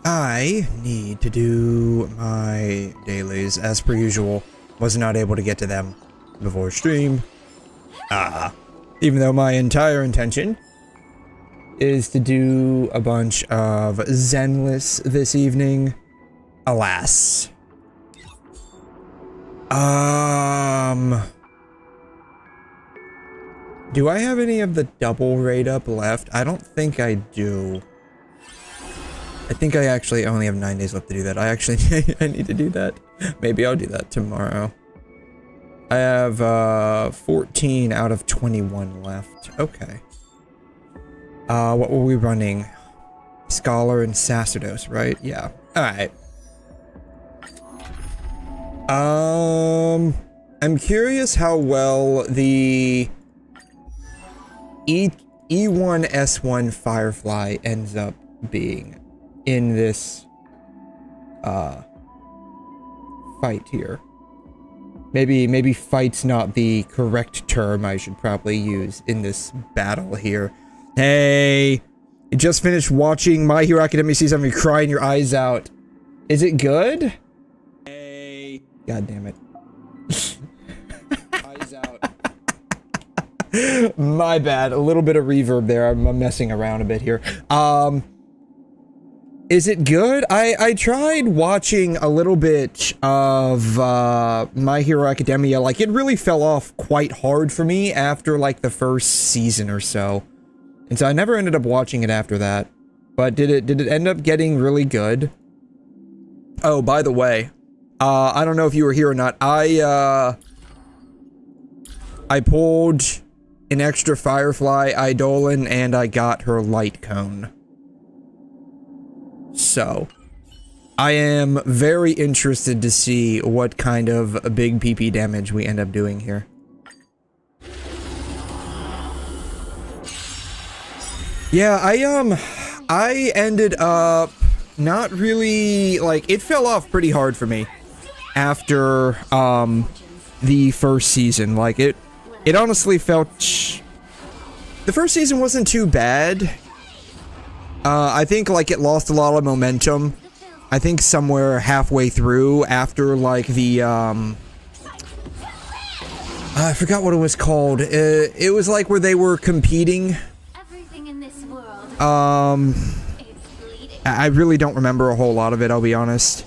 I need to do my dailies as per usual. Was not able to get to them before stream. Even though my entire intention is to do a bunch of Zenless this evening. Alas. Do I have any of the double raid up left? I don't think I do. I think I actually only have 9 days left to do that. I actually I need to do that. Maybe I'll do that tomorrow. I have 14 out of 21 left. Okay. What were we running? Scholar and Sacerdos, right? Yeah. Alright. I'm curious how well the 𝘰𝘮 Firefly ends up being in this fight here. Maybe fight's not the correct term I should probably use in this battle here. Hey, you just finished watching My Hero Academia Season 7, you're crying your eyes out. Is it good? Hey. God damn it. Eyes out. My bad, a little bit of reverb there. I'm messing around a bit here. Is it good? I tried watching a little bit of My Hero Academia. Like, it really fell off quite hard for me after like the first season or so. And so I never ended up watching it after that. But did it end up getting really good? Oh, by the way, I don't know if you were here or not. I pulled an extra Firefly Eidolon and I got her light cone. So, I am very interested to see what kind of big PP damage we end up doing here. Yeah, I ended up not really, like, it fell off pretty hard for me after, the first season. Like, it honestly felt... The first season wasn't too bad. I think, like, it lost a lot of momentum. I think somewhere halfway through, after, like, the, I forgot what it was called. It was, like, where they were competing. Everything in this world. I really don't remember a whole lot of it, I'll be honest.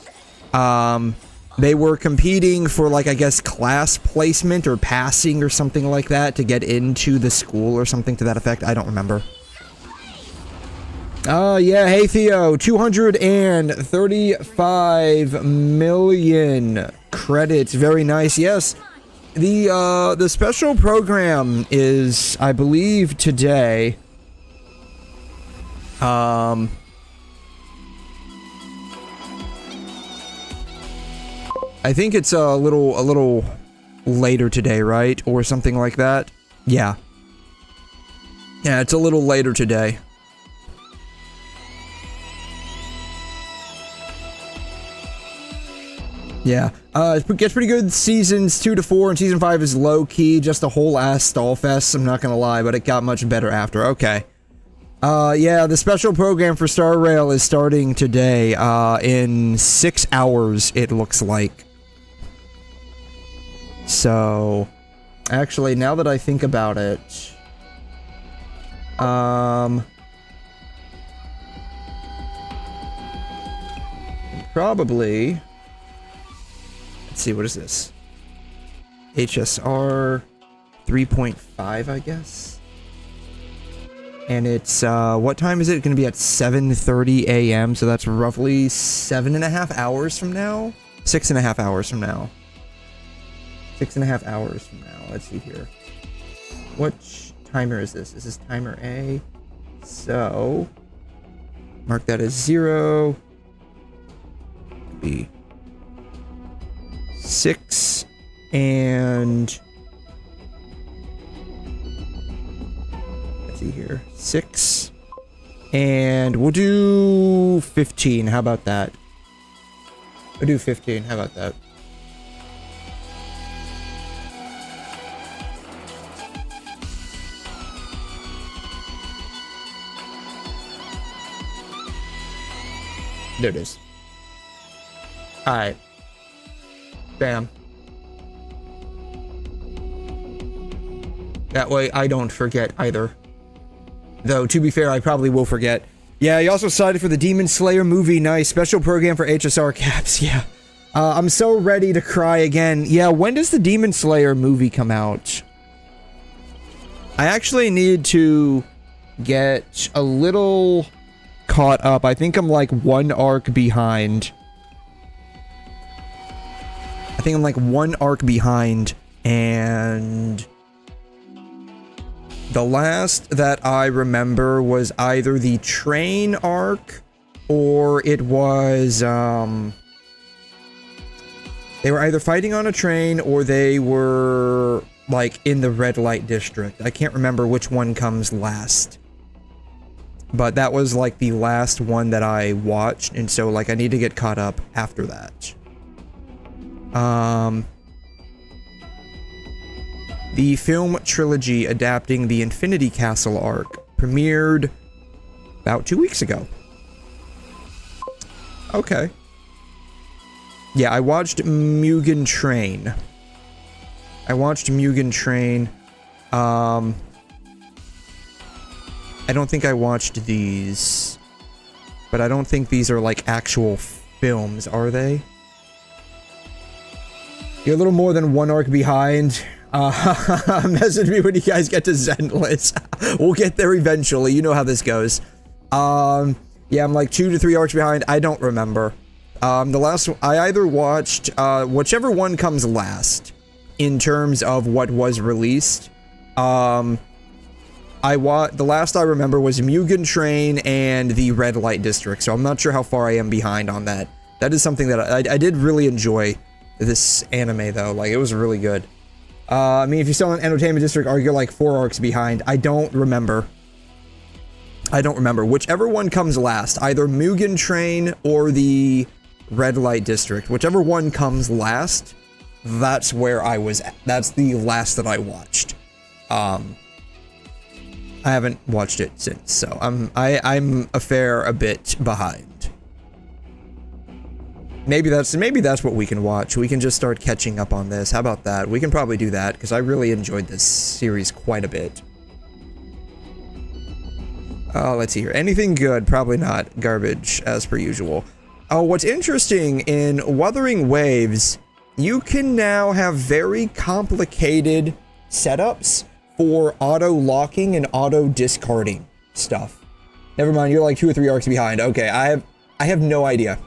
They were competing for, like, I guess, class placement or passing or something like that to get into the school or something to that effect. I don't remember. Yeah, hey Theo, 235 million credits, very nice. Yes, the special program is, I believe, today. I think it's a little later today, right? Or something like that. Yeah. Yeah, it's a little later today. Yeah, it gets pretty good seasons 2 to 4, and season 5 is low-key, just a whole ass stall fest, I'm not gonna lie, but it got much better after. Okay. Yeah, the special program for Star Rail is starting today, in 6 hours, it looks like. So, actually, now that I think about it, probably... Let's see, what is this? HSR 3.5, I guess? And it's, what time is it? Gonna be at 7:30 a.m., so that's roughly 7.5 hours from now? 6.5 hours from now. 6.5 hours from now. Let's see here. What timer is this? Is this timer A? So, mark that as 0. B. 6 and let's see here, 6 and we'll do 15. How about that? We'll do 15. How about that? There it is. Alright. Bam. That way I don't forget either. Though, to be fair, I probably will forget. Yeah, he also cited for the Demon Slayer movie. Nice. Special program for HSR caps. Yeah. I'm so ready to cry again. Yeah, when does the Demon Slayer movie come out? I actually need to get a little caught up. I think I'm like one arc behind. I think I'm like one arc behind, and the last that I remember was either the train arc, or it was, they were either fighting on a train, or they were, like, in the red light district. I can't remember which one comes last. But that was, like, the last one that I watched, and so, like, I need to get caught up after that. The film trilogy adapting the Infinity Castle arc premiered about 2 weeks ago. Okay. Yeah, I watched Mugen Train. I don't think I watched these. But I don't think these are like actual films, are they? You're a little more than one arc behind. Message me when you guys get to Zenless. We'll get there eventually. You know how this goes. Yeah, I'm like 2 to 3 arcs behind. I don't remember. The last one, I either watched, whichever one comes last in terms of what was released. The last I remember was Mugen Train and the Red Light District, so I'm not sure how far I am behind on that. That is something that I did really enjoy this anime, though. Like, it was really good. I mean, if you're still in Entertainment District, you're like 4 arcs behind. I don't remember. Whichever one comes last, either Mugen Train or the Red Light District. Whichever one comes last, that's where I was at. That's the last that I watched. I haven't watched it since, so I'm a bit behind. Maybe that's what we can watch. We can just start catching up on this. How about that? We can probably do that, because I really enjoyed this series quite a bit. Let's see here. Anything good? Probably not. Garbage, as per usual. Oh, what's interesting, in Wuthering Waves, you can now have very complicated setups for auto-locking and auto-discarding stuff. Never mind, you're like 2 or 3 arcs behind. Okay, I have no idea.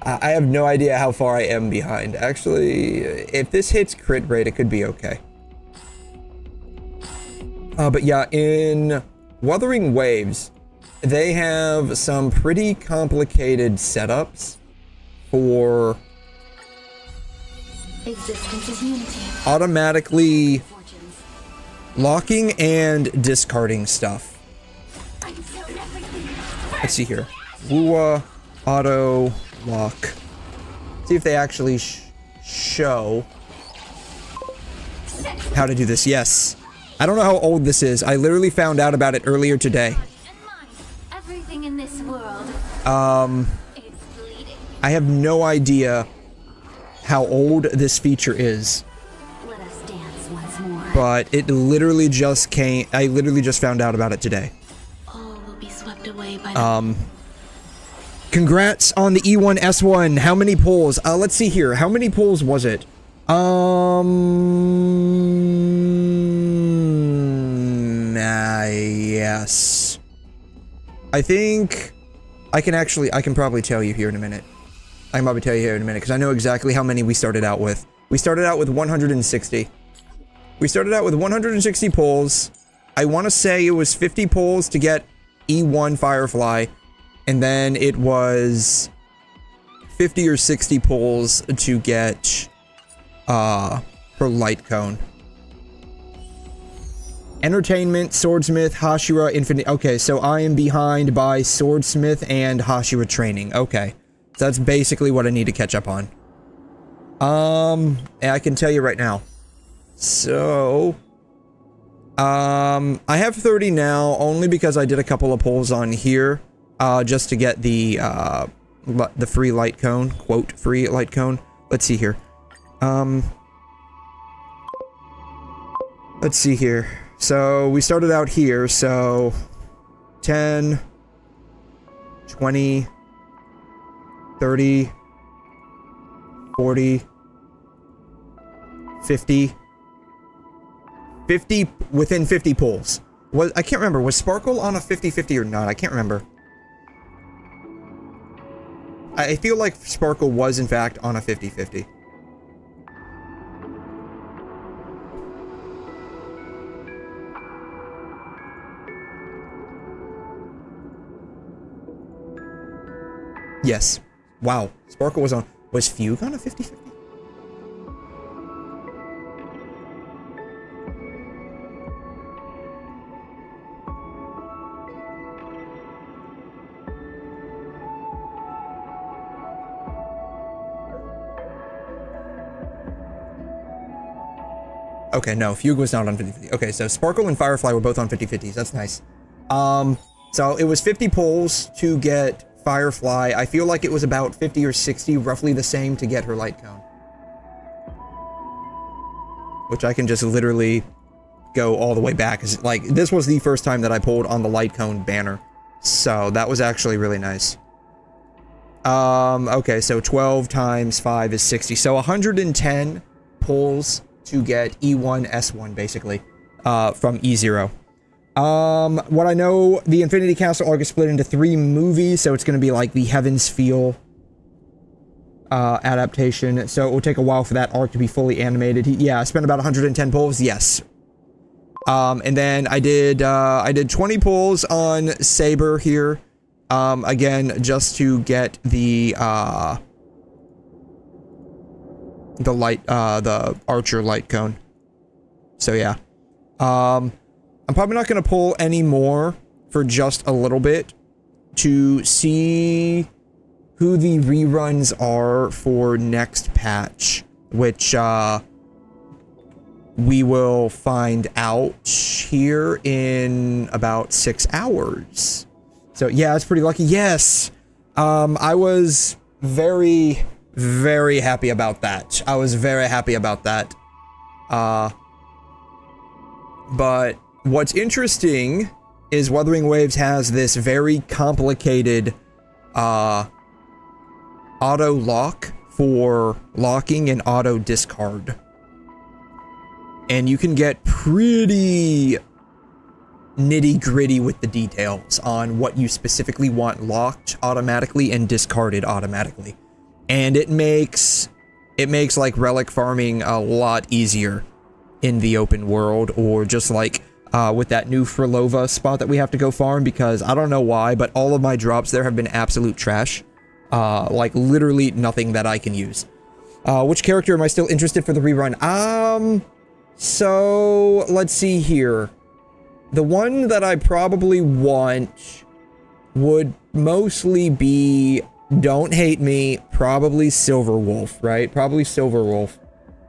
I have no idea how far I am behind. Actually, if this hits crit rate, it could be okay. But yeah, in Wuthering Waves, they have some pretty complicated setups for automatically locking and discarding stuff. Let's see here. WuWa auto lock. See if they actually show how to do this. Yes. I don't know how old this is. I literally found out about it earlier today. Everything in this world. I have no idea how old this feature is. Let us dance once more. But it literally just came. I literally just found out about it today. All will be swept away by Congrats on the 𝘰1S1. How many pulls? Let's see here. How many pulls was it? Yes. I think I can probably tell you here in a minute. I can probably tell you here in a minute, because I know exactly how many we started out with. We started out with 160. We started out with 160 pulls. I want to say it was 50 pulls to get 𝘰1 Firefly. And then it was 50 or 60 pulls to get her light cone. Entertainment, Swordsmith, Hashira, Infinite. Okay, so I am behind by Swordsmith and Hashira training. Okay. So that's basically what I need to catch up on. I can tell you right now. So I have 30 now, only because I did a couple of pulls on here. just to get the free light cone, quote, free light cone. Let's see here. Let's see here. So we started out here, so 10, 20, 30, 40, 50, 50, within 50 pulls. I can't remember, was Sparkle on a 50-50 or not? I can't remember. I feel like Sparkle was in fact on a 50-50. Yes. Wow. Sparkle was on. Was Fugue on a 50-50? Okay, no, Fugue was not on 50-50. Okay, so Sparkle and Firefly were both on 50-50s. That's nice. So it was 50 pulls to get Firefly. I feel like it was about 50 or 60, roughly the same to get her light cone. Which I can just literally go all the way back. Like, this was the first time that I pulled on the light cone banner. So that was actually really nice. Okay, so 12 times 5 is 60. So 110 pulls to get E1S1, basically, from E0. What I know, the Infinity Castle arc is split into 3 movies, so it's going to be like the Heaven's Feel adaptation, so it will take a while for that arc to be fully animated. Yeah, I spent about 110 pulls, yes. And then I did 20 pulls on Saber here, again, just to get the Archer light cone. So yeah. I'm probably not going to pull any more for just a little bit to see who the reruns are for next patch, which we will find out here in about 6 hours. So yeah, it's pretty lucky. Yes, I was very, very happy about that. I was very happy about that. But what's interesting is Wuthering Waves has this very complicated auto lock for locking and auto discard. And you can get pretty nitty-gritty with the details on what you specifically want locked automatically and discarded automatically. And it makes like relic farming a lot easier in the open world, or just like with that new 𝘰𝘀 spot that we have to go farm, because I don't know why, but all of my drops there have been absolute trash. Like literally nothing that I can use. Which character am I still interested for the rerun? So let's see here. The one that I probably want would mostly be, don't hate me, probably Silverwolf, right? Probably Silverwolf.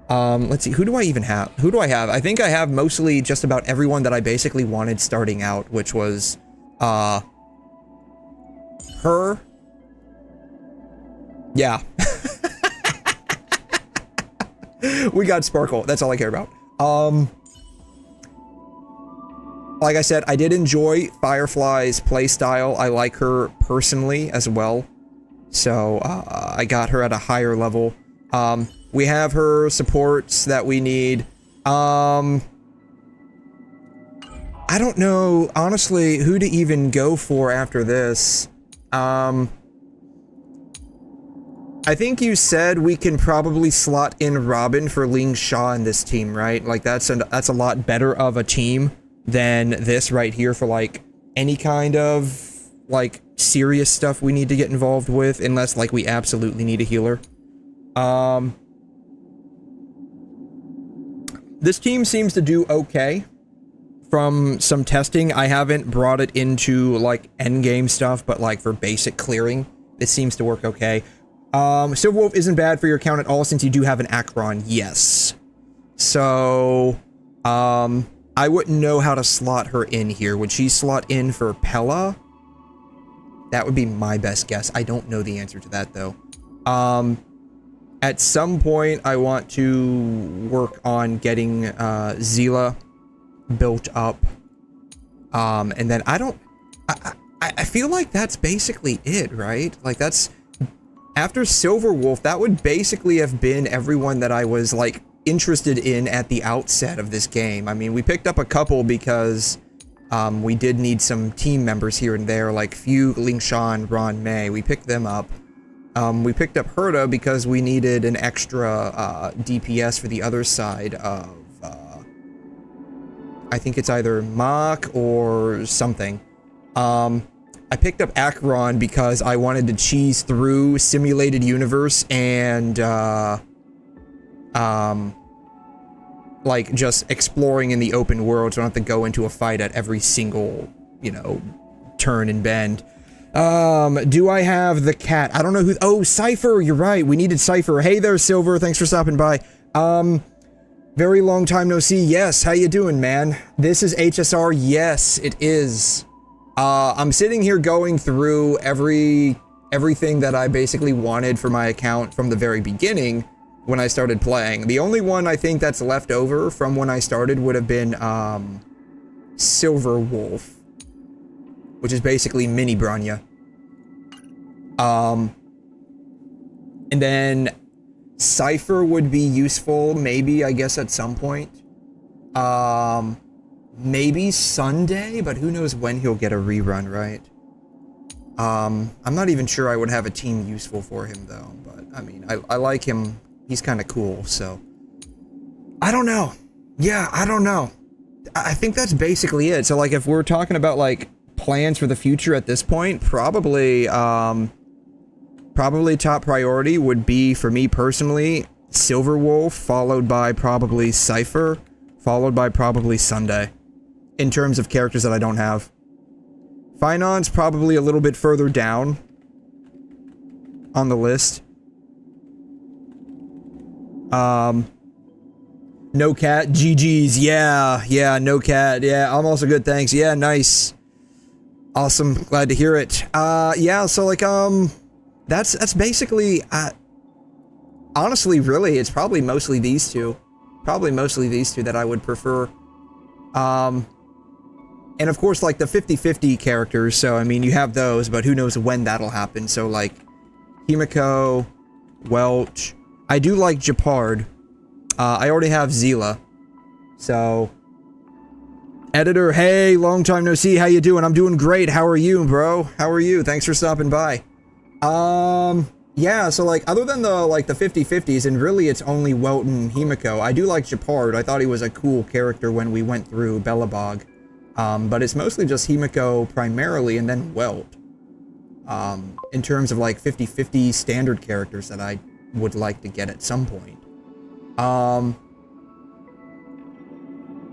Let's see, who do I even have? Who do I have? I think I have mostly just about everyone that I basically wanted starting out, which was, her. Yeah. We got Sparkle. That's all I care about. Like I said, I did enjoy Firefly's playstyle. I like her personally as well. So, I got her at a higher level. We have her supports that we need. I don't know, honestly, who to even go for after this. I think you said we can probably slot in Robin for Ling-Sha in this team, right? Like, that's a lot better of a team than this right here for, like, any kind of, like, serious stuff we need to get involved with, unless, like, we absolutely need a healer. This team seems to do okay from some testing. I haven't brought it into, like, endgame stuff, but, like, for basic clearing, it seems to work okay. Silverwolf isn't bad for your account at all since you do have an Acheron, yes. So, I wouldn't know how to slot her in here. Would she slot in for Pella? That would be my best guess. I don't know the answer to that, though. At some point, I want to work on getting 𝘰𝘰 built up. And then I feel like that's basically it, right? Like, that's... After Silverwolf, that would basically have been everyone that I was, like, interested in at the outset of this game. I mean, we picked up a couple because we did need some team members here and there, like 𝘬𝘠, 𝘰𝘮, 𝘺, Meow. We picked them up. We picked up 𝘠𝘠 because we needed an extra DPS for the other side of, I think it's either Mach or something. I picked up 𝘮𝘮 because I wanted to cheese through Simulated Universe and, like, just exploring in the open world, so I don't have to go into a fight at every single, you know, turn and bend. Do I have the cat? I don't know who— oh, Cypher, you're right, we needed Cypher. Hey there, Silver, thanks for stopping by. Very long time no see. Yes, how you doing, man? This is HSR. Yes, it is. I'm sitting here going through everything that I basically wanted for my account from the very beginning when I started playing. The only one I think that's left over from when I started would have been Silverwolf, which is basically mini Bronya. And then Cypher would be useful, maybe, I guess, at some point. Maybe Sunday, but who knows when he'll get a rerun, right? I'm not even sure I would have a team useful for him, though. But, I mean, I like him. He's kind of cool, so... I don't know. Yeah, I don't know. I think that's basically it. So, like, if we're talking about, like, plans for the future at this point, probably, probably top priority would be, for me personally, Silverwolf, followed by probably Cypher, followed by probably Sunday, in terms of characters that I don't have. Finon's probably a little bit further down on the list. No cat, GG's, yeah, no cat, yeah, I'm also good, thanks, yeah, nice. Awesome, glad to hear it. Yeah, so like, that's basically, honestly, really, it's probably mostly these two. Probably mostly these two that I would prefer. And of course, like, the 50-50 characters, so, I mean, you have those, but who knows when that'll happen, so, like, 𝘬𝘠, 𝘬𝘠𝘕. I do like 𝘤𝑚𝑒𝑟𝑑. I already have 𝘰𝘰. So... Editor, hey, long time no see, how you doing? I'm doing great, how are you, bro? How are you? Thanks for stopping by. Yeah, so, like, other than the, like, the 50-50s, and really it's only 𝘬𝘠 and 𝘬𝘠, I do like 𝘤𝑚𝑒𝑟𝑑. I thought he was a cool character when we went through Belobog. But it's mostly just 𝘬𝘬𝘠 primarily, and then 𝘬𝑚𝑒𝑟𝑑. In terms of, like, 50-50 standard characters that I would like to get at some point.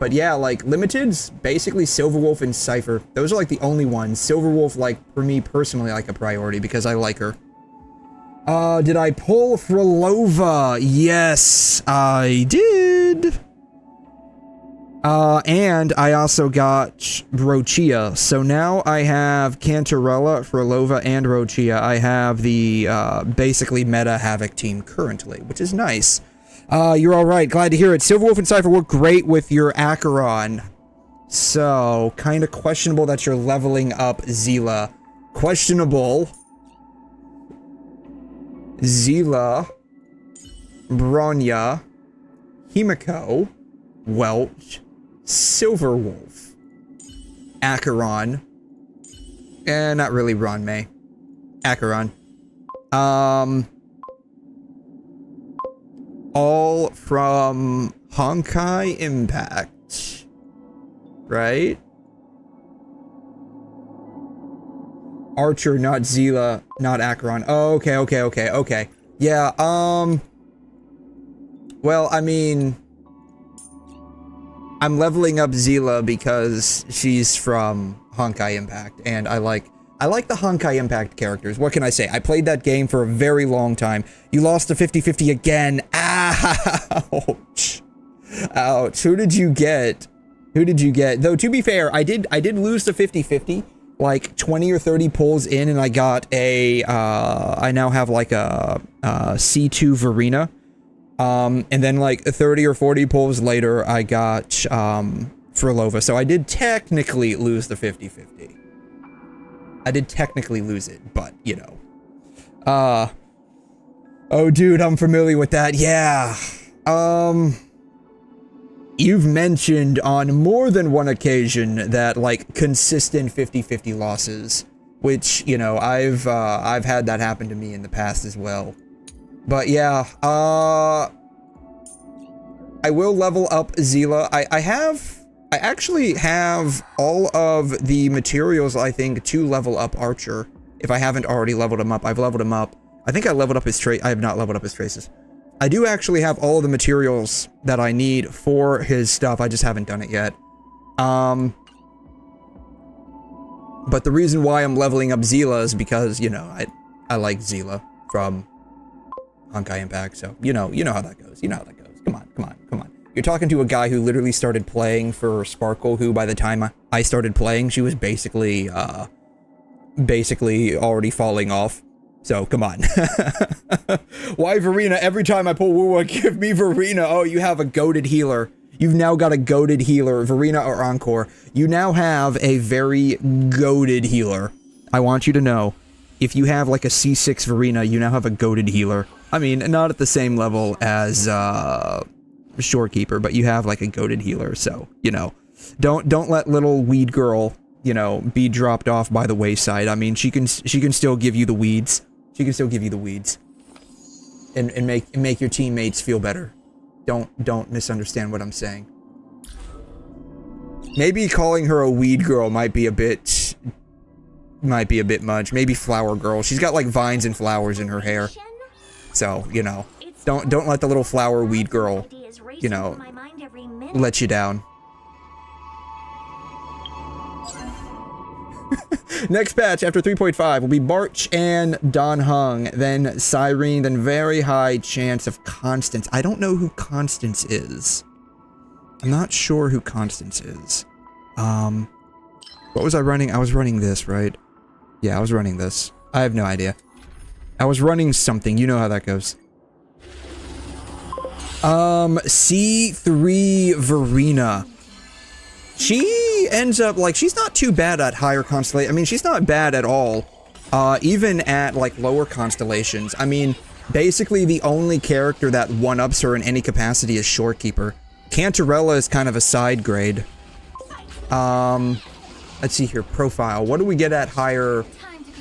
But yeah, like, limited's basically Silverwolf and Cypher. Those are, like, the only ones. Silverwolf, like, for me personally, like, a priority because I like her. Did I pull Frolova? Yes, I did. And I also got Rochia. So now I have Cantarella, Frolova, and Rochia. I have the, basically meta Havoc team currently, which is nice. You're alright, glad to hear it. Silverwolf and Cypher work great with your Acheron. So, kind of questionable that you're leveling up 𝘰𝘰. Questionable. 𝘰𝘰, Bronya, 𝘬𝘬𝘠, 𝘬𝘠𝘕, Silverwolf, Acheron, and not really 𝘠𝘬𝘦. Acheron. All from Honkai Impact, right? Archer, not 𝘰𝘰, not Acheron. Oh, okay. Yeah, well, I mean, I'm leveling up 𝘰𝘰 because she's from Honkai Impact, and I like the Honkai Impact characters. What can I say? I played that game for a very long time. You lost to 50-50 again. Ouch. Ouch. Who did you get? Who did you get? Though, to be fair, I did lose to 50-50. like 20 or 30 pulls in, and I got a, I now have like a C2 Verena. And then like 30 or 40 pulls later, I got, Furlova. So I did technically lose the 50-50. I did technically lose it, but, you know. Oh, dude, I'm familiar with that. Yeah. You've mentioned on more than one occasion that, like, consistent 50-50 losses, which, you know, I've had that happen to me in the past as well. But yeah, I will level up Zyla. I actually have all of the materials, I think, to level up Archer. If I haven't already leveled him up, I've leveled him up. I think I leveled up his I have not leveled up his traces. I do actually have all of the materials that I need for his stuff. I just haven't done it yet. But the reason why I'm leveling up Zyla is because, you know, I like Zyla from Honkai Impact, so you know how that goes. You know how that goes. Come on. You're talking to a guy who literally started playing for Sparkle, who by the time I started playing, she was basically already falling off. So come on. Why Verena? Every time I pull WuWa, give me Verena. Oh, you have a goated healer. You've now got a goated healer, Verena or Encore. You now have a very goated healer. I want you to know, if you have like a C6 Verena, you now have a goated healer. I mean, not at the same level as Shorekeeper, but you have like a goated healer. So, you know, don't let little weed girl, you know, be dropped off by the wayside. I mean, she can still give you the weeds. She can still give you the weeds, and make your teammates feel better. Don't misunderstand what I'm saying. Maybe calling her a weed girl might be a bit much. Maybe flower girl. She's got like vines and flowers in her hair. So, you know, don't let the little flower weed girl, you know, let you down. Next patch after 3.5 will be March and Dan Heng, then Cyrene, then very high chance of Constance. I don't know who Constance is. I'm not sure who Constance is. What was I running? I was running this, right? Yeah, I was running this. I have no idea. I was running something. You know how that goes. C3 Verena. She ends up, like, she's not too bad at higher constellation. I mean, she's not bad at all. Even at, like, lower constellations. I mean, basically the only character that one-ups her in any capacity is Shorekeeper. Cantarella is kind of a side grade. Let's see here. Profile. What do we get at higher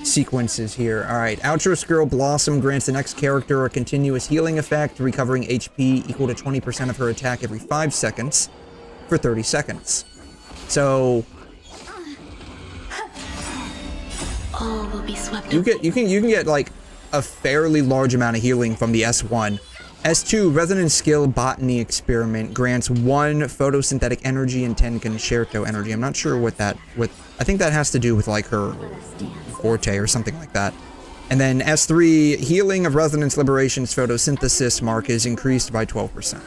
sequences here? Alright. Outro Skill Blossom grants the next character a continuous healing effect, recovering HP equal to 20% of her attack every 5 seconds for 30 seconds. So all will be swept you can get like a fairly large amount of healing from the S1. S2 Resonance Skill Botany Experiment grants 1 photosynthetic energy and 10 concerto energy. I'm not sure what that I think that has to do with like her forte or something like that. And then S3 Healing of Resonance Liberation's photosynthesis mark is increased by 12%.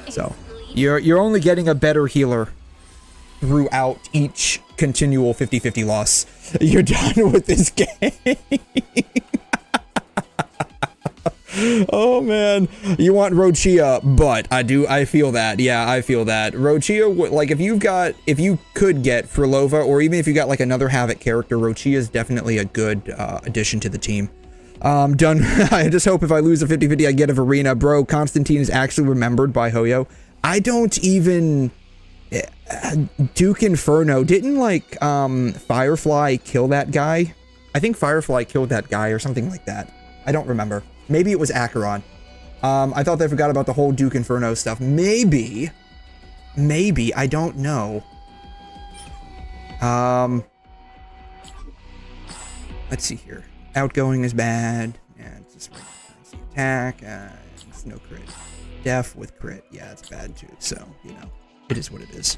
So you're only getting a better healer throughout each continual 50-50 loss. You're done with this game. Oh man, you want 𝘺𝘰𝘳, but I feel that. Yeah, I feel that. 𝘺𝘰𝘳, like if you could get Furlova, or even if you got like another Havoc character, 𝘺𝘰𝘳 is definitely a good addition to the team. Done. I just hope if I lose a 50-50, I get a Verena. Bro, Constantine is actually remembered by Hoyo. I don't even... Duke Inferno, didn't like Firefly kill that guy? I think Firefly killed that guy or something like that. I don't remember. Maybe it was Acheron. I thought they forgot about the whole Duke Inferno stuff. Maybe, I don't know. Let's see here. Outgoing is bad. Yeah, it's just attack. It's no crit. Def with crit. Yeah, it's bad too. So, you know, it is what it is.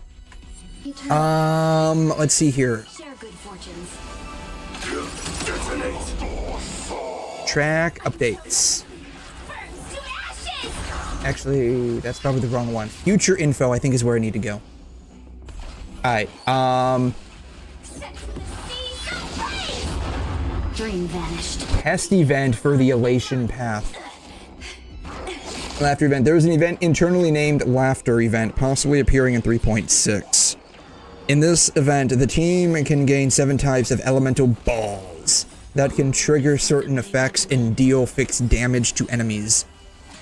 Let's see here. Track updates. Actually, that's probably the wrong one. Future info, I think, is where I need to go. Alright, dream vanished. Test event for the elation path. Laughter event. There is an event internally named Laughter event, possibly appearing in 3.6. In this event, the team can gain 7 types of elemental balls that can trigger certain effects and deal fixed damage to enemies.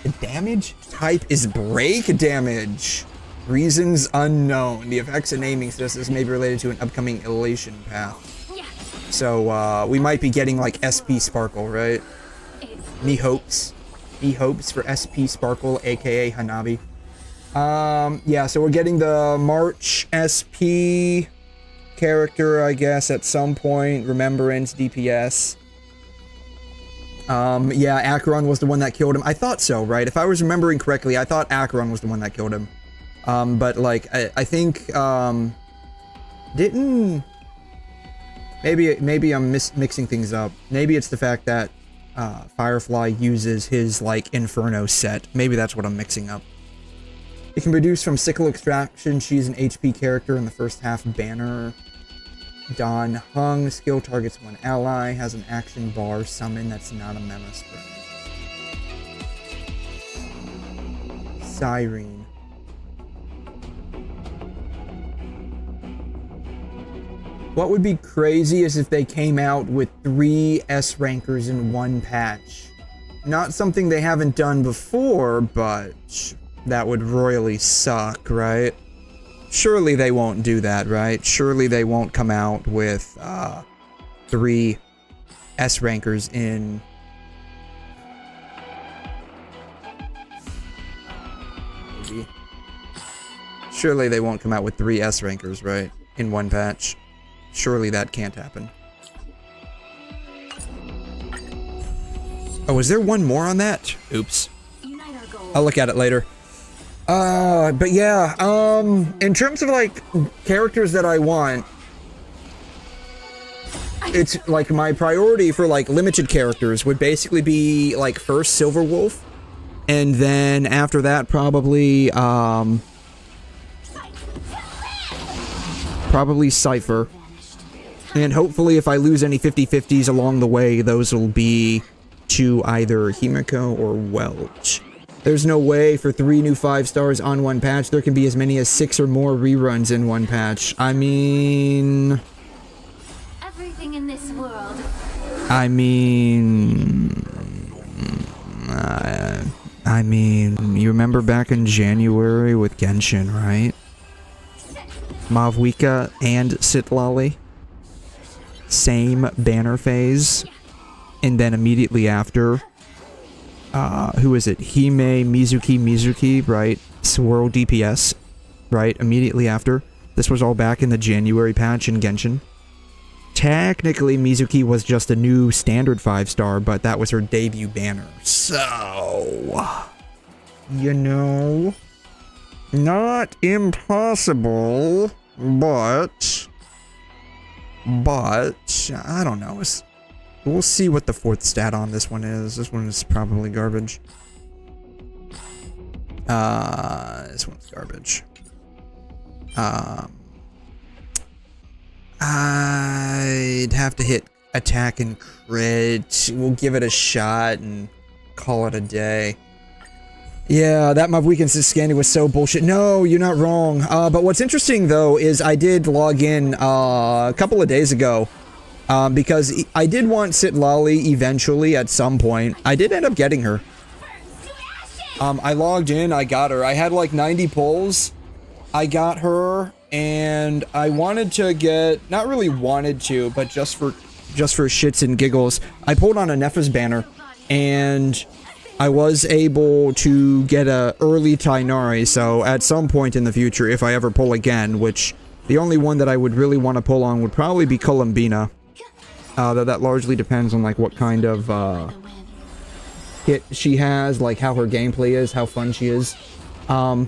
The damage type is break damage. Reasons unknown. The effects and naming suggest may be related to an upcoming elation path. So, we might be getting, like, SP Sparkle, right? Me hopes for SP Sparkle, aka Hanabi. Yeah, so we're getting the March SP character, I guess, at some point. Remembrance, DPS. Yeah, Acheron was the one that killed him. I thought so, right? If I was remembering correctly, I thought Acheron was the one that killed him. But, like, I think, didn't... Maybe I'm mixing things up. Maybe it's the fact that, Firefly uses his, like, Inferno set. Maybe that's what I'm mixing up. It can produce from Sickle Extraction. She's an HP character in the first half banner. Don Hung. Skill targets one ally. Has an action bar summon that's not a memo spray. Siren. What would be crazy is if they came out with 3 S rankers in one patch. Not something they haven't done before, but that would royally suck, right? Surely they won't do that, right? Surely they won't come out with 3 S rankers in... Maybe. Surely they won't come out with 3 S rankers, right? In one patch. Surely that can't happen. Oh, is there one more on that? Oops. I'll look at it later. But yeah, in terms of, like, characters that I want, it's, like, my priority for, like, limited characters would basically be, like, first Silverwolf, and then after that, probably Cypher. And hopefully if I lose any 50-50s along the way, those will be to either Himiko or Welch. There's no way for 3 new 5 stars on one patch. There can be as many as 6 or more reruns in one patch. I mean... Everything in this world. I mean, you remember back in January with Genshin, right? Mavuika and 𝘬𝘮. Same banner phase, and then immediately after, who is it? Mizuki, right? Swirl DPS, right? Immediately after. This was all back in the January patch in Genshin. Technically, Mizuki was just a new standard 5-star, but that was her debut banner. So, you know, not impossible, but I don't know. We'll see what the 4th stat on this one is. This one is probably garbage. This one's garbage. I'd have to hit attack and crit. We'll give it a shot and call it a day. Yeah, that mob weekend's scanning was so bullshit. No, you're not wrong. But what's interesting, though, is I did log in a couple of days ago. Because I did want 𝘬𝘮 eventually at some point. I did end up getting her. I logged in, I got her. I had like 90 pulls. I got her, and I wanted to get... Not really wanted to, but just for shits and giggles. I pulled on a Nephis banner, and I was able to get a early Tighnari, so at some point in the future, if I ever pull again, which the only one that I would really want to pull on would probably be 𝘬𝘮. Though that largely depends on like what kind of hit she has, like how her gameplay is, how fun she is. I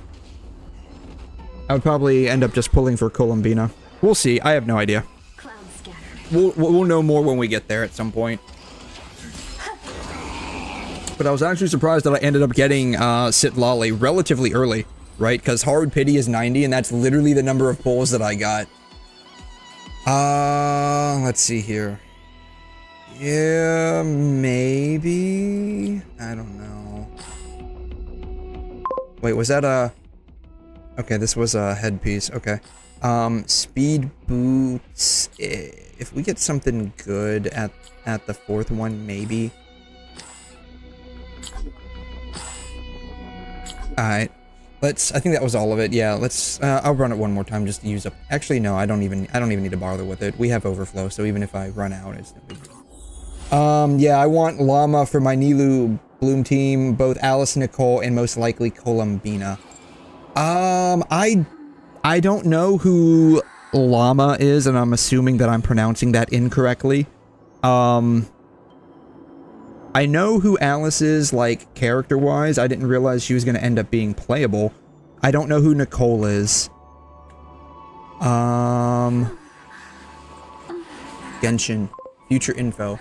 would probably end up just pulling for 𝘬𝘮. We'll see. I have no idea. We'll know more when we get there at some point. But I was actually surprised that I ended up getting 𝘬𝘮 relatively early, right? Because hard pity is 90, and that's literally the number of pulls that I got. Let's see here. Yeah, maybe? I don't know. Wait, was that a... Okay, this was a headpiece. Okay. Speed boots. If we get something good at the fourth one, maybe. Alright. I think that was all of it. Yeah, let's, I'll run it one more time just to use up. Actually, no, I don't even need to bother with it. We have overflow, so even if I run out, it's no big deal. Yeah, I want llama for my Nilou Bloom team, both Alice Nicole and most likely 𝘠𝘮 𝘠𝘮. I don't know who llama is, and I'm assuming that I'm pronouncing that incorrectly. I know who Alice is, like, character-wise. I didn't realize she was going to end up being playable. I don't know who Nicole is. Genshin. Future info.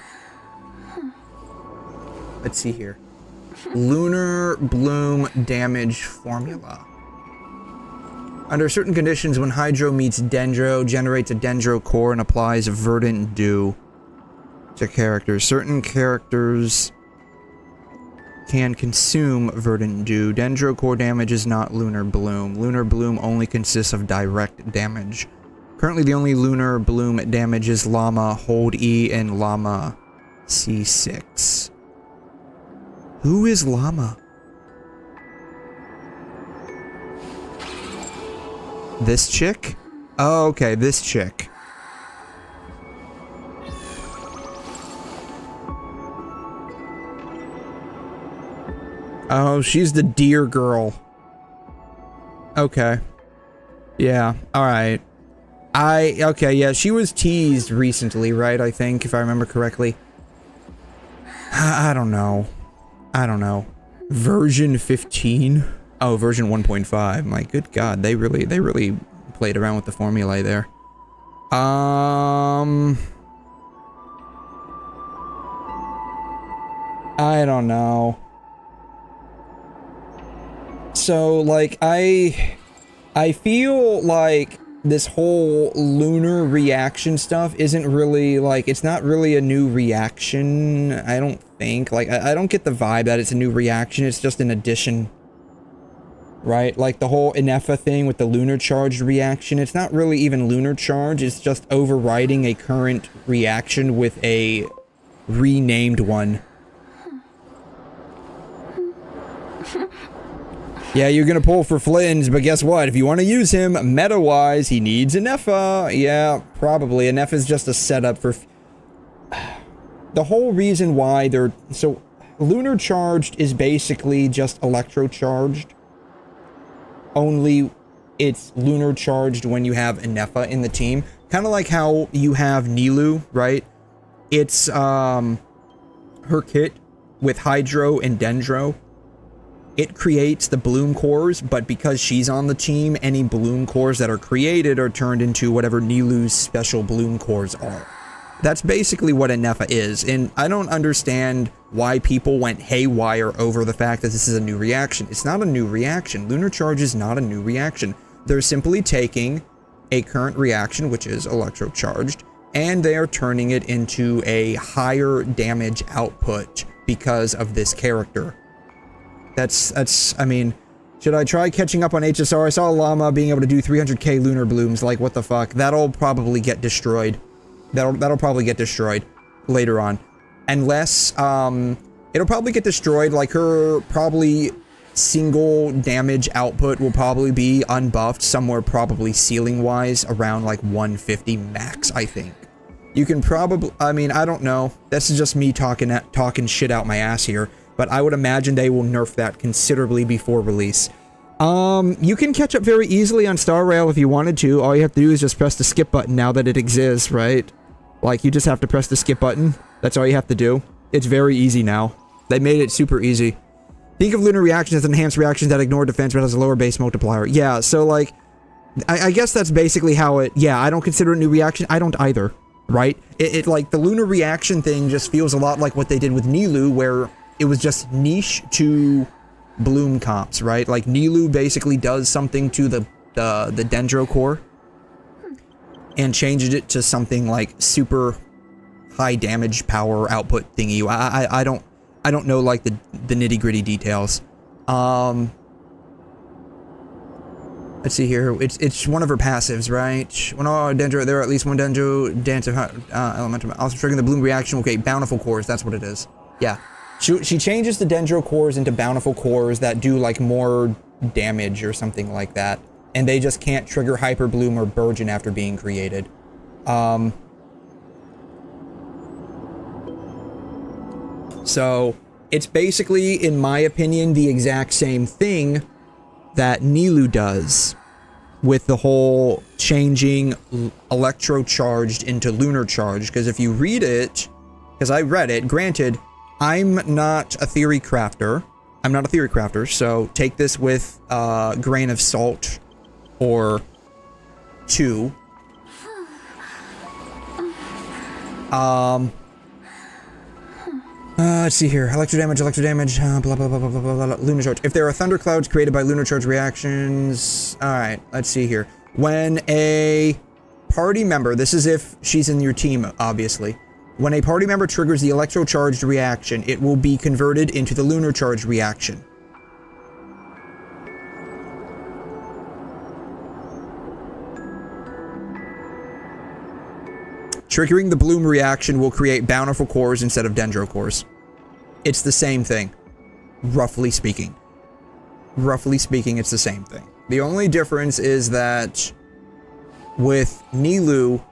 Let's see here. Lunar Bloom damage formula. Under certain conditions, when Hydro meets Dendro, generates a Dendro core and applies Verdant Dew to characters. Certain characters can consume Verdant Dew. Dendro core damage is not Lunar Bloom. Lunar Bloom only consists of direct damage. Currently, the only Lunar Bloom damage is Llama hold-E and Llama C6. Who is Llama? This chick? Oh, okay, this chick. Oh, she's the deer girl. Okay. Yeah, alright. Okay, yeah, she was teased recently, right? I think, if I remember correctly. I don't know. I don't know. Version 15? Oh, version 1.5. My good god, they really played around with the formulae there. I don't know. So, like, I feel like this whole lunar reaction stuff isn't really, like, it's not really a new reaction, I don't think. Like, I don't get the vibe that it's a new reaction, it's just an addition. Right? Like, the whole Enougha thing with the lunar charged reaction, it's not really even lunar charge, it's just overriding a current reaction with a renamed one. Yeah, you're gonna pull for Flynn's, but guess what? If you want to use him, meta-wise, he needs Enougha. Yeah, probably. Enougha is just a setup for... The whole reason why they're... So, lunar charged is basically just electro charged. Only it's lunar charged when you have Enoha in the team. Kind of like how you have Nilou, right? It's, her kit with Hydro and Dendro. It creates the bloom cores, but because she's on the team, any bloom cores that are created are turned into whatever Nilou's special bloom cores are. That's basically what Enoha is, and I don't understand why people went haywire over the fact that this is a new reaction. It's not a new reaction. Lunar Charge is not a new reaction. They're simply taking a current reaction, which is electro-charged, and they are turning it into a higher damage output because of this character. That's, I mean, should I try catching up on HSR? I saw Llama being able to do 300k lunar blooms, like, what the fuck? That'll probably get destroyed. That'll probably get destroyed later on. Unless, it'll probably get destroyed, like, her probably single damage output will probably be unbuffed, somewhere probably ceiling-wise, around, like, 150 max, I think. You can probably, I mean, I don't know. This is just me talking shit out my ass here. But I would imagine they will nerf that considerably before release. You can catch up very easily on Star Rail if you wanted to. All you have to do is just press the skip button now that it exists, right? Like, you just have to press the skip button. That's all you have to do. It's very easy now. They made it super easy. Think of lunar reactions as enhanced reactions that ignore defense but has a lower base multiplier. Yeah, so, like, I guess that's basically how it... Yeah, I don't consider it a new reaction. I don't either, right? It like, the lunar reaction thing just feels a lot like what they did with Nilou, where... It was just niche to bloom comps, right? Like, Nilou basically does something to the Dendro core and changes it to something, like, super high damage power output thingy. I don't know like the nitty-gritty details. Let's see here. It's one of her passives, right? When all Dendro, there are at least one Dendro dance of elemental. Also triggering the bloom reaction. Okay, bountiful cores. That's what it is. Yeah. She changes the Dendro cores into bountiful cores that do like more damage or something like that, and they just can't trigger hyper bloom or burgeon after being created. So it's basically, in my opinion, the exact same thing that Nilou does with the whole changing electro charged into lunar charged. Because if you read it, because I read it, granted, I'm not a theory crafter. I'm not a theory crafter, so take this with a grain of salt or two. Let's see here. Electro damage, blah, blah, blah, blah, blah, blah, blah, lunar charge. If there are thunderclouds created by lunar charge reactions... Alright, let's see here. When a party member... This is if she's in your team, obviously. When a party member triggers the electro-charged reaction, it will be converted into the lunar charged reaction. Triggering the bloom reaction will create bountiful cores instead of dendro cores. It's the same thing, roughly speaking. Roughly speaking, it's the same thing. The only difference is that with Nilou,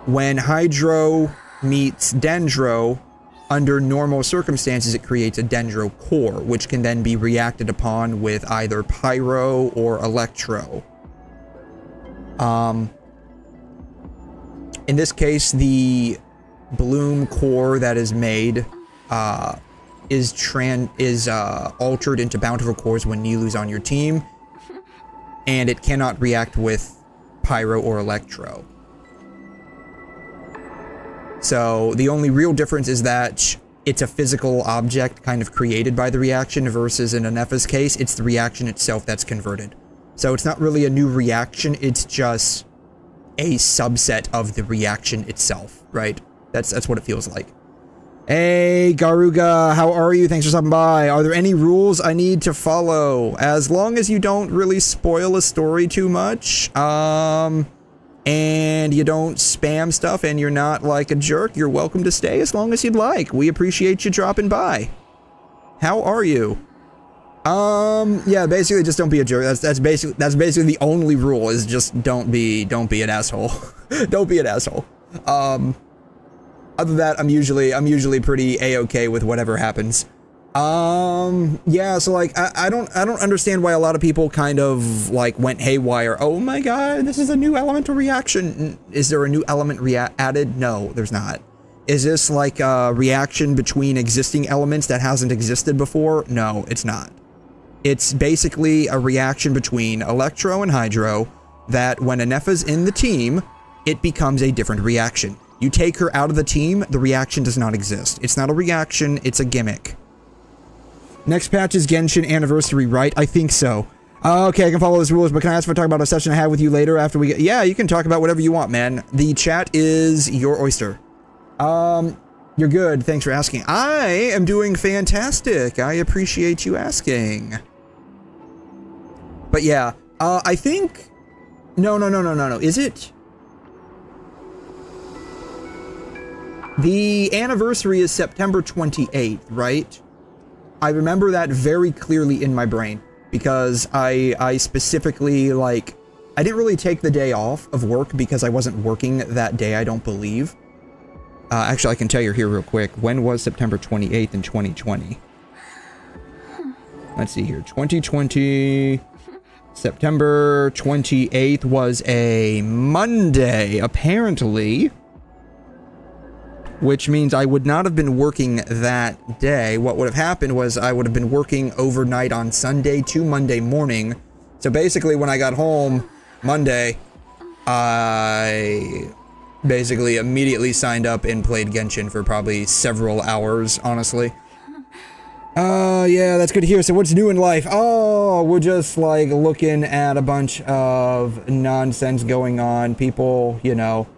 when Hydro meets Dendro, under normal circumstances, it creates a Dendro core, which can then be reacted upon with either Pyro or Electro. In this case, the Bloom core that is made is altered into bountiful cores when Nilou's on your team, and it cannot react with Pyro or Electro. So the only real difference is that it's a physical object kind of created by the reaction versus in Anefa's case, it's the reaction itself that's converted. So it's not really a new reaction, it's just a subset of the reaction itself, right? That's what it feels like. Hey, Garuga, how are you? Thanks for stopping by. Are there any rules I need to follow? As long as you don't really spoil a story too much, and you don't spam stuff and you're not like a jerk, you're welcome to stay as long as you'd like. We appreciate you dropping by. How are you? Yeah, basically just don't be a jerk. That's basically the only rule, is just don't be an asshole. Don't be an asshole. Other than that, I'm usually pretty A-okay with whatever happens. Yeah, so like I don't understand why a lot of people kind of like went haywire. Oh my god, this is a new elemental reaction. Is there a new element added? No, there's not. Is this like a reaction between existing elements that hasn't existed before? No, it's not. It's basically a reaction between Electro and Hydro that when Anefa's in the team, it becomes a different reaction. You take her out of the team, the reaction does not exist. It's not a reaction, it's a gimmick. Next patch is Genshin Anniversary, right? I think so. Okay, I can follow those rules, but can I ask if I talk about a session I had with you later after we get... Yeah, you can talk about whatever you want, man. The chat is your oyster. You're good. Thanks for asking. I am doing fantastic. I appreciate you asking. But yeah, I think... No. Is it? The anniversary is September 28th, right? I remember that very clearly in my brain, because I specifically, like, I didn't really take the day off of work because I wasn't working that day, I don't believe. Actually, I can tell you here real quick. When was September 28th in 2020? Let's see here. 2020... September 28th was a Monday, apparently. Which means I would not have been working that day. What would have happened was I would have been working overnight on Sunday to Monday morning. So basically when I got home Monday, I basically immediately signed up and played Genshin for probably several hours, honestly. Yeah, that's good to hear. So what's new in life? Oh, we're just like looking at a bunch of nonsense going on. People, you know,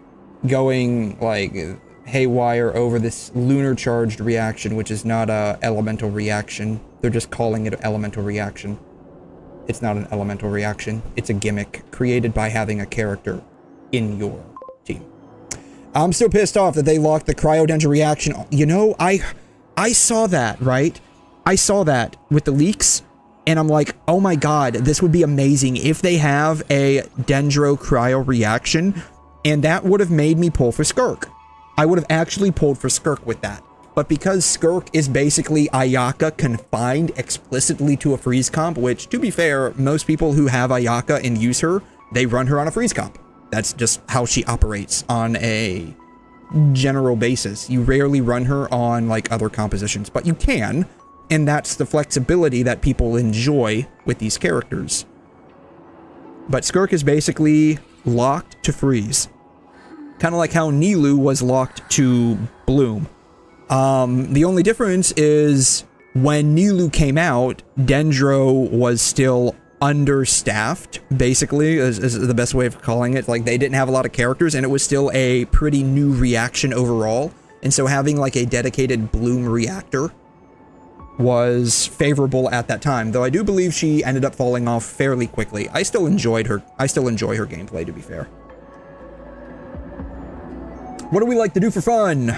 going like haywire over this lunar charged reaction, which is not a elemental reaction. They're just calling it an elemental reaction. It's not an elemental reaction. It's a gimmick created by having a character in your team. I'm still pissed off that they locked the 𝘬𝘮 reaction. You know, I saw that, right? I saw that with the leaks, and I'm like, oh my god, this would be amazing if they have a 𝘠 reaction, and that would have made me pull for 𝘧𝘠. I would have actually pulled for 𝘧𝘠 with that. But because 𝘧𝘠 is basically Ayaka confined explicitly to a freeze comp, which, to be fair, most people who have Ayaka and use her, they run her on a freeze comp. That's just how she operates on a general basis. You rarely run her on, like, other compositions, but you can, and that's the flexibility that people enjoy with these characters. But 𝘧𝘠 is basically locked to freeze. Kind of like how Nilou was locked to bloom. The only difference is when Nilou came out, Dendro was still understaffed, basically, is the best way of calling it. Like, they didn't have a lot of characters, and it was still a pretty new reaction overall. And so having, like, a dedicated bloom reactor was favorable at that time, though I do believe she ended up falling off fairly quickly. I still enjoy her gameplay, to be fair. What do we like to do for fun?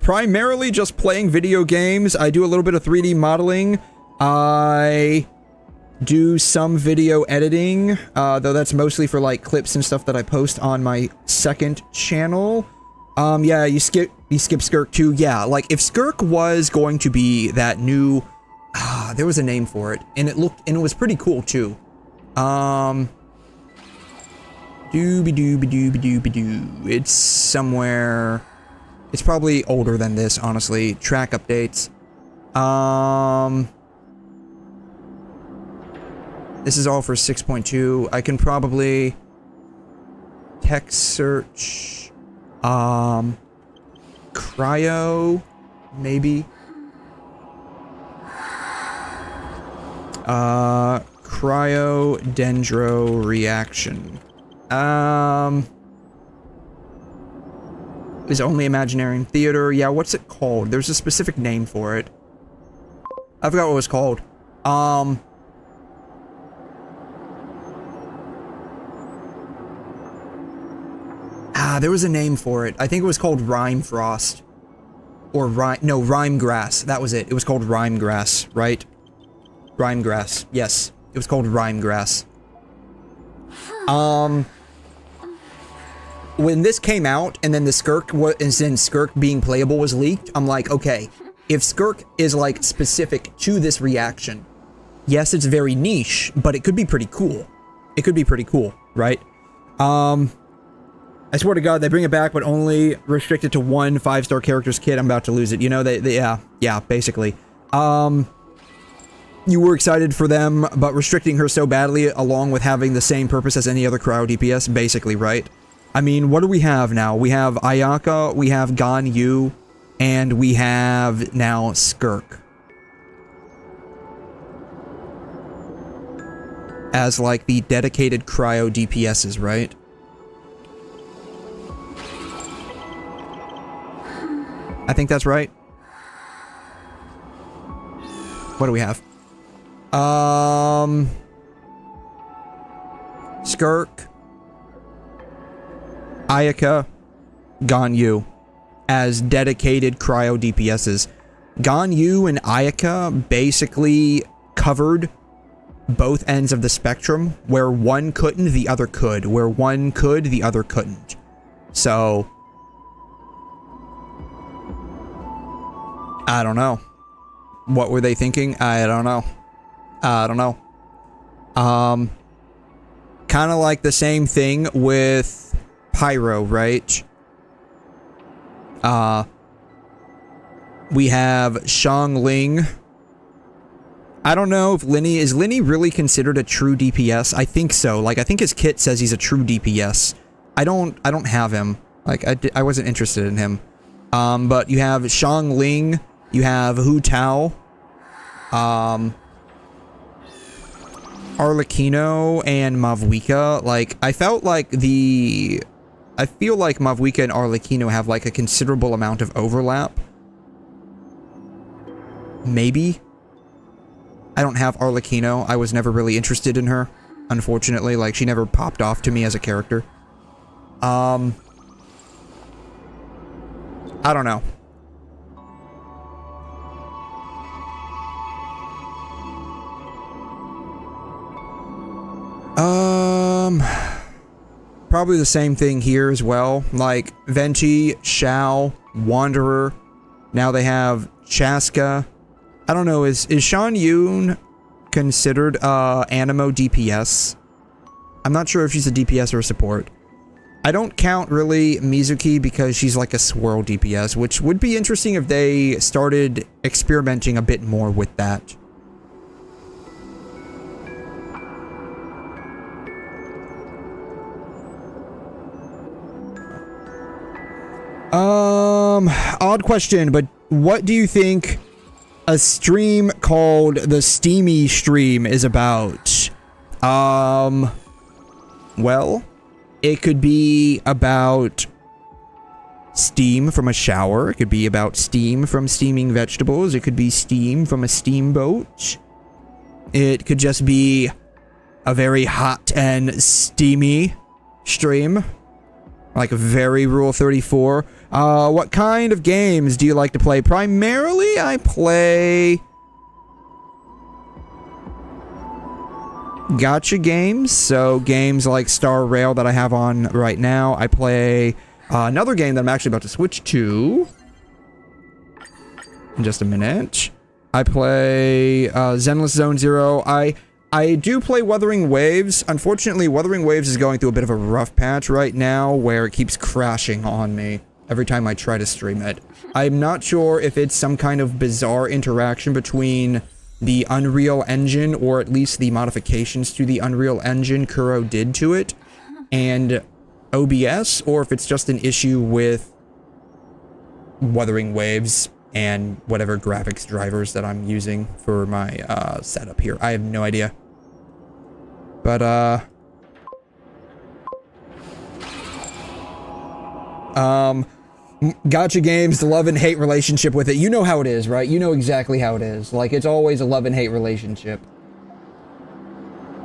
Primarily just playing video games. I do a little bit of 3D modeling. I do some video editing, though that's mostly for, like, clips and stuff that I post on my second channel. Yeah, you skip 𝘧𝘠 too. Yeah, like, if 𝘧𝘠 was going to be that new, there was a name for it, and it was pretty cool too. Dooby-dooby-dooby-dooby-doo. It's somewhere. It's probably older than this, honestly. Track updates. This is all for 6.2. I can probably text search. Cryo, maybe. 𝘠𝘮 reaction. Is only imaginary in theater. Yeah, what's it called? There's a specific name for it. I forgot what it was called. There was a name for it. I think it was called Rime Frost. Or Rime Grass. That was it. It was called Rime Grass, right? Rime Grass. Yes. It was called Rime Grass. When this came out, and then the 𝘧𝘠 being playable was leaked, I'm like, okay, if 𝘧𝘠 is, like, specific to this reaction, yes, it's very niche, but it could be pretty cool. It could be pretty cool, right? I swear to God, they bring it back, but only restricted to one 5-star character's kit. I'm about to lose it. You know, yeah, basically. You were excited for them, but restricting her so badly, along with having the same purpose as any other cryo DPS, basically, right? I mean, what do we have now? We have Ayaka, we have Ganyu, and we have now 𝘧𝘠. As, like, the dedicated cryo DPSs, right? I think that's right. What do we have? 𝘧𝘠, Ayaka, Ganyu as dedicated cryo DPSs. Ganyu and Ayaka basically covered both ends of the spectrum. Where one couldn't, the other could. Where one could, the other couldn't. So I don't know. What were they thinking? I don't know. Kind of like the same thing with Pyro, right? We have Xiangling. I don't know if is Linny really considered a true DPS? I think so. Like, I think his kit says he's a true DPS. I don't have him. Like, I wasn't interested in him. But you have Xiangling, you have Hu Tao, Arlecchino and Mavuika. Like, I felt like the I feel like Mavuika and Arlecchino have like a considerable amount of overlap. Maybe. I don't have Arlecchino. I was never really interested in her, unfortunately. Like, she never popped off to me as a character. I don't know. Probably the same thing here as well. Like, Venti, Xiao, Wanderer. Now they have Chaska. I don't know, is Shan Yun considered Animo DPS? I'm not sure if she's a DPS or a support. I don't count really Mizuki because she's like a swirl DPS, which would be interesting if they started experimenting a bit more with that. Odd question, but what do you think a stream called the Steamy Stream is about? Well, it could be about steam from a shower. It could be about steam from steaming vegetables. It could be steam from a steamboat. It could just be a very hot and steamy stream. Like a very Rule 34. What kind of games do you like to play? Primarily, I play gacha games. So games like Star Rail that I have on right now. I play another game that I'm actually about to switch to in just a minute. I play Zenless Zone Zero. I do play Wuthering Waves. Unfortunately, Wuthering Waves is going through a bit of a rough patch right now where it keeps crashing on me every time I try to stream it. I'm not sure if it's some kind of bizarre interaction between the Unreal Engine, or at least the modifications to the Unreal Engine Kuro did to it, and OBS, or if it's just an issue with Wuthering Waves and whatever graphics drivers that I'm using for my setup here. I have no idea. But, gacha games, the love and hate relationship with it. You know how it is, right? You know exactly how it is. Like, it's always a love and hate relationship.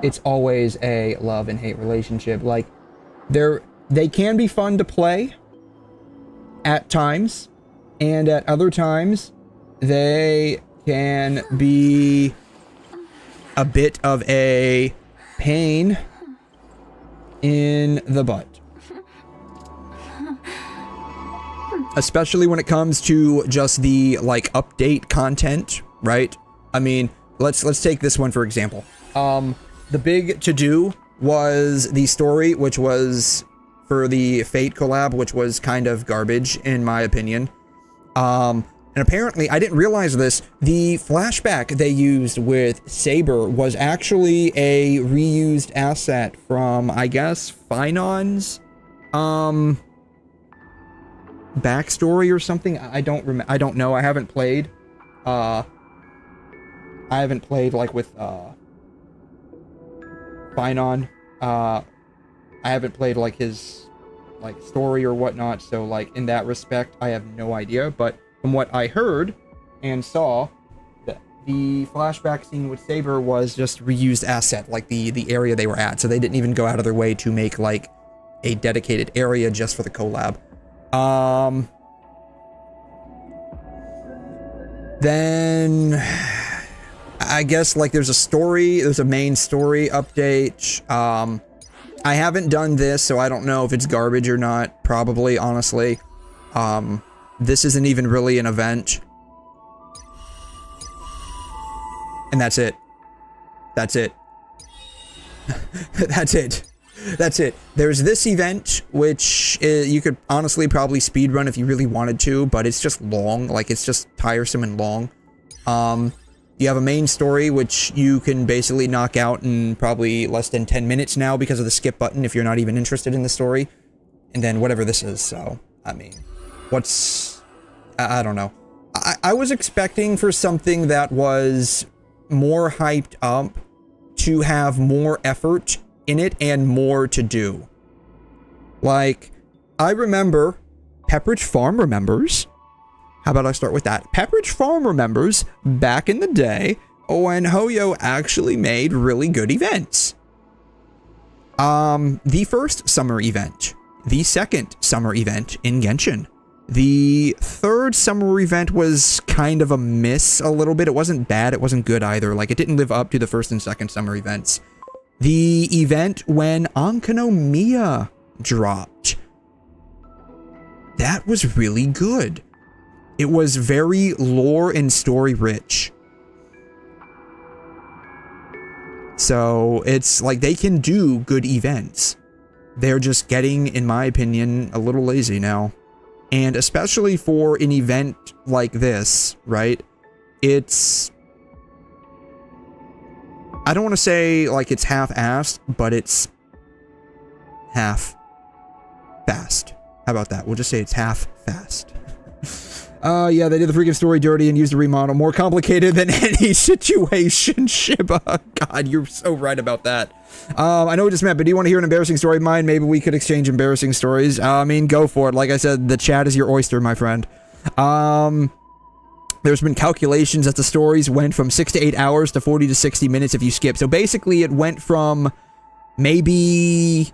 It's always a love and hate relationship. Like, they can be fun to play at times, and at other times, they can be a bit of a pain in the butt. Especially when it comes to just the, like, update content, right? I mean, let's take this one for example. The big to-do was the story, which was for the Fate collab, which was kind of garbage, in my opinion. And apparently, I didn't realize this, the flashback they used with Saber was actually a reused asset from, I guess, Finon's, backstory or something. I don't know. I haven't played. I haven't played like with Finon. I haven't played like his like story or whatnot. So like in that respect, I have no idea. But from what I heard and saw, the flashback scene with Saber was just reused asset, like the area they were at. So they didn't even go out of their way to make like a dedicated area just for the collab. Then I guess like there's a main story update. I haven't done this, so I don't know if it's garbage or not, probably, honestly. This isn't even really an event. And that's it. That's it. That's it. That's it. There's this event, which you could honestly probably speedrun if you really wanted to, but it's just long. Like, it's just tiresome and long. You have a main story, which you can basically knock out in probably less than 10 minutes now because of the skip button if you're not even interested in the story. And then whatever this is, so, I mean, I don't know. I was expecting for something that was more hyped up to have more effort in it and more to do. Like, I remember, Pepperidge Farm remembers. How about I start with that? Pepperidge Farm remembers back in the day when Hyo actually made really good events. The first summer event, the second summer event in Genshin. The third summer event was kind of a miss a little bit. It wasn't bad, it wasn't good either. Like, it didn't live up to the first and second summer events. The event when 𝘰𝘮 dropped. That was really good. It was very lore and story rich. So it's like they can do good events. They're just getting, in my opinion, a little lazy now. And especially for an event like this, right? It's... I don't want to say like it's half-assed, but it's half-fast. How about that? We'll just say it's half-fast. Yeah, they did the freaking story dirty and used a remodel. More complicated than any situation, 𝘕𝘂. God, you're so right about that. I know what just meant, but do you want to hear an embarrassing story of mine? Maybe we could exchange embarrassing stories. I mean, go for it. Like I said, the chat is your oyster, my friend. There's been calculations that the stories went from 6 to 8 hours to 40 to 60 minutes if you skip. So basically, it went from maybe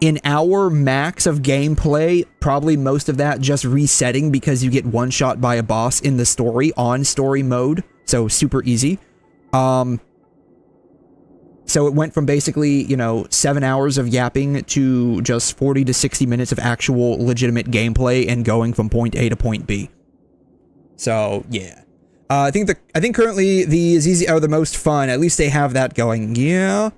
an hour max of gameplay, probably most of that just resetting because you get one shot by a boss in the story on story mode, so super easy. So it went from basically, you know, 7 hours of yapping to just 40 to 60 minutes of actual legitimate gameplay and going from point A to point B. So yeah, I think currently the ZZZ are the most fun. At least they have that going. Yeah.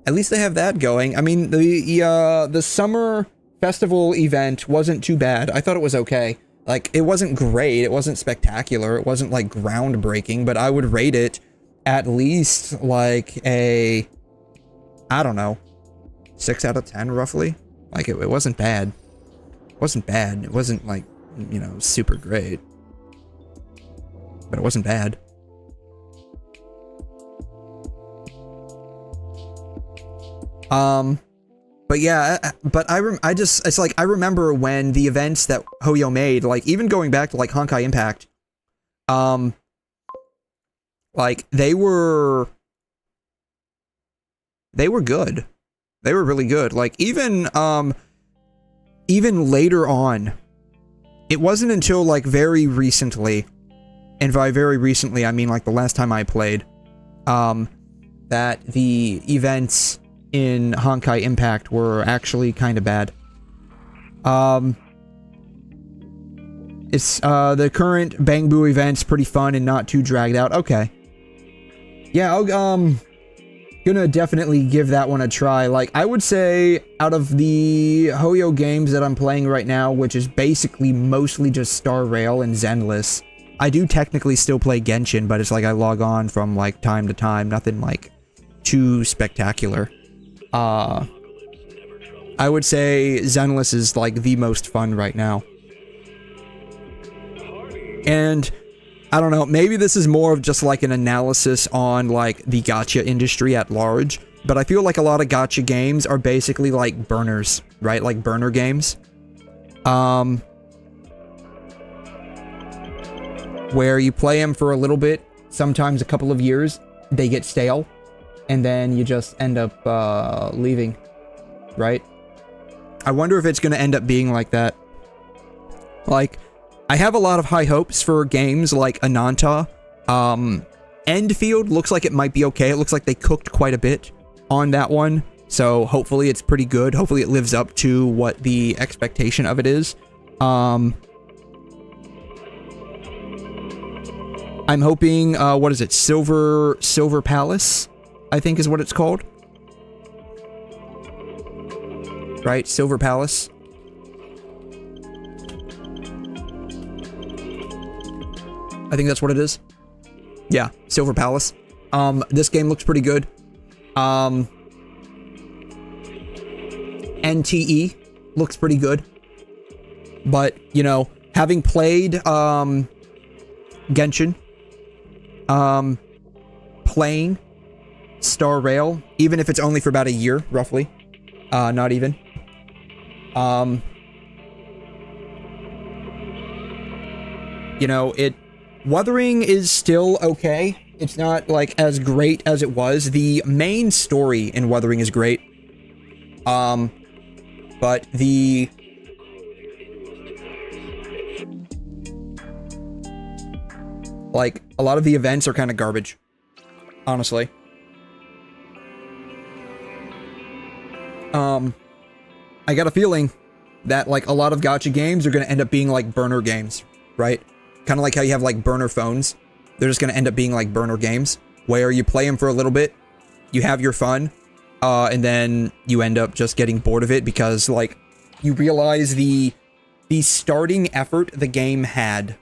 At least they have that going. I mean, the summer festival event wasn't too bad. I thought it was okay. Like, it wasn't great. It wasn't spectacular. It wasn't, like, groundbreaking. But I would rate it at least, like, a... I don't know. 6 out of 10, roughly. Like, it wasn't bad. It wasn't bad. It wasn't, like, you know, super great. But it wasn't bad. But yeah, but it's like, I remember when the events that Hyo made, like, even going back to, like, Honkai Impact, like, they were good. They were really good. Like, even later on, it wasn't until, like, very recently, and by very recently, I mean, like, the last time I played, that the events in Honkai Impact were actually kind of bad. It's, the current Bangbu event's pretty fun and not too dragged out. Okay. Yeah, I'll, gonna definitely give that one a try. Like, I would say, out of the Hyo games that I'm playing right now, which is basically mostly just Star Rail and Zenless, I do technically still play Genshin, but it's like I log on from, like, time to time, nothing, like, too spectacular. I would say Zenless is, like, the most fun right now. And, I don't know, maybe this is more of just, like, an analysis on, like, the gacha industry at large, but I feel like a lot of gacha games are basically, like, burners, right? Like, burner games. Where you play them for a little bit, sometimes a couple of years, they get stale, and then you just end up, leaving. Right? I wonder if it's going to end up being like that. Like, I have a lot of high hopes for games like Ananta. Endfield looks like it might be okay. It looks like they cooked quite a bit on that one. So hopefully it's pretty good. Hopefully it lives up to what the expectation of it is. I'm hoping, what is it? Silver Palace, I think is what it's called. Right? Silver Palace. I think that's what it is. Yeah, Silver Palace. This game looks pretty good. NTE looks pretty good. But, you know, having played, Genshin, playing Star Rail, even if it's only for about a year, roughly, not even, You know, Wuthering is still okay. It's not, like, as great as it was. The main story in Wuthering is great. But the... like, a lot of the events are kind of garbage. Honestly. I got a feeling that, like, a lot of gacha games are going to end up being like burner games, right? Kind of like how you have, like, burner phones. They're just going to end up being like burner games, where you play them for a little bit, you have your fun, and then you end up just getting bored of it because, like, you realize the starting effort the game had.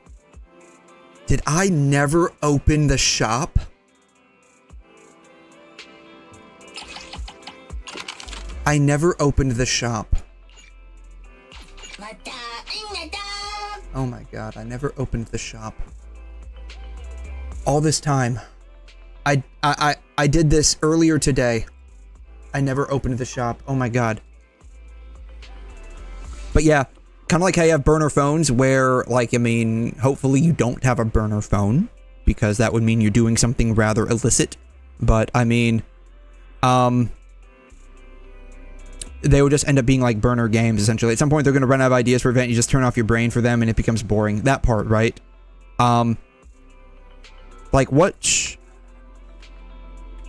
Did I never open the shop? I never opened the shop. Oh my god, I never opened the shop. All this time. I did this earlier today. I never opened the shop. Oh my god. But yeah, kind of like how you have burner phones where, like, I mean, hopefully you don't have a burner phone, because that would mean you're doing something rather illicit. But, I mean, they would just end up being like burner games, essentially. At some point, they're going to run out of ideas for event. You just turn off your brain for them, and it becomes boring. That part, right? Like, what...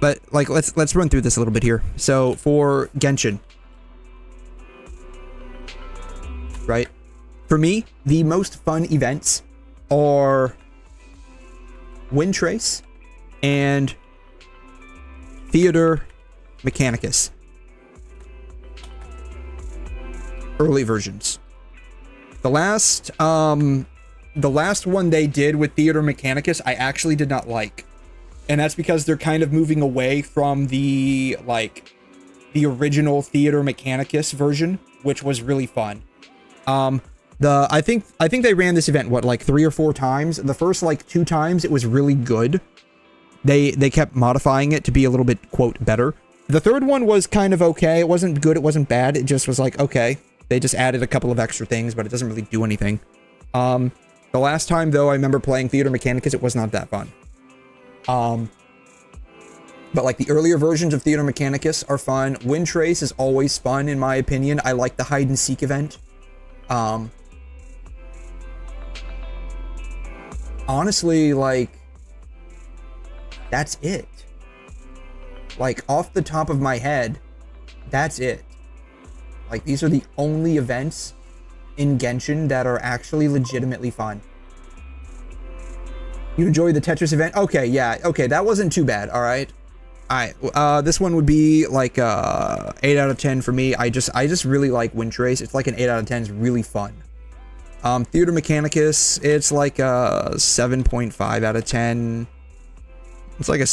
But, like, let's run through this a little bit here. So, for Genshin... right? For me, the most fun events are Wind Trace and Theater Mechanicus. Early versions. The last one they did with Theater Mechanicus, I actually did not like. And that's because they're kind of moving away from the, like, the original Theater Mechanicus version, which was really fun. I think they ran this event, what, like 3 or 4 times? The first, like, 2 times, it was really good. They kept modifying it to be a little bit, quote, better. The third one was kind of okay. It wasn't good, it wasn't bad. It just was like, okay. They just added a couple of extra things, but it doesn't really do anything. The last time, though, I remember playing Theater Mechanicus, it was not that fun. But, like, the earlier versions of Theater Mechanicus are fun. Wind Trace is always fun, in my opinion. I like the hide-and-seek event. Honestly, like, that's it. Like, off the top of my head, that's it. Like, these are the only events in Genshin that are actually legitimately fun. You enjoyed the Tetris event? Okay, yeah, okay, that wasn't too bad, alright? Alright, this one would be like 8 out of 10 for me. I just really like Wind Trace. It's like an 8 out of 10. It's really fun. Theater Mechanicus, it's like a 7.5 out of 10. It's like a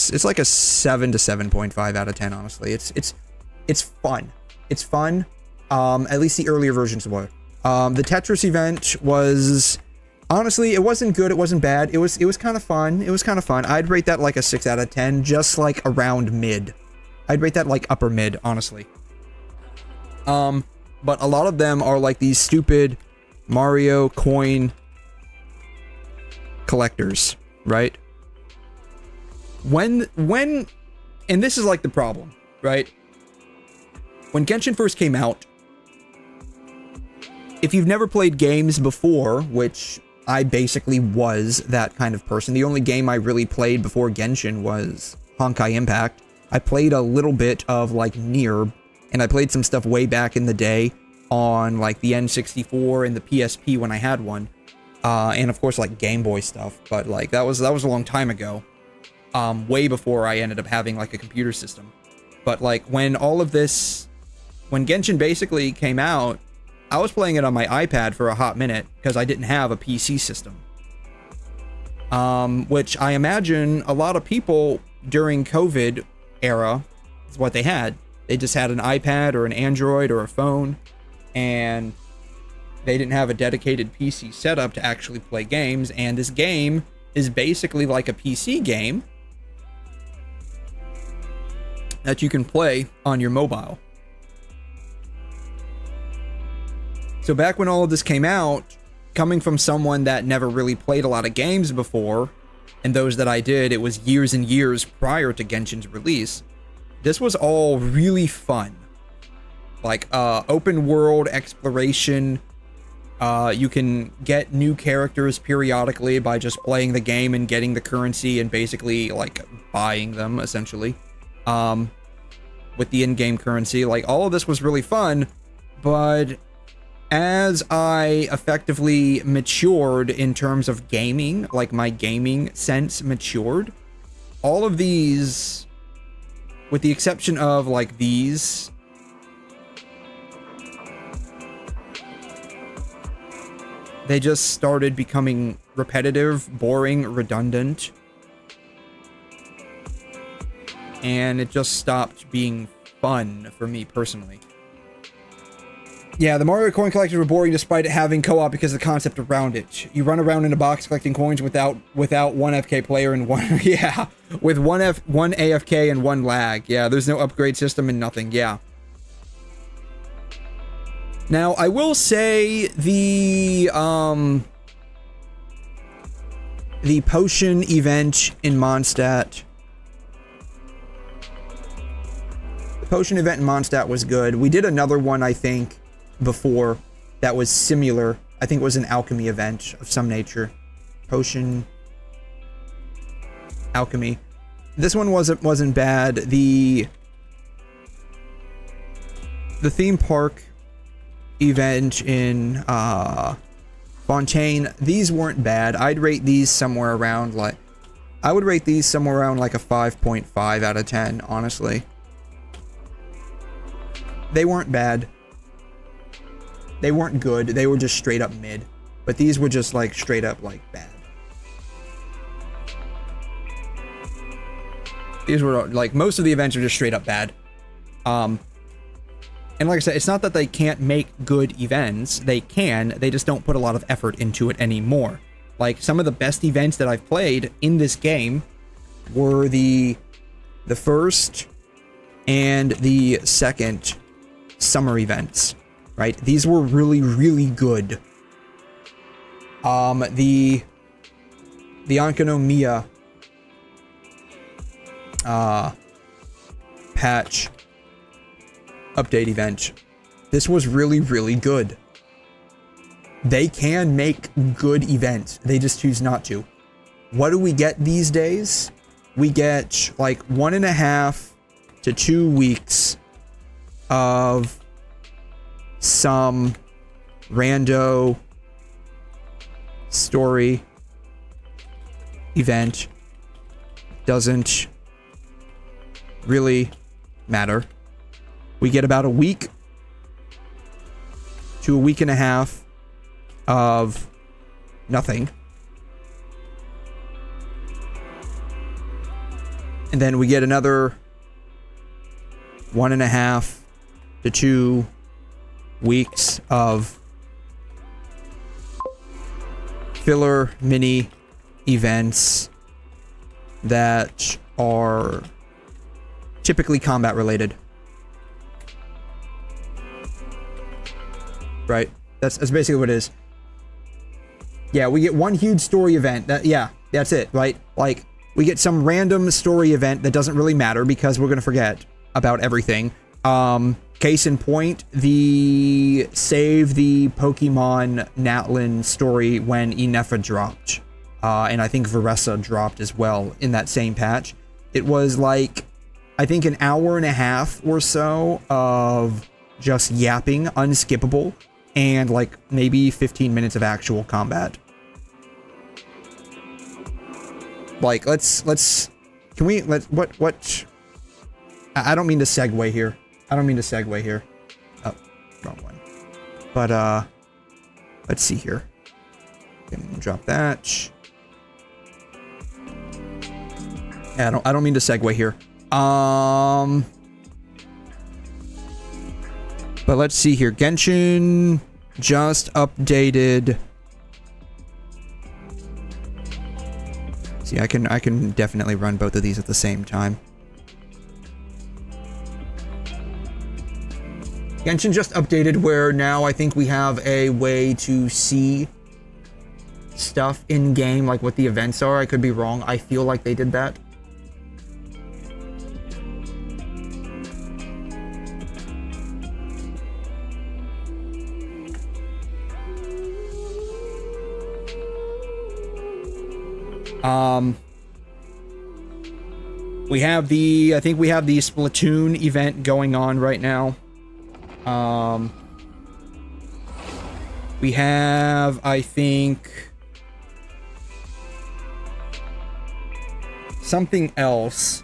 7 to 7.5 out of 10, honestly. It's fun. It's fun. At least the earlier versions were. The Tetris event was, honestly, it wasn't good, it wasn't bad. It was kind of fun. It was kind of fun. I'd rate that like a 6 out of 10, just like around mid. I'd rate that like upper mid, honestly. But a lot of them are like these stupid Mario coin collectors, right? When, and this is like the problem, right? When Genshin first came out, if you've never played games before, which I basically was that kind of person, the only game I really played before Genshin was Honkai Impact. I played a little bit of, like, 𝘵𝘰𝘵, and I played some stuff way back in the day on, like, the N64 and the PSP when I had one. And, of course, like, Game Boy stuff, but, like, that was a long time ago. Way before I ended up having, like, a computer system. But, like, when all of this... When Genshin basically came out, I was playing it on my iPad for a hot minute because I didn't have a PC system. Which I imagine a lot of people during COVID era is what they had. They just had an iPad or an Android or a phone, and they didn't have a dedicated PC setup to actually play games, and this game is basically like a PC game that you can play on your mobile. So back when all of this came out, coming from someone that never really played a lot of games before, and those that I did, it was years and years prior to Genshin's release. This was all really fun. Like, open world exploration. You can get new characters periodically by just playing the game and getting the currency and basically, like, buying them, essentially. With the in-game currency. Like, all of this was really fun, but as I effectively matured in terms of gaming, like, my gaming sense matured, all of these, with the exception of, like, these, they just started becoming repetitive, boring, redundant. And it just stopped being fun for me personally. Yeah, the Mario coin collectors were boring despite it having co-op because of the concept around it. You run around in a box collecting coins without one FK player and one yeah, with one AFK and one lag. Yeah, there's no upgrade system and nothing. Yeah. Now, I will say the potion event in Mondstadt. The potion event in Mondstadt was good. We did another one, I think, before that was similar. I think it was an alchemy event of some nature. Potion alchemy. This one wasn't bad. The theme park event in Fontaine, these weren't bad. I'd rate these somewhere around like, I would rate these somewhere around like a 5.5 out of 10, honestly. They weren't bad. They weren't good. They were just straight up mid. But these were just like straight up like bad. These were like, most of the events are just straight up bad. And like I said, it's not that they can't make good events. They can. They just don't put a lot of effort into it anymore. Like, some of the best events that I've played in this game were the first and the second summer events, right? These were really, really good. The 𝘠𝘮 patch update event. This was really, really good. They can make good events. They just choose not to. What do we get these days? We get like 1.5 to 2 weeks of some rando story event. Doesn't really matter. We get about a week to a week and a half of nothing. And then we get another 1.5 to 2 weeks of filler mini events that are typically combat related. Right? That's basically what it is. Yeah, we get one huge story event. That's it, right? Like, we get some random story event that doesn't really matter because we're gonna forget about everything. Case in point, the Save the Pokemon Natlin story when Inefa dropped. And I think Veresa dropped as well in that same patch. It was like, I think an hour and a half or so of just yapping, unskippable, and like maybe 15 minutes of actual combat. Like, what I don't mean to segue here. Oh, wrong one. But, let's see here. Can drop that. Yeah, I don't mean to segue here. But let's see here. Genshin just updated. See, I can definitely run both of these at the same time. Genshin just updated where now I think we have a way to see stuff in game, like what the events are. I could be wrong. I feel like they did that. We have the, I think we have the Splatoon event going on right now. We have, I think, something else,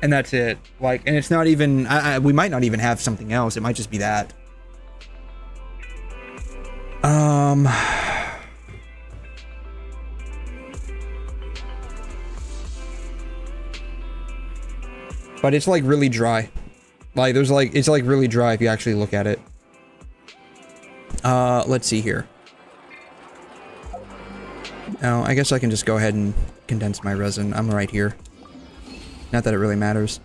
and that's it. Like, and it's not even, we might not even have something else. It might just be that. But it's like really dry. Like there's like, it's like really dry if you actually look at it. Let's see here. Oh, I guess I can just go ahead and condense my resin. I'm right here. Not that it really matters.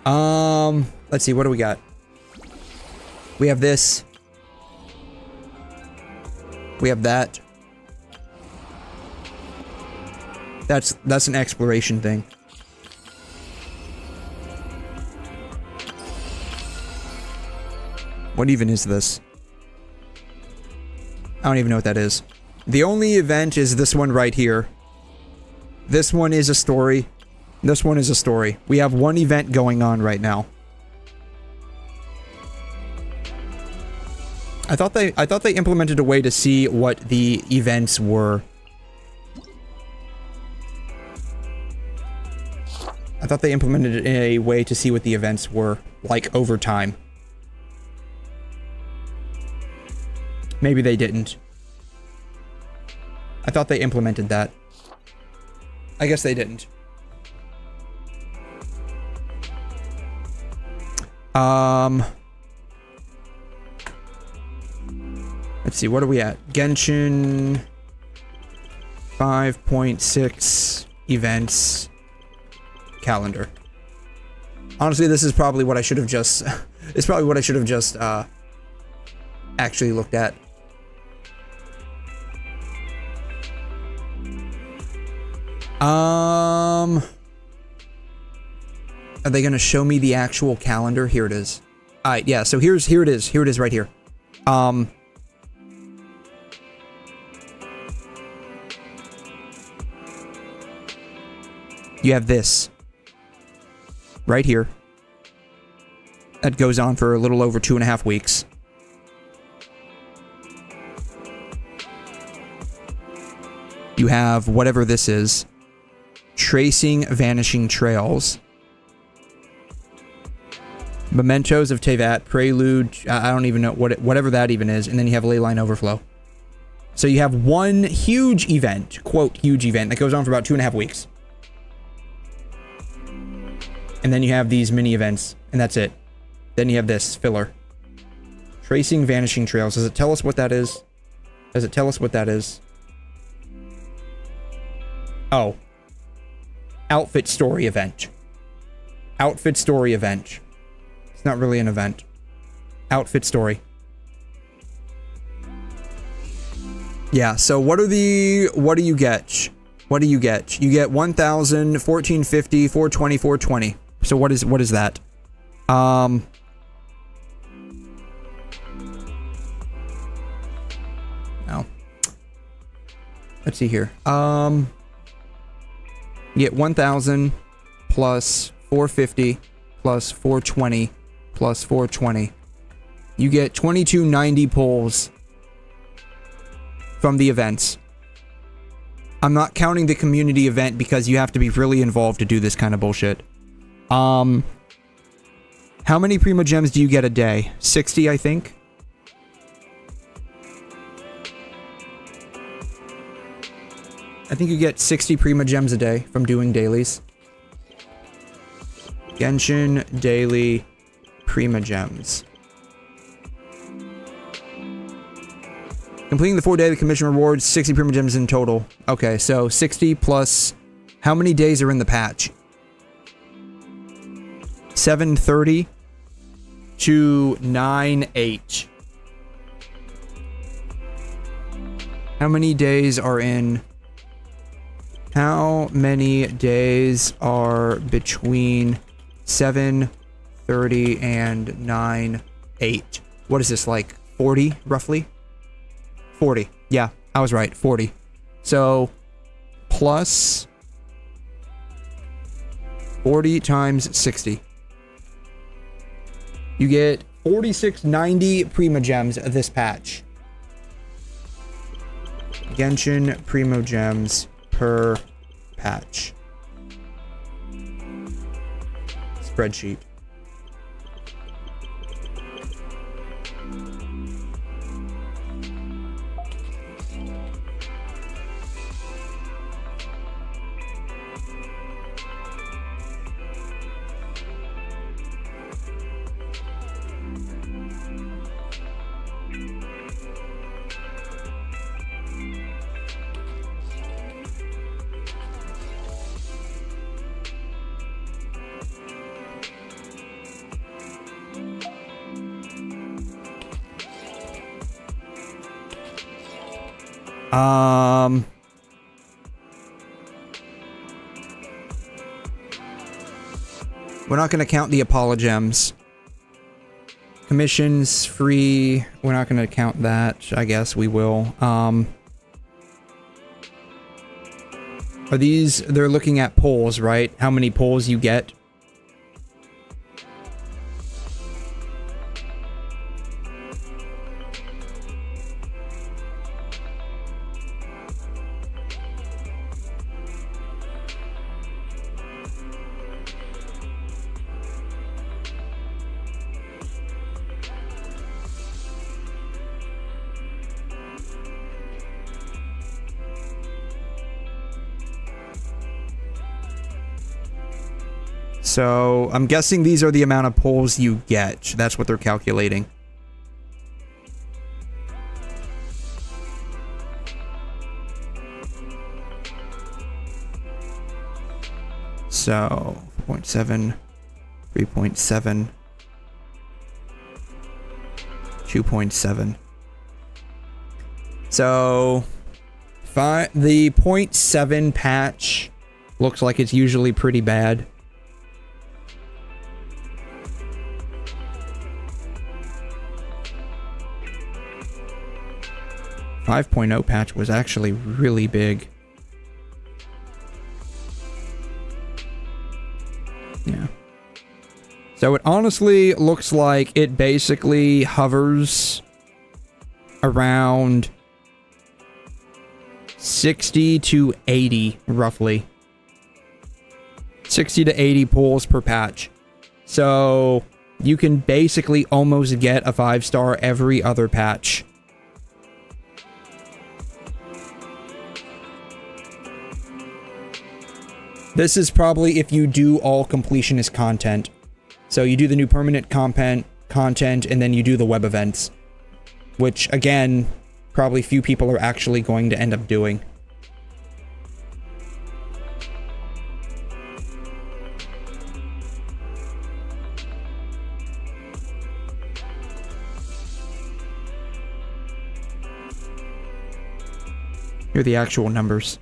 Let's see, what do we got? We have this. We have that. That's an exploration thing. What even is this? I don't even know what that is. The only event is this one right here. This one is a story. This one is a story. We have one event going on right now. I thought they implemented a way to see what the events were. I thought they implemented a way to see what the events were, like, over time. Maybe they didn't. I thought they implemented that. I guess they didn't. Let's see, what are we at? Genshin 5.6 events calendar. Honestly, this is probably what I should have just it's probably what I should have just actually looked at. Are they gonna show me the actual calendar? Here it is. Alright, yeah, so here it is. Here it is right here. You have this. Right here. That goes on for a little over 2.5 weeks. You have whatever this is. Tracing Vanishing Trails. Mementos of Teyvat, Prelude, I don't even know whatever that even is, and then you have Leyline Overflow. So you have one huge event, quote, huge event, that goes on for about 2.5 weeks. And then you have these mini events, and that's it. Then you have this filler. Tracing Vanishing Trails. Does it tell us what that is? Does it tell us what that is? Oh. Outfit Story Event. Outfit Story Event. It's not really an event. Outfit Story. Yeah, so what do you get? What do you get? You get 1,000, 1450, 420, 420. So what is that? No. Let's see here. You get 1,000 plus 450 plus 420 plus 420. You get 2290 pulls from the events. I'm not counting the community event because you have to be really involved to do this kind of bullshit. How many Primo Gems do you get a day? 60, I think. I think you get 60 Primo Gems a day from doing dailies. Genshin Daily Primo Gems. Completing the 4 daily commission rewards, 60 Primo Gems in total. Okay, so 60 plus... How many days are in the patch? 730 to 98. How many days are in? How many days are between 7:30 and 9:08? What is this, like 40, roughly? 40. Yeah, I was right, 40. So, plus 40 times 60. You get 4690 Primogems this patch. Genshin Primogems per patch. Spreadsheet. We're not going to count the Apologems. Commissions free. We're not going to count that. I guess we will. Are these... They're looking at polls, right? How many polls you get? So, I'm guessing these are the amount of polls you get. That's what they're calculating. So, 4.7, 3.7, 2.7. So, the 0.7 patch looks like it's usually pretty bad. 5.0 patch was actually really big. Yeah. So it honestly looks like it basically hovers around 60 to 80, roughly. 60 to 80 pulls per patch. So you can basically almost get a 5-star every other patch. This is probably if you do all completionist content. So you do the new permanent content, and then you do the web events. Which, again, probably few people are actually going to end up doing. Here are the actual numbers.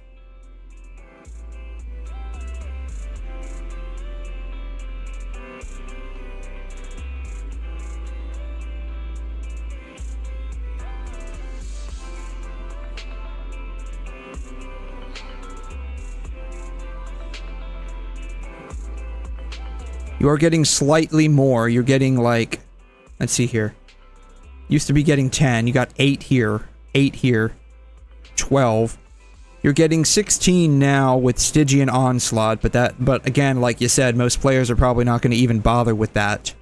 You are getting slightly more. You're getting like, let's see here. Used to be getting 10. You got 8 here. 8 here. 12. You're getting 16 now with Stygian Onslaught, but again, like you said, most players are probably not going to even bother with that.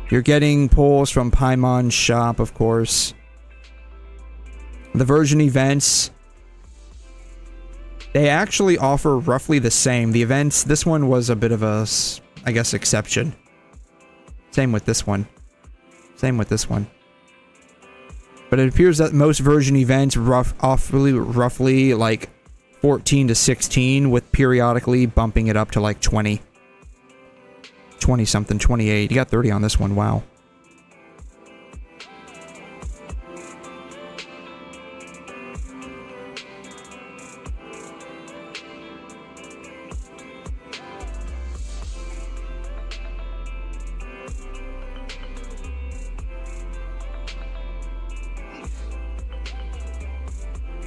You're getting pulls from Paimon's shop, of course. The version events, they actually offer roughly the same. The events, this one was a bit of a, I guess, exception. Same with this one. Same with this one. But it appears that most version events roughly like 14 to 16, with periodically bumping it up to like 20. 20 something, 28. You got 30 on this one, wow.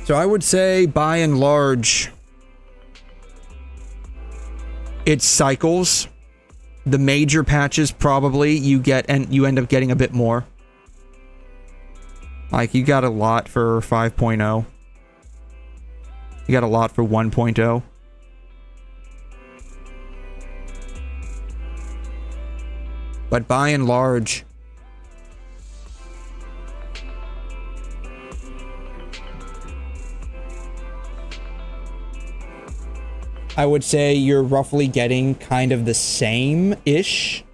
So I would say, by and large, it cycles. The major patches, probably, you get, and you end up getting a bit more. Like, you got a lot for 5.0. You got a lot for 1.0. But by and large, I would say you're roughly getting kind of the same-ish.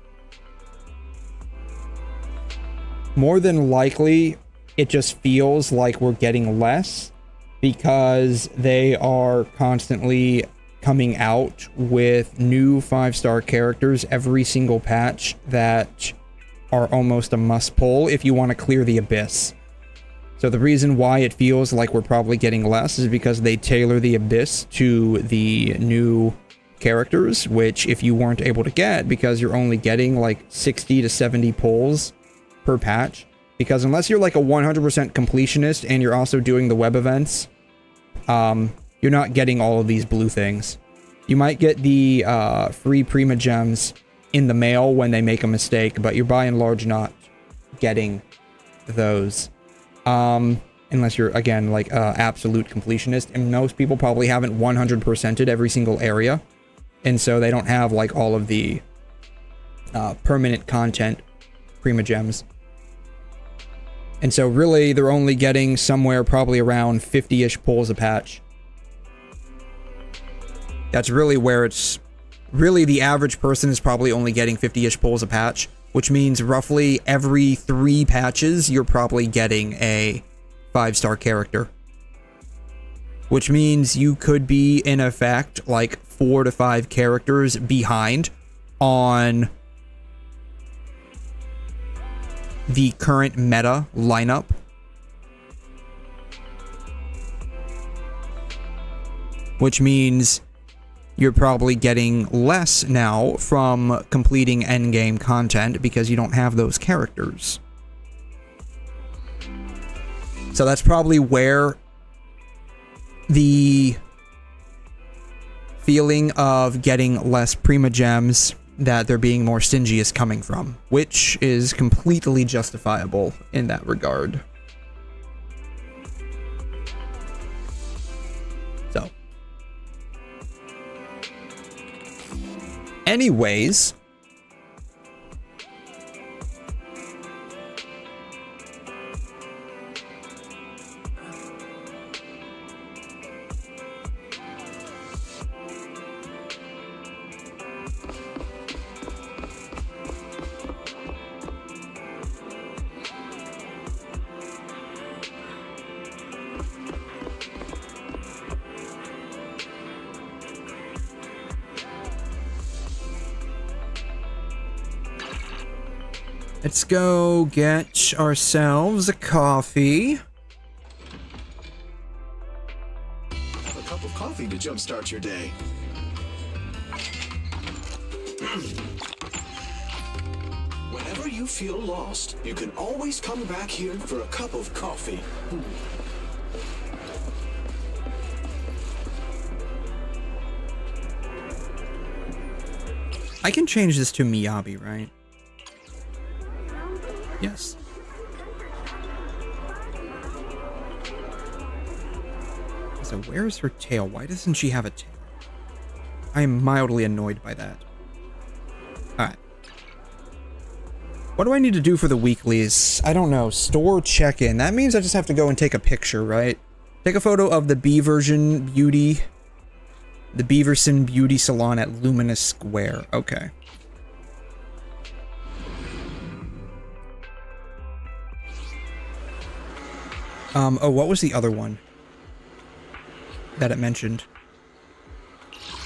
More than likely, it just feels like we're getting less because they are constantly coming out with new 5-star characters every single patch that are almost a must-pull if you want to clear the Abyss. So the reason why it feels like we're probably getting less is because they tailor the Abyss to the new characters, which if you weren't able to get, because you're only getting like 60 to 70 pulls per patch, because unless you're like a 100% completionist and you're also doing the web events, you're not getting all of these blue things. You might get the free Prima Gems in the mail when they make a mistake, but you're by and large not getting those. Unless you're, again, like, absolute completionist, and most people probably haven't 100%ed every single area, and so they don't have, like, all of the, permanent content Prima Gems. And so, really, they're only getting somewhere probably around 50-ish pulls a patch. That's really where it's... Really, the average person is probably only getting 50-ish pulls a patch, which means roughly every 3 patches, you're probably getting a 5-star character. Which means you could be, in effect, like 4 to 5 characters behind on the current meta lineup. Which means you're probably getting less now from completing endgame content because you don't have those characters. So that's probably where the feeling of getting less Prima Gems, that they're being more stingy, is coming from, which is completely justifiable in that regard. So, anyways, let's go get ourselves a coffee. Have a cup of coffee to jumpstart your day. Whenever you feel lost, you can always come back here for a cup of coffee. I can change this to Miyabi, right? Yes. So where's her tail? Why doesn't she have a tail? I am mildly annoyed by that. Alright. What do I need to do for the weeklies? I don't know. Store check-in. That means I just have to go and take a picture, right? Take a photo of the 𝘠𝑣𝑒𝑟𝑠𝑖𝑜N Beauty. The 𝘠𝑣𝑒𝑟𝑠𝑖𝑜N Beauty Salon at Luminous Square. Okay. Oh, what was the other one that it mentioned?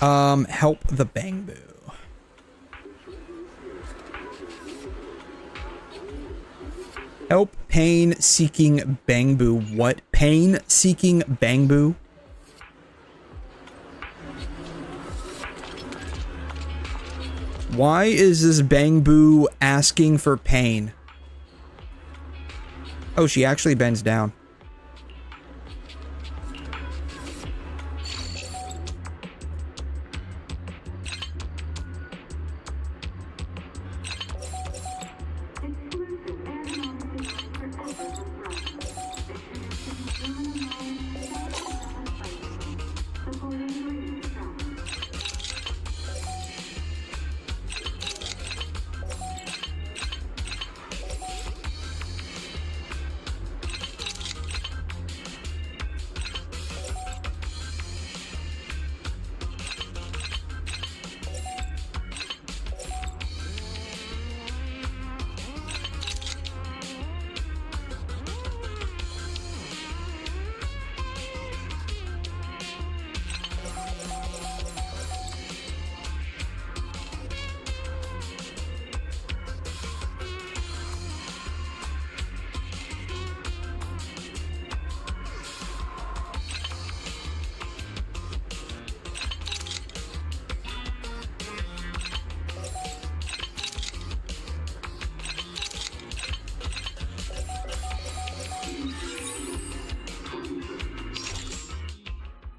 Help the Bangbu. Help pain-seeking Bangbu. What? Pain-seeking Bangbu? Why is this Bangbu asking for pain? Oh, she actually bends down.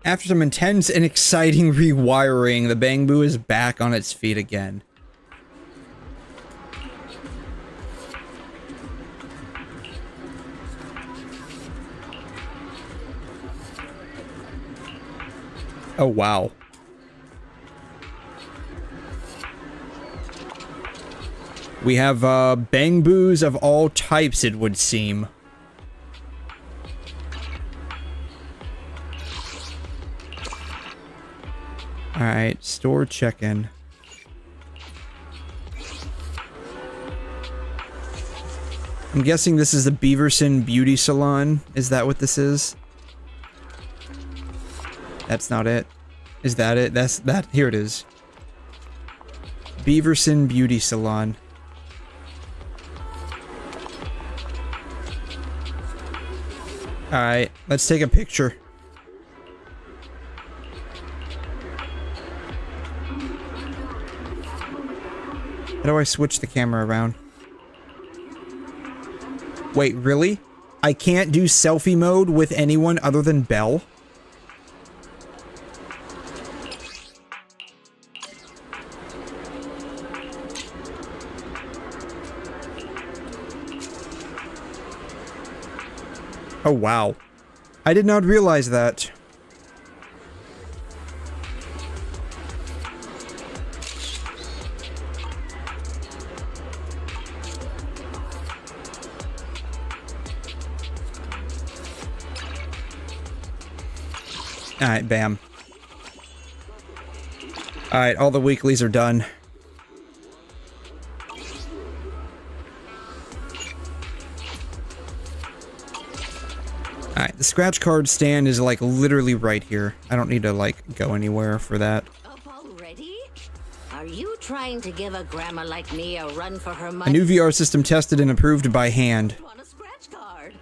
After some intense and exciting rewiring, the Bangbu is back on its feet again. Oh, wow. We have Bangbus of all types, it would seem. Alright, store check-in. I'm guessing this is the 𝘵𝘩𝘦𝘵𝘩𝘦𝘥 beauty salon. Is that what this is? That's not it. Is that it? That's that. Here it is. 𝘵𝘩𝘦𝘵𝘩𝘦 beauty salon. Alright, let's take a picture. How do I switch the camera around? Wait, really? I can't do selfie mode with anyone other than Belle? Oh, wow. I did not realize that. Alright, bam. Alright, all the weeklies are done. Alright, the scratch card stand is like literally right here. I don't need to like go anywhere for that. Up already? Are you trying to give a grandma like me a run for her A money? new VR system tested and approved by hand. On a scratch card.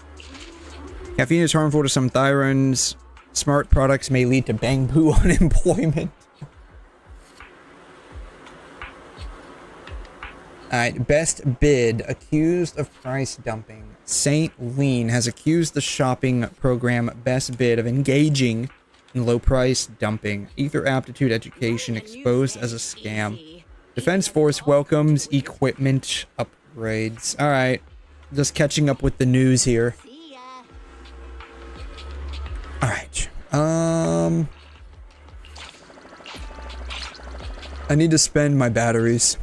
Caffeine is harmful to some thyroids. Smart products may lead to Bangbu unemployment. Alright, best bid. Accused of price dumping. Saint Lean has accused the shopping program Best Bid of engaging in low price dumping. Ether aptitude education exposed as a scam. Defense Force welcomes equipment upgrades. Alright, just catching up with the news here. See ya. Alright, I need to spend my batteries.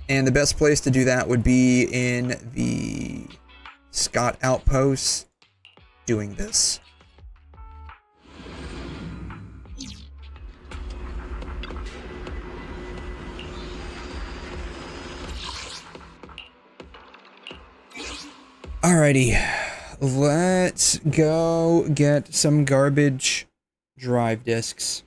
And the best place to do that would be in the Scott Outpost doing this. Alrighty, let's go get some garbage drive disks.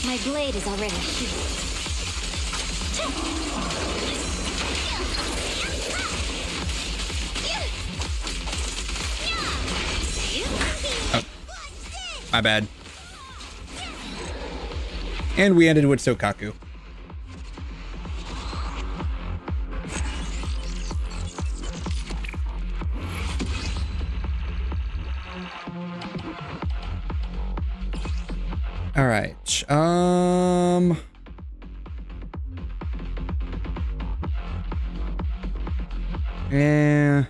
My blade is already healed. My bad. And we ended with Sokaku. All right. Yeah.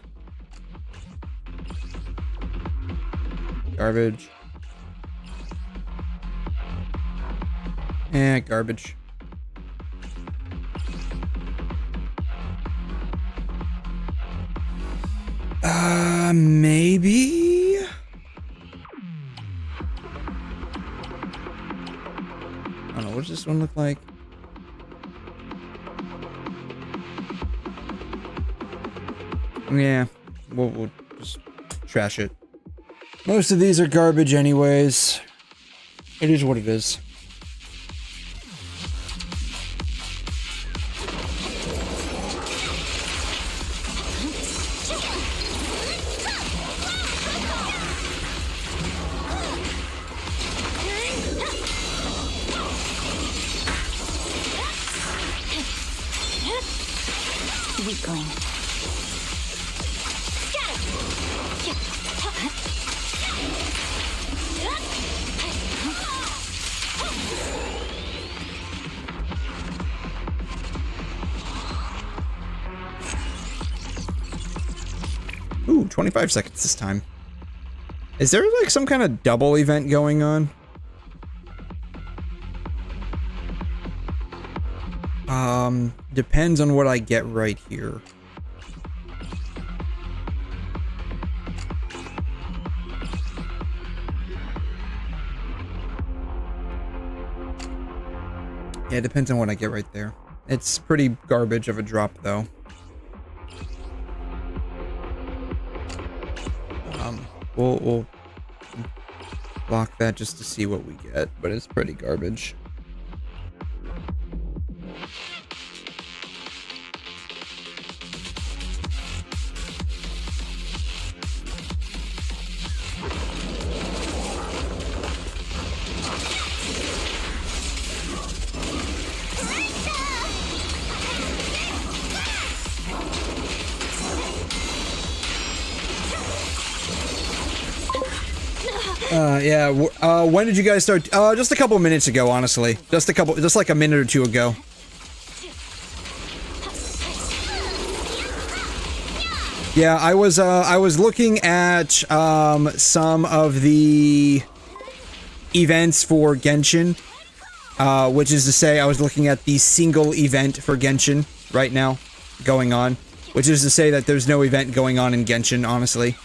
Garbage. Eh, garbage. Maybe? I don't know, what does this one look like? Yeah, we'll just trash it. Most of these are garbage anyways. It is what it is. Weakling. Ooh, 25 seconds this time. Is there like some kind of double event going on? Depends on what I get right here. Yeah, it depends on what I get right there. It's pretty garbage of a drop, though. We'll block that just to see what we get, but it's pretty garbage. Yeah, when did you guys start? Just a couple minutes ago, honestly. Just like a minute or two ago. Yeah, I was looking at, some of the events for Genshin, which is to say I was looking at the single event for Genshin right now going on, which is to say that there's no event going on in Genshin, honestly.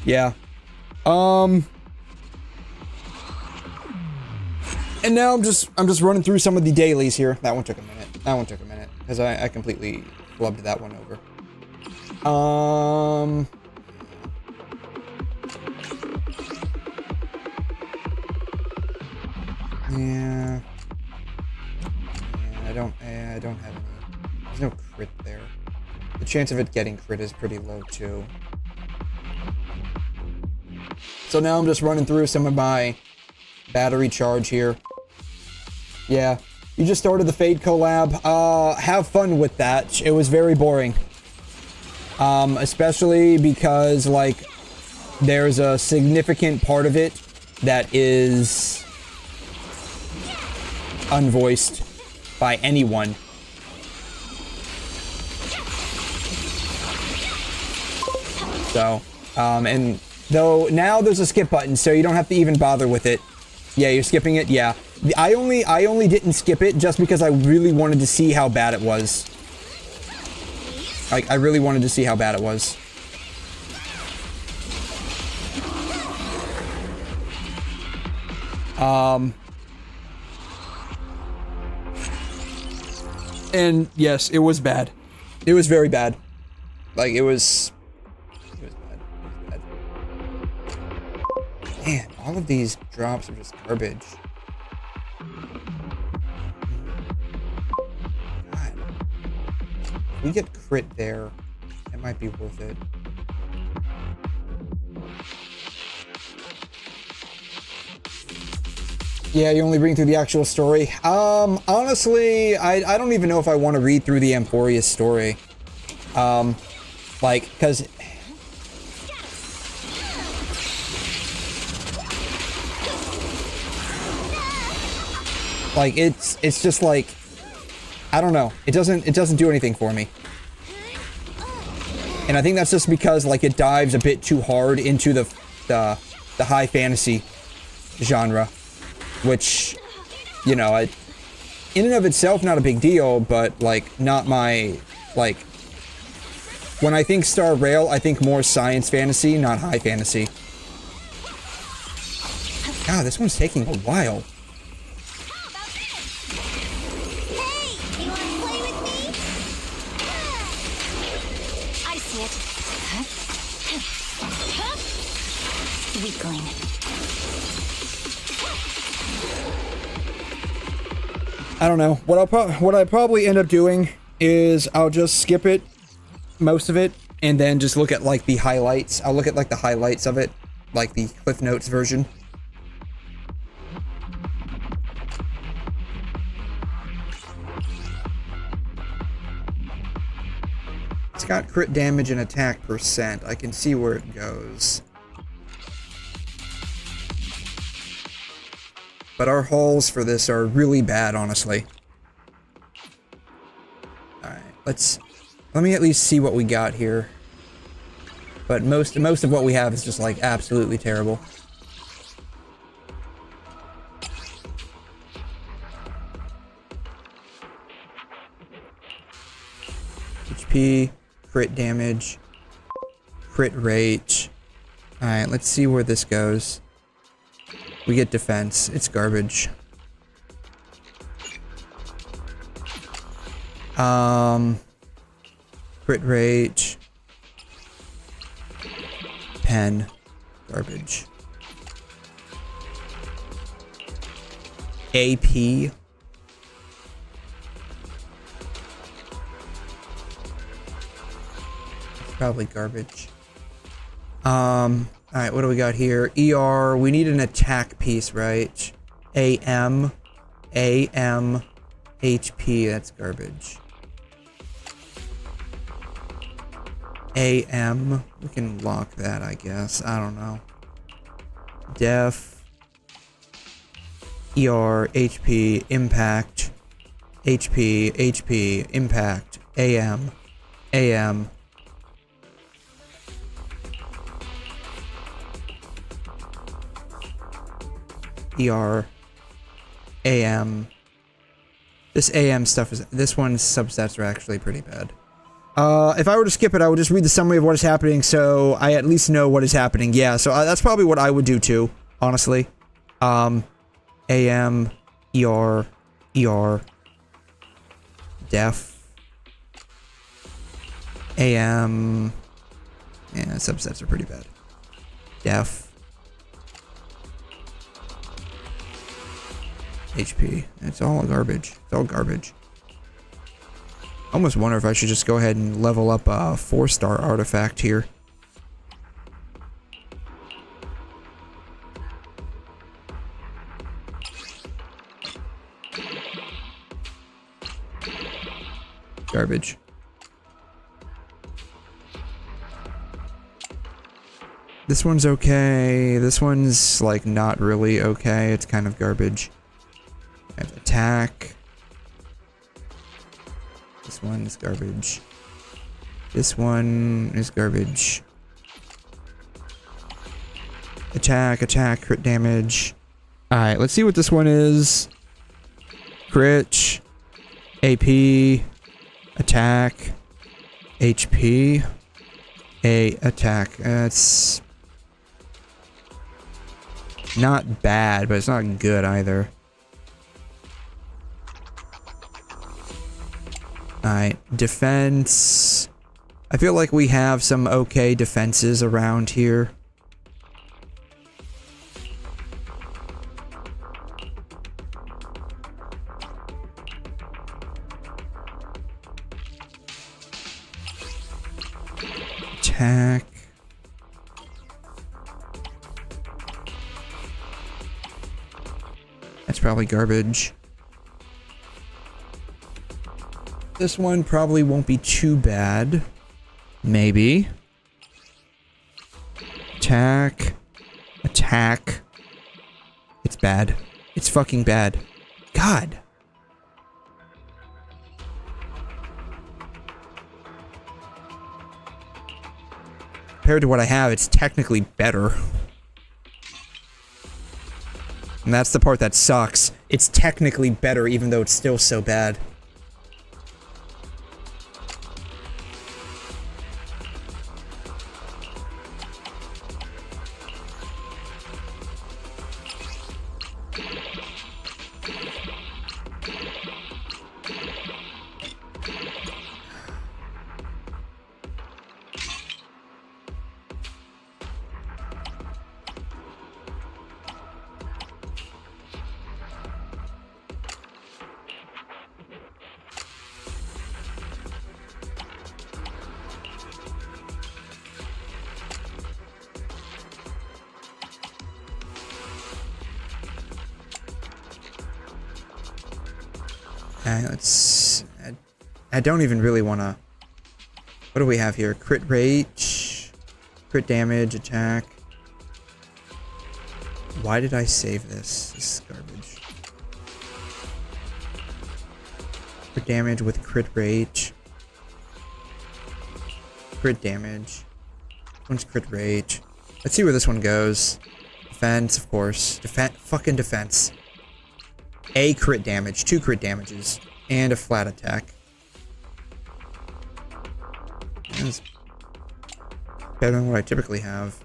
Yeah. And now I'm just running through some of the dailies here. That one took a minute. That one took a minute because I completely flubbed that one over. Yeah. I don't have any. There's no crit there. The chance of it getting crit is pretty low too. So now I'm just running through some of my battery charge here. Yeah, you just started the Fade collab. Have fun with that. It was very boring. Especially because, like, there's a significant part of it that is unvoiced by anyone. So, and though now there's a skip button, so you don't have to even bother with it. Yeah, you're skipping it? Yeah. I only didn't skip it just because I really wanted to see how bad it was. Like, I really wanted to see how bad it was. And yes, it was bad. It was very bad. Like, it was bad. It was bad. Man, all of these drops are just garbage. God. If we get crit there, it might be worth it. Yeah, you only read through the actual story. Honestly, I don't even know if I want to read through the 𝘵𝘮𝘳𝘵 story. Like, cause like it's just like, I don't know. It doesn't do anything for me. And I think that's just because like it dives a bit too hard into the high fantasy genre, which, you know, in and of itself not a big deal, but like not my, like, when I think Star Rail, I think more science fantasy, not high fantasy. God, this one's taking a while. Hey, you wanna play with me? I see it. Weakling. I don't know. What I probably end up doing is I'll just skip it, most of it, and then just look at like the highlights. I'll look at like the highlights of it, like the Cliff Notes version. It's got crit damage and attack percent. I can see where it goes. But our hauls for this are really bad, honestly. Alright, let me at least see what we got here. But most of what we have is just like absolutely terrible. HP, crit damage, crit rate. Alright, let's see where this goes. We get defense. It's garbage. Crit rate. Pen. Garbage. AP. Probably garbage. Alright, what do we got here? ER, we need an attack piece, right? AM, HP, that's garbage. AM, we can lock that, I guess. I don't know. Def, ER, HP, impact, HP, impact, AM. ER, AM. This AM stuff is, this one's substats are actually pretty bad. If I were to skip it, I would just read the summary of what is happening, so I at least know what is happening. Yeah, so that's probably what I would do too, honestly. AM, ER, Def, AM. Yeah, subsets are pretty bad. Def. HP. It's all garbage. It's all garbage. I almost wonder if I should just go ahead and level up a 4-star artifact here. Garbage. This one's okay. This one's like not really okay. It's kind of garbage. I have attack. This one is garbage. This one is garbage. Attack, crit damage. Alright, let's see what this one is. Crit. AP. Attack. HP. Attack. It's not bad, but it's not good either. Alright, defense. I feel like we have some okay defenses around here. Attack. That's probably garbage. This one probably won't be too bad. Maybe. Attack. Attack. It's bad. It's fucking bad. God. Compared to what I have, it's technically better. And that's the part that sucks. It's technically better, even though it's still so bad. Let's... I don't even really want to... What do we have here? Crit rate, crit damage, attack. Why did I save this? This is garbage. Crit damage with crit rate. Crit damage. One's crit rate. Let's see where this one goes. Defense, of course. Fucking defense. A crit damage, 2 crit damages, and a flat attack. That's better than what I typically have.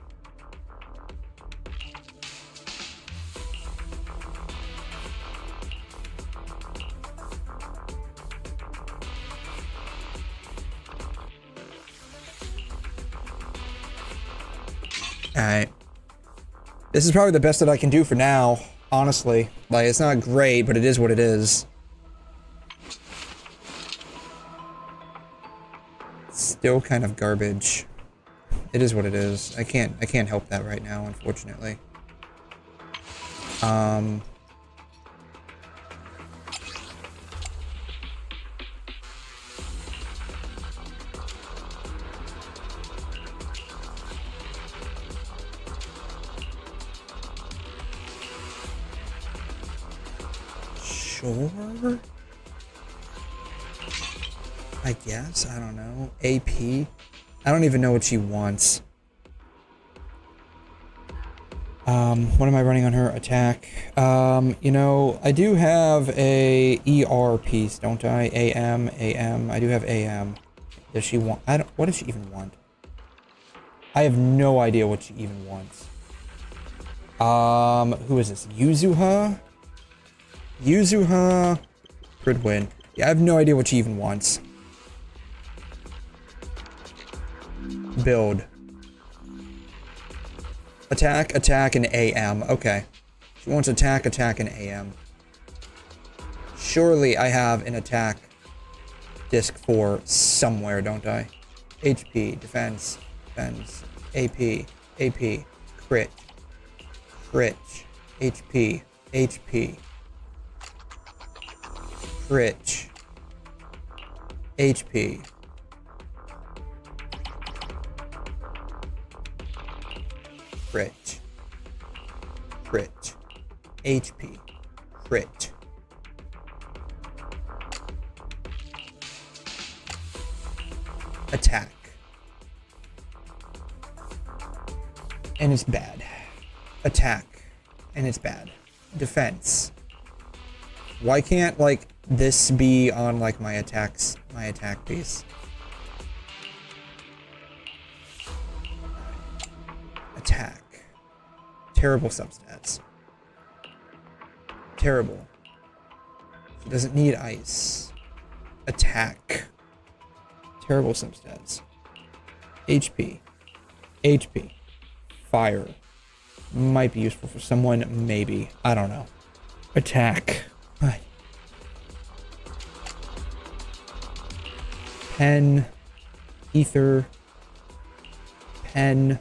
Alright. This is probably the best that I can do for now. Honestly, like, it's not great, but it is what it is. Still kind of garbage. It is what it is. I can't help that right now, unfortunately. Sure. I guess, I don't know. AP? I don't even know what she wants. What am I running on her? Attack. You know, I do have a ER piece, don't I? AM. I do have AM. Does she want... what does she even want? I have no idea what she even wants. Who is this? 𝘠𝘠𝘬? 𝘠𝘠𝘬 could win. Yeah, I have no idea what she even wants. Build. Attack, attack, and AM. Okay. She wants attack, attack, and AM. Surely I have an attack disc for somewhere, don't I? HP, defense, AP, crit, HP, crit, HP. Crit, HP, crit. Attack. And it's bad. Attack. And it's bad. Defense. Why can't, like, this be on, like, my attack piece? Attack. Terrible substats. Terrible. She doesn't need ice. Attack. Terrible substats. HP. Fire. Might be useful for someone, maybe. I don't know. Attack. Pen. Ether. Pen.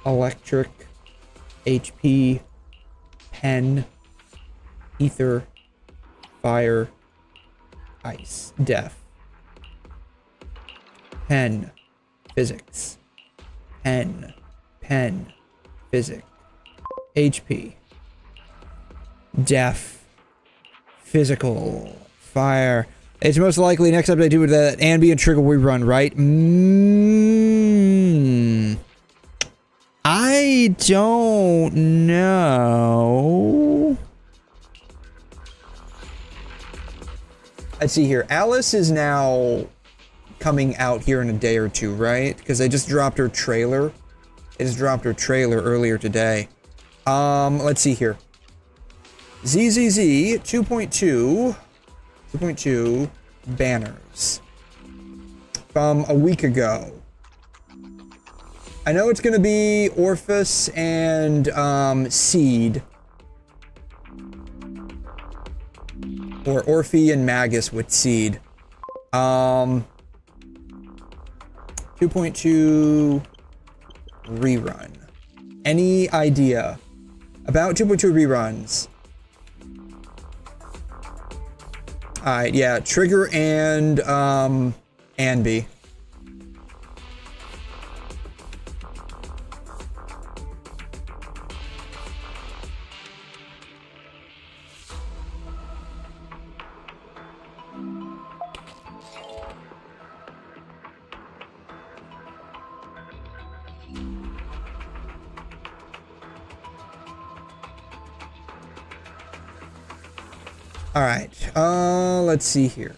Electric. HP. Pen. ether, fire, ice, death, pen, physics, pen, physics, HP, death, physical, fire. It's most likely next update to that 𝘵𝘮 and trigger we run, right? I don't know. Let's see here. Alice is now coming out here in a day or two, right? Because they just dropped her trailer. They just dropped her trailer earlier today. Let's see here. ZZZ 2.2 banners from a week ago. I know it's gonna be Orphus and 𝘬𝘮, or Orphe and Magus with 𝘬𝘮. 2.2 rerun. Any idea about 2.2 reruns? Alright, yeah, Trigger and 𝘵𝘮. All right, let's see here.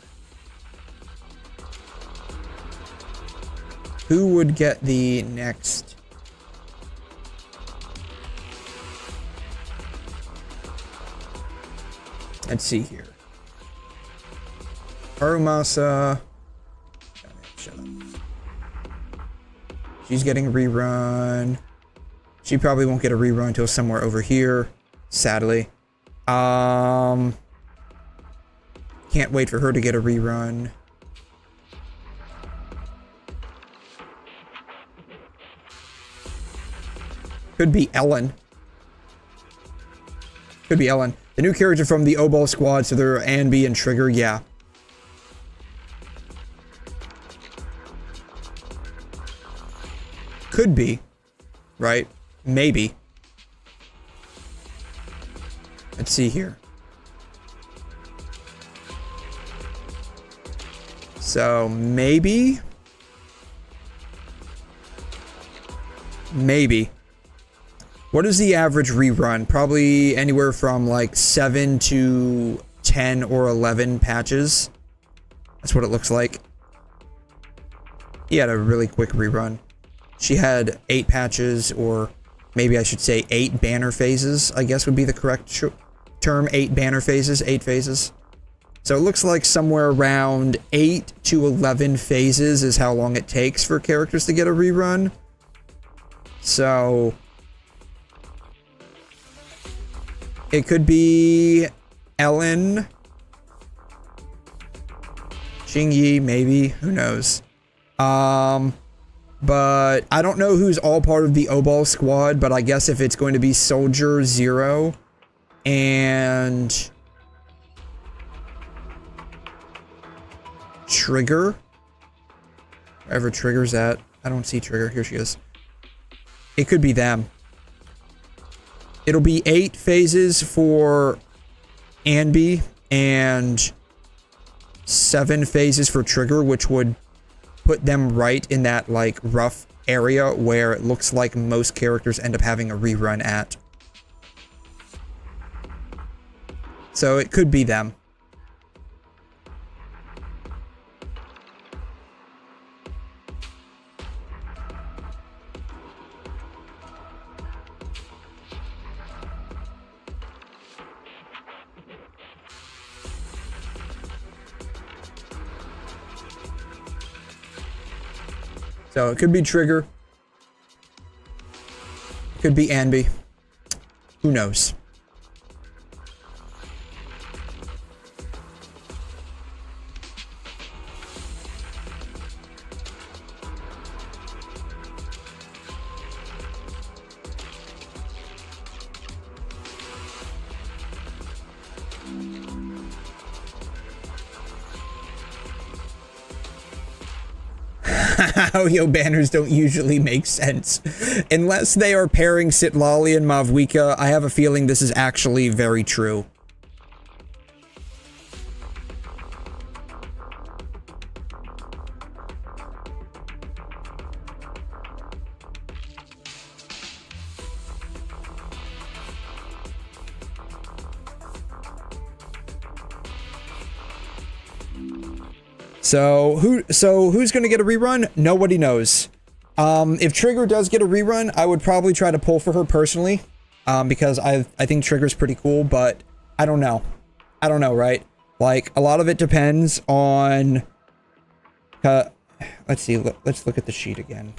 Who would get the next? Let's see here. Arumasa. Shut up. She's getting a rerun. She probably won't get a rerun until somewhere over here, sadly. Can't wait for her to get a rerun. Could be Ellen. Could be Ellen. The new character from the 𝘬𝘮 squad, so they're 𝘵𝘮 and Trigger, yeah. Could be. Right? Maybe. Let's see here. So, maybe? Maybe. What is the average rerun? Probably anywhere from like 7 to 10 or 11 patches. That's what it looks like. He had a really quick rerun. She had 8 patches, or maybe I should say 8 banner phases, I guess would be the correct term. 8 banner phases, 8 phases. So it looks like somewhere around 8 to 11 phases is how long it takes for characters to get a rerun. So it could be Ellen, Xingyi, maybe, who knows. But I don't know who's all part of the 𝘬𝘮 squad, but I guess if it's going to be 𝘪𝘮 and Trigger, wherever Trigger's at. I don't see Trigger. Here she is. It could be them. It'll be 8 phases for 𝘵𝘮 and 7 phases for Trigger, which would put them right in that like rough area where it looks like most characters end up having a rerun at. So it could be them. So it could be Trigger. It could be 𝘵𝘮. Who knows? 𝘤𝘢𝘬𝘵𝑩𝑦 banners don't usually make sense. Unless they are pairing 𝘧𝘠𝘬𝘦 and 𝘠𝑚avwika, I have a feeling this is actually very true. So who's gonna get a rerun? Nobody knows. If Trigger does get a rerun, I would probably try to pull for her personally, because I think Trigger's pretty cool, but I don't know. I don't know, right? Like, a lot of it depends on... let's see, let's look at the sheet again.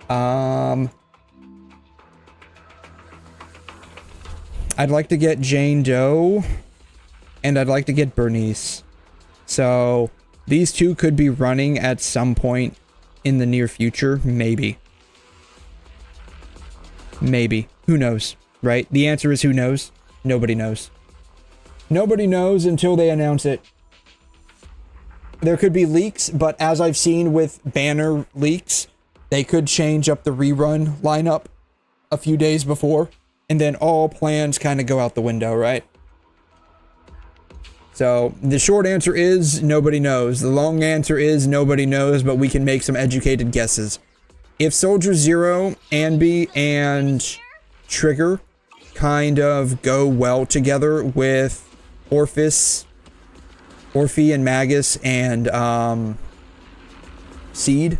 I'd like to get Jane Doe, and I'd like to get Bernice. So, these two could be running at some point in the near future. Maybe. Maybe. Who knows, right? The answer is who knows? Nobody knows. Nobody knows until they announce it. There could be leaks, but as I've seen with banner leaks, they could change up the rerun lineup a few days before, and then all plans kind of go out the window, right? So, the short answer is nobody knows. The long answer is nobody knows, but we can make some educated guesses. If Soldier Zero, Anby, and Trigger kind of go well together with Orphy and Magus and 𝘬𝘲,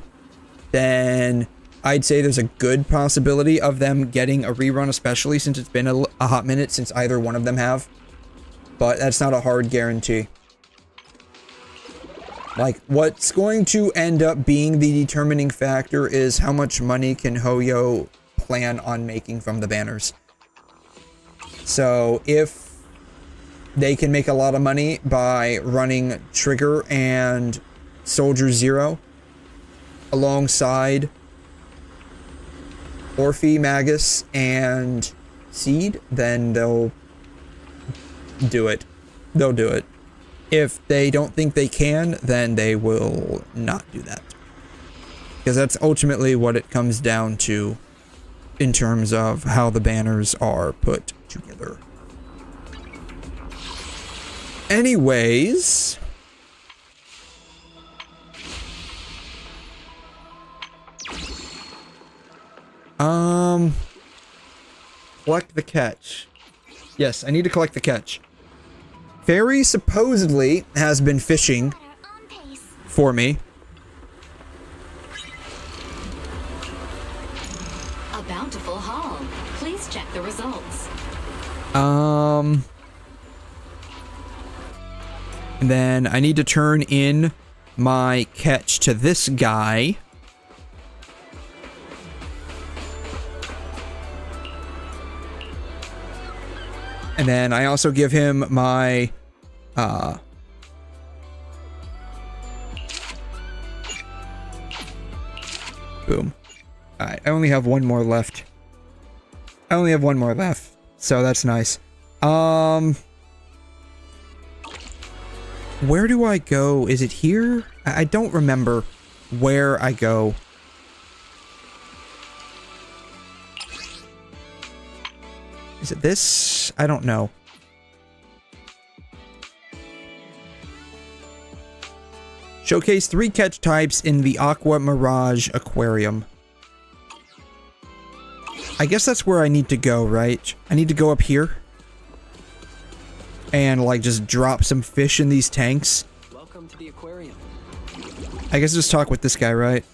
then I'd say there's a good possibility of them getting a rerun, especially since it's been a hot minute since either one of them have. But that's not a hard guarantee. Like, what's going to end up being the determining factor is how much money can Hyo plan on making from the banners. So, if they can make a lot of money by running Trigger and Soldier Zero alongside Orphy, Magus, and 𝘬𝘲, then they'll do it. They'll do it. If they don't think they can, then they will not do that. Because that's ultimately what it comes down to in terms of how the banners are put together. Anyways, collect the catch. Yes, I need to collect the catch. Fairy supposedly has been fishing for me. A bountiful haul. Please check the results. And then I need to turn in my catch to this guy. And then I also give him my, boom. Alright, I only have one more left. I only have one more left, so that's nice. Where do I go? Is it here? I don't remember where I go. Is it this? I don't know. Showcase 3 catch types in the Aqua Mirage Aquarium. I guess that's where I need to go, right? I need to go up here. And, like, just drop some fish in these tanks. Welcome to the aquarium. I guess just talk with this guy, right?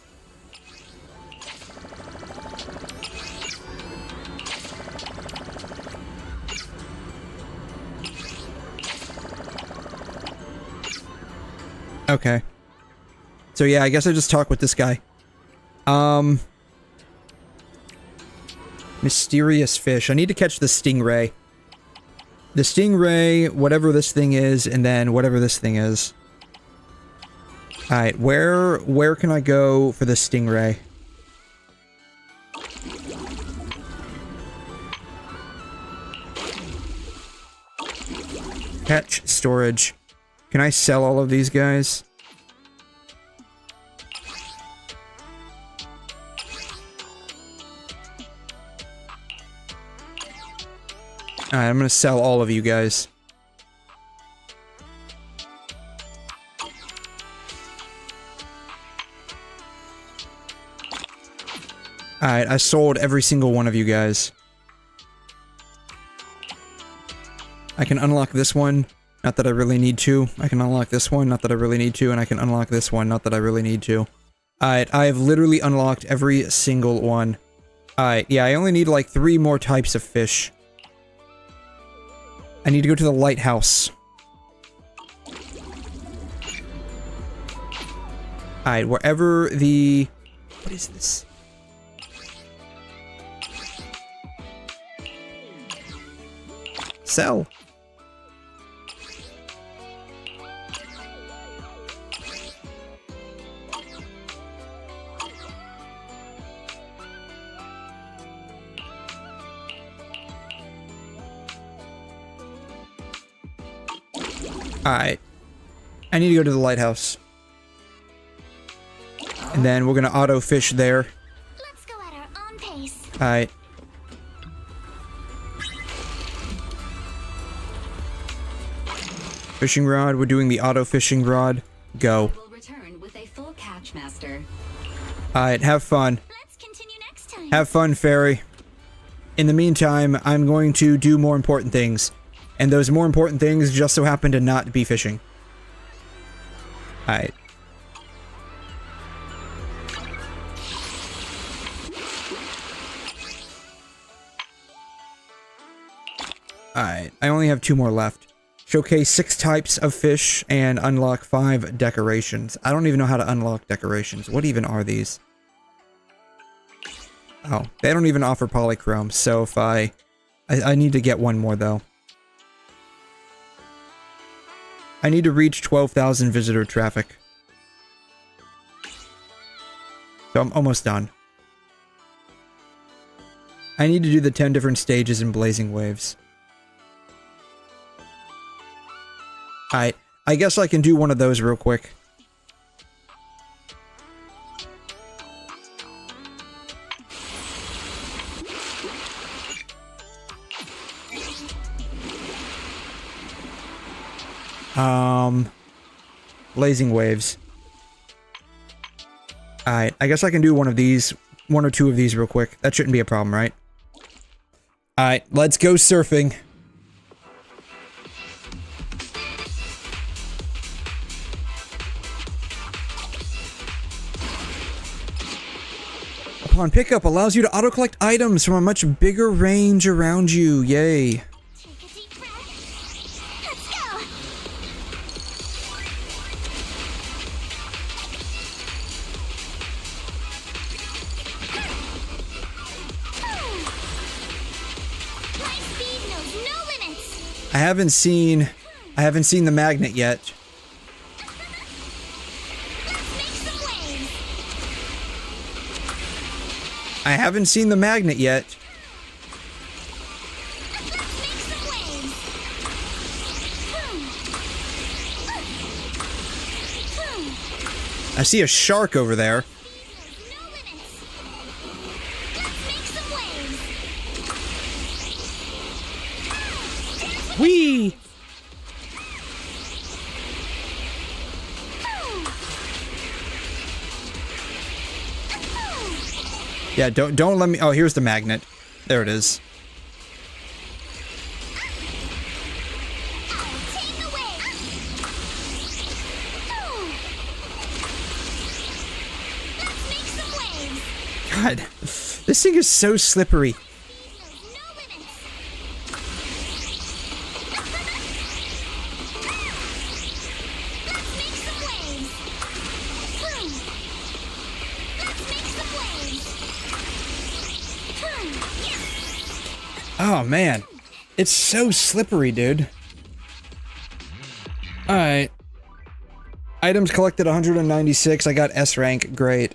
Okay. So yeah, I guess I just talk with this guy. Mysterious fish. I need to catch the stingray. The stingray, whatever this thing is, and then whatever this thing is. Alright, where can I go for the stingray? Catch storage. Can I sell all of these guys? Alright, I'm gonna sell all of you guys. Alright, I sold every single one of you guys. I can unlock this one, not that I really need to. I can unlock this one, not that I really need to, and I can unlock this one, not that I really need to. Alright, I have literally unlocked every single one. Alright, yeah, I only need like 3 more types of fish. I need to go to the lighthouse. Alright, wherever the... What is this? Sell. Alright. I need to go to the lighthouse. And then we're gonna auto fish there. Let's go at our own pace. Alright. Fishing rod, we're doing the auto fishing rod. Go. Will return with a full catch, Master. Alright, have fun. Let's continue next time. Have fun, Fairy. In the meantime, I'm going to do more important things. And those more important things just so happen to not be fishing. Alright. Alright, I only have 2 more left. Showcase 6 types of fish and unlock 5 decorations. I don't even know how to unlock decorations. What even are these? Oh, they don't even offer polychrome, so if I need to get one more though. I need to reach 12,000 visitor traffic. So I'm almost done. I need to do the 10 different stages in Blazing Waves. Alright, I guess I can do one of those real quick. Blazing Waves. Alright, I guess I can do one of these, 1 or 2 of these real quick. That shouldn't be a problem, right? Alright, let's go surfing. Upon pickup, allows you to auto-collect items from a much bigger range around you. Yay. Take a deep breath. Let's go. My speed knows no limits. I haven't seen the magnet yet. Let's make some waves. I haven't seen the magnet yet. Let's make some waves. I see a shark over there. No limits. Let's make some waves. Whee! Yeah, don't let me. Oh, here's the magnet. There it is. I'll take the wave. Let's make some waves. God, this thing is so slippery. Knows no limits. Let's make some waves. Let's make some waves. Oh man, it's so slippery, dude. Alright. Items collected 196. I got S rank. Great.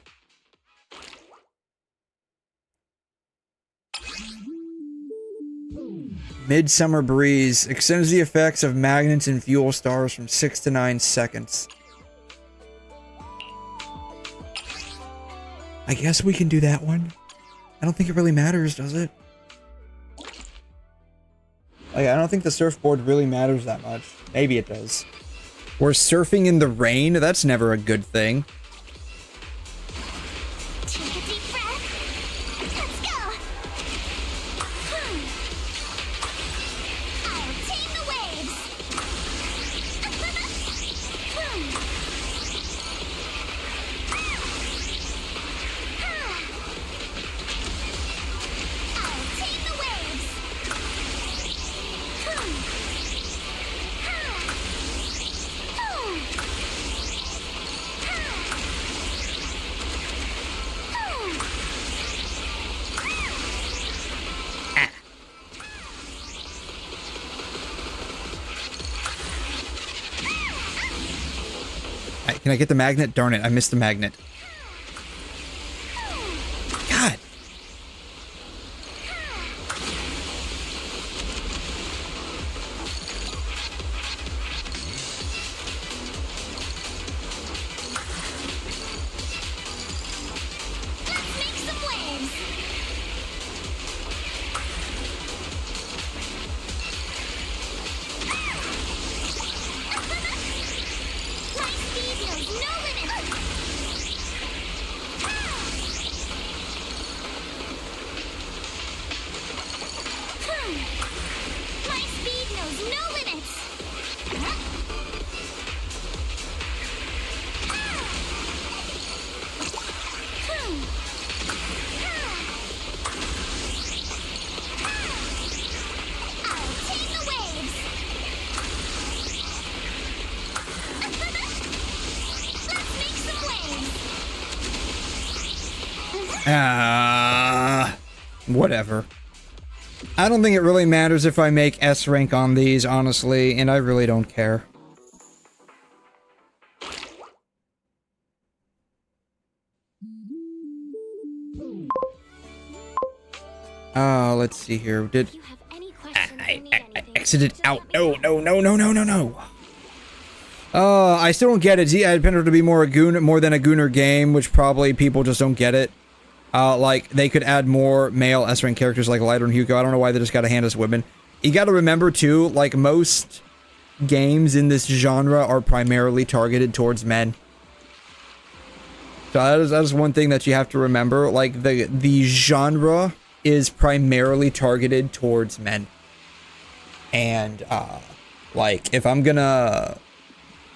Midsummer Breeze extends the effects of magnets and fuel stars from 6 to 9 seconds. I guess we can do that one. I don't think it really matters, does it? Like, I don't think the surfboard really matters that much. Maybe it does. We're surfing in the rain? That's never a good thing. Take a deep breath. Let's go. I'll tame the waves. I'll tame the waves. Can I get the magnet? Darn it, I missed the magnet. God. Let's make some waves. My speed knows no limits. My speed knows no limits. I'll tame the waves. Let's make some waves. Whatever. I don't think it really matters if I make S rank on these, honestly, and I really don't care. Let's see here. Did If you have any questions or need I anything, exited just out? let me No, know. no. I still don't get it. I depend on it to be more than a Gooner game, which probably people just don't get it. Like, they could add more male S-rank characters like Lighter and Hugo. I don't know why they just gotta hand us women. You gotta remember, too, like, most games in this genre are primarily targeted towards men. So that is one thing that you have to remember. Like, the genre is primarily targeted towards men. And, like, if I'm gonna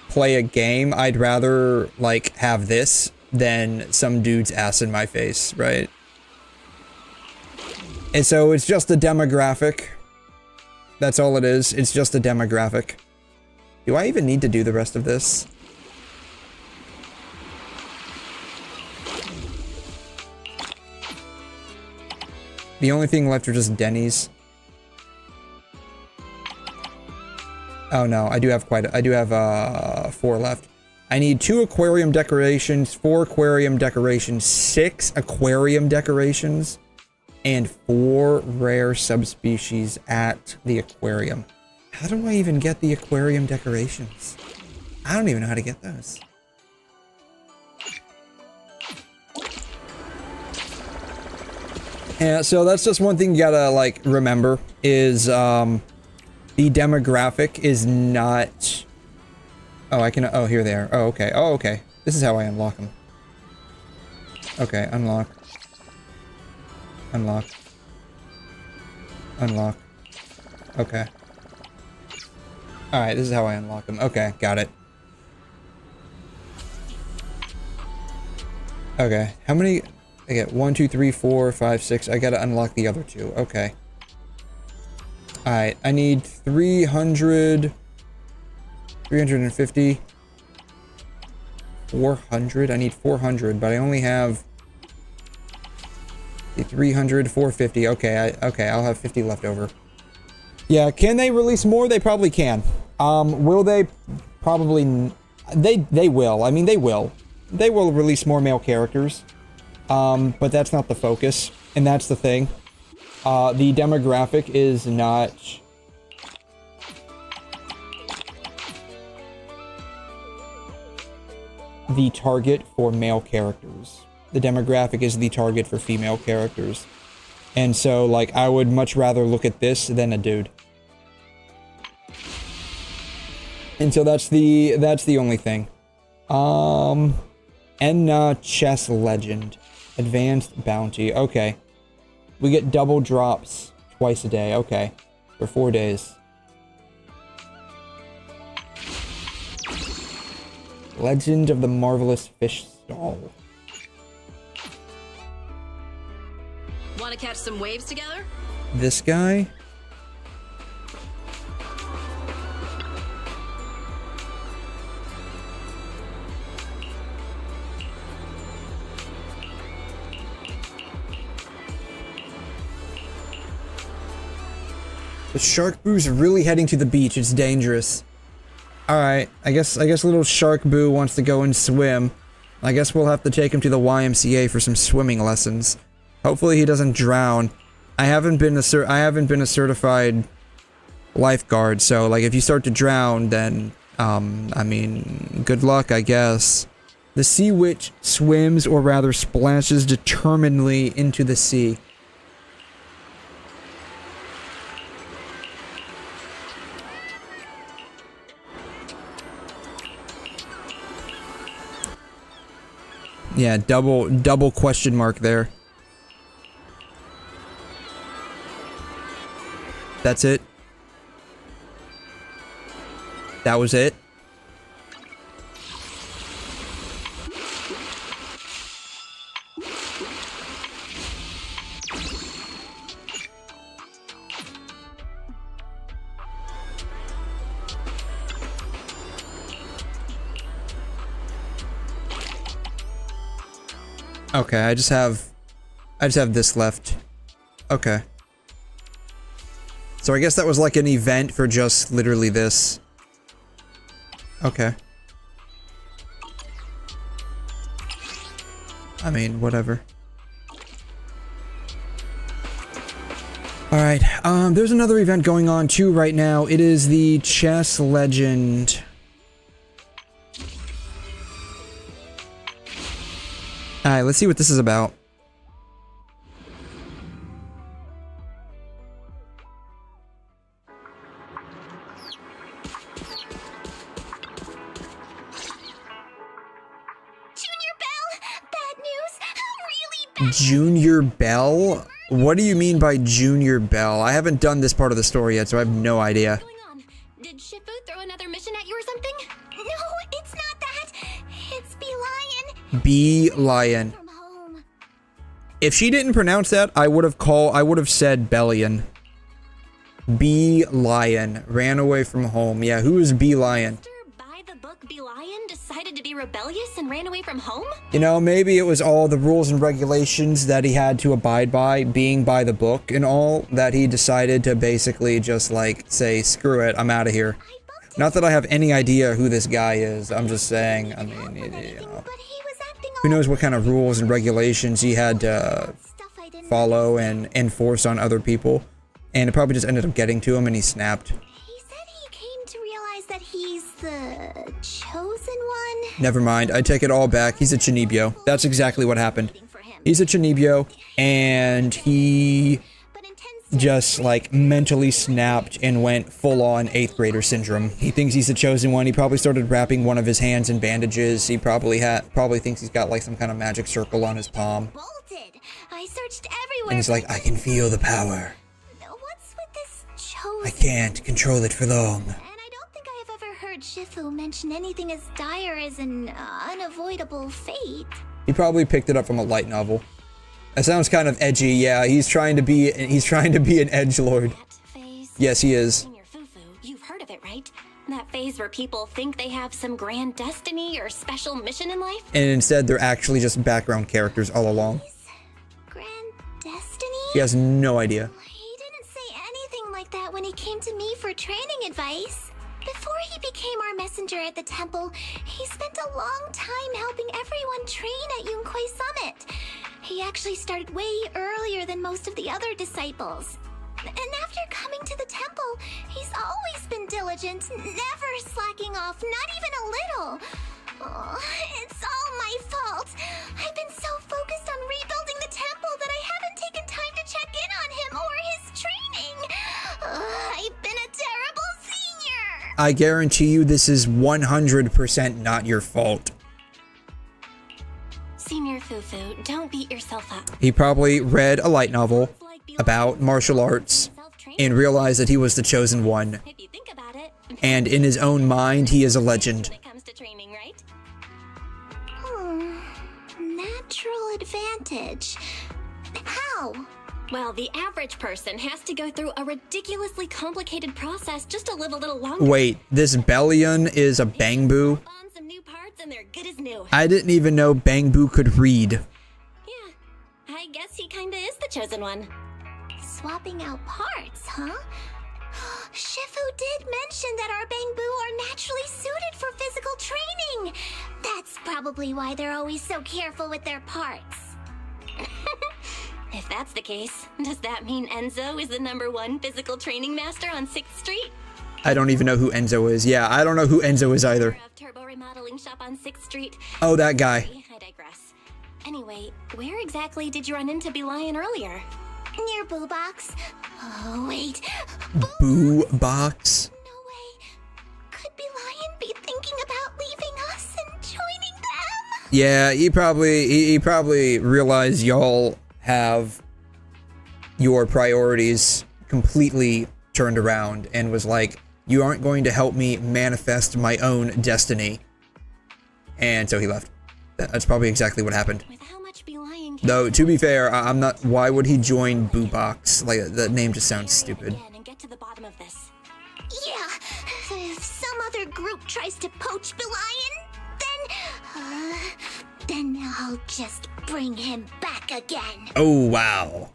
play a game, I'd rather, like, have this than some dude's ass in my face, right? And so it's just a demographic. That's all it is. It's just a demographic. Do I even need to do the rest of this? The only thing left are just Denny's. Oh no, I do have 4 left. I need 2 aquarium decorations, 4 aquarium decorations, 6 aquarium decorations, and 4 rare subspecies at the aquarium. How do I even get the aquarium decorations? I don't even know how to get those. Yeah, so that's just one thing you gotta, like, remember, is, the demographic is not... Oh, I can... Oh, here they are. Oh, okay. Oh, okay. This is how I unlock them. Okay, unlock. Unlock. Unlock. Okay. Alright, this is how I unlock them. Okay, got it. Okay, how many... I get 1, 2, 3, 4, 5, 6. I gotta unlock the other 2. Okay. Alright, I need 300... 350... 400? I need 400, but I only have... 300, 450. Okay, okay, I'll have 50 left over. Yeah, can they release more? They probably can. Will they? Probably... They will. I mean, they will. They will release more male characters. But that's not the focus, and that's the thing. The demographic is not... the target for male characters. The demographic is the target for female characters. And so, like, I would much rather look at this than a dude. And so that's the only thing. 𝘺𝘮 chess legend. Advanced bounty. Okay. We get double drops twice a day. Okay. For 4 days. Legend of the Marvelous Fish Stall. Want to catch some waves together? This guy? The 𝘪𝘯𝘵's really heading to the beach. It's dangerous. Alright, I guess little 𝘪𝘯𝘵 wants to go and swim. I guess we'll have to take him to the YMCA for some swimming lessons. Hopefully he doesn't drown. I haven't been a certified lifeguard, so like if you start to drown, then I mean, good luck, I guess. The sea witch swims, or rather splashes determinedly into the sea. Yeah, double question mark there. That's it. That was it. Okay, I just have this left. Okay. So I guess that was like an event for just literally this. Okay. I mean, whatever. Alright, there's another event going on too right now. It is the chess legend. Alright, let's see what this is about. Junior Bell? What do you mean by Junior Bell? I haven't done this part of the story yet, so I have no idea. What's going on? Did 𝘧𝘀 throw another mission at you or something? No, it's not that. It's 𝘵𝘰𝘮. 𝘵𝘰𝘮. From home. If she didn't pronounce that, I would have said Bellion. 𝘵𝘰𝘮 ran away from home. Yeah, who is 𝘵𝘰𝘮? By the book, 𝘵𝘰𝘮 decided to be rebellious and ran away from home? You know, maybe it was all the rules and regulations that he had to abide by, being by the book and all, that he decided to basically just like say, screw it, I'm out of here. Not that I have any idea who this guy is, I'm just saying, I mean, you know, who knows what kind of rules and regulations he had to follow and enforce on other people, and it probably just ended up getting to him and he snapped. He said he came to realize that he's the chosen one. Never mind, I take it all back, he's a 𝘺𝘵𝘵𝘺. That's exactly what happened. He's a 𝘺𝘵𝘵𝘺, and he just like mentally snapped and went full on 8th grader syndrome. He thinks he's the chosen one. He probably started wrapping one of his hands in bandages. He probably thinks he's got like some kind of magic circle on his palm. Bolted. I searched everywhere. And he's like, I can feel the power. What's with this chosen? I can't control it for long. And I don't think I have ever heard 𝘧𝘀 mention anything as dire as an unavoidable fate. He probably picked it up from a light novel. That sounds kind of edgy. Yeah, he's trying to be an edgelord. Yes, he is. You've heard of it, right? That phase where people think they have some grand destiny or special mission in life? And instead, they're actually just background characters all along. Grand destiny? He has no idea. He didn't say anything like that when he came to me for training advice. Before he became our messenger at the temple, he spent a long time helping everyone train at 𝘧𝘧𝘳. He actually started way earlier than most of the other disciples. And after coming to the temple, he's always been diligent, never slacking off, not even a little. Oh, it's all my fault. I've been so focused on rebuilding the temple that I haven't taken time to check in on him or his training. I've been a terrible senior. I guarantee you this is 100% not your fault. Senior Fufu, don't beat yourself up. He probably read a light novel about martial arts and realized that he was the chosen one. If you think about it. And in his own mind, he is a legend. When it comes to training, right? Natural advantage. How? Well, the average person has to go through a ridiculously complicated process just to live a little longer. Wait, this 𝘵𝘠𝘦 is a Bangboo? On some new parts and they're good as new. I didn't even know Bangboo could read. Yeah, I guess he kinda is the chosen one. Swapping out parts, huh? Shifu did mention that our Bangboo are naturally suited for physical training. That's probably why they're always so careful with their parts. If that's the case, does that mean Enzo is the #1 physical training master on 6th Street? I don't even know who Enzo is. Yeah, I don't know who Enzo is either. Of Turbo Remodeling Shop on 6th Street. Oh, that guy. I digress. Anyway, where exactly did you run into 𝘵𝘰𝘦 earlier? Near Boo Box. Oh, wait. Boo Box? No way. Could 𝘵𝘰𝘦 be thinking about leaving us and joining them? Yeah, he probably realized y'all have your priorities completely turned around and was like, you aren't going to help me manifest my own destiny. And so he left. That's probably exactly what happened. With how much 𝘵𝘰𝘦 Though, to be fair, I'm not... Why would he join Boo Box? Like, the name just sounds stupid. and get to the bottom of this. Yeah. If some other group tries to poach 𝘵𝘰𝘦, then I'll just bring him back again. Oh, wow.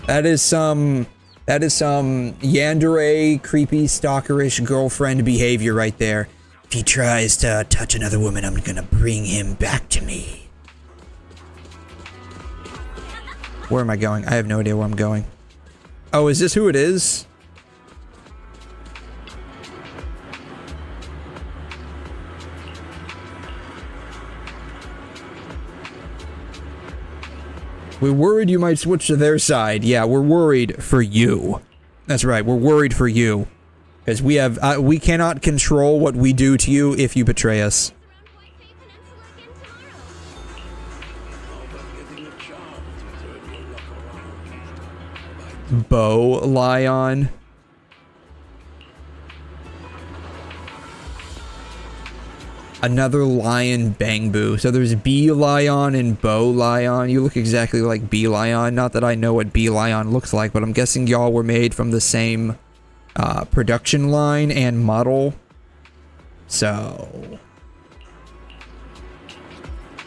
That is some yandere, creepy, stalkerish girlfriend behavior right there. If he tries to touch another woman, I'm gonna bring him back to me. Where am I going? I have no idea where I'm going. Oh, is this who it is? We're worried you might switch to their side. Yeah, we're worried for you. That's right, we're worried for you. Because we cannot control what we do to you if you betray us. 𝘵𝘰𝘦𝘺. Another lion Bangboo. So there's 𝘵𝘰𝘦 and 𝘵𝘰𝘦. You look exactly like 𝘵𝘰𝘦. Not that I know what 𝘵𝘰𝘦 looks like, but I'm guessing y'all were made from the same production line and model. So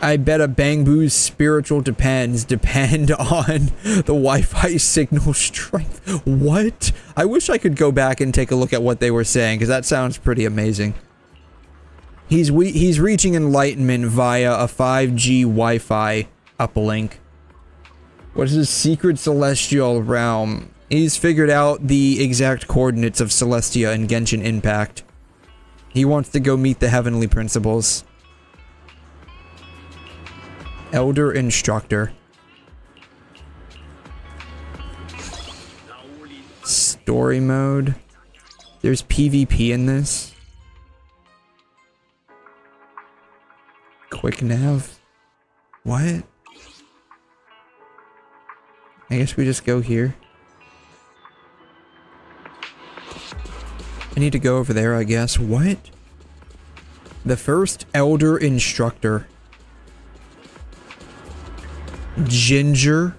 I bet a Bangboo's spiritual depend on the Wi-Fi signal strength. What? I wish I could go back and take a look at what they were saying, because that sounds pretty amazing. He's reaching enlightenment via a 5G Wi-Fi uplink. What is his secret celestial realm? He's figured out the exact coordinates of Celestia and Genshin Impact. He wants to go meet the heavenly principles. Elder Instructor. Story mode. There's PvP in this. Quick nav. What? I guess we just go here. I need to go over there, I guess. What? The first Elder Instructor. Ginger.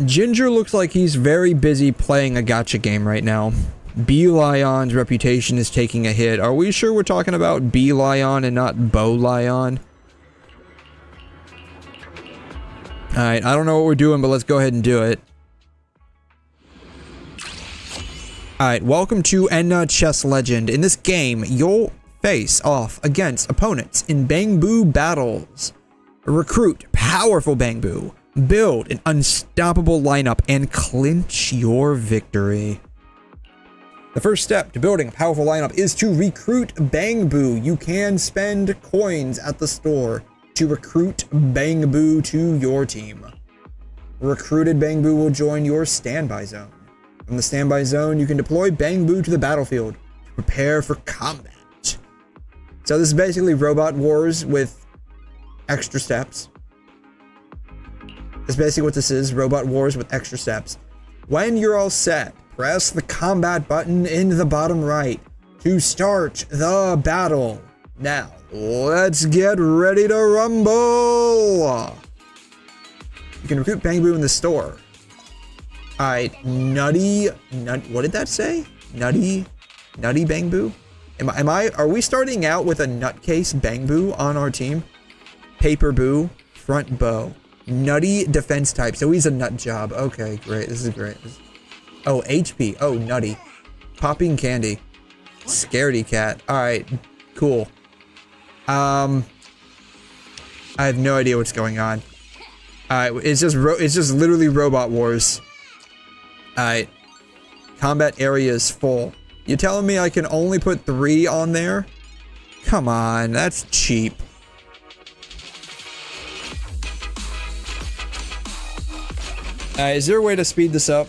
Ginger looks like he's very busy playing a gacha game right now. 𝘵𝘰𝘦𝘺's reputation is taking a hit. Are we sure we're talking about 𝘵𝘰𝘺 and not 𝘵𝘰𝘺? Alright, I don't know what we're doing, but let's go ahead and do it. Alright, welcome to Enna Chess Legend. In this game, you'll face off against opponents in Bangboo battles. Recruit powerful Bangboo. Build an unstoppable lineup and clinch your victory. The first step to building a powerful lineup is to recruit 𝘭𝘭𝘏. You can spend coins at the store to recruit 𝘭𝘭𝘏 to your team. Recruited 𝘭𝘭𝘏 will join your standby zone. From the standby zone, you can deploy 𝘭𝘭𝘏 to the battlefield to prepare for combat. So this is basically Robot Wars with extra steps. That's basically what this is, Robot Wars with extra steps. When you're all set, press the combat button in the bottom right to start the battle. Now, let's get ready to rumble! You can recruit 𝘭𝘭𝘏 in the store. Alright, what did that say? Nutty 𝘭𝘭𝘏? Are we starting out with a nutcase 𝘭𝘭𝘏 on our team? Paper boo, front bow. Nutty defense type, so he's a nut job. Okay, great, this is great. Oh, HP, oh, nutty. Popping candy. Scaredy cat, alright, cool. I have no idea what's going on. Alright, it's just literally Robot Wars. Alright. Combat area is full. You telling me I can only put 3 on there? Come on, that's cheap. Is there a way to speed this up?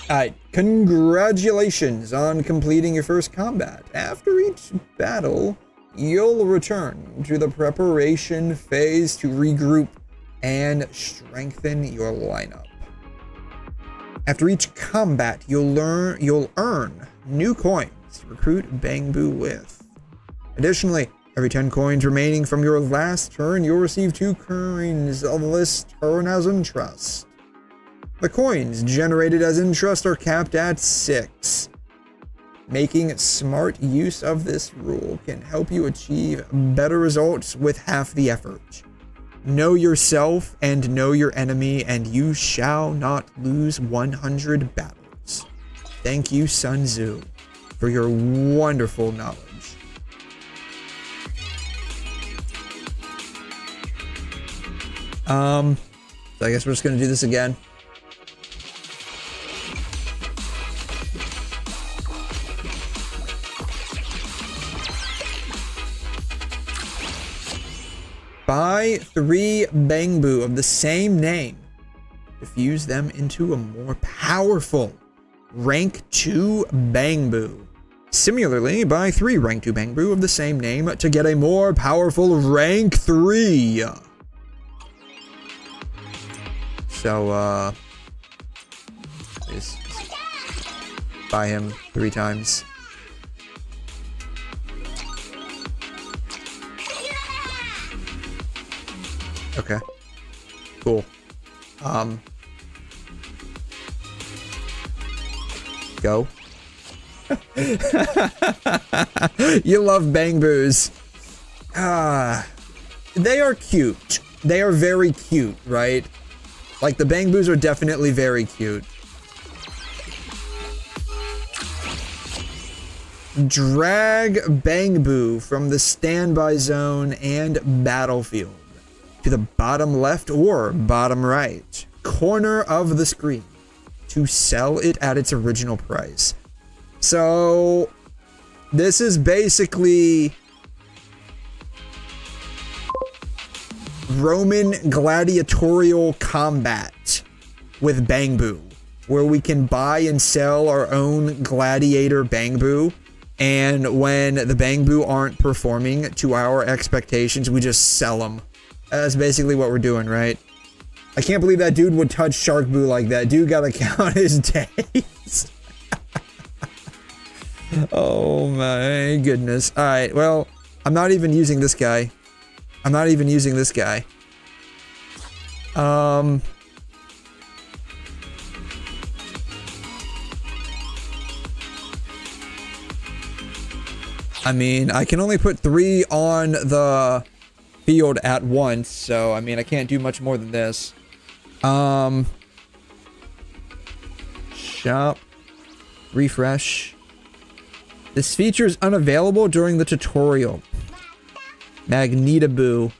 Alright, congratulations on completing your first combat. After each battle, you'll return to the preparation phase to regroup and strengthen your lineup. After each combat, you'll earn new coins to recruit 𝘭𝘭𝘏 with. Additionally, every 10 coins remaining from your last turn, you'll receive 2 coins of this turn as interest. The coins generated as interest are capped at 6. Making smart use of this rule can help you achieve better results with half the effort. Know yourself and know your enemy, and you shall not lose 100 battles. Thank you, 𝘮, for your wonderful knowledge. So I guess we're just gonna do this again. Buy 3 𝘭𝘭𝘏 of the same name to fuse them into a more powerful rank 2 𝘭𝘭𝘏. Similarly, buy 3 rank 2 𝘭𝘭𝘏 of the same name to get a more powerful rank 3. So, just buy him 3 times. Okay. Cool. Go. You love 𝘭𝘭𝘏s. They are cute. They are very cute, right? Like, the 𝘭𝘭𝘏s are definitely very cute. Drag 𝘭𝘭𝘏 from the standby zone and battlefield to the bottom left or bottom right corner of the screen to sell it at its original price. So this is basically Roman gladiatorial combat with 𝘭𝘭𝘏, where we can buy and sell our own gladiator 𝘭𝘭𝘏, and when the 𝘭𝘭𝘏 aren't performing to our expectations, we just sell them. That's basically what we're doing, right? I can't believe that dude would touch 𝘻�arkboo like that. Dude gotta count his days. Oh my goodness. Alright, well, I'm not even using this guy. I'm not even using this guy. I mean, I can only put 3 on the field at once, so I mean, I can't do much more than this. Shop. Refresh. This feature is unavailable during the tutorial. 𝘭𝘭𝘏𝘭.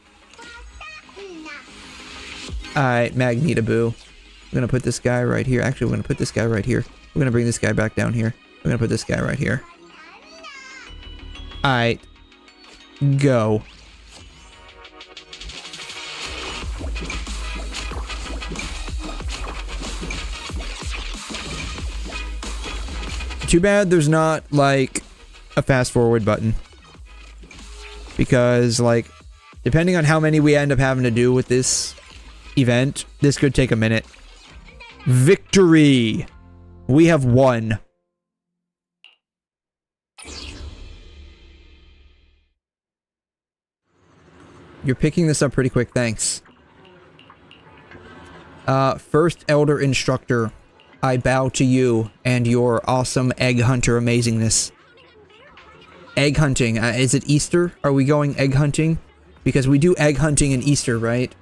Alright, 𝘭𝘭𝘏𝘭. We're gonna put this guy right here. Actually, we're gonna put this guy right here. We're gonna bring this guy back down here. We're gonna put this guy right here. Alright. Go. Too bad there's not, like, a fast forward button. Because, like, depending on how many we end up having to do with this event, this could take a minute. Victory! We have won. You're picking this up pretty quick, thanks. First Elder Instructor, I bow to you and your awesome egg hunter amazingness. Egg hunting, is it Easter? Are we going egg hunting? Because we do egg hunting in Easter, right?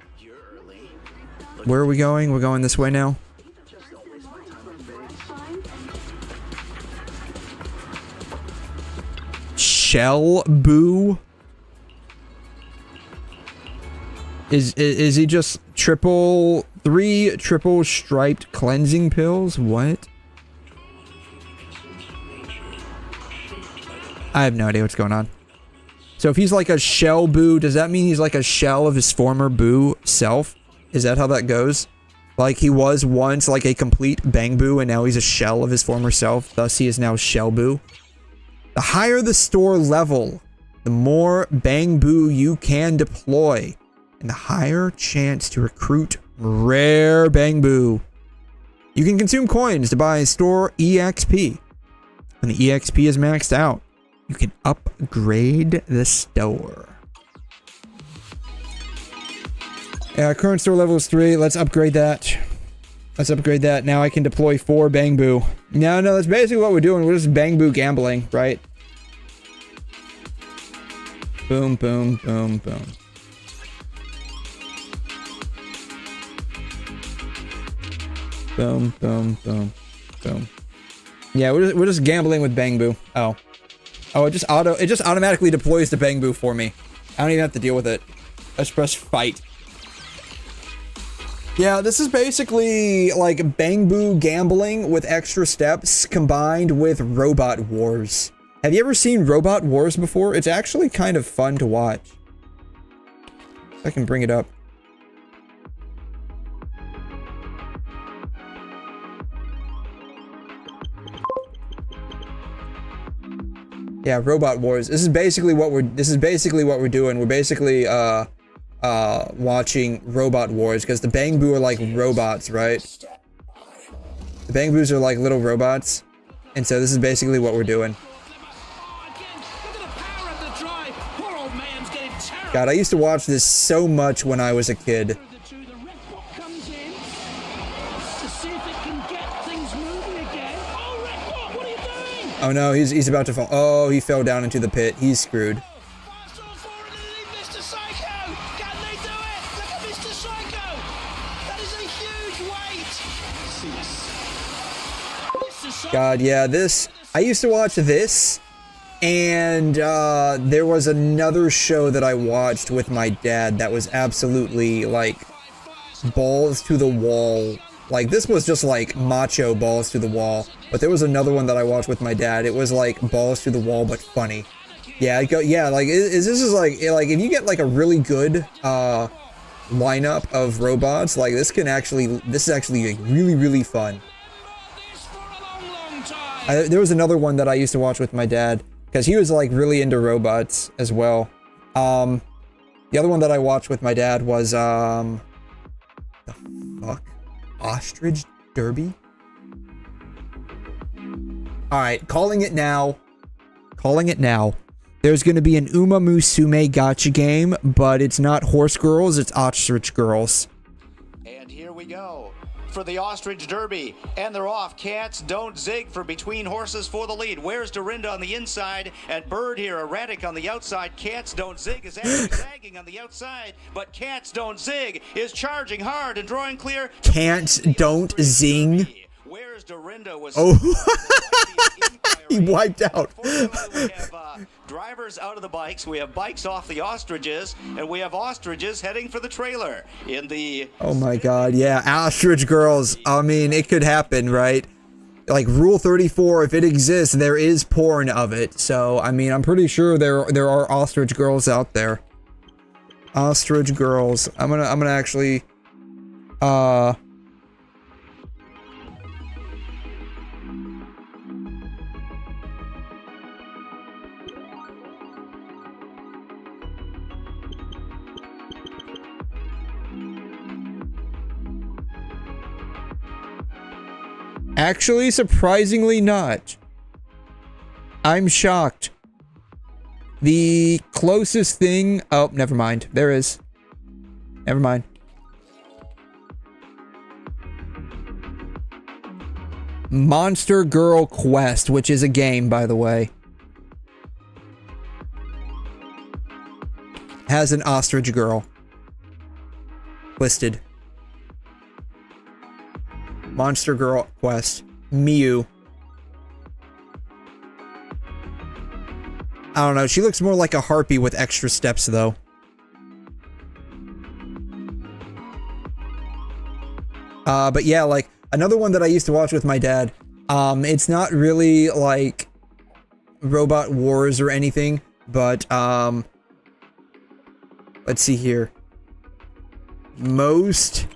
Where are we going? We're going this way now? 𝘐'𝘮 𝘕𝘠? Is he just three triple striped cleansing pills? What? I have no idea what's going on. So if he's like a 𝘐𝘮, does that mean he's like a shell of his former boo self? Is that how that goes? Like he was once like a complete Bangboo and now he's a shell of his former self, thus he is now 𝘐𝘮. The higher the store level, the more Bangboo you can deploy, and the higher chance to recruit rare Bangboo. You can consume coins to buy store EXP. When the EXP is maxed out, you can upgrade the store. Yeah, current store level is 3. Let's upgrade that. Let's upgrade that. Now I can deploy 4 Bangboo. No, that's basically what we're doing. We're just Bangboo gambling, right? Boom, boom, boom, boom. Boom, boom, boom, boom. Yeah, we're just gambling with Bangboo. Oh, it just automatically deploys the Bangboo for me. I don't even have to deal with it. Let's press fight. Yeah, this is basically like Bangboo gambling with extra steps combined with Robot Wars. Have you ever seen Robot Wars before? It's actually kind of fun to watch. If I can bring it up. Yeah, Robot Wars. This is basically what we're doing. We're basically watching Robot Wars because the Bangboo are like robots, right? The Bangboos are like little robots. And so this is basically what we're doing. God, I used to watch this so much when I was a kid. Oh no, he's about to fall. Oh, he fell down into the pit. He's screwed. God, yeah, this... I used to watch this, and there was another show that I watched with my dad that was absolutely, like, balls to the wall. Like, this was just, like, macho balls to the wall. But there was another one that I watched with my dad. It was, like, balls to the wall, but funny. Yeah, like, this is, like, if you get, like, a really good, lineup of robots, like, this is actually, like, really, really fun. There was another one that I used to watch with my dad, because he was, like, really into robots as well. The other one that I watched with my dad was, the fuck? Ostrich Derby? Alright, calling it now. Calling it now. There's gonna be an 𝘬𝘮 gacha game, but it's not horse girls, it's ostrich girls. And here we go. For the Ostrich Derby, and they're off. Cats don't zig for between horses for the lead. Where's 𝘬𝘮 on the inside, and Bird here erratic on the outside. Cats don't zig is actually zagging on the outside, but Cats don't zig is charging hard and drawing clear. Cats don't zing. Where's 𝘬𝘮 was oh, he wiped out. drivers out of the bikes, we have bikes off the ostriches, and we have ostriches heading for the trailer in the... Oh my god, yeah, ostrich girls. I mean, it could happen, right? Like, Rule 34, if it exists, there is porn of it. So, I mean, I'm pretty sure there are ostrich girls out there. Ostrich girls. I'm gonna actually... Actually, surprisingly not. I'm shocked. The closest thing... Oh, never mind. There is. Never mind. Monster Girl Quest, which is a game, by the way. Has an ostrich girl listed. Monster Girl Quest. Mew. I don't know. She looks more like a harpy with extra steps, though. But yeah, like, another one that I used to watch with my dad. It's not really, like, Robot Wars or anything, but, let's see here. Most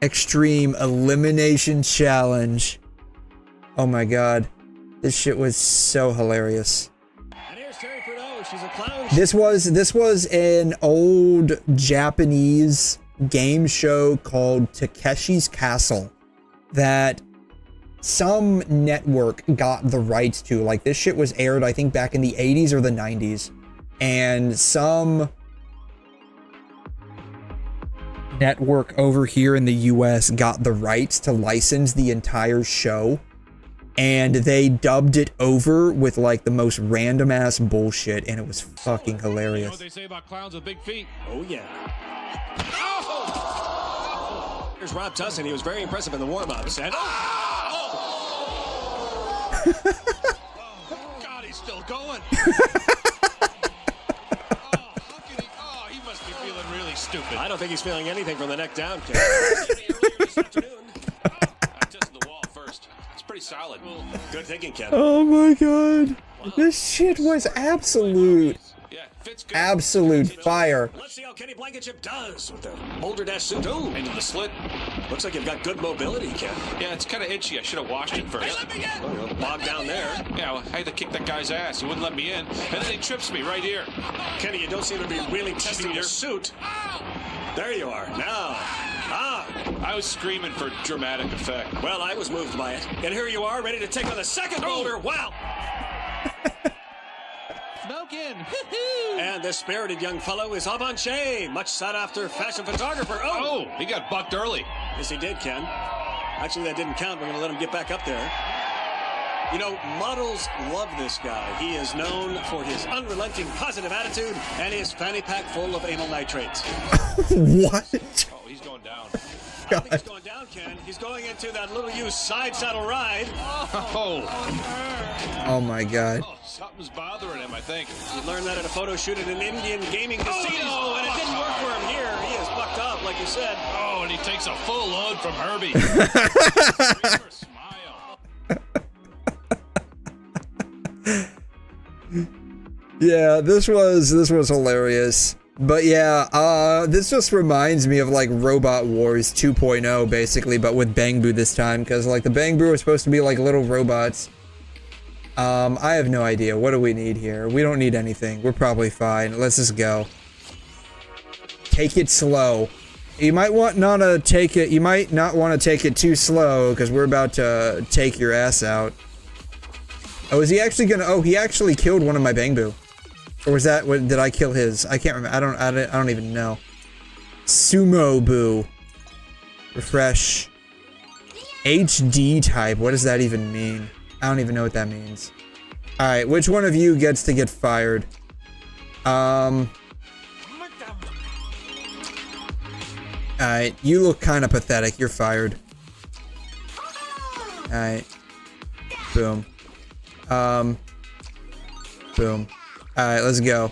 Extreme Elimination Challenge. Oh my god. This shit was so hilarious. This was an old Japanese game show called Takeshi's Castle that some network got the rights to. Like, this shit was aired, I think, back in the 80s or the 90s. And some network over here in the US got the rights to license the entire show, and they dubbed it over with like the most random ass bullshit, and it was fucking hilarious. You know what they say about clowns with big feet? Oh yeah. Oh! Here's Rob Tussin. He was very impressive in the warm-ups. And oh, God, he's still going. Stupid. I don't think he's feeling anything from the neck down, Ken. I tested the wall first. It's pretty solid. Good thinking, Ken. Oh my god. This shit was absolute. Absolute fire. Let's see how 𝘐𝘮 does with the 𝘠𝑚older suit. Ooh. Into the slit. Looks like you've got good mobility, Ken. Yeah, it's kind of itchy. I should have washed it first. Well, bogged down there. Yeah, well, I had to kick that guy's ass. He wouldn't let me in. And then he trips me right here. Kenny, you don't seem to be really testing your suit. There you are. Now. I was screaming for dramatic effect. Well, I was moved by it. And here you are, ready to take on the second boulder. Wow. Smoking. And this spirited young fellow is 𝘰𝘮, much sought after fashion photographer. Oh, he got bucked early. Yes, he did, Ken. Actually, that didn't count. We're going to let him get back up there. You know, models love this guy. He is known for his unrelenting positive attitude and his fanny pack full of anal nitrates. What? Oh, he's going down. I don't think he's going down, Ken. He's going into that little used side saddle ride. Oh my god. Oh, something's bothering him, I think. He learned that at a photo shoot at an Indian gaming casino, and it didn't work for him here. He is bucked up, like you said. Oh, and he takes a full load from Herbie. Yeah, this was hilarious. But yeah, this just reminds me of like Robot Wars 2.0 basically, but with Bangbu this time, because like the Bangbu are supposed to be like little robots. I have no idea. What do we need here? We don't need anything. We're probably fine. Let's just go. Take it slow. You might not want to take it too slow, because we're about to take your ass out. Oh, is he actually gonna? Oh, he actually killed one of my Bangbu. Or was that, what, did I kill his? I can't remember. I don't even know. Sumo Boo. Refresh. HD type. What does that even mean? I don't even know what that means. Alright, which one of you gets to get fired? Alright, you look kind of pathetic. You're fired. Alright. Boom. Boom. Alright, let's go.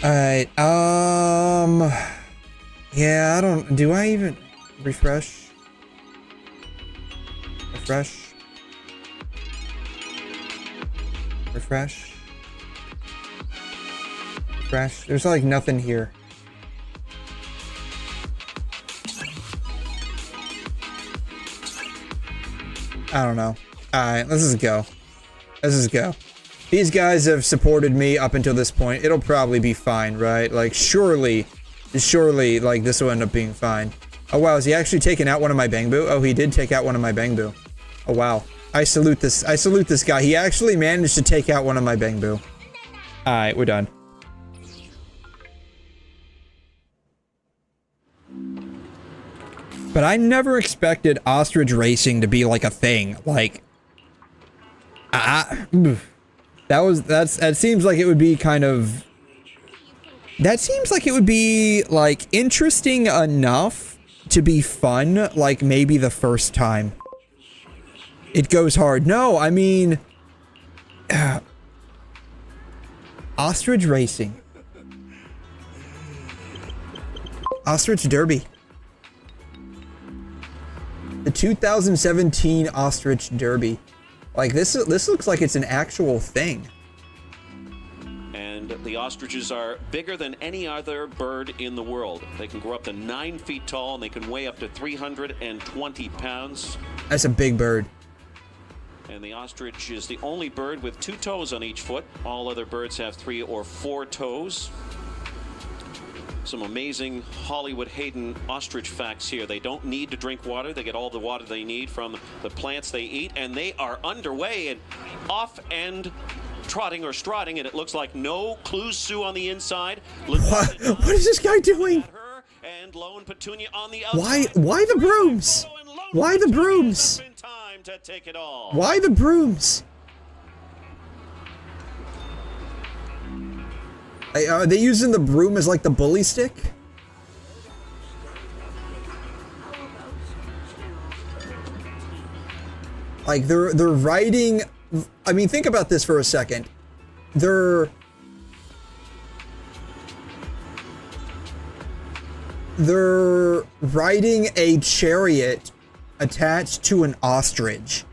Alright, yeah, I don't, do I even refresh? Refresh? Refresh? Refresh? There's like nothing here. I don't know. Alright, let's just go. Let's just go. These guys have supported me up until this point. It'll probably be fine, right? Like, surely, like, this will end up being fine. Oh, wow, is he actually taking out one of my Bangboo? Oh, he did take out one of my Bangboo. Oh, wow. I salute this guy. He actually managed to take out one of my Bangboo. Alright, we're done. But I never expected ostrich racing to be, like, a thing. Like, that seems like it would be kind of... That seems like it would be, like, interesting enough to be fun, like, maybe the first time. It goes hard. No, I mean... ostrich racing. Ostrich Derby. The 2017 Ostrich Derby. Like, this looks like it's an actual thing. And the ostriches are bigger than any other bird in the world. They can grow up to 9 feet tall, and they can weigh up to 320 pounds. That's a big bird. And the ostrich is the only bird with 2 toes on each foot. All other birds have 3 or 4 toes. Some amazing Hollywood Hayden ostrich facts here. They don't need to drink water. They get all the water they need from the plants they eat, and they are underway and off and trotting or strutting, and it looks like no 𝘬𝘮 on the inside. What is this guy doing? And 𝘠𝘯𝘵 on the outside. Why the brooms? Why the brooms? Why the brooms? Are they using the broom as like the bully stick? Like they're riding. I mean, think about this for a second. They're riding a chariot attached to an ostrich.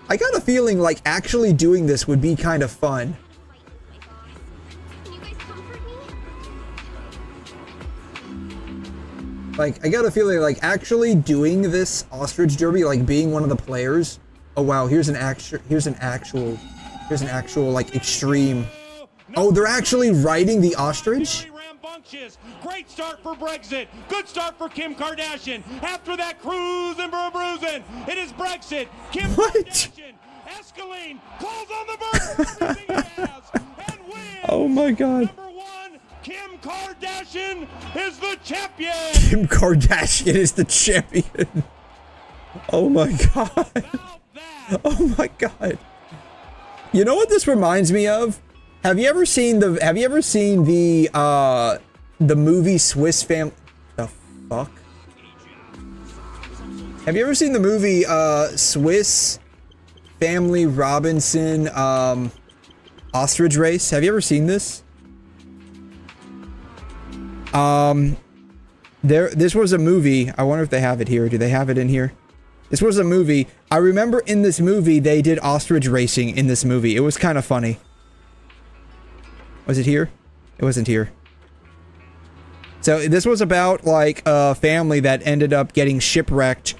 I got a feeling like actually doing this would be kind of fun. Like, I got a feeling like actually doing this ostrich derby, like being one of the players. Oh wow, here's an actual like extreme. Oh, they're actually riding the ostrich? Great start for Brexit. Good start for Kim Kardashian. After that, cruising for a bruising. It is Brexit. Kim Kardashian. Escalade calls on the bird. Everything he has and wins. Oh my god. Number 1, Kim Kardashian is the champion. Kim Kardashian is the champion. Oh my god. Oh my god. You know what this reminds me of? Have you ever seen the movie Swiss Family? The fuck? Have you ever seen the movie Swiss Family Robinson Ostrich Race? Have you ever seen this? This was a movie. I wonder if they have it here. Do they have it in here? This was a movie. I remember in this movie they did ostrich racing in this movie. It was kind of funny. Was it here? It wasn't here. So this was about like a family that ended up getting shipwrecked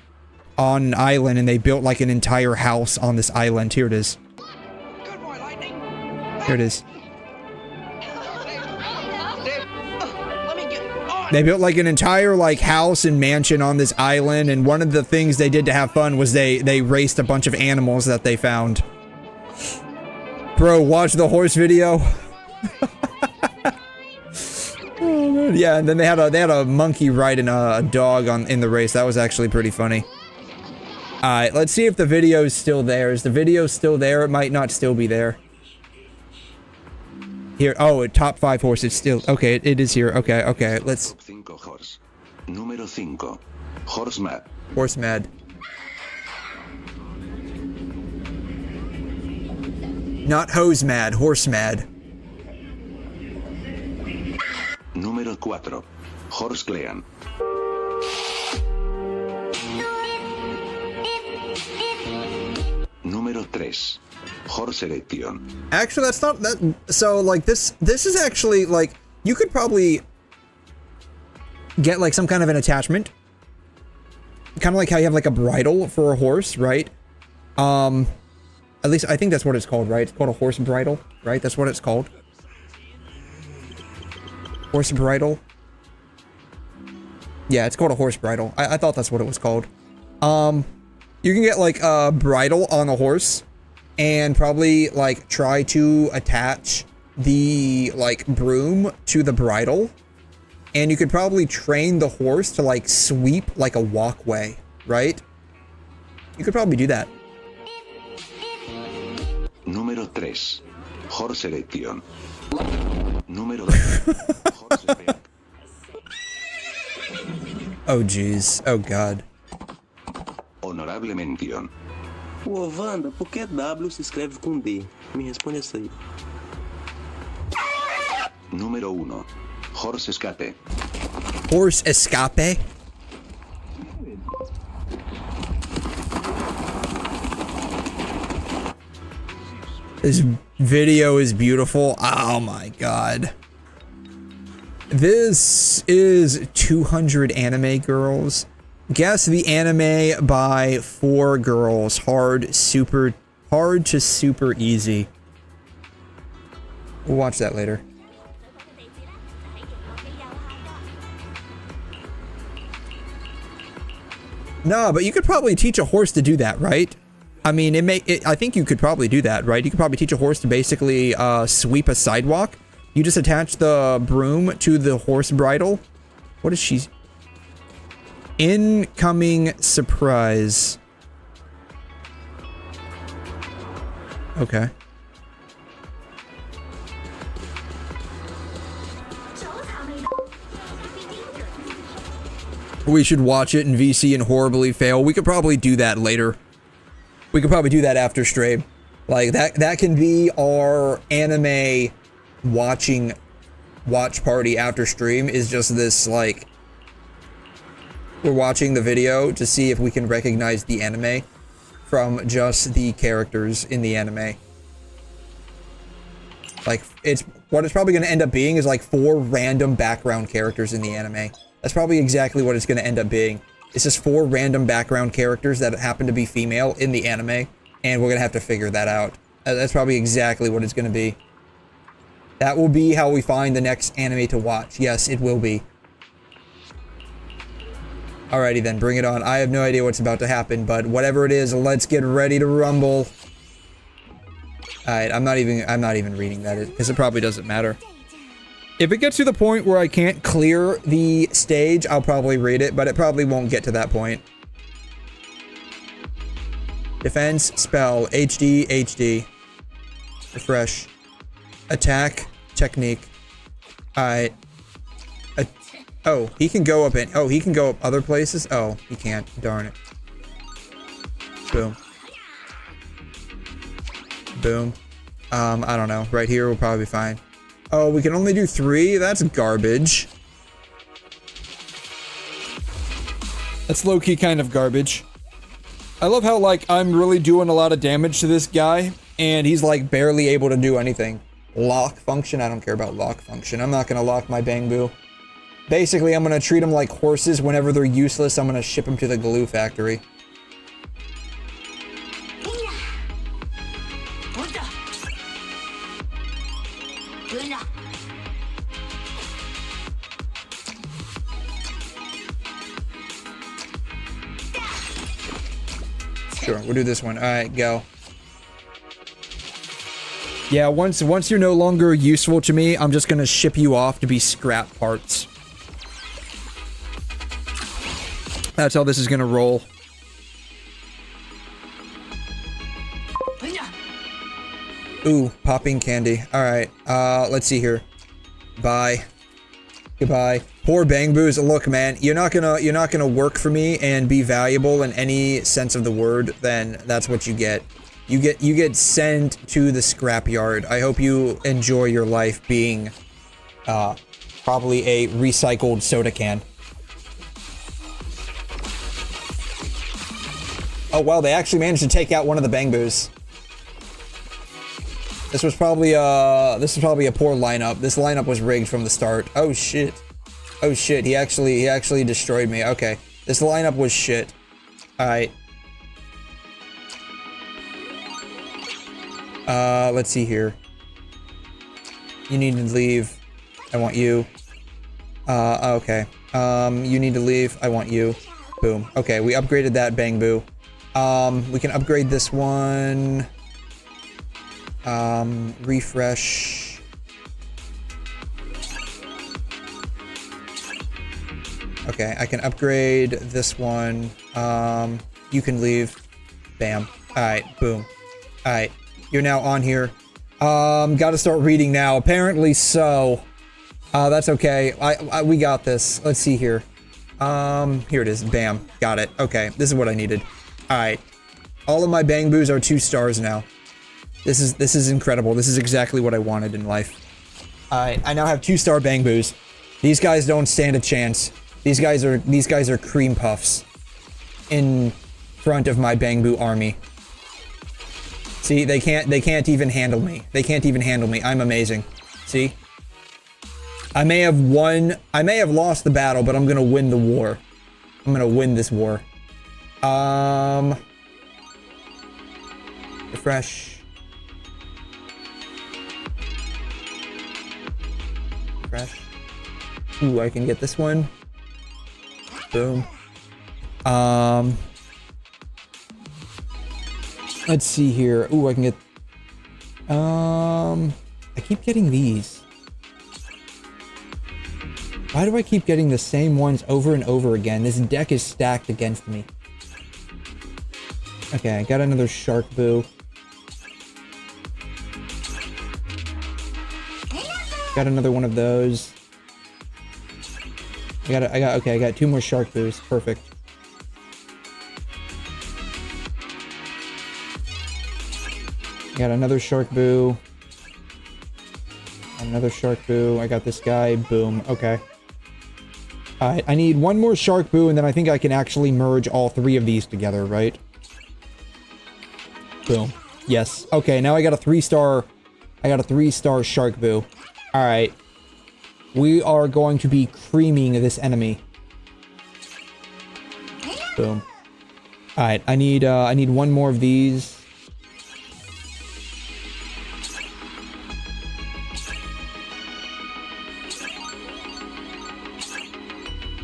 on an island, and they built like an entire house on this island. Here it is. Here it is. They built like an entire like house and mansion on this island, and one of the things they did to have fun was they raced a bunch of animals that they found. Bro, watch the horse video. Oh, man. Yeah, and then they had a monkey riding a dog in the race. That was actually pretty funny. Alright, let's see if the video is still there. Is the video still there? It might not still be there. Here, oh, top 5 horses still. Okay, it is here. Okay, okay, let's... Horse. Número 5. Horse mad. Horse mad. Not hose mad, horse mad. Número 4. Horse 𝘐'𝘮. Número 3. Horse erection. Actually, that's not that. So, like, this is actually, like, you could probably get, like, some kind of an attachment. Kind of like how you have, like, a bridle for a horse, right? At least, I think that's what it's called, right? It's called a horse bridle, right? That's what it's called. Horse bridle. Yeah, it's called a horse bridle. I thought that's what it was called. You can get, like, a bridle on a horse and probably, like, try to attach the, like, broom to the bridle. And you could probably train the horse to, like, sweep like a walkway, right? You could probably do that. Número 3. Horse erection. Número 2. Horse back. Oh, jeez. Oh, God. Honorable mention. Ô, Wanda, por que W se escreve com D? Me responde essa aí. Número 1. Horse escape. Horse escape? This video is beautiful. Oh my god. This is 200 anime girls. Guess the anime by 4 girls. Hard to super easy. We'll watch that later. No, but you could probably teach a horse to do that, right? I mean, I think you could probably do that, right? You could probably teach a horse to basically sweep a sidewalk. You just attach the broom to the horse bridle. What is she? Incoming surprise. Okay. We should watch it in VC and horribly fail. We could probably do that later. We could probably do that after stream. Like, that can be our anime watch party after stream, is just this, like, we're watching the video to see if we can recognize the anime from just the characters in the anime. Like, what it's probably going to end up being is like 4 random background characters in the anime. That's probably exactly what it's going to end up being. It's just 4 random background characters that happen to be female in the anime, and we're going to have to figure that out. That's probably exactly what it's going to be. That will be how we find the next anime to watch. Yes, it will be. Alrighty then, bring it on. I have no idea what's about to happen, but whatever it is, let's get ready to rumble. Alright, I'm not even reading that, because it probably doesn't matter. If it gets to the point where I can't clear the stage, I'll probably read it, but it probably won't get to that point. Defense, spell, HD, HD. Refresh. Attack, technique. Alright. Oh, he can go up he can go up other places? Oh, he can't. Darn it. Boom. Boom. I don't know. Right here will probably be fine. Oh, we can only do 3? That's garbage. That's low-key kind of garbage. I love how, like, I'm really doing a lot of damage to this guy, and he's, like, barely able to do anything. Lock function? I don't care about lock function. I'm not gonna lock my Bangbu. Basically, I'm gonna treat them like horses. Whenever they're useless, I'm gonna ship them to the glue factory. Sure, we'll do this one. Alright, go. Yeah, once you're no longer useful to me, I'm just gonna ship you off to be scrap parts. That's how this is gonna roll. Ooh, popping candy. Alright, let's see here. Bye. Goodbye. Poor Bangboos. Look, man, you're not gonna work for me and be valuable in any sense of the word, then that's what you get. You get sent to the scrapyard. I hope you enjoy your life being, probably a recycled soda can. Oh, wow, they actually managed to take out one of the Bangboos. This was probably a poor lineup. This lineup was rigged from the start. Oh shit. Oh shit, he actually destroyed me. Okay. This lineup was shit. Alright. Let's see here. You need to leave. I want you. Okay. You need to leave. I want you. Boom. Okay, we upgraded that Bangboo. We can upgrade this one. Refresh. Okay, I can upgrade this one. You can leave. Bam. Alright, boom. Alright, you're now on here. Gotta start reading now. Apparently so. That's okay. We got this. Let's see here. Here it is. Bam. Got it. Okay, this is what I needed. Alright. All of my Bangboos are 2 stars now. This is incredible. This is exactly what I wanted in life. Alright, I now have 2-star Bangboos. These guys don't stand a chance. These guys are cream puffs in front of my Bangboo army. See, they can't even handle me. They can't even handle me. I'm amazing. See? I may have lost the battle, but I'm gonna win the war. I'm gonna win this war. Refresh. Refresh. Ooh, I can get this one. Boom. Let's see here. Ooh, I can get... I keep getting these. Why do I keep getting the same ones over and over again? This deck is stacked against me. Okay, I got another Shark Boo. Got another one of those. I got 2 more Shark Boos. Perfect. Got another Shark Boo. Another Shark Boo. I got this guy. Boom. Okay. Alright, I need 1 more Shark Boo, and then I think I can actually merge all 3 of these together, right? Boom. Yes. Okay, now I got a 3-star... I got a 3-star Shark Boo. Alright. We are going to be creaming this enemy. Boom. Alright, I need 1 more of these.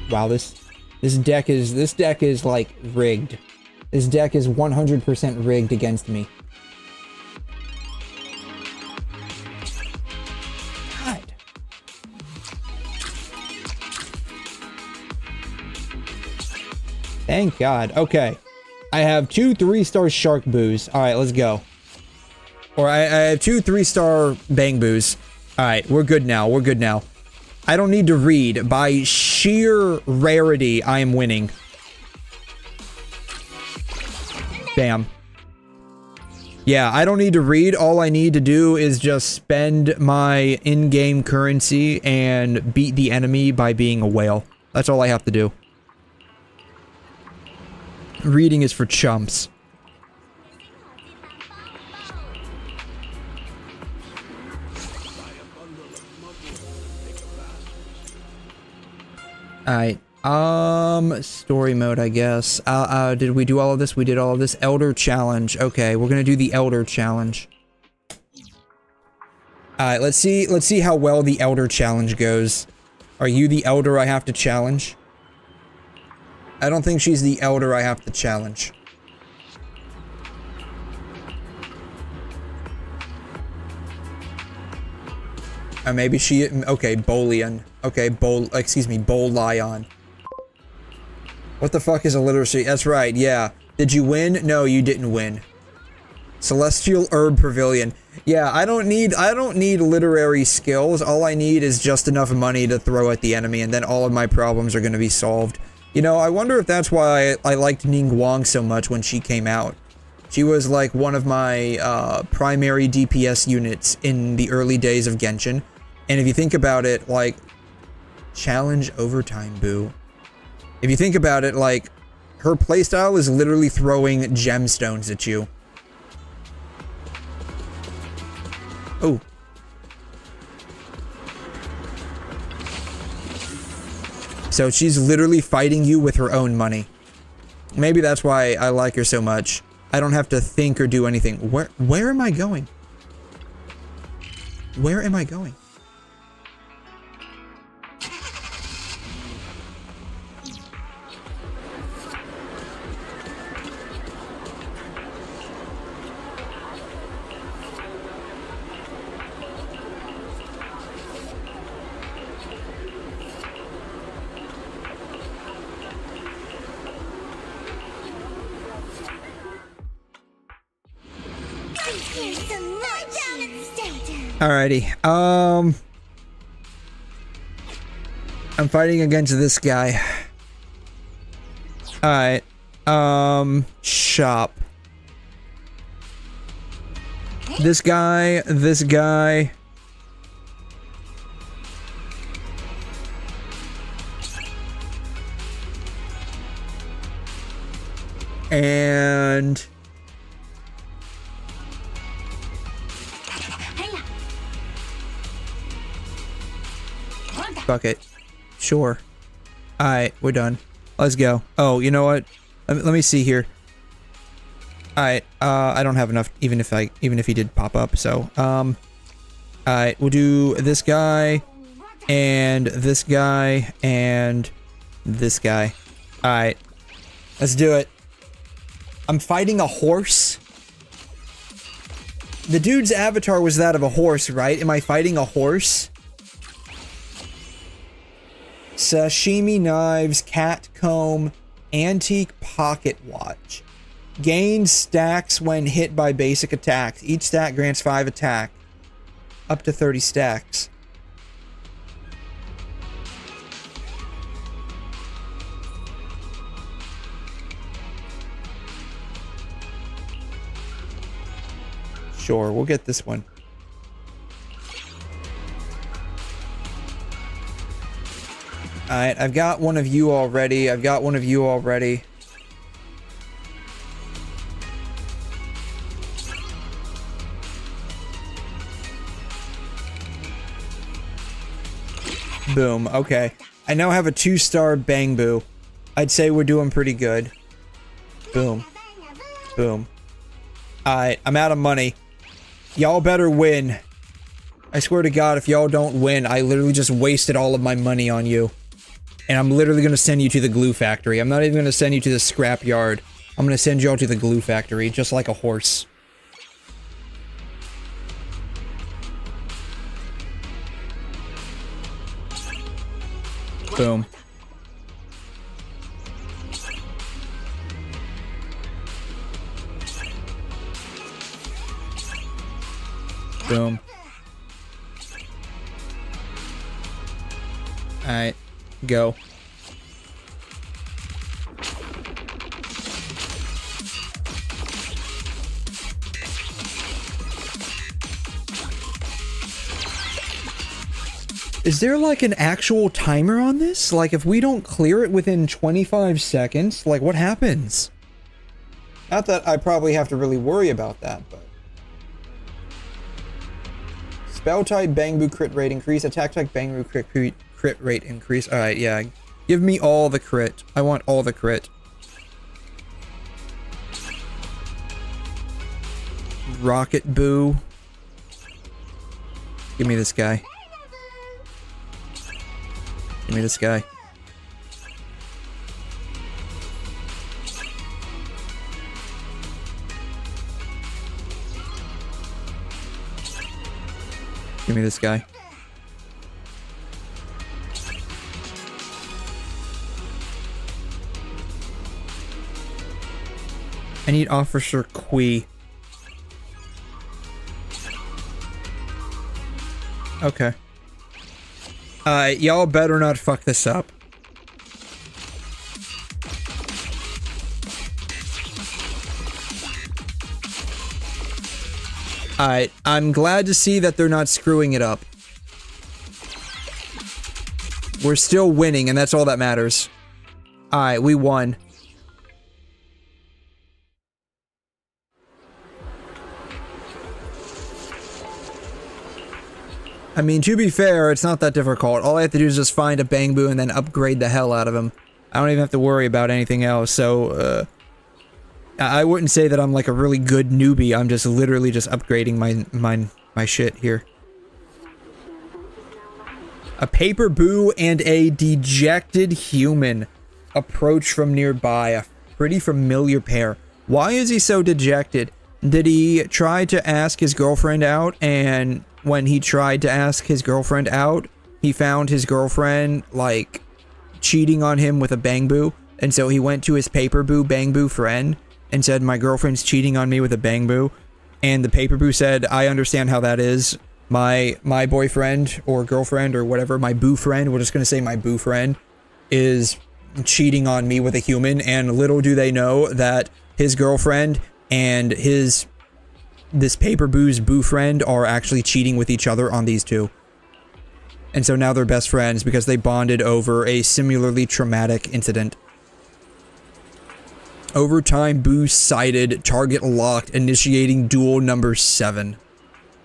Wow, this deck is like rigged. This deck is 100% rigged against me. God. Thank God. Okay. I have 2 3-star Shark Boos. Alright, let's go. Or I have 2 3-star Bang Boos. Alright, we're good now. We're good now. I don't need to read. By sheer rarity, I am winning. Bam. Yeah, I don't need to read. All I need to do is just spend my in-game currency and beat the enemy by being a whale. That's all I have to do. Reading is for chumps. Alright, story mode, I guess. Did we do all of this? We did all of this. Elder Challenge. Okay, we're gonna do the Elder Challenge. Alright, let's see how well the Elder Challenge goes. Are you the Elder I have to challenge? I don't think she's the Elder I have to challenge. Or maybe she... Okay, Bolian. Okay, Bolion. What the fuck is illiteracy? That's right, yeah. Did you win? No, you didn't win. Celestial Herb Pavilion. Yeah, I don't need literary skills. All I need is just enough money to throw at the enemy, and then all of my problems are gonna be solved. You know, I wonder if that's why I liked Ningguang so much when she came out. She was like one of my primary DPS units in the early days of Genshin. And if you think about it, like, challenge overtime, boo. If you think about it, like, her playstyle is literally throwing gemstones at you. Oh. So she's literally fighting you with her own money. Maybe that's why I like her so much. I don't have to think or do anything. Where am I going? Where am I going? Alrighty, I'm fighting against this guy. Alright, shop. This guy. And... fuck it. Sure. Alright, we're done. Let's go. Oh, you know what? Let me see here. Alright, I don't have enough, even if he did pop up, so, alright, we'll do this guy, and this guy, and this guy. Alright. Let's do it. I'm fighting a horse? The dude's avatar was that of a horse, right? Am I fighting a horse? Sashimi knives, cat comb, antique pocket watch. Gains stacks when hit by basic attacks. Each stack grants 5 attack. Up to 30 stacks. Sure, we'll get this one. Alright, I've got one of you already. Boom, okay. I now have a 2-star Bangbu. I'd say we're doing pretty good. Boom. Boom. Alright, I'm out of money. Y'all better win. I swear to God, if y'all don't win, I literally just wasted all of my money on you. And I'm literally gonna send you to the glue factory. I'm not even gonna send you to the scrap yard. I'm gonna send y'all to the glue factory, just like a horse. Boom. Boom. Alright, go. Is there like an actual timer on this? Like if we don't clear it within 25 seconds, like what happens? Not that I probably have to really worry about that, but... Spell type, Bangbu crit rate increase. Attack type, Bangbu crit rate increase. Alright, yeah. Give me all the crit. I want all the crit. Rocket Boo. Give me this guy. Give me this guy. Give me this guy. I need Officer 𝘬𝘮. Okay. Y'all better not fuck this up. Alright, I'm glad to see that they're not screwing it up. We're still winning, and that's all that matters. Alright, we won. I mean, to be fair, it's not that difficult. All I have to do is just find a Bangbu and then upgrade the hell out of him. I don't even have to worry about anything else, so, I wouldn't say that I'm like a really good newbie. I'm just literally just upgrading my shit here. A paper boo and a dejected human approach from nearby. A pretty familiar pair. Why is he so dejected? Did he try to ask his girlfriend out, and when he tried to ask his girlfriend out, he found his girlfriend, like, cheating on him with a Bangbu, and so he went to his paper boo Bangbu friend and said, my girlfriend's cheating on me with a Bangbu, and the paper boo said, I understand how that is. My boyfriend or girlfriend or whatever, my boo friend, we're just gonna say my boo friend, is cheating on me with a human, and little do they know that his girlfriend and this paper boo's boo friend are actually cheating with each other on these two. And so now they're best friends because they bonded over a similarly traumatic incident. Over time, Boo sighted, target locked, initiating duel number 7.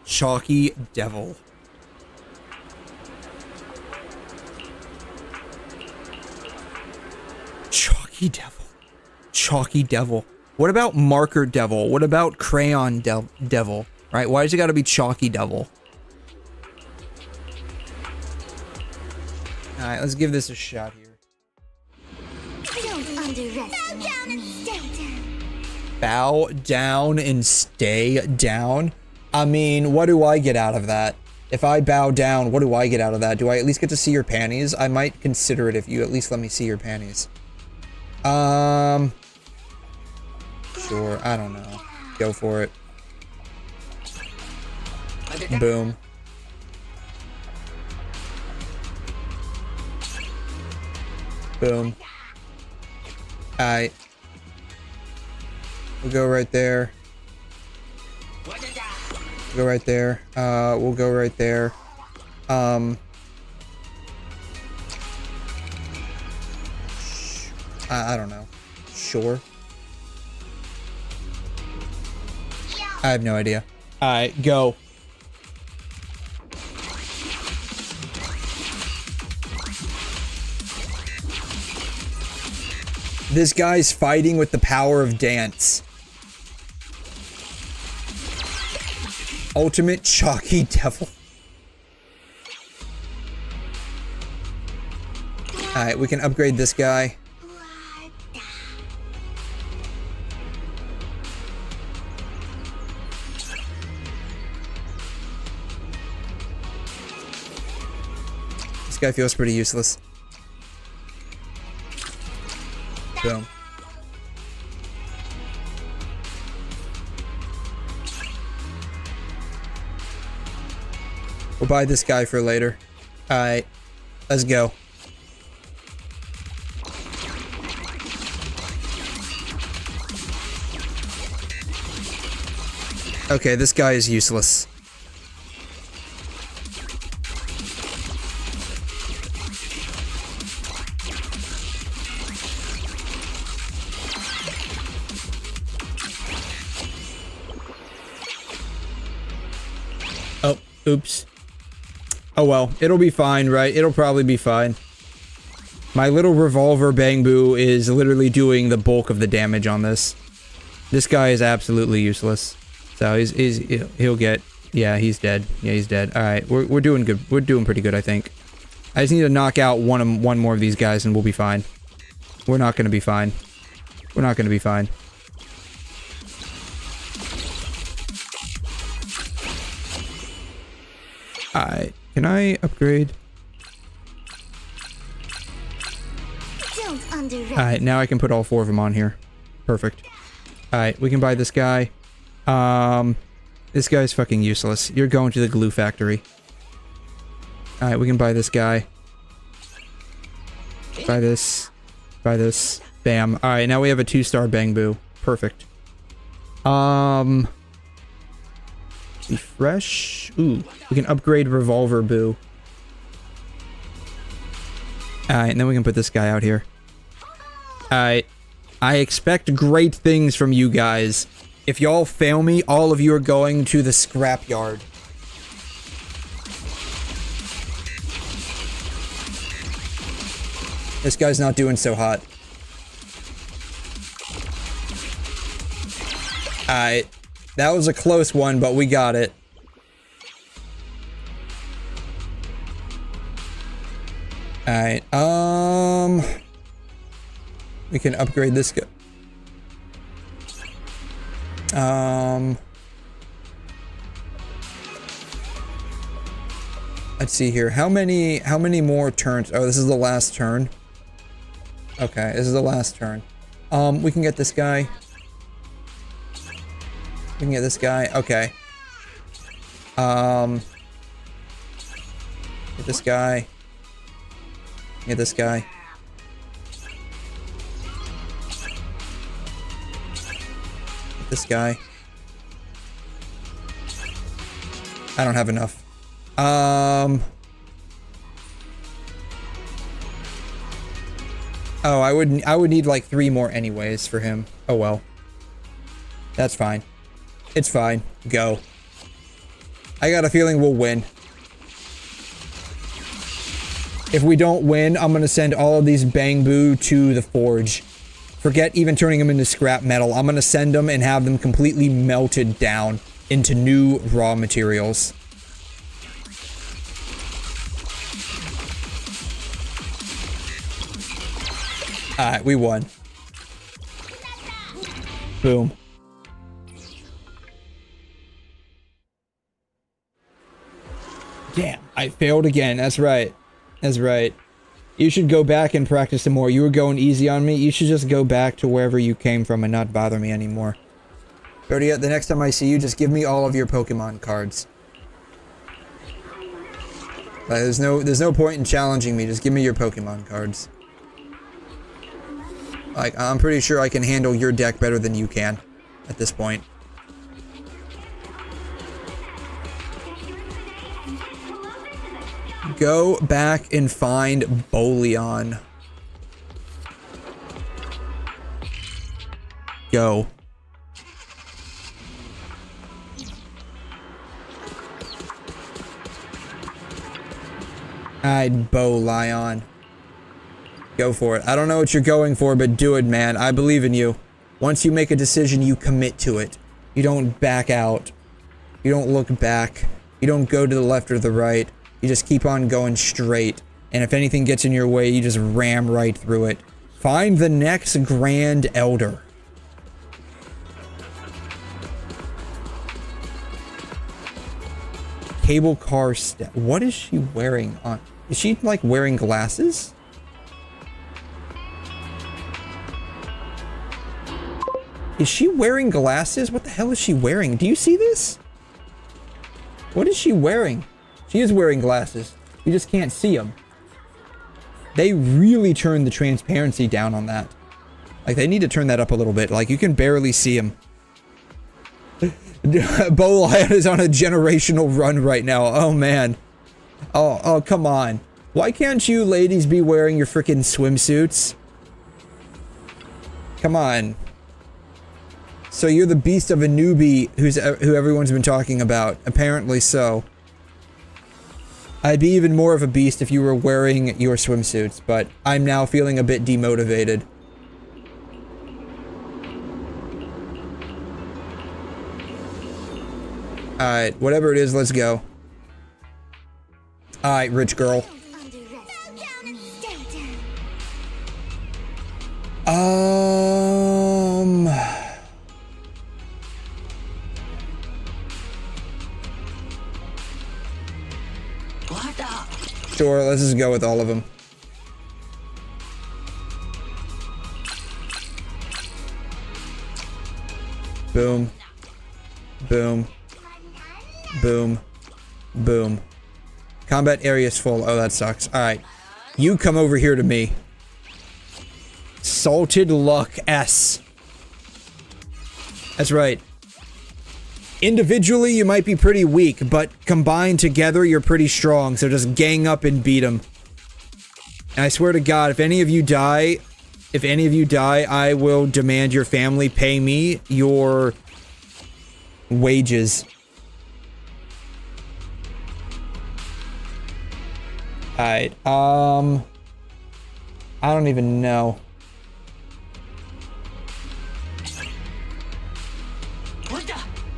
Chalky Devil. Chalky Devil. Chalky Devil. What about Marker Devil? What about Crayon Devil? Right? Why does it gotta be Chalky Devil? Alright, let's give this a shot here. Don't underestimate me. Bow down and stay down? I mean, what do I get out of that? If I bow down, what do I get out of that? Do I at least get to see your panties? I might consider it if you at least let me see your panties. Sure, I don't know. Go for it. Boom. Boom. Alright. We'll go right there. Go right there. We'll go right there. I don't know. Sure. I have no idea. Alright, go. This guy's fighting with the power of dance. Ultimate Chalky Devil. Alright, we can upgrade this guy. This guy feels pretty useless. Boom. We'll buy this guy for later. Alright. Let's go. Okay, this guy is useless. Oh, oops. Oh well, it'll be fine, right? It'll probably be fine. My little revolver Bangbu is literally doing the bulk of the damage on this. This guy is absolutely useless. So he'll get, yeah, he's dead. Yeah, he's dead. All right, we're doing good. We're doing pretty good, I think. I just need to knock out one more of these guys and we'll be fine. We're not gonna be fine. We're not gonna be fine. Alright, can I upgrade? Alright, now I can put all 4 of them on here. Perfect. Alright, we can buy this guy. This guy's fucking useless. You're going to the glue factory. Alright, we can buy this guy. Buy this. Buy this. Bam. Alright, now we have a 2-star Bangbu. Perfect. Refresh. Ooh, we can upgrade Revolver Boo. Alright, and then we can put this guy out here. Alright. I expect great things from you guys. If y'all fail me, all of you are going to the scrapyard. This guy's not doing so hot. Alright. That was a close one, but we got it. Alright, we can upgrade this guy. Let's see here. How many more turns? Oh, this is the last turn. Okay, this is the last turn. We can get this guy. We can get this guy. Okay. Get this guy. Get this guy. Get this guy. I don't have enough. Oh, I would need like 3 more anyways for him. Oh well. That's fine. It's fine. Go. I got a feeling we'll win. If we don't win, I'm gonna send all of these Bangbu to the forge. Forget even turning them into scrap metal. I'm gonna send them and have them completely melted down into new raw materials. Alright, we won. Boom. Damn, I failed again. That's right. That's right. You should go back and practice some more. You were going easy on me. You should just go back to wherever you came from and not bother me anymore. Better yet, the next time I see you, just give me all of your Pokemon cards. There's no point in challenging me. Just give me your Pokemon cards. Like, I'm pretty sure I can handle your deck better than you can at this point. Go back and find 𝘵𝘠𝘦𝘺. Go. I'd 𝘵𝘠𝘺. Go for it. I don't know what you're going for, but do it, man. I believe in you. Once you make a decision, you commit to it. You don't back out. You don't look back. You don't go to the left or the right. You just keep on going straight. And if anything gets in your way, you just ram right through it. Find the next Grand Elder. Cable car step. What is she wearing on? Is she like wearing glasses? Is she wearing glasses? What the hell is she wearing? Do you see this? What is she wearing? She is wearing glasses. You just can't see them. They really turned the transparency down on that. Like, they need to turn that up a little bit. Like, you can barely see them. 𝘵𝘠𝘺 is on a generational run right now. Oh, man. Oh, come on. Why can't you ladies be wearing your freaking swimsuits? Come on. So you're the beast of a newbie who everyone's been talking about. Apparently so. I'd be even more of a beast if you were wearing your swimsuits, but I'm now feeling a bit demotivated. Alright, whatever it is, let's go. Alright, rich girl. Sure, let's just go with all of them. Boom. Boom. Boom. Boom. Combat area is full. Oh, that sucks. Alright. You come over here to me. Salted Luck S. That's right. Individually, you might be pretty weak, but combined together, you're pretty strong, so just gang up and beat them. And I swear to God, if any of you die, I will demand your family pay me your wages. Alright, I don't even know.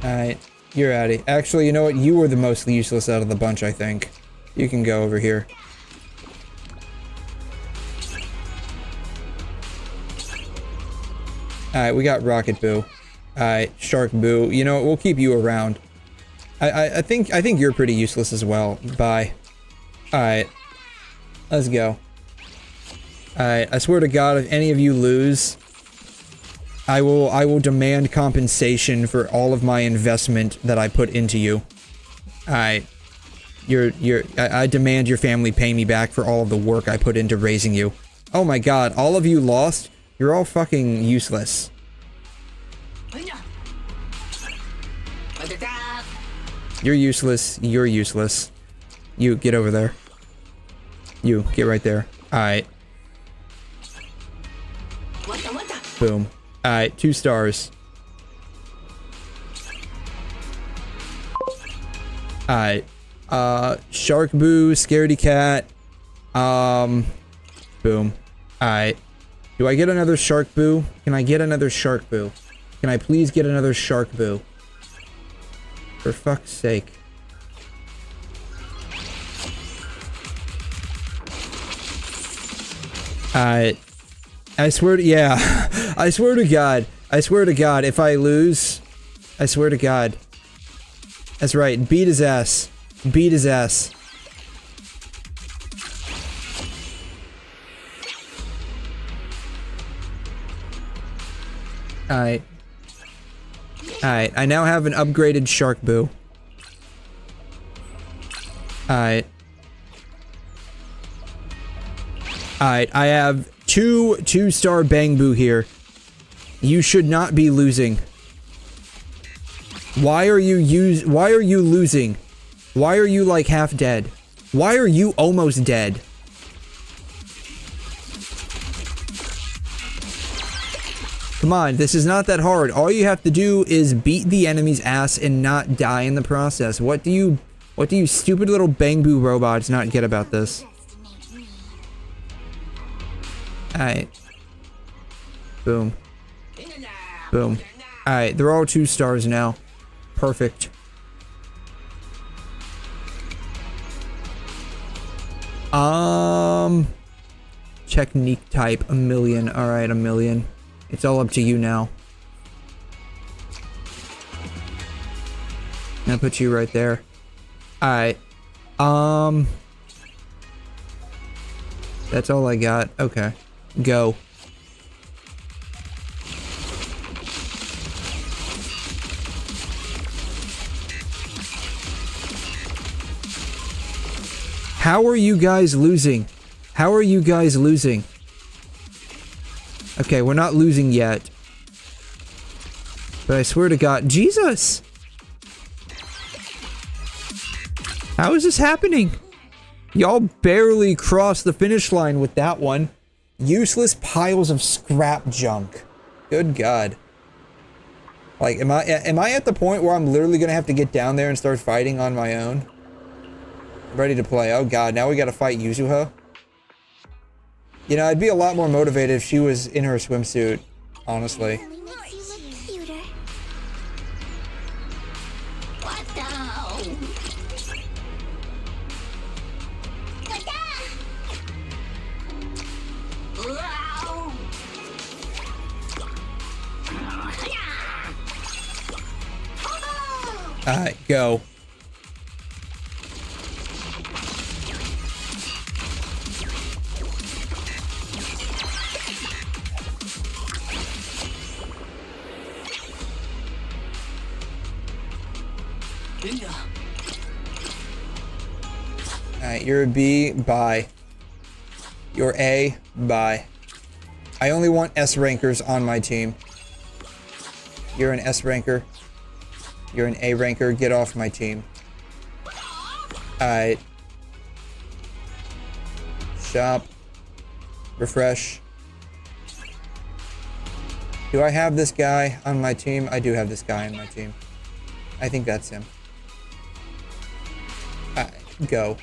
Alright, you're out of. Actually, you know what? You were the most useless out of the bunch, I think. You can go over here. Alright, we got Rocket Boo. Alright, Shark Boo. You know what? We'll keep you around. I think you're pretty useless as well. Bye. Alright. Let's go. Alright, I swear to God, if any of you lose, I will demand compensation for all of my investment that I put into you. Alright. I demand your family pay me back for all of the work I put into raising you. Oh my God, all of you lost? You're all fucking useless. You're useless. You're useless. You, get over there. You, get right there. Alright. Boom. Alright, 2 stars. Alright. Shark Boo, Scaredy Cat. Boom. Alright. Do I get another Shark Boo? Can I get another Shark Boo? Can I please get another Shark Boo? For fuck's sake. Alright. I swear to- yeah. I swear to God. I swear to God, if I lose... I swear to God. That's right, beat his ass. Beat his ass. Alright. Alright, I now have an upgraded Shark Boo. Alright. Alright, I have two-star Bang Boo here. You should not be losing. Why are you losing? Why are you like half dead? Why are you almost dead? Come on, this is not that hard. All you have to do is beat the enemy's ass and not die in the process. What do you stupid little Bang Boo robots not get about this? Alright. Boom. Boom. Alright, they're all 2 stars now. Perfect. Technique type, 1,000,000. Alright, 1,000,000. It's all up to you now. I'm gonna put you right there. Alright. That's all I got. Okay. Go. How are you guys losing? How are you guys losing? Okay, we're not losing yet. But I swear to God, Jesus! How is this happening? Y'all barely crossed the finish line with that one. Useless piles of scrap junk. Good God. Like, am I at the point where I'm literally gonna have to get down there and start fighting on my own? Ready to play. Oh God, now we gotta fight Yuzuha? You know, I'd be a lot more motivated if she was in her swimsuit, honestly. Alright, go. Alright, you're a B, bye. You're A, bye. I only want S rankers on my team. You're an S ranker. You're an A ranker. Get off my team. Alright. Shop. Refresh. Do I have this guy on my team? I do have this guy on my team. I think that's him. Alright, go.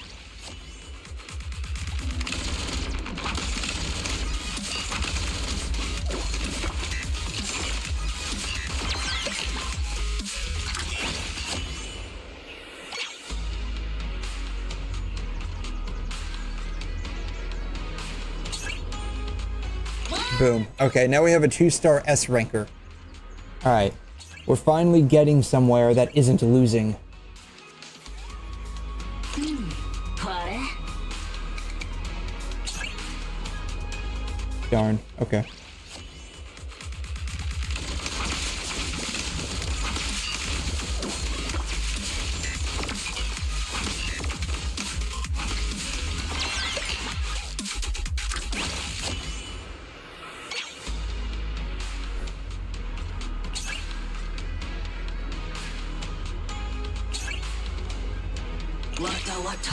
Boom. Okay, now we have a 2-star S ranker. Alright. We're finally getting somewhere that isn't losing. Darn. Okay.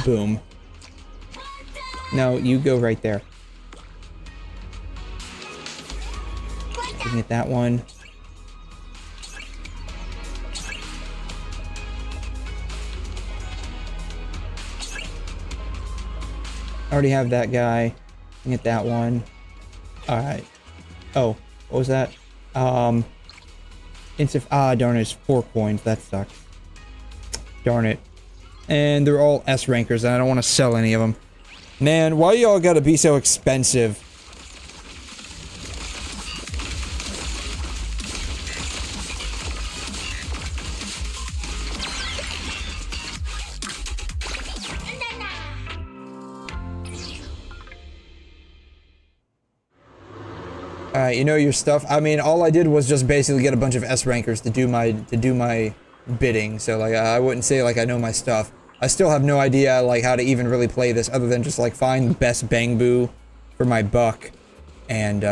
Boom. No, you go right there. You can get that one. I already have that guy. You can get that one. Alright. Oh, what was that? Darn it, it's 4 coins. That sucks. Darn it. And they're all S rankers, and I don't want to sell any of them. Man, why y'all gotta be so expensive? Alright, you know your stuff. I mean, all I did was just basically get a bunch of S rankers to do my bidding, so like I wouldn't say like I know my stuff. I still have no idea like how to even really play this other than just like find the best Bangbu for my buck and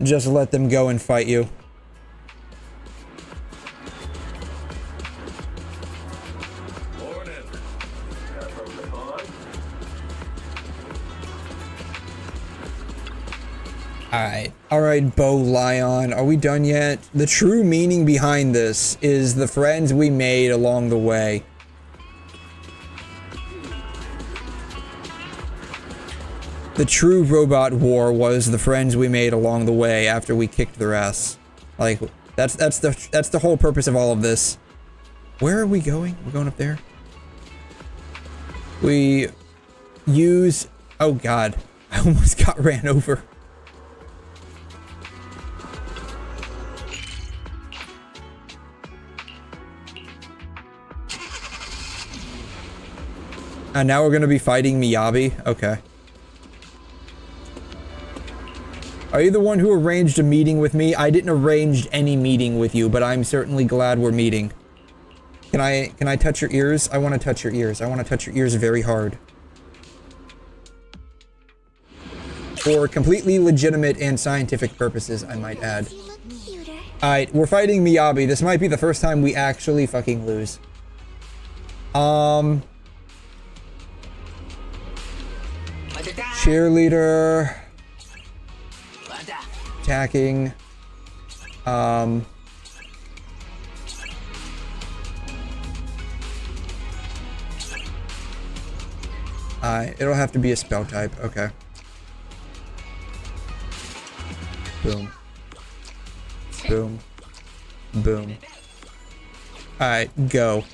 just let them go and fight you. Alright, 𝘬𝘕𝘬𝘦𝘴, are we done yet? The true meaning behind this is the friends we made along the way. The true robot war was the friends we made along the way after we kicked their ass. Like, that's the whole purpose of all of this. Where are we going? We're going up there? We use... Oh god, I almost got ran over. And now we're gonna be fighting 𝘧𝘬𝘦𝘵? Okay. Are you the one who arranged a meeting with me? I didn't arrange any meeting with you, but I'm certainly glad we're meeting. Can I touch your ears? I want to touch your ears. I want to touch your ears very hard. For completely legitimate and scientific purposes, I might add. Alright, we're fighting 𝘧𝘬𝘦. This might be the first time we actually fucking lose. Cheerleader. Attacking. It'll have to be a spell type. Okay. Boom. Boom. Boom. Alright, go.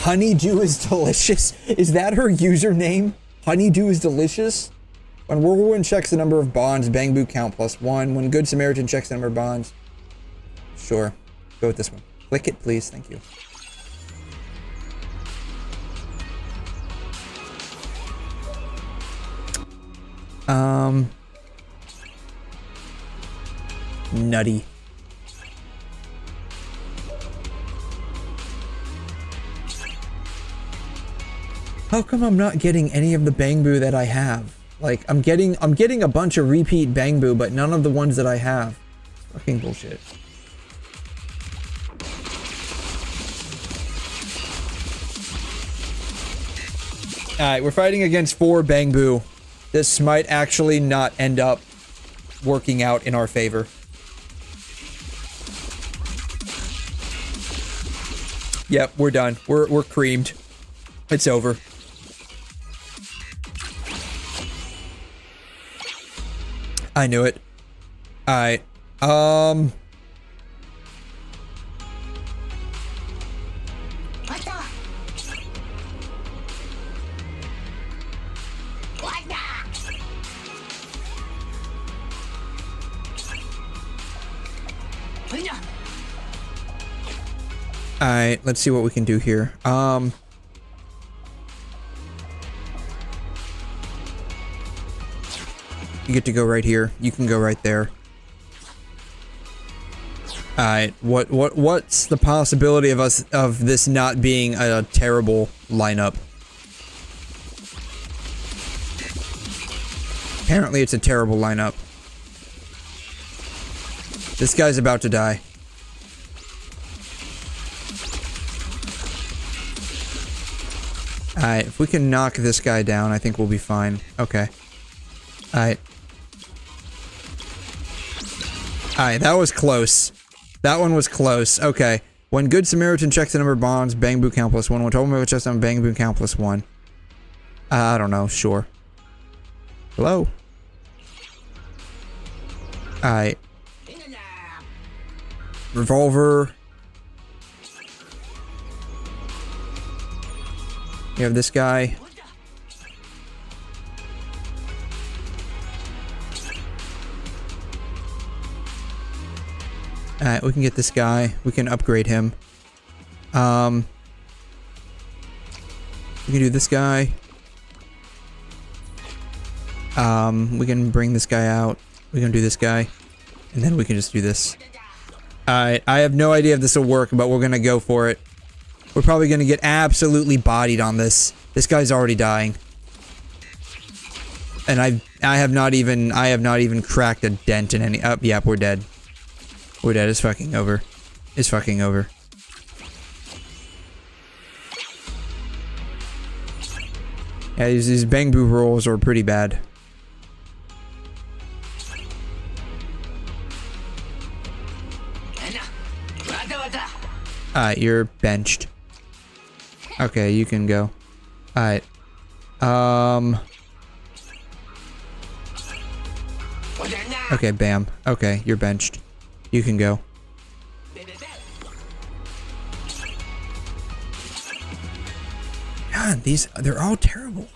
Honeydew is delicious? Is that her username? Honeydew is delicious? When Whirlwind checks the number of bonds, Bangbu count +1. When Good Samaritan checks the number of bonds. Sure. Go with this one. Click it, please. Thank you. Nutty. How come I'm not getting any of the Bangbu that I have? Like, I'm getting a bunch of repeat Bangbu, but none of the ones that I have. Fucking bullshit. Alright, we're fighting against 4 Bangbu. This might actually not end up working out in our favor. Yep, we're done. We're creamed. It's over. I knew it. Alright. Alright, let's see what we can do here. You get to go right here. You can go right there. Alright, what's the possibility of this not being a terrible lineup? Apparently it's a terrible lineup. This guy's about to die. Alright, if we can knock this guy down, I think we'll be fine. Okay. Alright. Alright, that was close. That one was close. Okay. When Good Samaritan checks the number of bonds, Bangbu count +1. When Tomo checks on Bangbu count +1. I don't know. Sure. Hello? Alright. Revolver. You have this guy. Alright, we can get this guy. We can upgrade him. We can do this guy. We can bring this guy out. We can do this guy. And then we can just do this. Alright, I have no idea if this will work, but we're gonna go for it. We're probably gonna get absolutely bodied on this. This guy's already dying. And I have not even cracked a dent in any. Yeah, we're dead. We're dead. It's fucking over. It's fucking over. Yeah, these Bangbu rolls are pretty bad. Alright, you're benched. Okay, you can go. Alright. Okay, bam. Okay, you're benched. You can go. God, they're all terrible.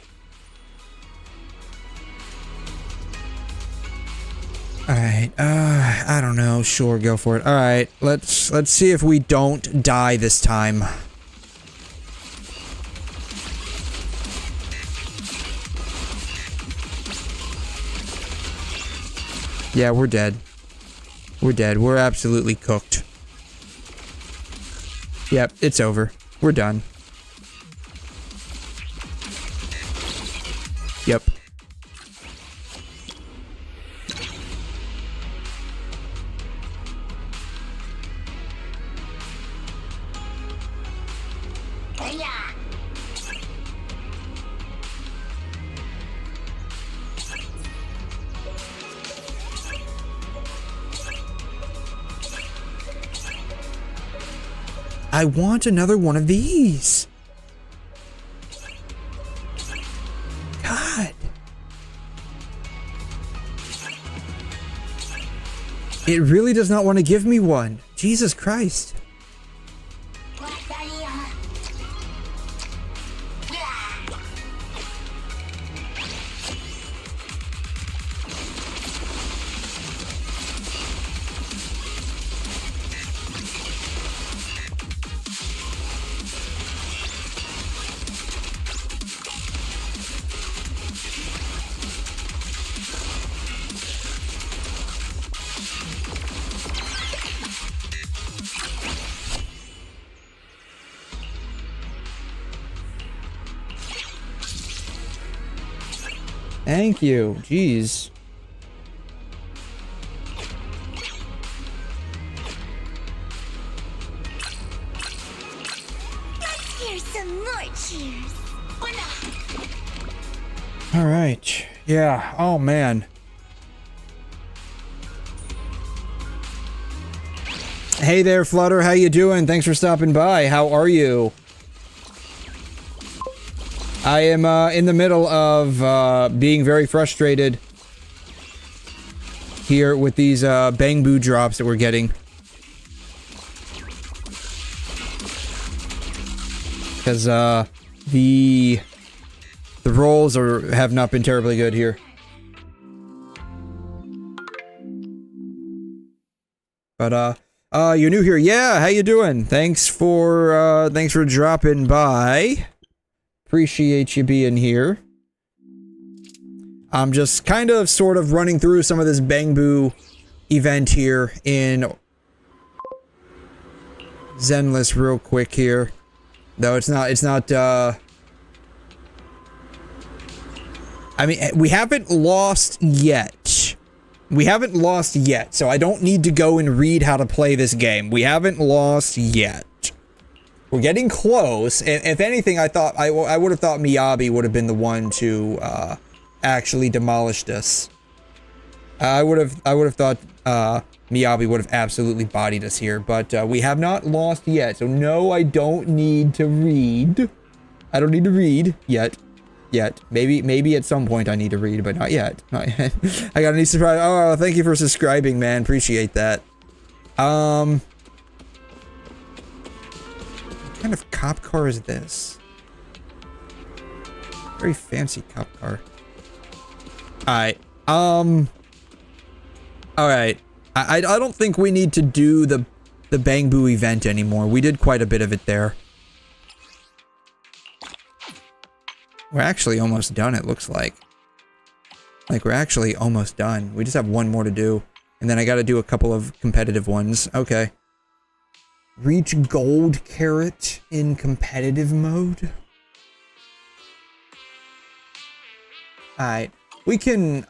Alright, I don't know. Sure, go for it. Alright, let's see if we don't die this time. Yeah, we're dead. We're dead. We're absolutely cooked. Yep, it's over. We're done. Yep. I want another one of these. God. It really does not want to give me one. Jesus Christ. Thank you. Jeez. Let's hear some more cheers. All right. Yeah. Oh, man. Hey there, Flutter. How you doing? Thanks for stopping by. How are you? I am in the middle of being very frustrated here with these Bang-Boo drops that we're getting. Because the rolls have not been terribly good here. But you're new here. Yeah, how you doing? Thanks for dropping by. Appreciate you being here. I'm just kind of sort of running through some of this Bang-Boo event here in Zenless real quick here. Though it's not I mean, we haven't lost yet. We haven't lost yet, so I don't need to go and read how to play this game. We haven't lost yet. We're getting close, and if anything, I would have thought Miyabi would have been the one to actually demolish this. I would have thought Miyabi would have absolutely bodied us here, but we have not lost yet. So no, I don't need to read. I don't need to read yet. Maybe at some point I need to read, but not yet. Not yet. I got a new surprise. Oh, thank you for subscribing, man. Appreciate that. What kind of cop car is this? Very fancy cop car. Alright. Alright. I don't think we need to do the Bang-Boo event anymore. We did quite a bit of it there. We're actually almost done, it looks like. Like, we're actually almost done. We just have one more to do. And then I gotta do a couple of competitive ones. Okay. Reach gold carrot in competitive mode. Alright. We can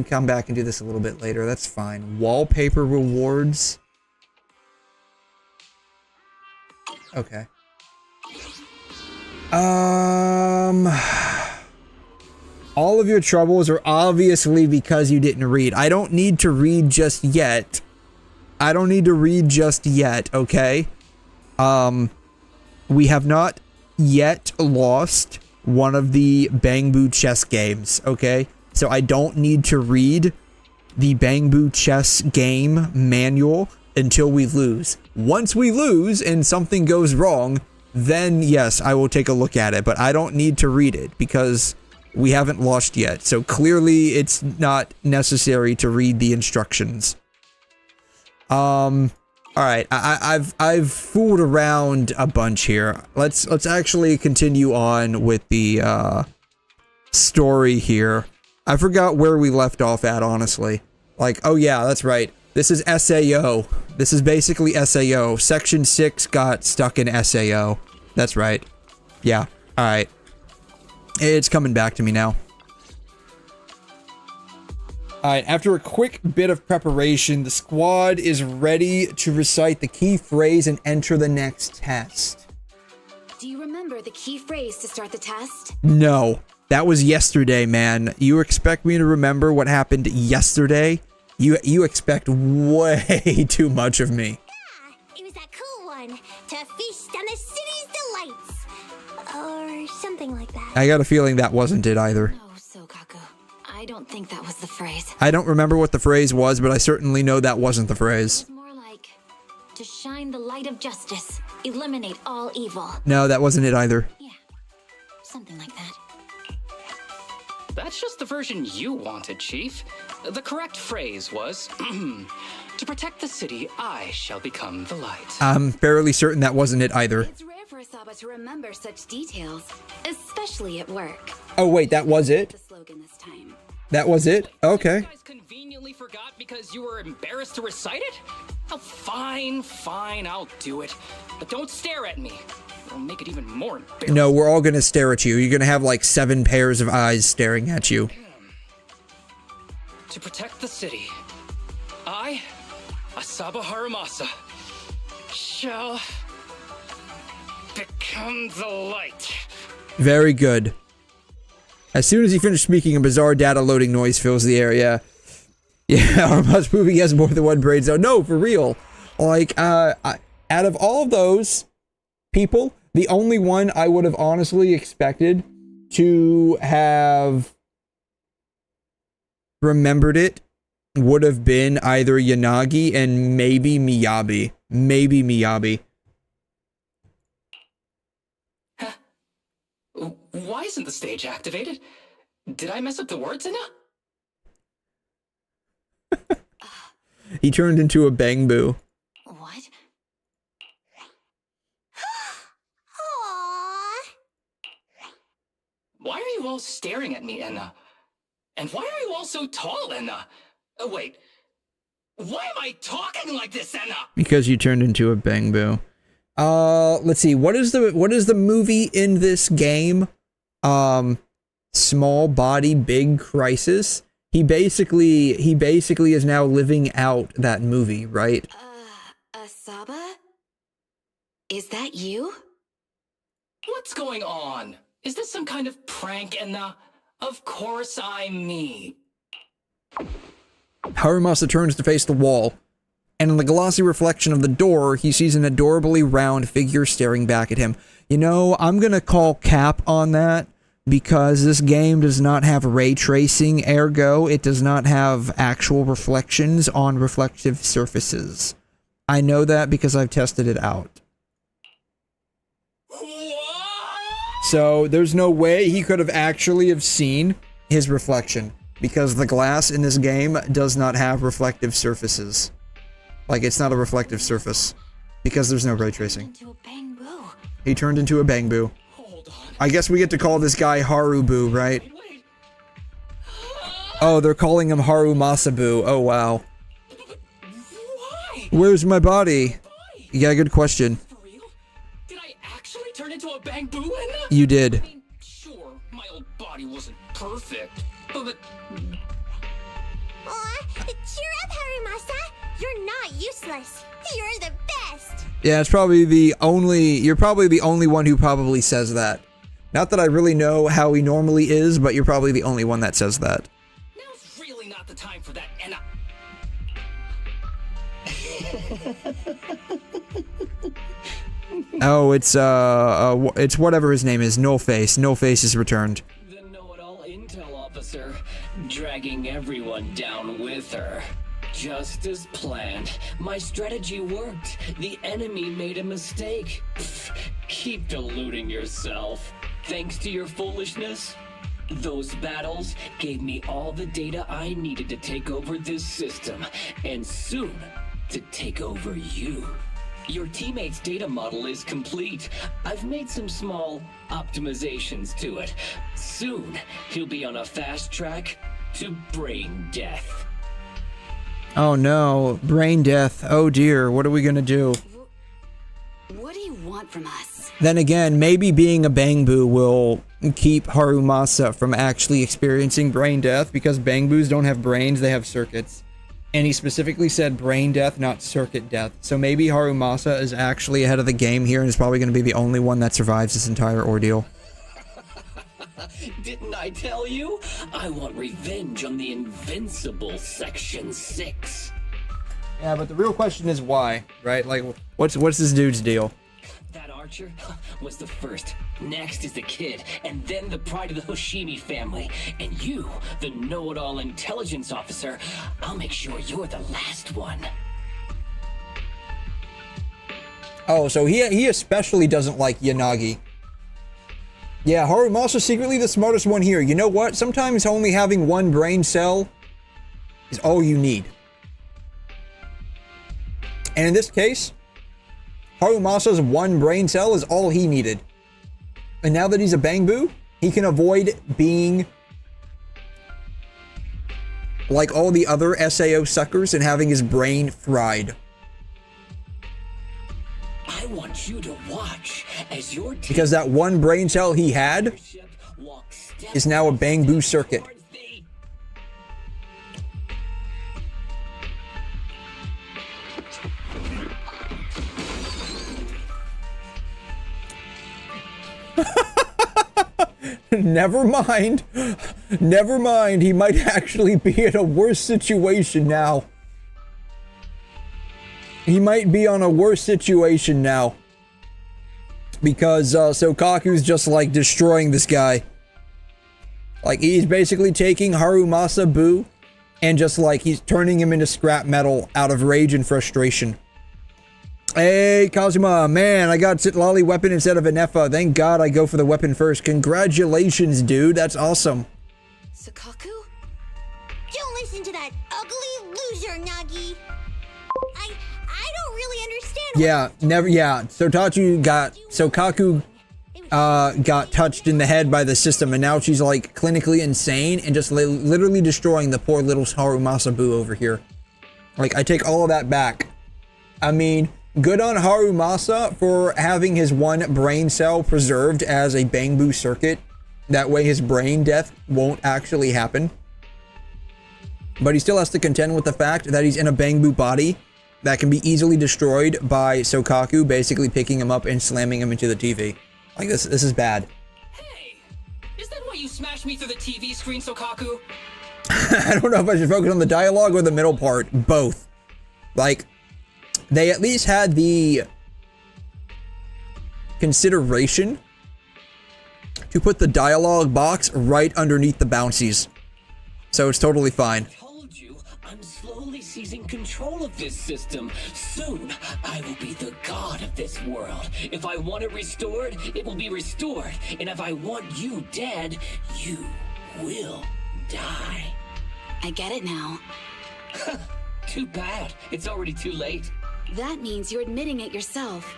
come back and do this a little bit later. That's fine. Wallpaper rewards. Okay. All of your troubles are obviously because you didn't read. I don't need to read just yet. I don't need to read just yet, okay? We have not yet lost one of the Bang-Boo chess games, okay? So I don't need to read the Bang-Boo chess game manual until we lose. Once we lose and something goes wrong, then yes, I will take a look at it, but I don't need to read it because we haven't lost yet. So clearly it's not necessary to read the instructions. Alright, I've fooled around a bunch here. Let's actually continue on with the story here. I forgot where we left off at, honestly. Like, oh yeah, that's right. This is SAO. This is basically SAO. Section 6 got stuck in SAO. That's right. Yeah. Alright. It's coming back to me now. Alright, after a quick bit of preparation, the squad is ready to recite the key phrase and enter the next test. Do you remember the key phrase to start the test? No. That was yesterday, man. You expect me to remember what happened yesterday? You expect way too much of me. Yeah, it was that cool one. To feast on the city's delights. Or something like that. I got a feeling that wasn't it either. No, Sokaku. I don't think that was the phrase. I don't remember what the phrase was, but I certainly know that wasn't the phrase. It was more like, to shine the light of justice, eliminate all evil. No, that wasn't it either. Yeah, something like that. That's just the version you wanted, Chief. The correct phrase was, to protect the city, I shall become the light. I'm fairly certain that wasn't it either. It's rare for Saba to remember such details, especially at work. Oh wait, that was it? The slogan this time. That was it? Okay. You guys conveniently forgot because you were embarrassed to recite it? Oh, fine, I'll do it. But don't stare at me. It'll make it even more embarrassing. No, we're all gonna stare at you. You're gonna have like 7 pairs of eyes staring at you. To protect the city, I, Asaba Harumasa, shall become the light. Very good. As soon as he finished speaking, a bizarre data loading noise fills the area. Yeah, Harumasa's movie has more than one brain cell. No, for real. Like, out of all of those people, the only one I would have honestly expected to have remembered it would have been either Yanagi and maybe Miyabi. Maybe Miyabi. Why isn't the stage activated? Did I mess up the words enough? He turned into a bangbu. What? Why are you all staring at me, Enna? And why are you all so tall, Enna? Wait. Why am I talking like this, Enna? Because you turned into a bangbu. Let's see. What is the movie in this game? Small Body Big Crisis. He basically is now living out that movie, right? Asaba? Is that you? What's going on? Is this some kind of prank, Enna? Of course I'm me. Harumasa turns to face the wall, and in the glossy reflection of the door, he sees an adorably round figure staring back at him. You know, I'm gonna call cap on that, because this game does not have ray tracing, ergo, it does not have actual reflections on reflective surfaces. I know that because I've tested it out. So, there's no way he could have actually have seen his reflection, because the glass in this game does not have reflective surfaces. Like, it's not a reflective surface, because there's no ray tracing. He turned into a bangbu. I guess we get to call this guy Harubu, right? Oh, they're calling him Harumasabu. Oh, wow. Where's my body? Yeah, good question. Did I actually turn into a bangbu, Enna? You did. I mean, sure, my old body wasn't perfect, but... Aw, cheer up, Harumasa! You're not useless! You're the best! Yeah, it's probably the only... You're probably the only one who probably says that. Not that I really know how he normally is, but you're probably the only one that says that. Now's really not the time for that, Enna. Oh, it's whatever his name is, Nullface. Nullface is returned. The know-it-all intel officer, dragging everyone down with her. Just as planned. My strategy worked. The enemy made a mistake. Pfft, keep deluding yourself. Thanks to your foolishness, those battles gave me all the data I needed to take over this system, and soon to take over you. Your teammate's data model is complete. I've made some small optimizations to it. Soon, he'll be on a fast track to brain death. Oh no, brain death. Oh dear, what are we gonna do? What do you want from us? Then again, maybe being a bangbu will keep Harumasa from actually experiencing brain death, because bangbus don't have brains, they have circuits. And he specifically said brain death, not circuit death. So maybe Harumasa is actually ahead of the game here and is probably going to be the only one that survives this entire ordeal. Didn't I tell you? I want revenge on the invincible Section 6. Yeah, but the real question is why, right? Like, what's this dude's deal? That archer was the first. Next is the kid, and then the pride of the Hoshimi family. And you, the know-it-all intelligence officer, I'll make sure you're the last one. Oh, so he especially doesn't like Yanagi. Yeah, Harumasa's secretly the smartest one here. You know what? Sometimes only having one brain cell is all you need. And in this case, Harumasa's one brain cell is all he needed. And now that he's a bangbu, he can avoid being like all the other SAO suckers and having his brain fried. I want you to watch as your team, because that one brain cell he had is now a bangbu circuit. Never mind. Never mind. He might actually be in a worse situation now. He might be on a worse situation now. Because Sokaku's just like destroying this guy. Like he's basically taking Harumasa Buu and just like he's turning him into scrap metal out of rage and frustration. Hey, Kazuma, man, I got Lolly weapon instead of Anefa. Thank God I go for the weapon first. Congratulations, dude. That's awesome. Sokaku? Don't listen to that ugly loser, Nagi. I don't really understand. Yeah, never. Yeah, Sokaku got touched in the head by the system, and now she's like clinically insane and just literally destroying the poor little Harumasa Buu over here. Like, I take all of that back. I mean, good on Harumasa for having his one brain cell preserved as a Bangbu circuit. That way his brain death won't actually happen. But he still has to contend with the fact that he's in a Bangbu body that can be easily destroyed by Sokaku basically picking him up and slamming him into the TV. Like, this is bad. Hey, is that why you smashed me through the TV screen, Sokaku? I don't know if I should focus on the dialogue or the middle part. Both. Like, they at least had the consideration to put the dialogue box right underneath the bouncies. So it's totally fine. I'm slowly seizing control of this system. Soon, I will be the god of this world. If I want it restored, it will be restored. And if I want you dead, you will die. I get it now. Too bad. It's already too late. That means you're admitting it yourself.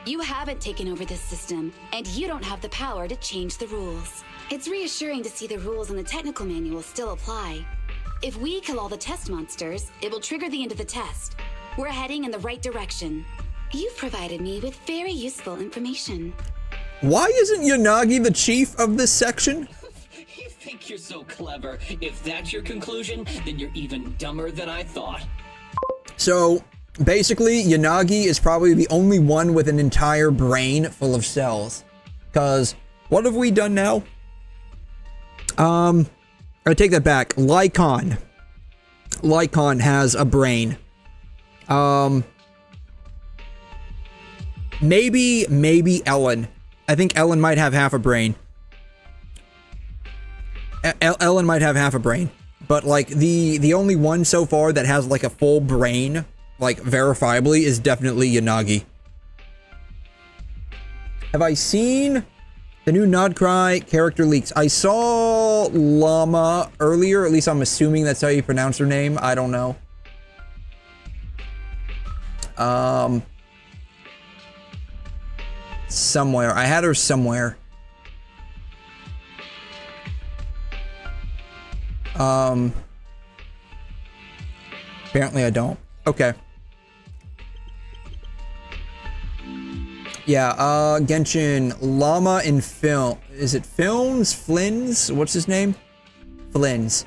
You haven't taken over this system, and you don't have the power to change the rules. It's reassuring to see the rules in the technical manual still apply. If we kill all the test monsters, it will trigger the end of the test. We're heading in the right direction. You've provided me with very useful information. Why isn't Yanagi the chief of this section? You think you're so clever. If that's your conclusion, then you're even dumber than I thought. So, basically, Yanagi is probably the only one with an entire brain full of cells. Because, what have we done now? I take that back. Lycon has a brain. Maybe Ellen. I think Ellen might have half a brain. Ellen might have half a brain. But, like, the only one so far that has, like, a full brain, like, verifiably, is definitely Yanagi. Have I seen the new 𝘵𝘮 character leaks? I saw Llama earlier, at least I'm assuming that's how you pronounce her name. I don't know. Somewhere. I had her somewhere. Apparently I don't. Okay. Yeah, Genshin, Llama in film. Is it Films? Flins? What's his name? Flins.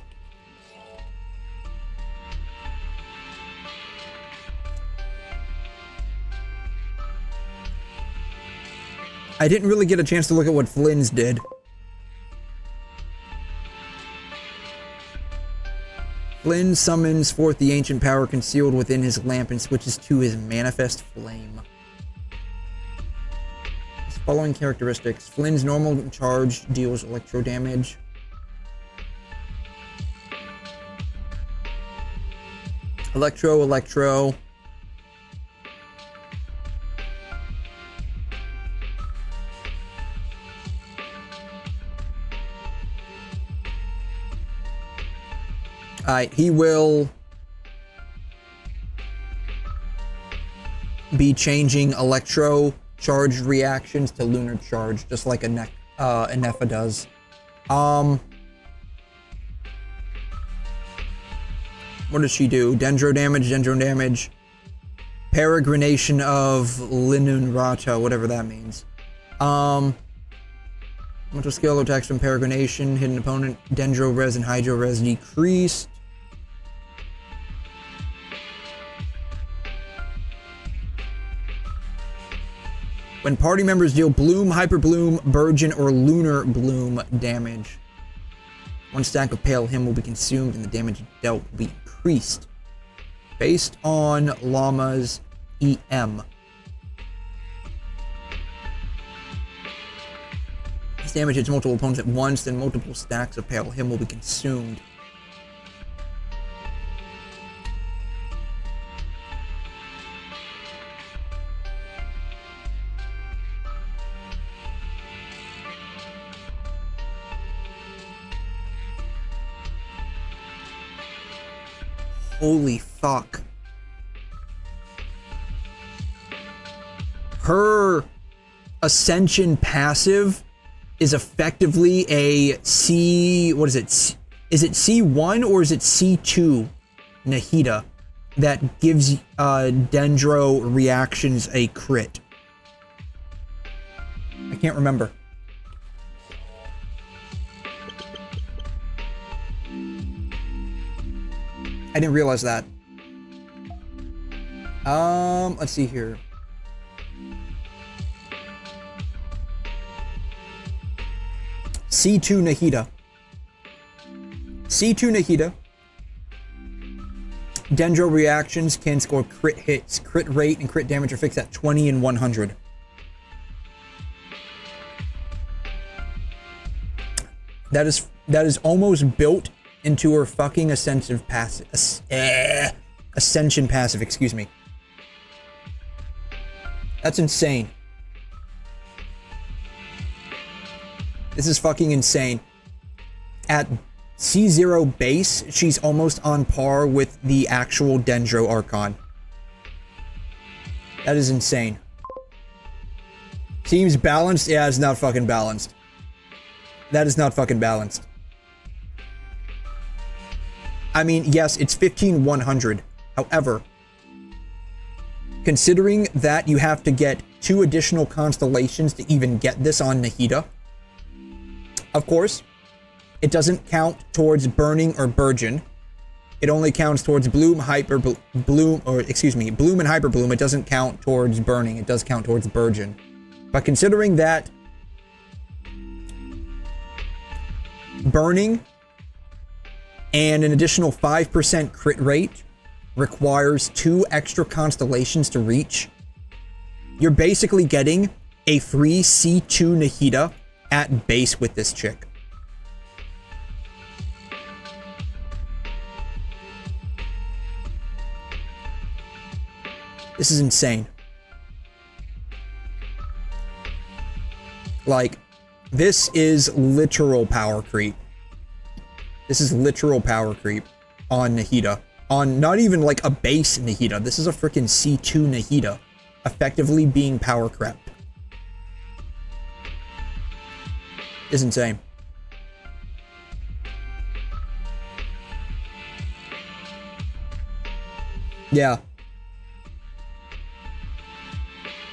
I didn't really get a chance to look at what Flins did. Flynn summons forth the ancient power concealed within his lamp and switches to his manifest flame. Following characteristics. Flynn's normal charge deals electro damage. Electro. Alright, he will be changing electro charged reactions to lunar charge, just like Anefa does. What does she do? Dendro damage. Peregrination of Linunrata, whatever that means. Mental skill attacks from peregrination, hidden opponent, Dendro res and Hydro res decreased. When party members deal Bloom, Hyper Bloom, Burgeon, or Lunar Bloom damage, one stack of Pale Hymn will be consumed and the damage dealt will be increased based on Llama's EM. This damage hits multiple opponents at once, then multiple stacks of Pale Hymn will be consumed. Holy fuck. Her Ascension passive is effectively a C... what is it? Is it C1 or is it C2 Nahida that gives Dendro reactions a crit? I can't remember. I didn't realize that. Let's see here. C2 Nahida. C2 Nahida. Dendro reactions can score crit hits. Crit rate and crit damage are fixed at 20 and 100. That is almost built into her fucking Ascension passive. Ascension passive, excuse me. That's insane. This is fucking insane. At C0 base, she's almost on par with the actual Dendro Archon. That is insane. Seems balanced? Yeah, it's not fucking balanced. That is not fucking balanced. I mean, yes, it's 15,100. However, considering that you have to get 2 additional constellations to even get this on Nahida, of course, it doesn't count towards Burning or Burgeon. It only counts towards Bloom, Hyper Bloom, or excuse me, Bloom and Hyper Bloom. It doesn't count towards Burning. It does count towards Burgeon. But considering that Burning and an additional 5% crit rate requires 2 extra constellations to reach, you're basically getting a free C2 Nahida at base with this chick. This is insane. Like, this is literal power creep. This is literal power creep on Nahida. On not even like a base Nahida. This is a freaking C2 Nahida. Effectively being power crept. Is insane. Yeah.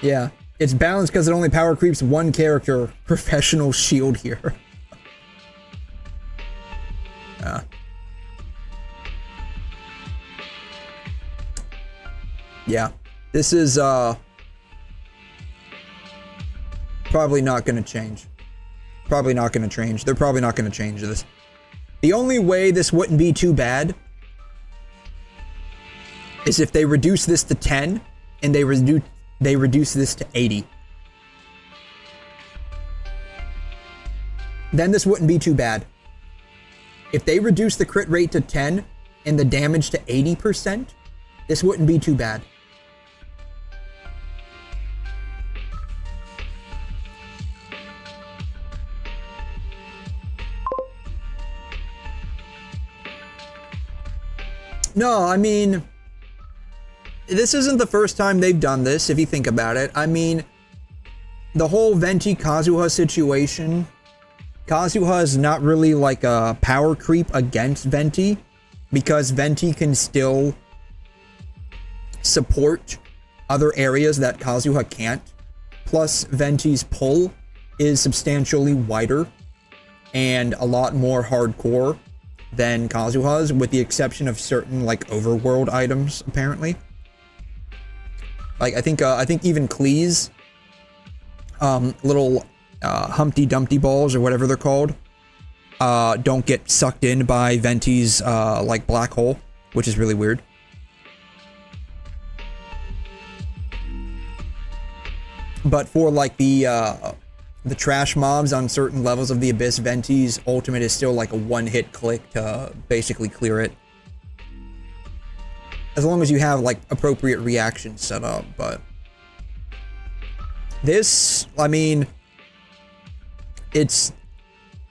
Yeah. It's balanced because it only power creeps 1 character. Professional shield here. Yeah. This is probably not going to change. Probably not going to change. They're probably not going to change this. The only way this wouldn't be too bad is if they reduce this to 10 and they reduce this to 80. Then this wouldn't be too bad. If they reduce the crit rate to 10 and the damage to 80%, this wouldn't be too bad. No, I mean, this isn't the first time they've done this, if you think about it. I mean, the whole Venti Kazuha situation, Kazuha is not really like a power creep against Venti, because Venti can still support other areas that Kazuha can't. Plus, Venti's pull is substantially wider and a lot more hardcore than Kazuha's, with the exception of certain like overworld items, apparently. Like I think even 𝘬𝘮 little Humpty Dumpty balls or whatever they're called don't get sucked in by Venti's like black hole, which is really weird. But for like the trash mobs on certain levels of the Abyss, Venti's ultimate is still like a one-hit click to basically clear it. As long as you have like appropriate reactions set up, but this, I mean, is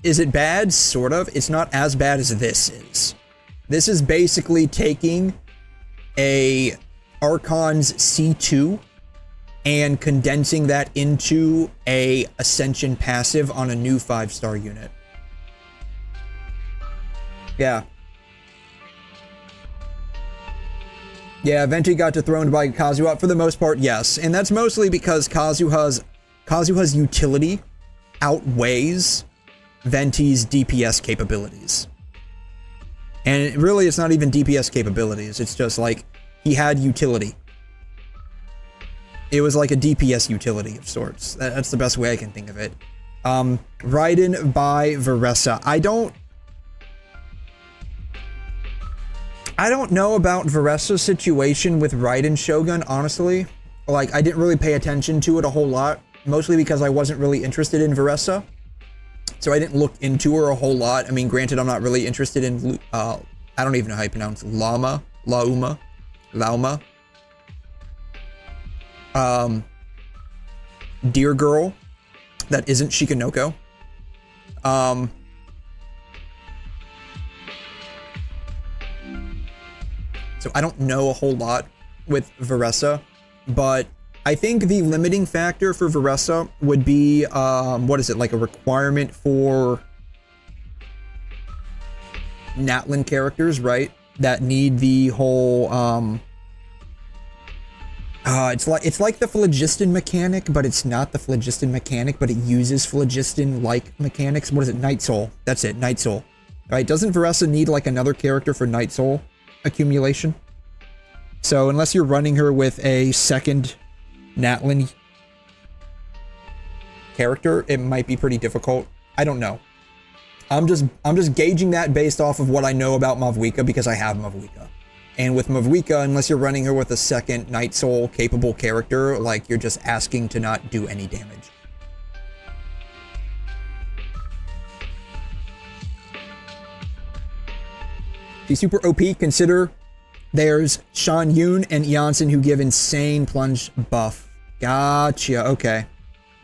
it bad? Sort of. It's not as bad as this is. This is basically taking a Archon's C2 and condensing that into a Ascension passive on a new 5-star unit. Yeah. Yeah, Venti got dethroned by Kazuha. For the most part, yes. And that's mostly because Kazuha's utility outweighs Venti's DPS capabilities. And really, it's not even DPS capabilities. It's just like, he had utility. It was like a DPS utility of sorts. That's the best way I can think of it. Raiden by Veressa. I don't know about Veressa's situation with Raiden Shogun, honestly. Like, I didn't really pay attention to it a whole lot, mostly because I wasn't really interested in Veressa. So I didn't look into her a whole lot. I mean, granted, I'm not really interested in, I don't even know how you pronounce Lauma. Dear Girl, that isn't Shikanoko. So I don't know a whole lot with Veressa, but I think the limiting factor for Veressa would be, what is it, like a requirement for Natlan characters, right? That need the whole, it's like the phlogiston mechanic, but it's not the phlogiston mechanic, but it uses phlogiston-like mechanics. What is it? Night Soul. That's it, Night Soul. Right? Doesn't Veressa need like another character for Night Soul accumulation? So unless you're running her with a second Natlan character, it might be pretty difficult. I don't know. I'm just gauging that based off of what I know about Mavwika, because I have Mavwika. And with Mavwika, unless you're running her with a second Night Soul capable character, like, you're just asking to not do any damage. She's super OP. Consider there's Shan Yun and Janssen who give insane plunge buff. Gotcha. Okay.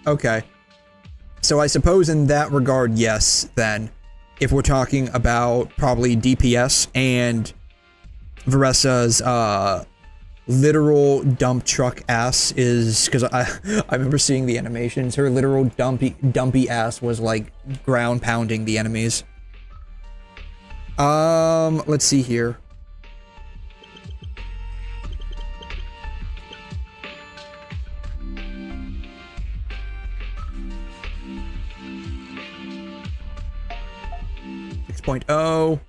Okay. So I suppose in that regard, yes, then. If we're talking about probably DPS and Veressa's literal dump truck ass is, because I remember seeing the animations, her literal dumpy ass was like ground pounding the enemies. Let's see here. .0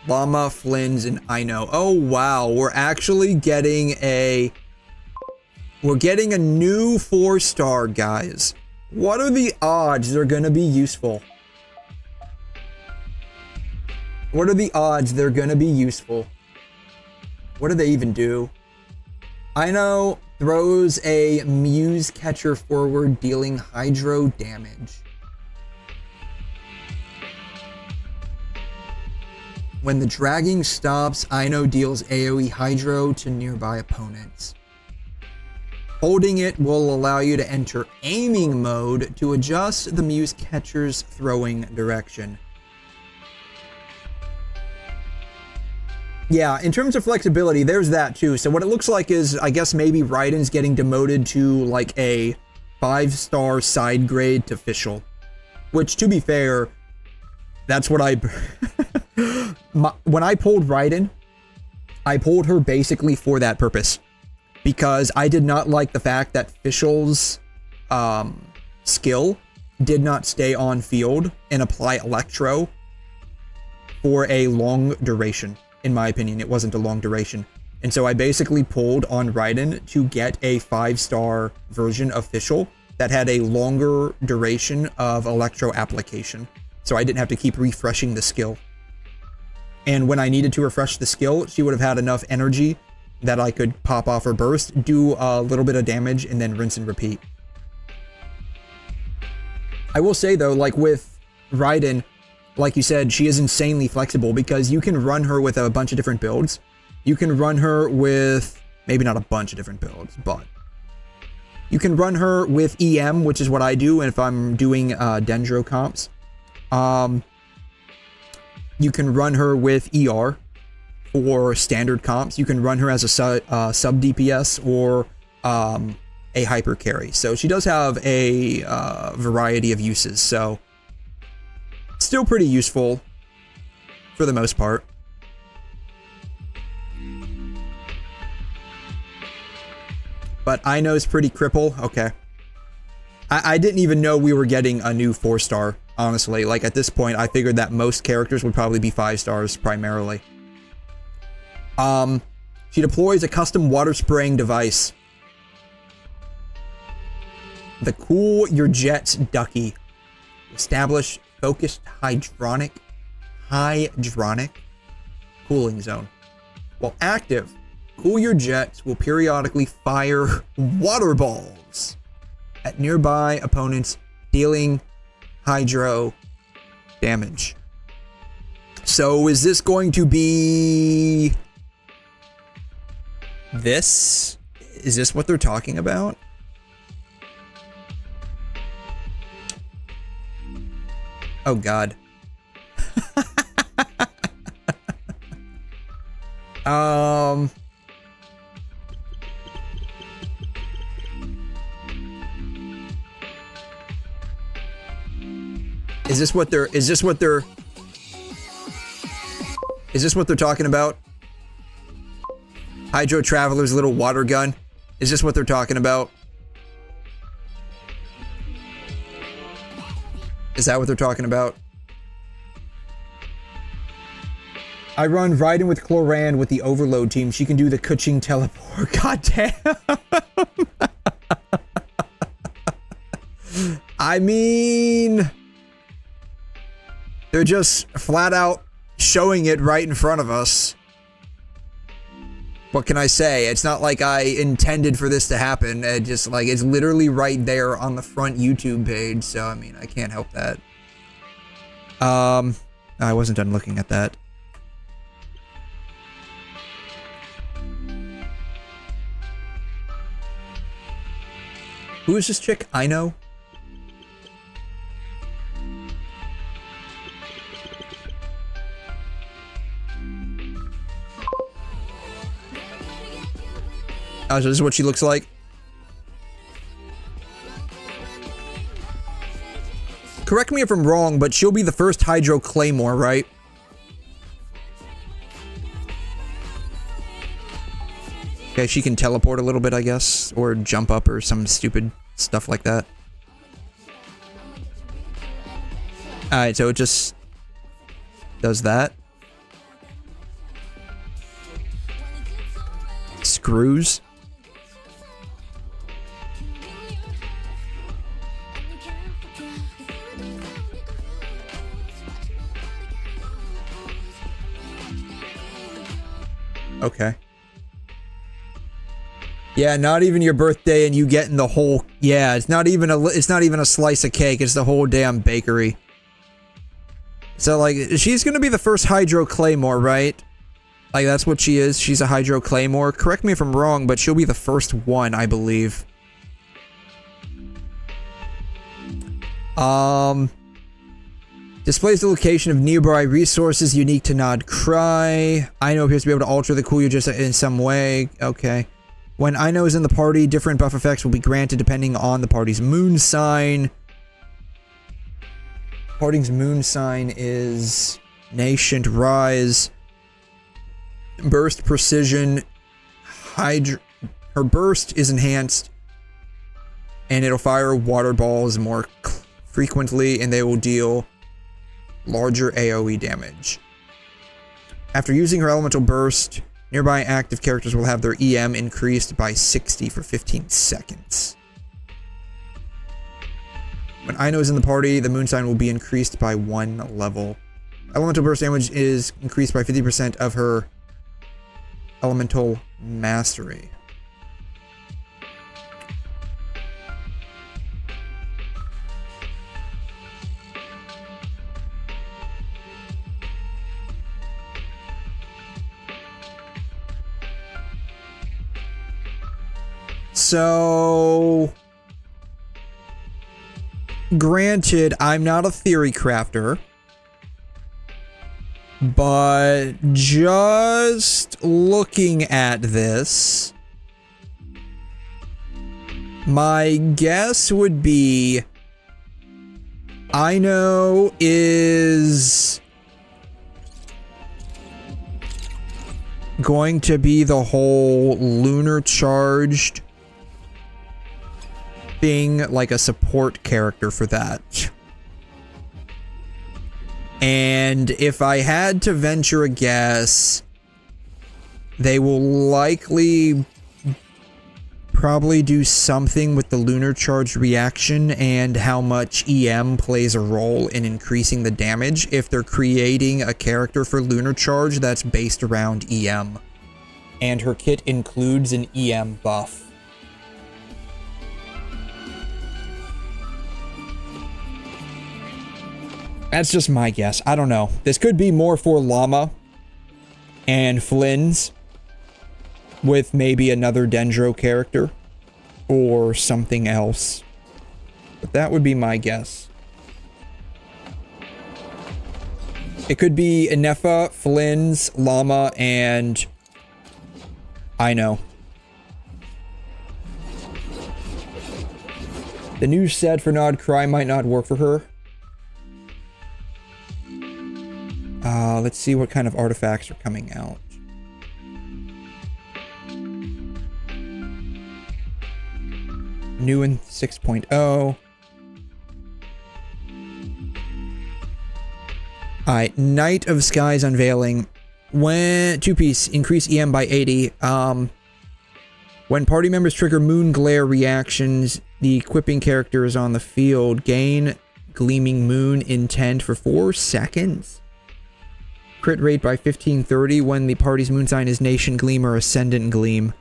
Llama, Flynn's, and Ino. Oh wow, we're actually getting a new 4-star, guys. What are the odds they're gonna be useful? What are the odds they're gonna be useful? What do they even do? Ino throws a Muse catcher forward, dealing hydro damage. When the dragging stops, Ino deals AoE Hydro to nearby opponents. Holding it will allow you to enter aiming mode to adjust the Muse catcher's throwing direction. Yeah, in terms of flexibility, there's that too. So what it looks like is, I guess maybe Raiden's getting demoted to like a 5-star side grade to official. Which, to be fair, that's what I... when I pulled Raiden, I pulled her basically for that purpose. Because I did not like the fact that Fischl's skill did not stay on field and apply Electro for a long duration. In my opinion, it wasn't a long duration. And so I basically pulled on Raiden to get a 5-star version of Fischl that had a longer duration of electro application. So I didn't have to keep refreshing the skill. And when I needed to refresh the skill, she would have had enough energy that I could pop off her burst, do a little bit of damage, and then rinse and repeat. I will say though, like with Raiden, like you said, she is insanely flexible because you can run her with a bunch of different builds. You can run her with, maybe not a bunch of different builds, but you can run her with EM, which is what I do if I'm doing Dendro comps. You can run her with ER for standard comps. You can run her as a sub DPS or a hyper carry. So she does have a variety of uses. So still pretty useful for the most part. But Ino's pretty cripple. Okay. I didn't even know we were getting a new 4-star, honestly. Like at this point, I figured that most characters would probably be 5 stars primarily. She deploys a custom water spraying device. The 𝘐'𝘮 𝘕𝘐𝘬𝘕. Establish focused hydronic cooling zone. While active, 𝘐'𝘮 will periodically fire water balls at nearby opponents, dealing hydro damage. So is this going to be this? Is this what they're talking about? Oh God. Is this what they're talking about? Hydro Traveler's little water gun. Is this what they're talking about? Is that what they're talking about? I run Raiden with 𝘺𝘮 with the Overload team. She can do the 𝘐'𝘮 teleport. God damn. I mean, they're just flat out showing it right in front of us. What can I say? It's not like I intended for this to happen. It just like, it's literally right there on the front YouTube page. So, I mean, I can't help that. I wasn't done looking at that. Who is this chick? I know. Oh, so this is what she looks like. Correct me if I'm wrong, but she'll be the first Hydro Claymore, right? Okay, she can teleport a little bit, I guess, or jump up or some stupid stuff like that. Alright, so it just does that. Screws. Okay. Yeah, not even your birthday and you getting the whole, yeah, it's not even a slice of cake, it's the whole damn bakery. So like, she's gonna be the first Hydro Claymore, right? Like that's what she is. She's a Hydro Claymore. Correct me if I'm wrong, but she'll be the first one, I believe. Displays the location of nearby resources unique to 𝘺𝘮. Ino appears to be able to alter the 𝘐'𝘮 in some way. Okay. When Ino is in the party, different buff effects will be granted depending on the party's moon sign. Party's moon sign is Nascent Rise. Burst Precision. Her burst is enhanced. And it'll fire water balls more frequently, and they will deal larger AoE damage. After using her elemental burst, nearby active characters will have their EM increased by 60 for 15 seconds. When Ino is in the party, the moon sign will be increased by 1 level. Elemental burst damage is increased by 50% of her elemental mastery. So, granted, I'm not a theory crafter, but just looking at this, my guess would be Ino is going to be the whole lunar charged thing, like a support character for that. And if I had to venture a guess, they will likely probably do something with the lunar charge reaction and how much EM plays a role in increasing the damage if they're creating a character for lunar charge that's based around EM. And her kit includes an EM buff. That's just my guess. I don't know. This could be more for llama and 𝘮 with maybe another 𝘠𝘪𝘏 character or something else. But that would be my guess. It could be Inepha, 𝘮, llama, and Ino. The new set for 𝘺𝘰𝘶 might not work for her. Let's see what kind of artifacts are coming out. New in 6.0. Alright, Night of Skies Unveiling. When 2-piece, increase EM by 80. When party members trigger moon glare reactions, the equipping character is on the field. Gain Gleaming Moon intent for 4 seconds. Crit rate by 1530 when the party's moon sign is Nation Gleam or Ascendant Gleam.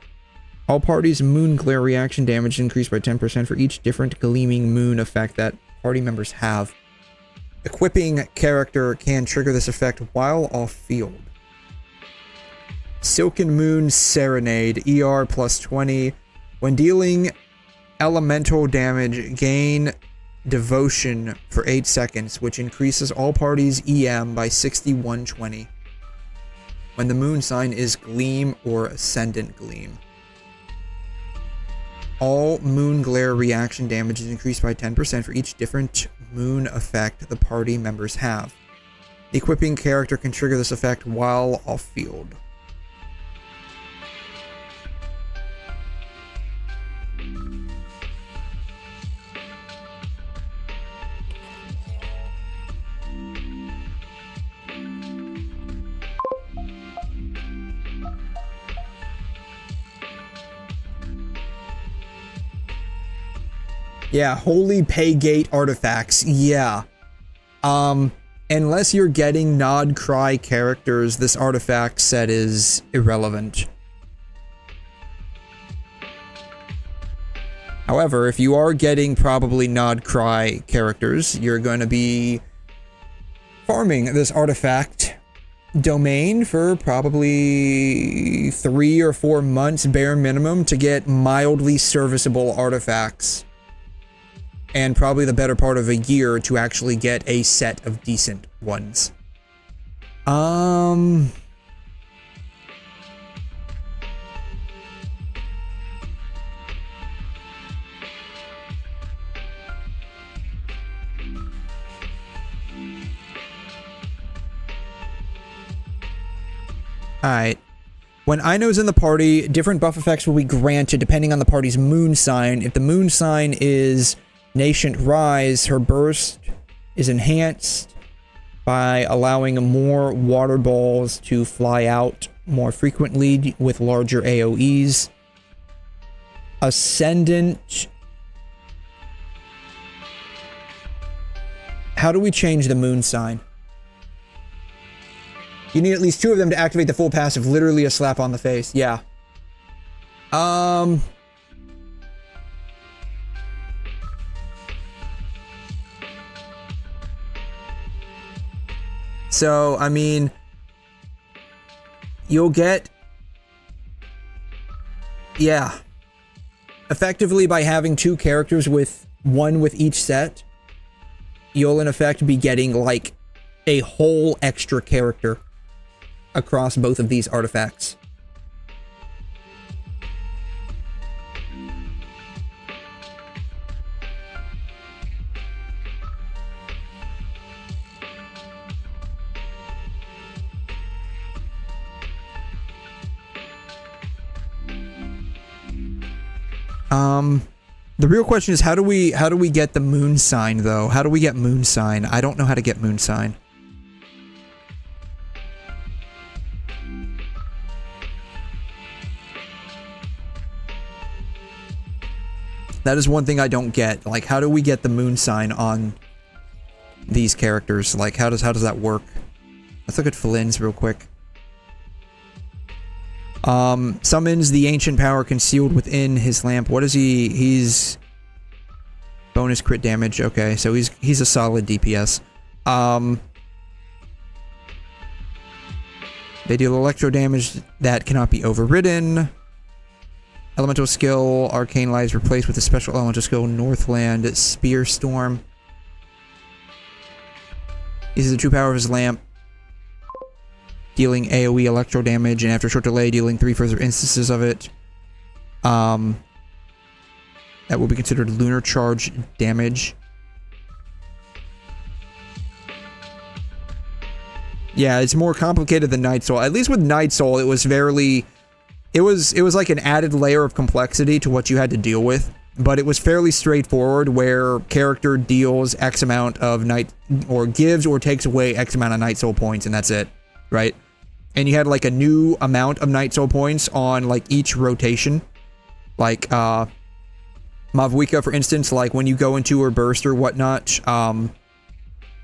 All parties' moon glare reaction damage increased by 10% for each different gleaming moon effect that party members have. Equipping character can trigger this effect while off field. Silken Moon Serenade, ER plus 20. When dealing elemental damage, gain Devotion for 8 seconds, which increases all parties' EM by 6120. When the moon sign is Gleam or Ascendant Gleam. All moon glare reaction damage is increased by 10% for each different moon effect the party members have. The equipping character can trigger this effect while off field. Yeah, Holy Paygate artifacts. Yeah. Unless you're getting 𝘺𝘰𝘶 characters, this artifact set is irrelevant. However, if you are getting probably 𝘺𝘰𝘶 characters, you're going to be farming this artifact domain for probably 3 or 4 months bare minimum to get mildly serviceable artifacts. And probably the better part of a year to actually get a set of decent ones. Alright. When Ino's in the party, different buff effects will be granted depending on the party's moon sign. If the moon sign is Nascent Rise, her burst is enhanced by allowing more water balls to fly out more frequently with larger AoEs. Ascendant How do we change the moon sign? You need at least 2 of them to activate the full passive. Literally a slap on the face. Yeah. So, I mean, you'll get... Yeah. Effectively, by having 2 characters with 1 with each set, you'll in effect be getting, like, a whole extra character across both of these artifacts. The real question is how do we get the moon sign though? How do we get moon sign? I don't know how to get moon sign. That is one thing I don't get. Like, how do we get the moon sign on these characters? Like, how does that work? Let's look at 𝘮's real quick. Summons the ancient power concealed within his lamp. What is he? He's bonus crit damage. Okay, so he's a solid DPS. They deal electro damage that cannot be overridden. Elemental skill, Arcane Light is replaced with a special elemental skill, Northland Spear Storm. Uses the true power of his lamp, dealing AoE electro damage, and after a short delay, dealing 3 further instances of it. That will be considered lunar charge damage. Yeah, it's more complicated than Night Soul. At least with Night Soul, it was fairly... It was like an added layer of complexity to what you had to deal with, but it was fairly straightforward where character deals X amount of night, or gives or takes away X amount of Night Soul points, and that's it, right? And you had like a new amount of Night Soul points on like each rotation. Like, Mavuika, for instance, like when you go into her burst or whatnot,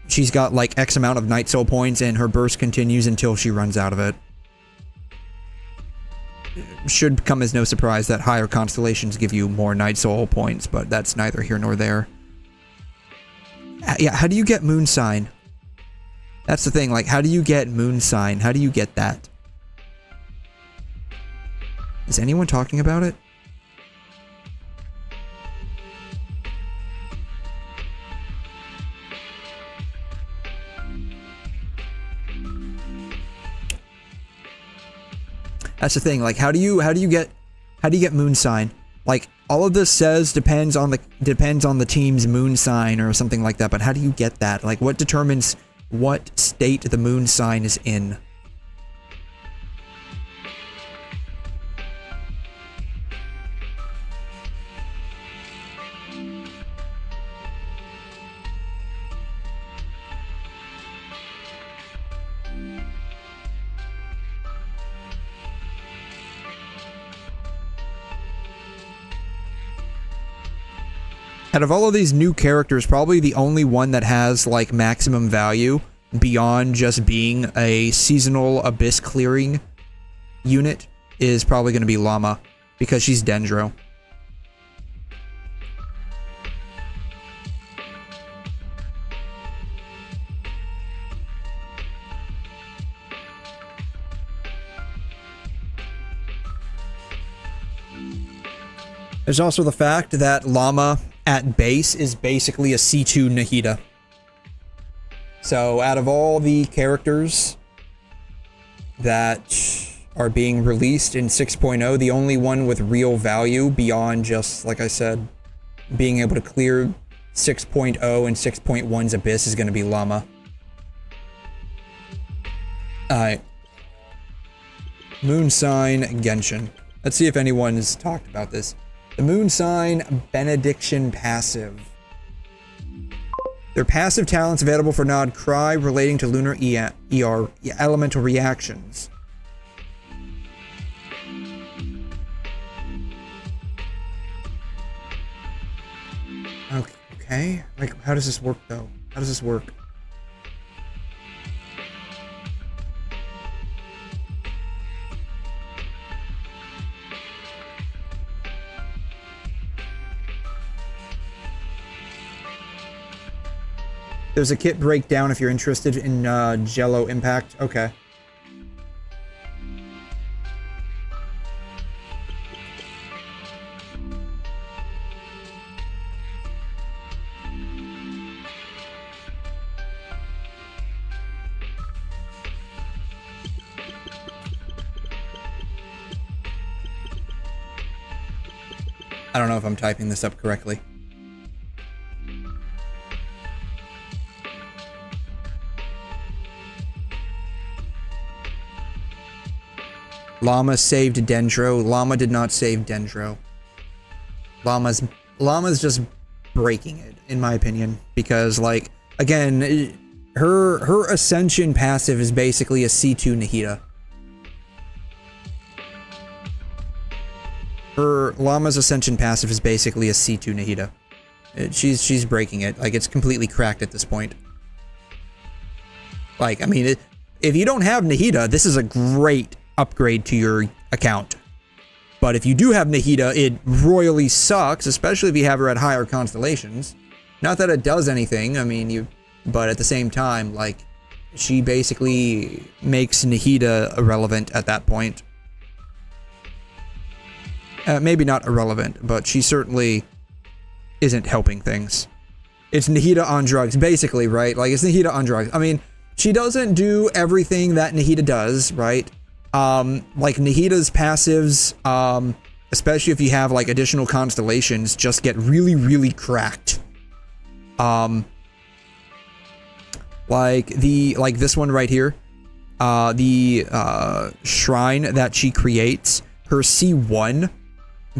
she's got like X amount of Night Soul points and her burst continues until she runs out of it. Should come as no surprise that higher constellations give you more Night Soul points, but that's neither here nor there. Yeah, how do you get Moon Sign? That's the thing, like, how do you get Moon Sign? How do you get that? Is anyone talking about it? That's the thing, like, how do you get Moon Sign? Like, all of this says depends on the team's moon sign or something like that, but how do you get that? Like, what determines what state the moon sign is in? Out of all of these new characters, probably the only one that has, like, maximum value beyond just being a seasonal abyss clearing unit is probably going to be 𝘮𝘮, because she's Dendro. There's also the fact that 𝘮𝘮 at base is basically a C2 Nahida. So out of all the characters that are being released in 6.0, the only one with real value beyond just, like I said, being able to clear 6.0 and 6.1's Abyss is going to be 𝘮𝘮. Alright. Moon Sign Genshin. Let's see if anyone's talked about this. The Moon Sign Benediction passive. Their passive talents available for Nod Cry relating to lunar ER elemental reactions. Okay, like, how does this work though? How does this work? There's a kit breakdown if you're interested in Jello Impact. Okay. I don't know if I'm typing this up correctly. Llama saved 𝘠𝘮. Llama did not save 𝘠𝘮. Llama's just breaking it, in my opinion, because, like, again, her Ascension passive is basically a C2 Nahida. Her Llama's Ascension passive is basically a C2 Nahida. She's breaking it. Like, it's completely cracked at this point. Like, I mean, if you don't have Nahida, this is a great upgrade to your account. But if you do have Nahida, it royally sucks, especially if you have her at higher constellations. Not that it does anything, I mean, but at the same time, like, she basically makes Nahida irrelevant at that point. Maybe not irrelevant, but she certainly isn't helping things. It's Nahida on drugs, basically, right? Like, it's Nahida on drugs. I mean, she doesn't do everything that Nahida does, right? Like, Nahida's passives, especially if you have, like, additional constellations, just get really, really cracked. Like this one right here, the shrine that she creates, her C1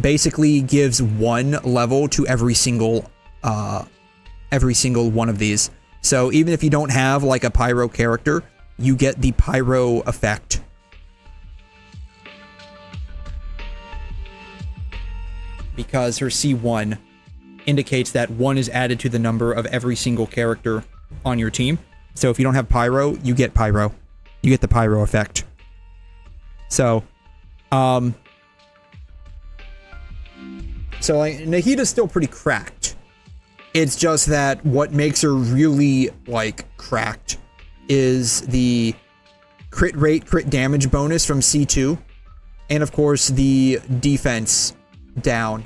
basically gives 1 level to every single one of these. So even if you don't have, like, a pyro character, you get the pyro effect. Because her C1 indicates that 1 is added to the number of every single character on your team. So if you don't have pyro, you get pyro. You get the pyro effect. So, like, Nahida's still pretty cracked. It's just that what makes her really, like, cracked is the crit rate, crit damage bonus from C2. And of course, the defense down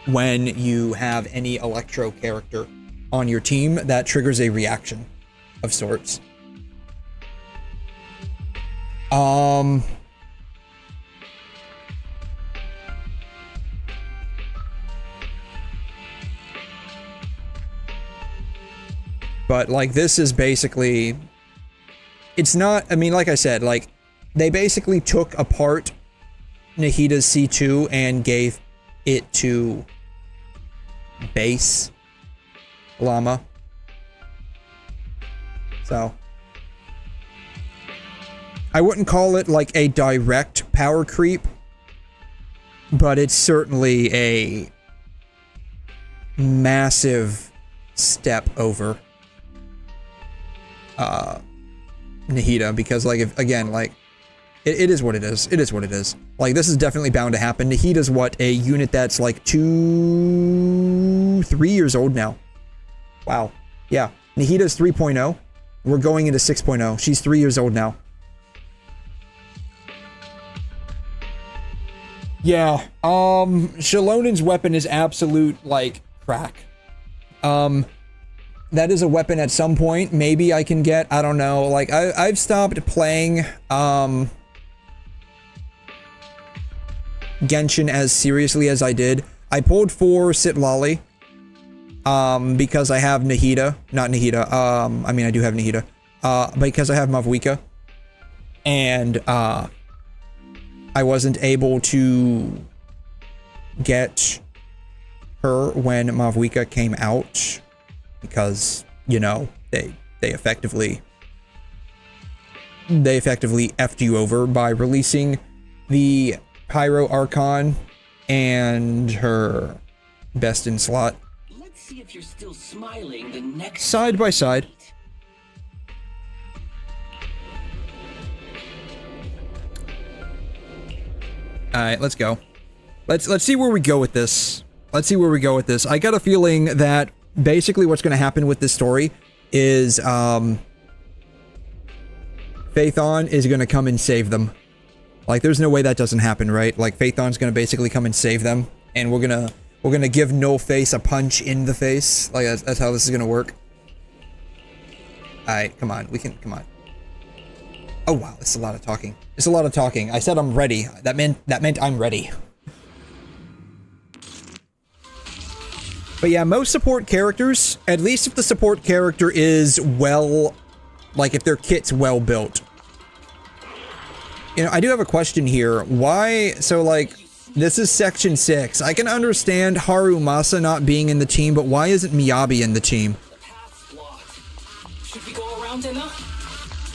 when you have any electro character on your team that triggers a reaction of sorts. But, like, this is basically, it's not, I mean, like I said, like, they basically took apart Nahida's C2 and gave it to base Llama. So, I wouldn't call it, like, a direct power creep, but it's certainly a massive step over Nahida, because, like, if, again, like, it is what it is. It is what it is. Like, this is definitely bound to happen. Nahida's what? A unit that's, like, 3 years old now. Wow. Yeah. Nahida's 3.0. We're going into 6.0. She's 3 years old now. Yeah. 𝘮𝘮's weapon is absolute, like, crack. That is a weapon at some point. Maybe I can get, I don't know. Like, I've stopped playing, Genshin as seriously as I did. I pulled for 𝘬𝘮, because I have Nahida. Not Nahida. I mean, I do have Nahida. Because I have Mavuika. And, I wasn't able to get her when Mavuika came out. Because, you know, they effectively effed you over by releasing the Pyro Archon and her best in slot. see if you're still smiling the next side by side. All right, let's go. Let's see where we go with this. Let's see where we go with this. I got a feeling that basically what's going to happen with this story is Phaethon is going to come and save them. Like, there's no way that doesn't happen, right? Like, Phaethon's going to basically come and save them, and we're gonna give No-Face a punch in the face. Like, that's how this is gonna work. All right, come on, come on. Oh wow, it's a lot of talking. It's a lot of talking. I said I'm ready. That meant I'm ready. But yeah, most support characters, at least if the support character is well, like if their kit's well built. You know, I do have a question here. Why, so like, this is Section 6. I can understand Harumasa not being in the team, but why isn't Miyabi in the team? Should we go around Anna?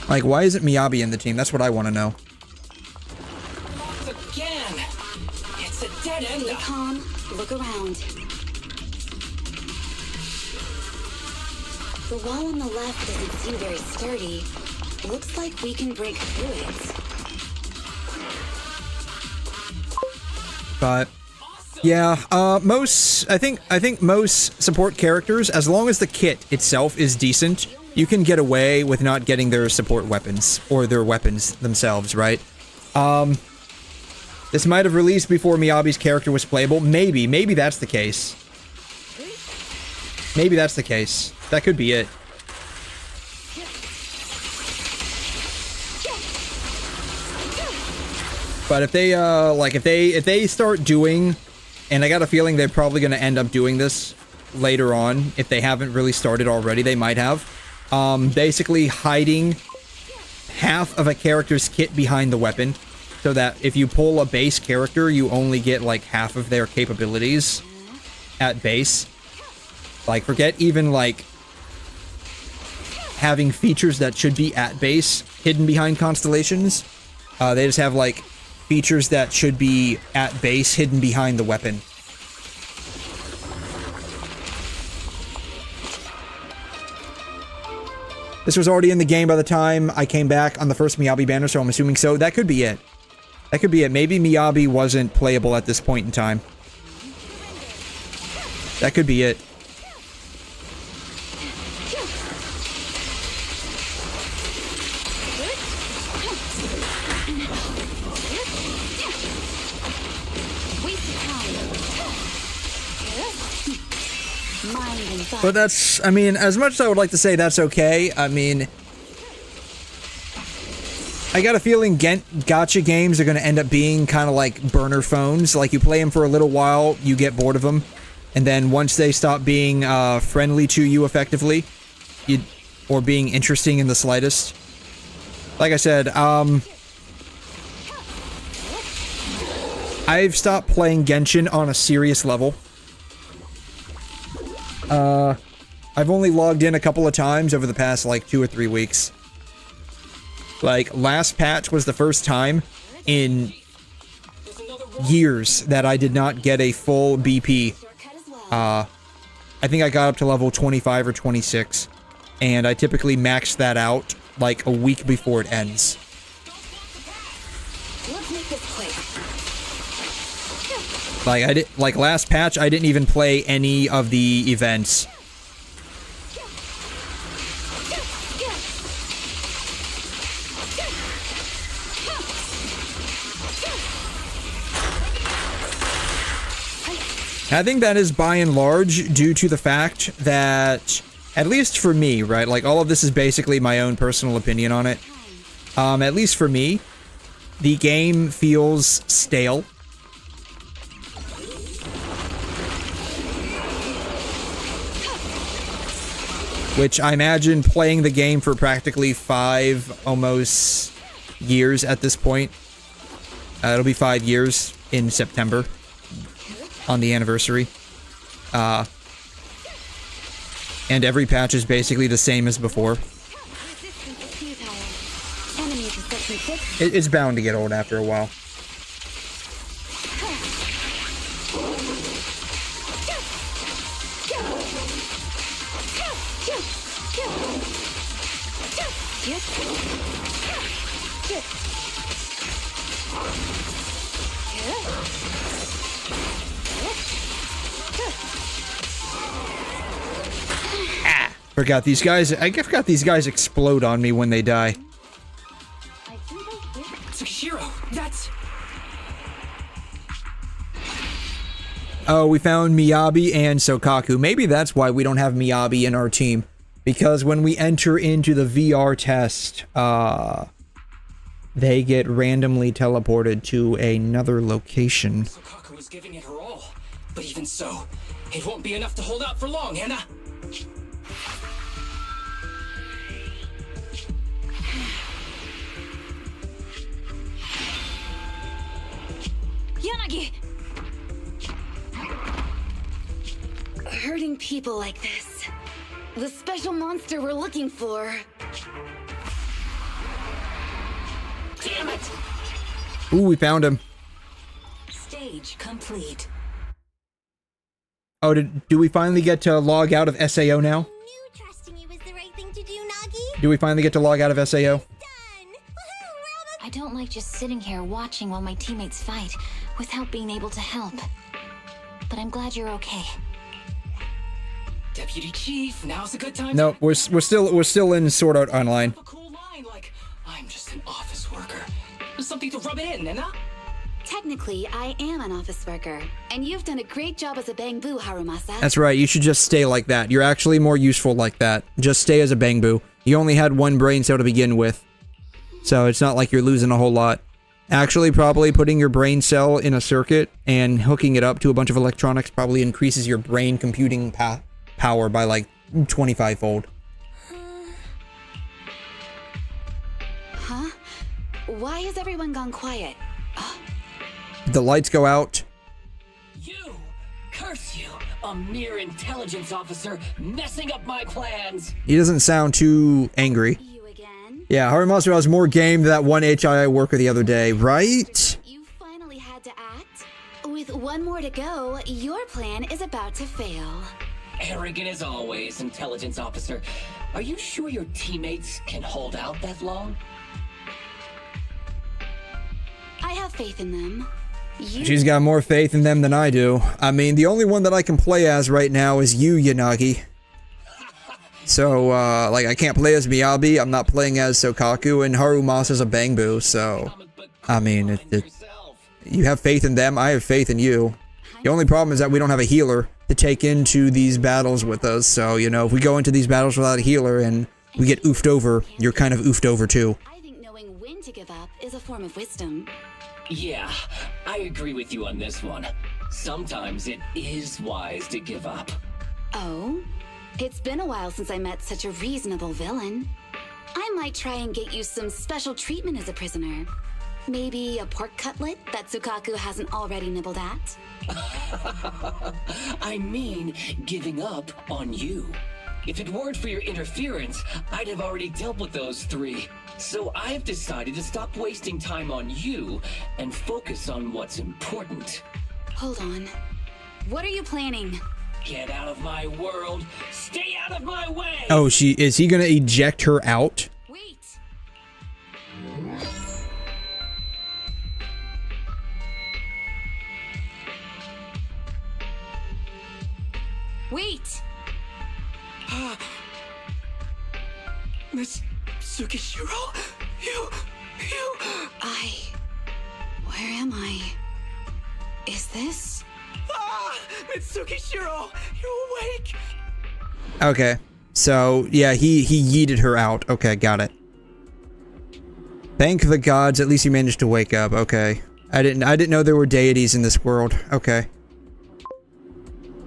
Like, why isn't Miyabi in the team? That's what I want to know. Again! It's a dead end. Stay calm. Look around. The wall on the left doesn't seem very sturdy. Looks like we can break through it. But yeah, I think most support characters, as long as the kit itself is decent, you can get away with not getting their support weapons or their weapons themselves, right? This might have released before Miyabi's character was playable. Maybe that's the case. Maybe that's the case. That could be it. But if they, if they start doing, and I got a feeling they're probably going to end up doing this later on, if they haven't really started already, they might have, basically hiding half of a character's kit behind the weapon, so that if you pull a base character, you only get, like, half of their capabilities at base. Like, forget even, like, having features that should be at base hidden behind constellations. They just have, like, features that should be at base hidden behind the weapon. This was already in the game by the time I came back on the first Miyabi banner, so I'm assuming so. That could be it. That could be it. Maybe Miyabi wasn't playable at this point in time. That could be it. But that's, I mean, as much as I would like to say that's okay, I mean, I got a feeling gacha games are going to end up being kind of like burner phones. Like, you play them for a little while, you get bored of them, and then once they stop being friendly to you effectively, or being interesting in the slightest. Like I said, I've stopped playing Genshin on a serious level. I've only logged in a couple of times over the past, like, 2 or 3 weeks. Like, last patch was the first time in years that I did not get a full BP. I think I got up to level 25 or 26, and I typically max that out, like, a week before it ends. Let's make this quick. Like, last patch, I didn't even play any of the events. I think that is by and large due to the fact that, at least for me, right, like, all of this is basically my own personal opinion on it. At least for me, the game feels stale. Which I imagine playing the game for practically 5 almost years at this point. It'll be 5 years in September on the anniversary. And every patch is basically the same as before. It's bound to get old after a while. Forgot these guys. I forgot these guys explode on me when they die. 𝘧𝘲, that's... Oh, we found 𝘵𝘮𝘰 and Sokaku. Maybe that's why we don't have 𝘵𝘮𝘰 in our team. Because when we enter into the VR test, they get randomly teleported to another location. Sokaku was giving it her all, but even so, it won't be enough to hold out for long, Anna. Yanagi! Hurting people like this. The special monster we're looking for. Damn it! Ooh, we found him. Stage complete. Oh, do we finally get to log out of SAO now? Trusting you was the right thing to do, Nagi. Do we finally get to log out of SAO? I don't like just sitting here watching while my teammates fight without being able to help. But I'm glad you're okay. Deputy Chief, now's a good time. No, we're still in Sword Art Online. A cool line like, I'm just an office worker. There's something to rub it in, Anna. Technically, I am an office worker, and you've done a great job as a bangbu, Harumasa. That's right, you should just stay like that. You're actually more useful like that. Just stay as a bangbu. You only had one brain cell to begin with. So it's not like you're losing a whole lot. Actually, probably putting your brain cell in a circuit and hooking it up to a bunch of electronics probably increases your brain computing power by like 25-fold. Huh? Why has everyone gone quiet? The lights go out. You! Curse you! A mere intelligence officer messing up my plans! He doesn't sound too angry. Yeah, Harumasa was more game than that one HII worker the other day, right? You finally had to act? With one more to go, your plan is about to fail. Arrogant as always, intelligence officer. Are you sure your teammates can hold out that long? I have faith in them. She's got more faith in them than I do. I mean, the only one that I can play as right now is you, Yanagi. So, like, I can't play as 𝘵𝘮𝘰, I'm not playing as Sokaku, and Harumasa's a bangbu, so... I mean, you have faith in them, I have faith in you. The only problem is that we don't have a healer to take into these battles with us, so, you know, if we go into these battles without a healer and we get oofed over, you're kind of oofed over too. I think knowing when to give up is a form of wisdom. Yeah, I agree with you on this one. Sometimes it is wise to give up. Oh? It's been a while since I met such a reasonable villain. I might try and get you some special treatment as a prisoner. Maybe a pork cutlet that Sokaku hasn't already nibbled at? I mean, giving up on you. If it weren't for your interference, I'd have already dealt with those three. So I've decided to stop wasting time on you and focus on what's important. Hold on. What are you planning? Get out of my world! Stay out of my way! Oh, is he gonna eject her out? Wait! Wait! Miss 𝘧𝘲, you... Where am I? Is this? Miss 𝘧𝘲, you're awake! Okay, so, yeah, he yeeted her out. Okay, got it. Thank the gods, at least he managed to wake up. Okay. I didn't know there were deities in this world. Okay.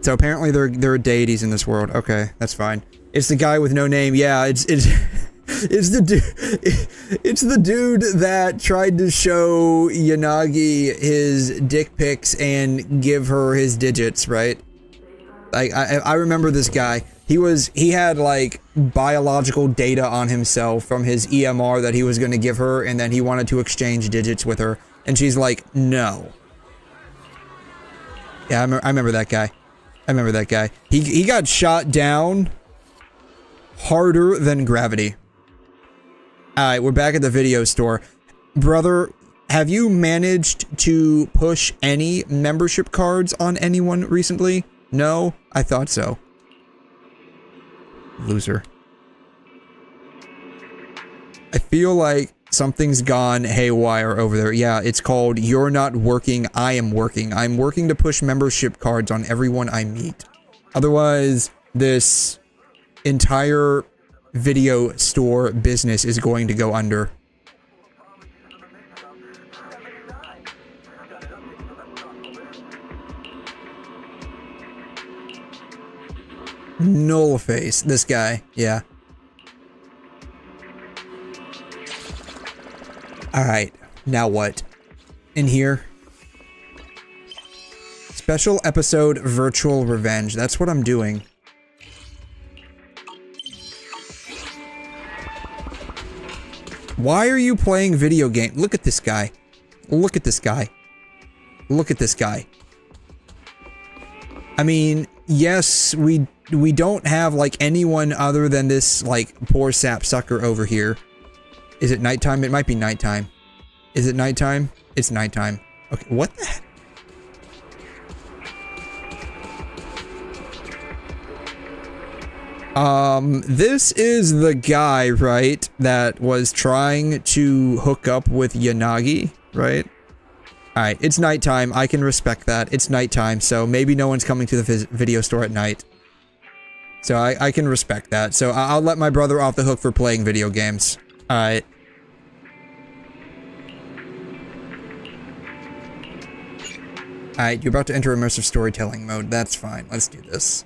So apparently there are deities in this world. Okay, that's fine. It's the guy with no name. Yeah, it's the dude that tried to show Yanagi his dick pics and give her his digits, right? Like I remember this guy. He had like biological data on himself from his EMR that he was going to give her, and then he wanted to exchange digits with her, and she's like, no. Yeah, I remember that guy. I remember that guy. He got shot down harder than gravity. Alright, we're back at the video store. Brother, have you managed to push any membership cards on anyone recently? No? I thought so. Loser. I feel like something's gone haywire over there. Yeah, it's called You're Not Working, I Am Working. I'm working to push membership cards on everyone I meet. Otherwise, this entire video store business is going to go under. Nullface, this guy, yeah. Alright, now what? In here? Special episode Virtual Revenge, that's what I'm doing. Why are you playing video game? Look at this guy. Look at this guy. Look at this guy. I mean, yes, we don't have, like, anyone other than this, like, poor sapsucker over here. Is it nighttime? It might be nighttime. Is it nighttime? It's nighttime. Okay, what the heck? This is the guy, right, that was trying to hook up with Yanagi, right? Alright, it's nighttime. I can respect that. It's nighttime, so maybe no one's coming to the video store at night. So I can respect that. So I'll let my brother off the hook for playing video games. Alright. Alright, you're about to enter immersive storytelling mode. That's fine. Let's do this.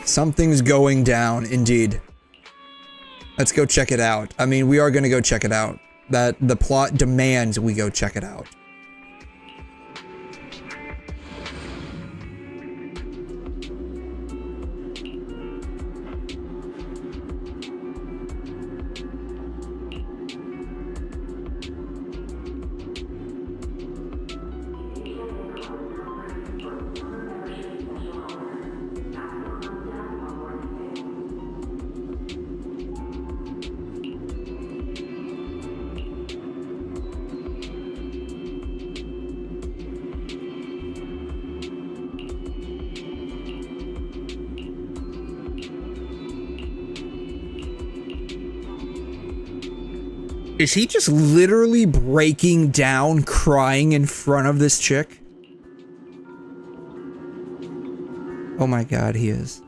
Something's going down, indeed. Let's go check it out. I mean, we are gonna go check it out. That the plot demands we go check it out. Is he just literally breaking down, crying in front of this chick? Oh my god, he is.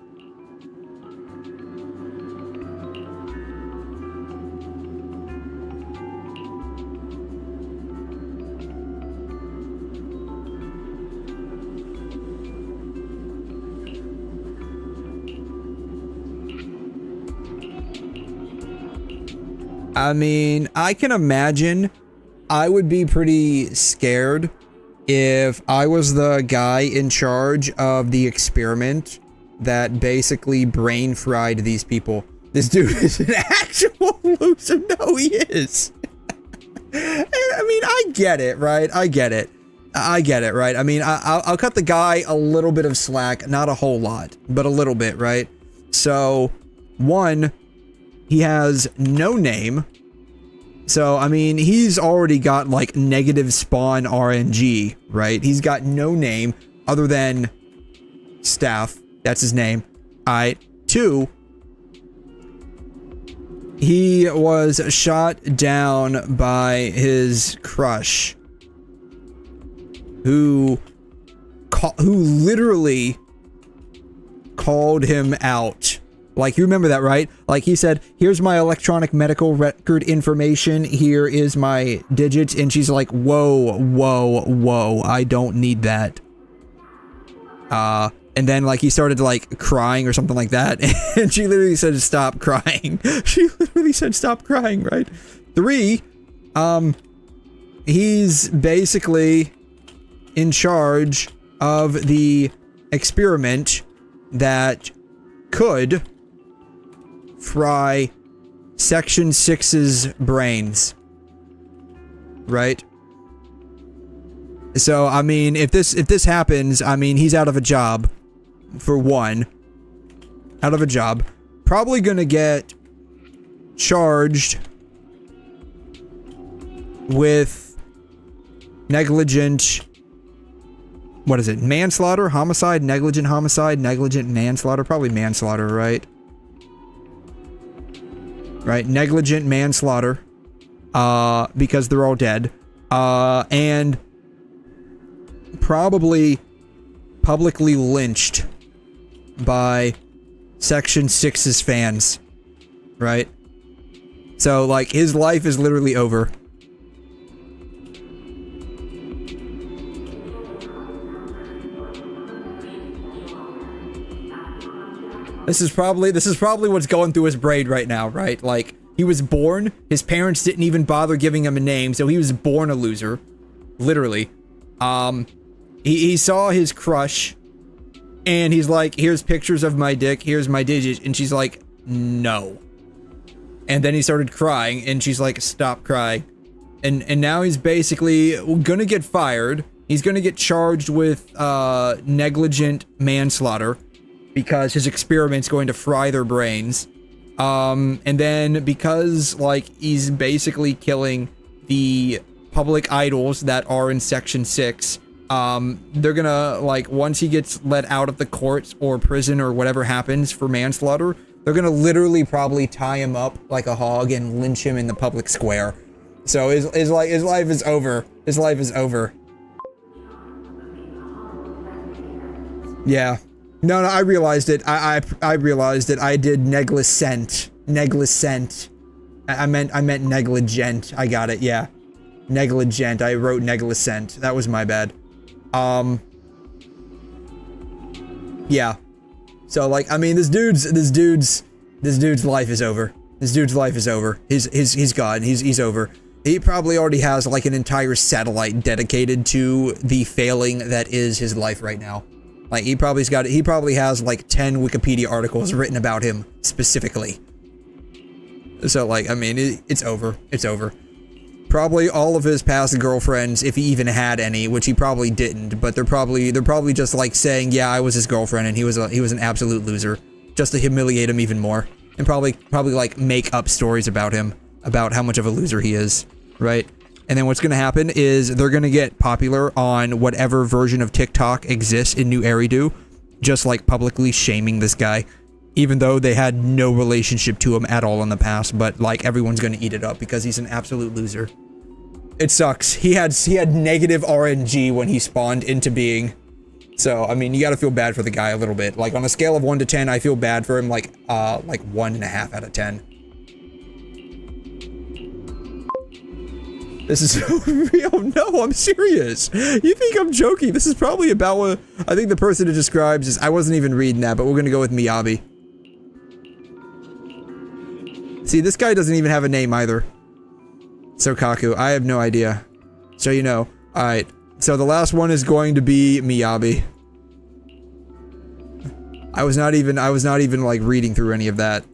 I mean, I can imagine I would be pretty scared if I was the guy in charge of the experiment that basically brain fried these people. This dude is an actual loser. No, he is. I mean, I get it, right? I get it. I get it, right? I mean, I'll cut the guy a little bit of slack, not a whole lot, but a little bit, right? So, one, he has no name. So, I mean, he's already got, like, negative spawn RNG, right? He's got no name other than Staff. That's his name. Alright. Two, he was shot down by his crush, who literally called him out. Like, you remember that, right? Like, he said, here's my electronic medical record information, here is my digits, and she's like, whoa, whoa, whoa, I don't need that. And then, like, he started, like, crying or something like that, and she literally said, stop crying. She literally said, stop crying, right? Three, he's basically in charge of the experiment that could fry Section 6's brains. Right? So, I mean, if this happens, I mean, he's out of a job. for one, out of a job. Probably gonna get charged with negligent, what is it, manslaughter, homicide, negligent manslaughter, probably manslaughter, right? Right, negligent manslaughter, because they're all dead, and probably publicly lynched by Section 6's fans, right? So, like, his life is literally over. This is probably what's going through his brain right now, right? Like, he was born, his parents didn't even bother giving him a name, so he was born a loser. Literally. He saw his crush, and he's like, here's pictures of my dick, here's my digits, and she's like, no. And then he started crying, and she's like, stop crying. And now he's basically gonna get fired. He's gonna get charged with, negligent manslaughter, because his experiment's going to fry their brains. And then because, like, he's basically killing the public idols that are in Section 6, they're gonna, like, once he gets let out of the courts or prison or whatever happens for manslaughter, they're gonna literally probably tie him up like a hog and lynch him in the public square. So his life is over. His life is over. Yeah. No, I realized it. I realized it. I did negligent. I meant negligent. I got it. Yeah, negligent. I wrote negligent. That was my bad. Yeah. So, like, I mean, this dude's life is over. This dude's life is over. He's gone. He's over. He probably already has, like, an entire satellite dedicated to the failing that is his life right now. Like, he probably has like 10 Wikipedia articles written about him specifically. So, like, I mean, it's over. It's over. Probably all of his past girlfriends, if he even had any, which he probably didn't, but they're probably just like saying, yeah, I was his girlfriend and he was an absolute loser, just to humiliate him even more, and probably like make up stories about him, about how much of a loser he is, right? And then what's going to happen is they're going to get popular on whatever version of TikTok exists in New 𝘬𝘬𝘐𝘮, just like publicly shaming this guy, even though they had no relationship to him at all in the past, but like everyone's going to eat it up because he's an absolute loser. It sucks. He had negative RNG when he spawned into being. So, I mean, you got to feel bad for the guy a little bit. Like, on a scale of 1 to 10, I feel bad for him like 1.5 out of 10. This is so real. No, I'm serious. You think I'm joking? This is probably about what I think the person it describes is. I wasn't even reading that, but we're gonna go with Miyabi. See, this guy doesn't even have a name either. Sokaku. I have no idea. So you know. Alright. So the last one is going to be Miyabi. I was not even like reading through any of that.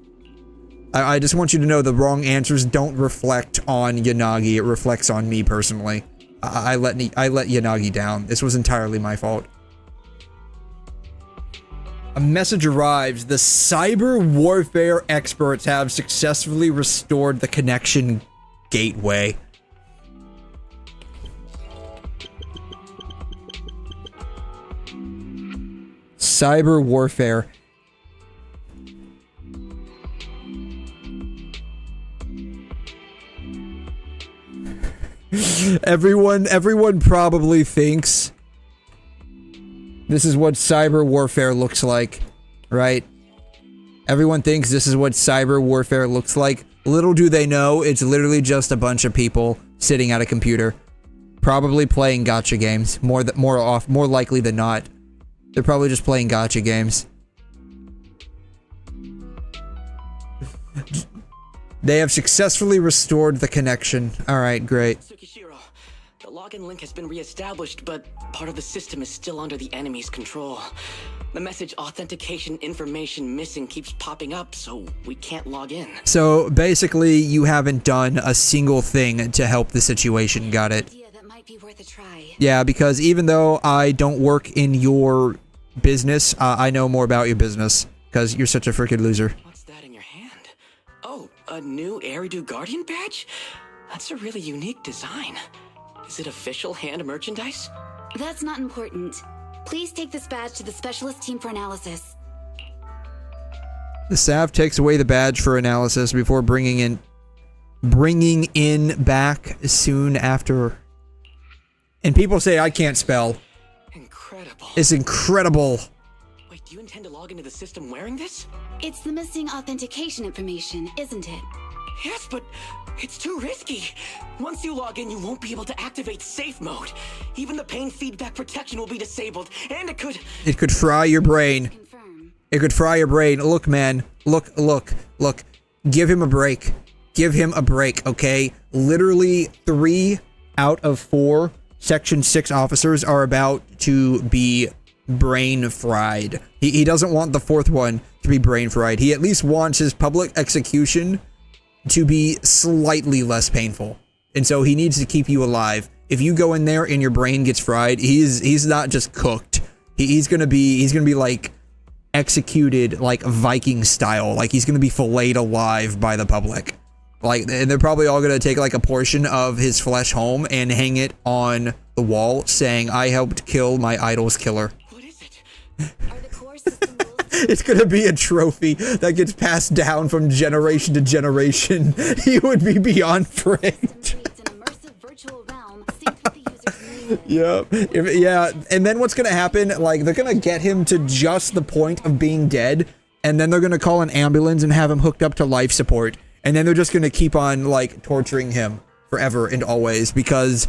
I just want you to know the wrong answers don't reflect on Yanagi, it reflects on me personally. I let Yanagi down. This was entirely my fault. A message arrives. The cyber warfare experts have successfully restored the connection gateway. Cyber warfare. Everyone probably thinks this is what cyber warfare looks like, right? Everyone thinks this is what cyber warfare looks like. Little do they know, it's literally just a bunch of people sitting at a computer, probably playing gacha games. More likely than not, they're probably just playing gacha games. They have successfully restored the connection. Alright, great. The login link has been reestablished, but part of the system is still under the enemy's control. The message authentication information missing keeps popping up, so we can't log in. So basically, you haven't done a single thing to help the situation, got it? That might be worth a try. Yeah, because even though I don't work in your business, I know more about your business because you're such a freaking loser. What's that in your hand? Oh, a new 𝘵𝘩𝘦𝘵𝑩𝘦𝘵 Guardian badge? That's a really unique design. Is it official hand merchandise? That's not important. Please take this badge to the specialist team for analysis. The SAV takes away the badge for analysis before bringing in back soon after. And people say I can't spell. Incredible. It's incredible. Wait, do you intend to log into the system wearing this? It's the missing authentication information, isn't it? Yes, but it's too risky. Once you log in, you won't be able to activate safe mode. Even the pain feedback protection will be disabled, and it could fry your brain. It could fry your brain. Look, man. Look. Give him a break. Give him a break, okay? Literally 3 out of 4 Section 6 officers are about to be brain fried. He doesn't want the 4th one to be brain fried. He at least wants his public execution to be slightly less painful. And so he needs to keep you alive. If you go in there and your brain gets fried, he's not just cooked. He's gonna be like executed like Viking style. Like he's gonna be filleted alive by the public. Like, and they're probably all gonna take like a portion of his flesh home and hang it on the wall saying, "I helped kill my idol's killer." What is it? It's gonna be a trophy that gets passed down from generation to generation. He would be beyond friend. Yep. Yeah. And then what's gonna happen? Like, they're gonna get him to just the point of being dead, and then they're gonna call an ambulance and have him hooked up to life support. And then they're just gonna keep on like torturing him forever and always because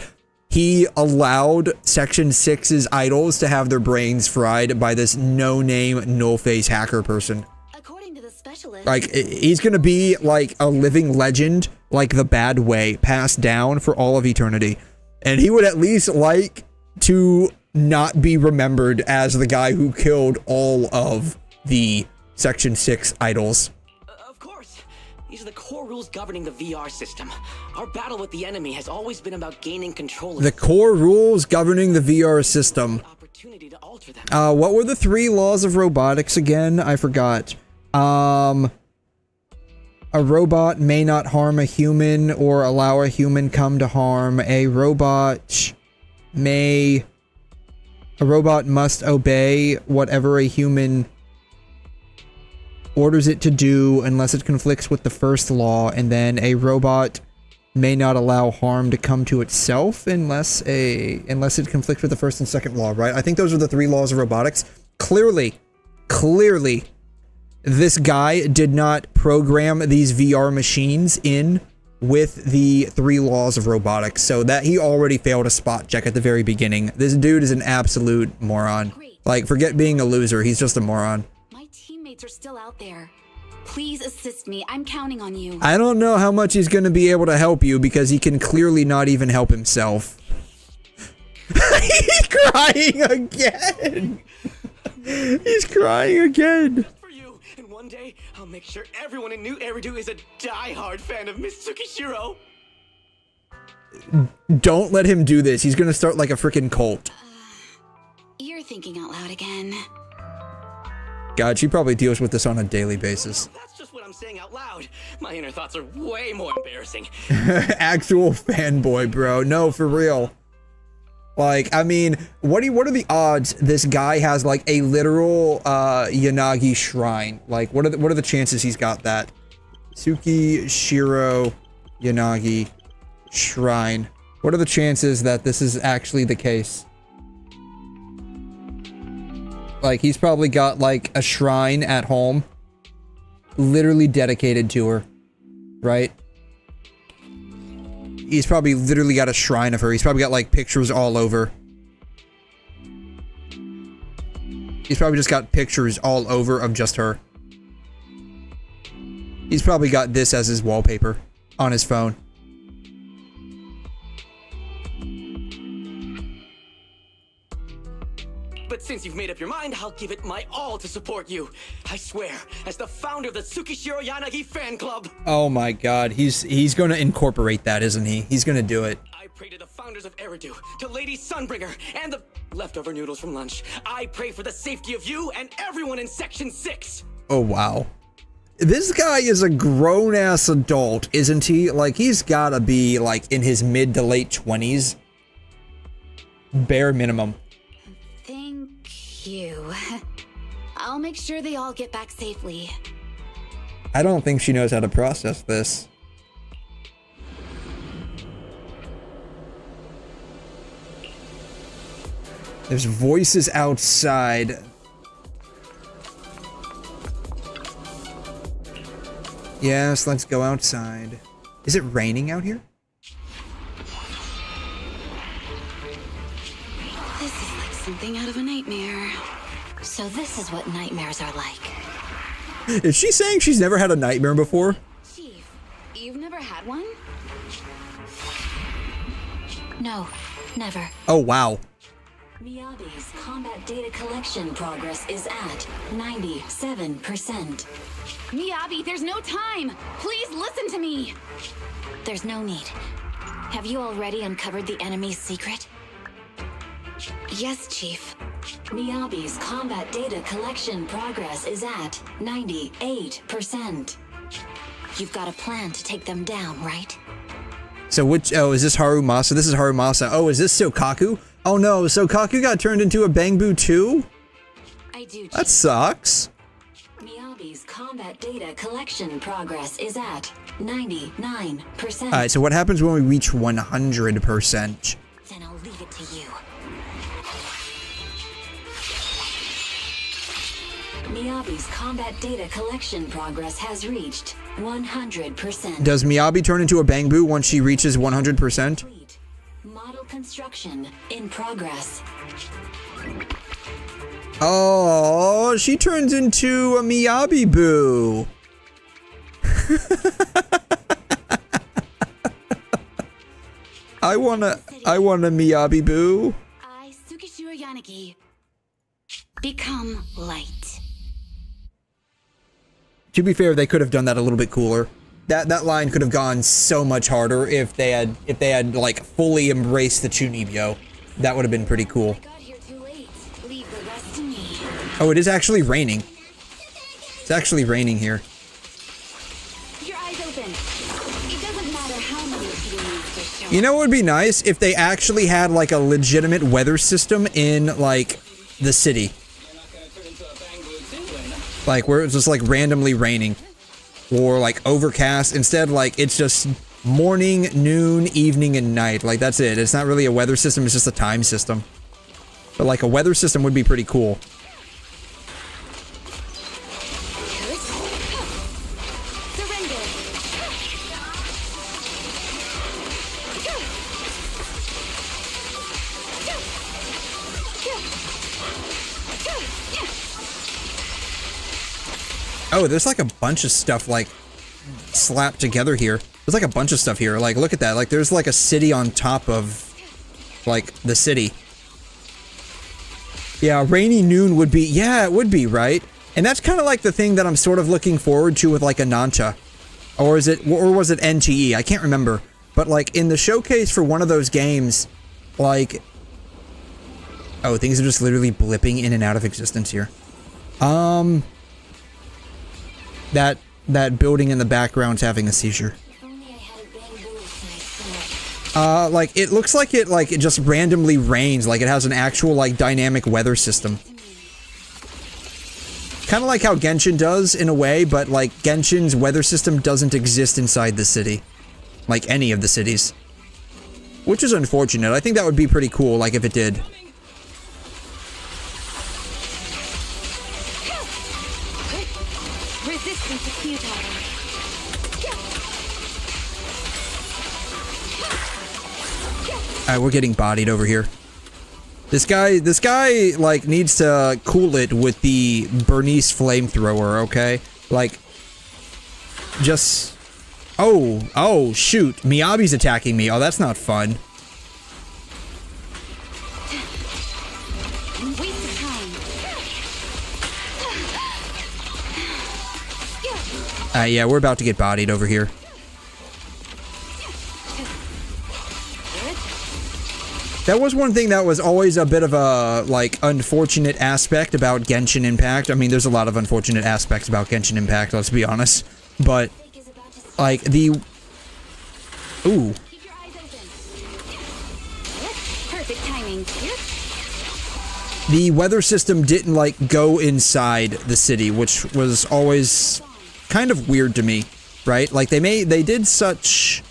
he allowed Section 6's idols to have their brains fried by this no-name, no-face hacker person. According to the specialist, Like, he's gonna be like a living legend, like the 𝘵𝘩𝘦𝘵, passed down for all of eternity. And he would at least like to not be remembered as the guy who killed all of the Section 6 idols. Of course. These are the core rules governing the VR system. Our battle with the enemy has always been about gaining control of The core rules governing the VR system. opportunity to alter them. What were the 3 laws of robotics again? I forgot. A robot may not harm a human or allow a human come to harm. A robot must obey whatever a human orders it to do unless it conflicts with the first law, and then a robot may not allow harm to come to itself unless it conflicts with the first and second law, right? I think those are the 3 laws of robotics. Clearly, this guy did not program these VR machines in with the 3 laws of robotics, so that he already failed a spot check at the very beginning. This dude is an absolute moron. Like, forget being a loser, he's just a moron. my teammates are still out there. Please assist me. I'm counting on you. I don't know how much he's going to be able to help you because he can clearly not even help himself. He's crying again. He's crying again. And one day, I'll make sure everyone in New Eridu is a die-hard fan of Miss Tsukishiro. Don't let him do this. He's going to start like a freaking cult. You're thinking out loud again. God, she probably deals with this on a daily basis. That's just what I'm saying out loud. My inner thoughts are way more embarrassing. Actual fanboy, bro. No, for real. Like, I mean, what are the odds this guy has like a literal Yanagi shrine? Like, what are the chances he's got that? Tsukishiro Yanagi shrine. What are the chances that this is actually the case? Like, he's probably got like a shrine at home literally dedicated to her, right? He's probably literally got a shrine of her. He's probably got like pictures all over. He's probably just got pictures all over of just her. He's probably got this as his wallpaper on his phone. But since you've made up your mind, I'll give it my all to support you. I swear, as the founder of the 𝘧𝘰𝘬𝘦𝘵 fan club. Oh my god, he's gonna incorporate that, isn't he? He's gonna do it. I pray to the founders of 𝘬𝘩𝘦𝘵, to Lady Sunbringer, and the leftover noodles from lunch. I pray for the safety of you and everyone in Section 6. Oh wow. This guy is a grown-ass adult, isn't he? Like, he's gotta be, like, in his mid to late 20s. Bare minimum. Thank you. I'll make sure they all get back safely. I don't think she knows how to process this. There's voices outside. Yes, let's go outside. Is it raining out here? This is like something out of a nightmare. So this is what nightmares are like. Is she saying she's never had a nightmare before? Chief, you've never had one? No, never. Oh, wow. Miyabi's combat data collection progress is at 97%. Miyabi, there's no time! Please listen to me! There's no need. Have you already uncovered the enemy's secret? Yes, Chief. Miyabi's combat data collection progress is at 98%. You've got a plan to take them down, right? So which, oh, is this Harumasa? This is Harumasa. Oh, is this Sokaku? Oh no, Sokaku got turned into a Bangboo too? I do, Chief. That sucks. Miyabi's combat data collection progress is at 99%. Alright, so what happens when we reach 100%? Then I'll leave it to you. Miyabi's combat data collection progress has reached 100%. Does Miyabi turn into a Bangboo once she reaches 100%? Model construction in progress. Oh, she turns into a Miyabi Boo. I want a Miyabi Boo. I, 𝘧𝘰𝘬𝘦𝘵, become light. To be fair, they could have done that a little bit cooler. That line could have gone so much harder if they had like fully embraced the Chunibyo. That would have been pretty cool. Oh, it is actually raining. It's actually raining here. Your eyes open. It doesn't matter how many repeating moves they're showing. You know what would be nice? If they actually had like a legitimate weather system in like the city. Like where it's just like randomly raining. Or like overcast. Instead, like it's just morning, noon, evening, and night. Like that's it. It's not really a weather system, it's just a time system. But like a weather system would be pretty cool. Oh, there's like a bunch of stuff like slapped together here. There's like a bunch of stuff here. Like, look at that. Like, there's like a city on top of like the city. Yeah, rainy noon would be, yeah, it would be, right? And that's kind of like the thing that I'm sort of looking forward to with like a 𝘮𝘳. Or was it NTE? I can't remember. But like in the showcase for one of those games, like, oh, things are just literally blipping in and out of existence here. That building in the background's having a seizure. Like, it looks like it just randomly rains, like it has an actual, like, dynamic weather system. Kind of like how Genshin does, in a way, but, like, Genshin's weather system doesn't exist inside the city. Like, any of the cities. Which is unfortunate. I think that would be pretty cool, like, if it did. Resistance is futile. Alright, we're getting bodied over here. This guy, like, needs to cool it with the Bernice flamethrower, okay? Like, just... Oh, shoot. Miyabi's attacking me. Oh, that's not fun. Waste of Yeah, we're about to get bodied over here. That was one thing that was always a bit of a, like, unfortunate aspect about Genshin Impact. I mean, there's a lot of unfortunate aspects about Genshin Impact, let's be honest. But, like, the... Ooh. Perfect timing. The weather system didn't, like, go inside the city, which was always kind of weird to me, right? Like, they did such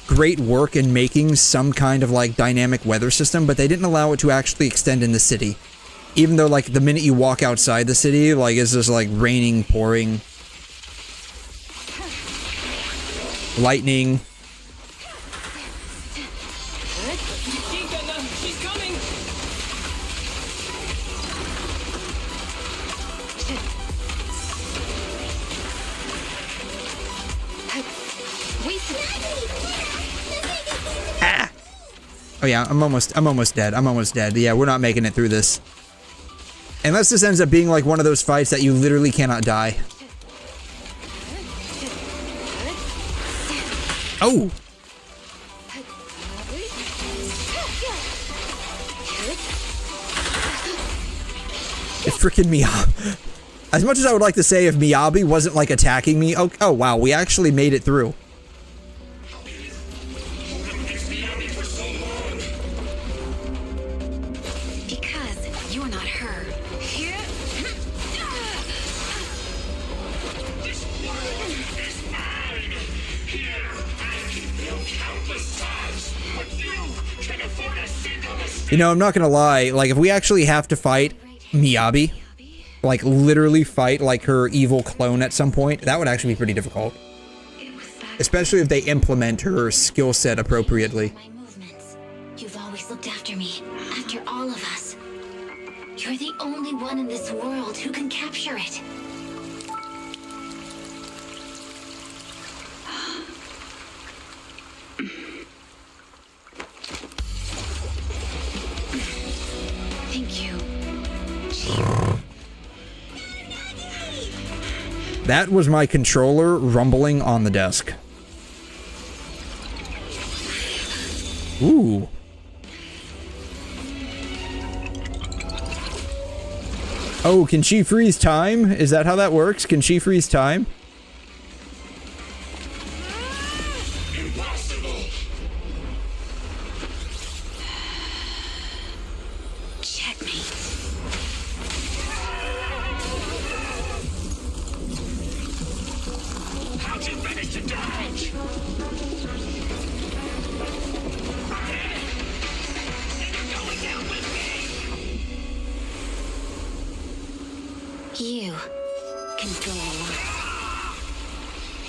great work in making some kind of, like, dynamic weather system, but they didn't allow it to actually extend in the city. Even though, like, the minute you walk outside the city, like, it's just, like, raining, pouring, lightning. Oh yeah, I'm almost dead. I'm almost dead. Yeah, we're not making it through this. Unless this ends up being like one of those fights that you literally cannot die. Oh! It's freaking Meow. As much as I would like to say if 𝘵𝘮 wasn't like attacking me, oh wow, we actually made it through. You know, I'm not gonna lie, like, if we actually have to fight 𝘵𝘮, like, literally fight, like, her evil clone at some point, that would actually be pretty difficult. Especially if they implement her skill set appropriately. You've always looked after me, after all of us. You're the only one in this world who can capture it. Thank you. That was my controller rumbling on the desk. Ooh. Oh, can she freeze time? Is that how that works? Can she freeze time?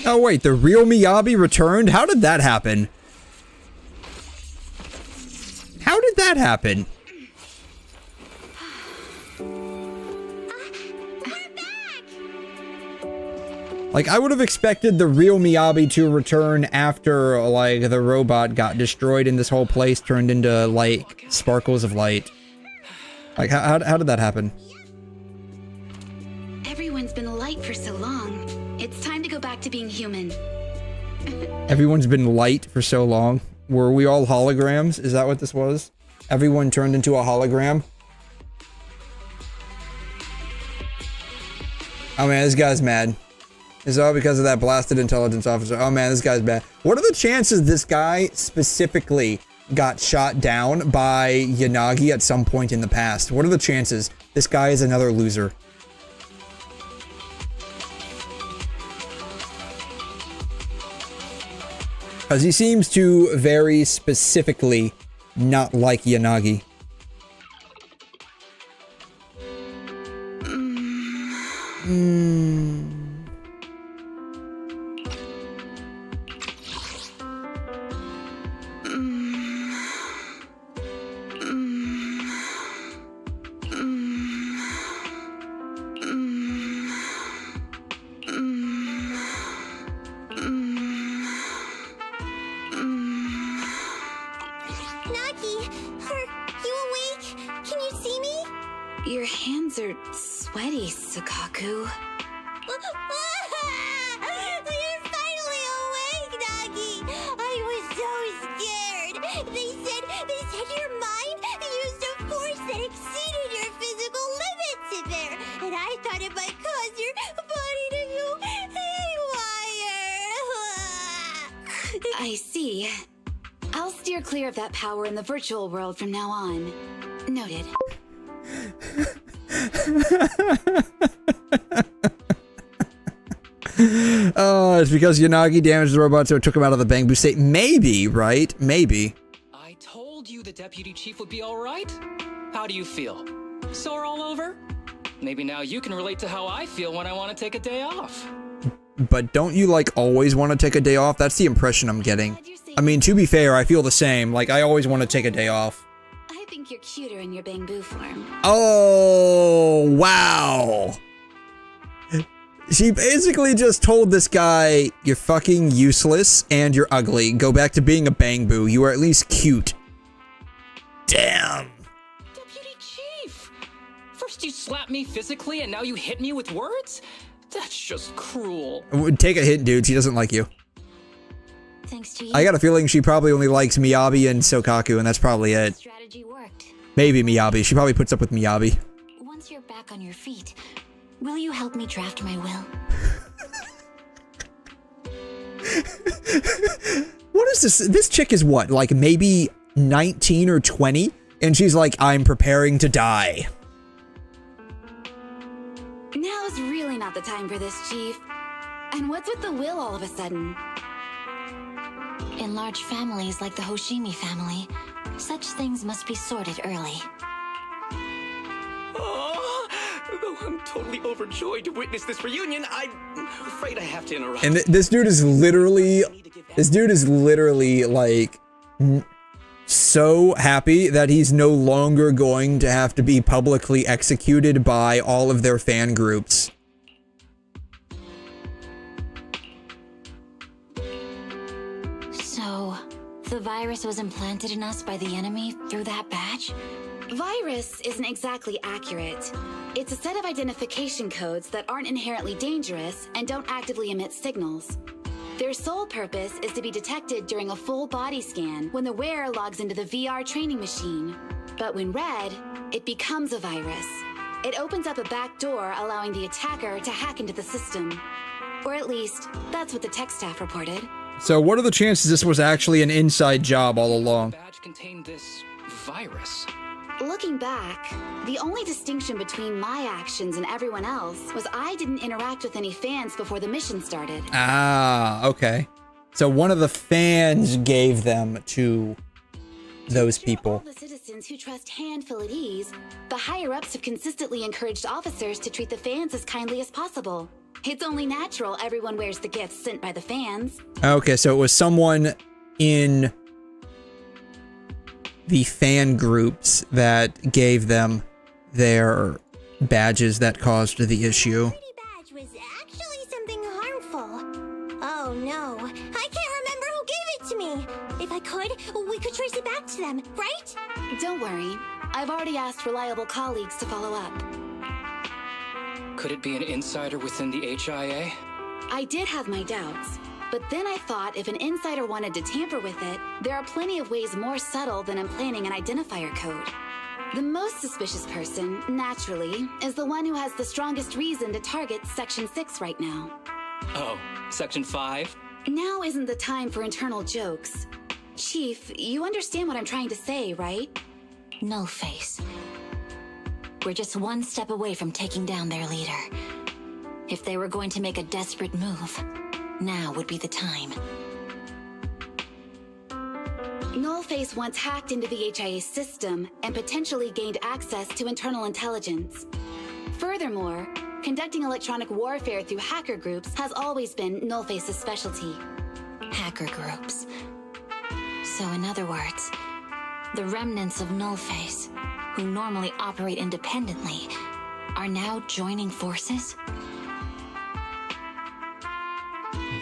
Oh wait, the real 𝘵𝘮 returned? How did that happen? How did that happen? Like, I would have expected the real 𝘵𝘮 to return after, like, the robot got destroyed and this whole place turned into, like, sparkles of light. Like, how did that happen? Everyone's been light for so long. It's time to go back to being human. Everyone's been light for so long. Were we all holograms? Is that what this was? Everyone turned into a hologram? Oh man, this guy's mad. It's all because of that blasted intelligence officer. Oh man, this guy's bad. What are the chances this guy specifically got shot down by Yanagi at some point in the past? What are the chances? This guy is another loser. Because he seems to very specifically not like Yanagi. Your hands are sweaty, Sakaku. They said your mind used a force that exceeded your physical limits in there. And I thought it might cause your body to go haywire. I see. I'll steer clear of that power in the virtual world from now on. Noted. Oh, it's because Yanagi damaged the robot, so it took him out of the bamboo state. Maybe, right? Maybe. I told you the deputy chief would be all right. How do you feel? Sore all over? Maybe now you can relate to how I feel when I want to take a day off. But don't you, like, always want to take a day off? That's the impression I'm getting. I mean, to be fair, I feel the same. Like, I always want to take a day off. I think you're cuter in your bamboo form. Oh, wow. She basically just told this guy, you're fucking useless and you're ugly. Go back to being a bamboo. You are at least cute. Damn. Deputy Chief! First you slap me physically and now you hit me with words? That's just cruel. Take a hint, dude. She doesn't like you. Thanks to you. I got a feeling she probably only likes Miyabi and Sokaku, and that's probably it. Strategy worked. Maybe Miyabi. She probably puts up with Miyabi. Once you're back on your feet, will you help me draft my will? What is this? This chick is what? Like maybe 19 or 20? And she's like, I'm preparing to die. Now's really not the time for this, Chief. And what's with the will all of a sudden? In large families like the Hoshimi family, such things must be sorted early. Oh, though I'm totally overjoyed to witness this reunion, I'm afraid I have to interrupt. And this dude is literally like so happy that he's no longer going to have to be publicly executed by all of their fan groups. So, the virus was implanted in us by the enemy through that badge? Virus isn't exactly accurate. It's a set of identification codes that aren't inherently dangerous and don't actively emit signals. Their sole purpose is to be detected during a full body scan when the wearer logs into the VR training machine. But when read, it becomes a virus. It opens up a back door, allowing the attacker to hack into the system. Or at least, that's what the tech staff reported. So what are the chances this was actually an inside job all along? The badge contained this virus. Looking back, the only distinction between my actions and everyone else was I didn't interact with any fans before the mission started. Ah, okay. So one of the fans gave them to those people. All the citizens who trust handful at ease, the higher-ups have consistently encouraged officers to treat the fans as kindly as possible. It's only natural everyone wears the gifts sent by the fans. Okay, so it was someone in the fan groups that gave them their badges that caused the issue. The badge was actually something harmful. Oh no, I can't remember who gave it to me. If I could, we could trace it back to them, right? Don't worry, I've already asked reliable colleagues to follow up. Could it be an insider within the HIA? I did have my doubts. But then I thought if an insider wanted to tamper with it, there are plenty of ways more subtle than implanting an identifier code. The most suspicious person, naturally, is the one who has the strongest reason to target Section 6 right now. Oh, Section 5? Now isn't the time for internal jokes. Chief, you understand what I'm trying to say, right? Nullface. We're just one step away from taking down their leader. If they were going to make a desperate move, now would be the time. Nullface once hacked into the HIA system and potentially gained access to internal intelligence. Furthermore, conducting electronic warfare through hacker groups has always been Nullface's specialty. Hacker groups. So in other words, the remnants of Nullface, who normally operate independently, are now joining forces?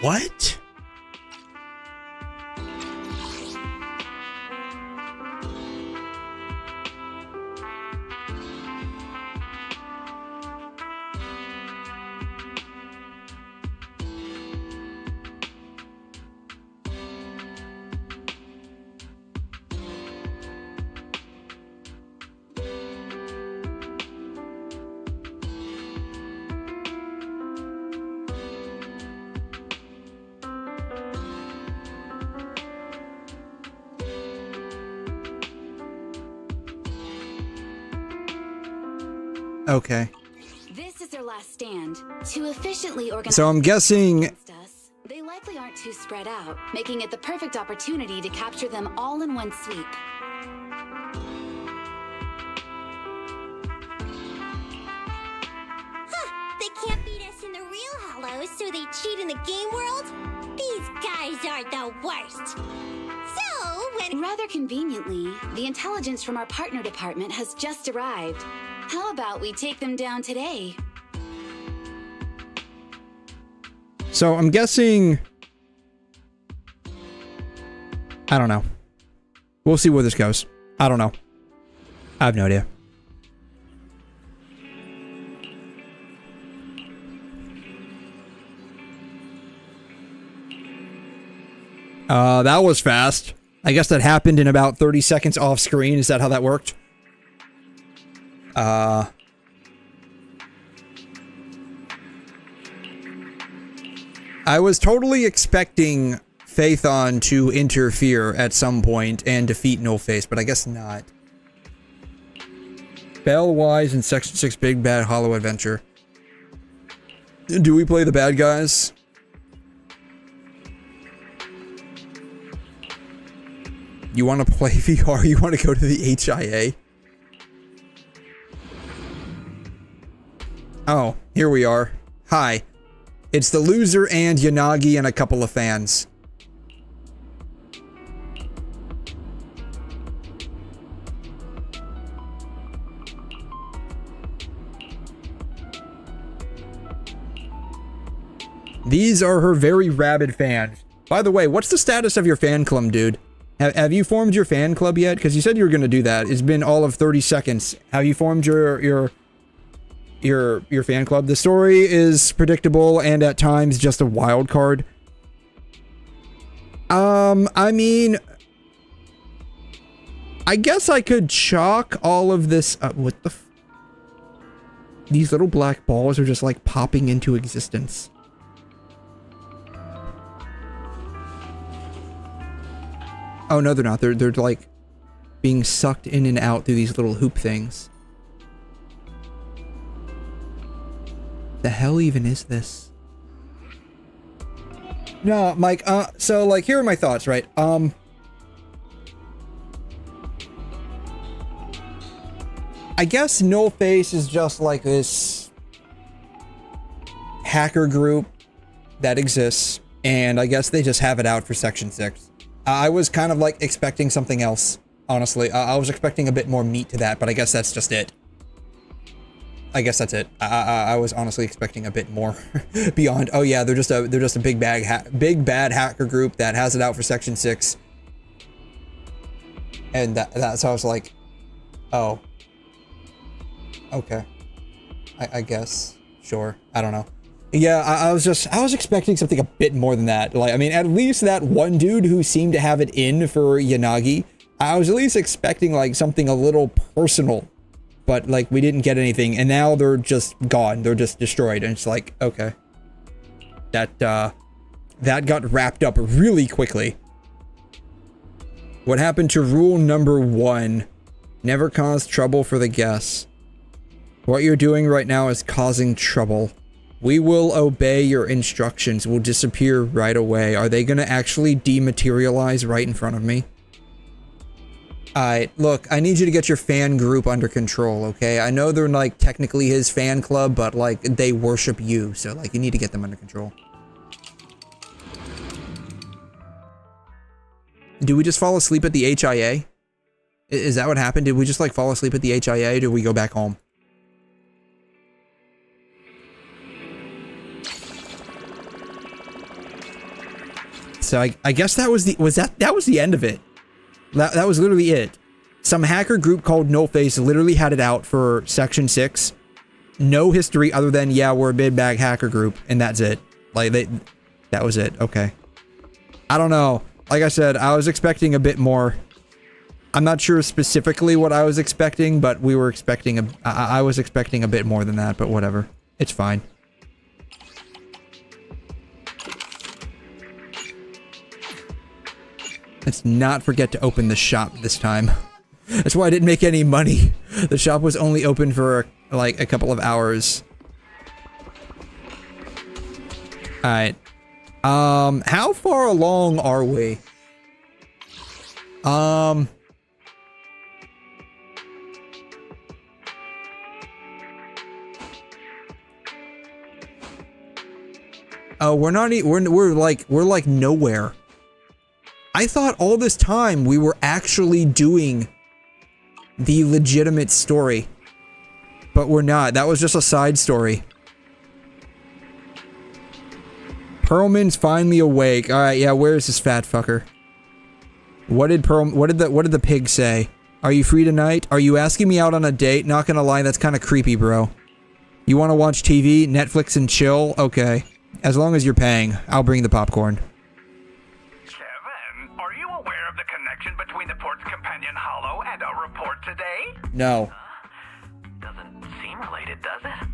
What? Okay. This is their last stand. To efficiently organize. So I'm guessing. Us, they likely aren't too spread out, making it the perfect opportunity to capture them all in one sweep. They can't beat us in the real hollows, so they cheat in the game world? These guys are the worst. So, when... Rather conveniently, the intelligence from our partner department has just arrived. How about we take them down today? So I'm guessing. I don't know. We'll see where this goes. I don't know. I have no idea. That was fast. I guess that happened in about 30 seconds off screen. Is that how that worked? I was totally expecting Phaethon to interfere at some point and defeat No-Face, but I guess not. Bell-Wise and Section 6 Big Bad Hollow Adventure. Do we play the bad guys? You want to play VR? You want to go to the HIA? Oh, here we are. Hi. It's the loser and Yanagi and a couple of fans. These are her very rabid fans. By the way, what's the status of your fan club, dude? Have you formed your fan club yet? Because you said you were going to do that. It's been all of 30 seconds. Have you formed your fan club? The story is predictable and at times just a wild card. I mean, I guess I could chalk all of this. What the? These little black balls are just like popping into existence. Oh no, they're not. They're like being sucked in and out through these little hoop things. The hell even is this? No, Mike, so like here are my thoughts, right? I guess No-Face is just like this hacker group that exists, and I guess they just have it out for Section 6. I was kind of like expecting something else, honestly. I was expecting a bit more meat to that, but I guess that's just it. I guess that's it. I was honestly expecting a bit more beyond. Oh yeah, they're just a big bad hacker group that has it out for Section 6, and that's how I was like, oh, okay, I guess, sure. I don't know. Yeah, I was expecting something a bit more than that. Like, I mean, at least that one dude who seemed to have it in for Yanagi, I was at least expecting like something a little personal, but like we didn't get anything, and now they're just gone. They're just destroyed, and it's like, okay, that got wrapped up really quickly. What happened to rule number 1? Never cause trouble for the guests. What you're doing right now is causing trouble. We will obey your instructions. We'll disappear right away. Are they gonna actually dematerialize right in front of me? Alright, look, I need you to get your fan group under control, okay? I know they're like technically his fan club, but like they worship you, so like you need to get them under control. Do we just fall asleep at the HIA? Is that what happened? Did we just like fall asleep at the HIA, or did we go back home? So I guess that was the end of it. That was literally it. Some hacker group called No-Face literally had it out for Section 6. No history other than, yeah, we're a big bag hacker group, and that's it. Like that was it. Okay. I don't know. Like I said, I was expecting a bit more. I'm not sure specifically what I was expecting, but we were expecting I was expecting a bit more than that, but whatever. It's fine. Let's not forget to open the shop this time. That's why I didn't make any money. The shop was only open for like a couple of hours. Alright. How far along are we? Oh, we're not. We're like nowhere. I thought all this time we were actually doing the legitimate story, but we're not. That was just a side story. Perlman's finally awake. All right, yeah. Where is this fat fucker? What did the pig say? Are you free tonight? Are you asking me out on a date? Not gonna lie, that's kind of creepy, bro. You want to watch TV, Netflix, and chill? Okay. As long as you're paying, I'll bring the popcorn. Kevin, are you aware of the connection between the port's companion Hollow and our report today? No. Doesn't seem related, does it?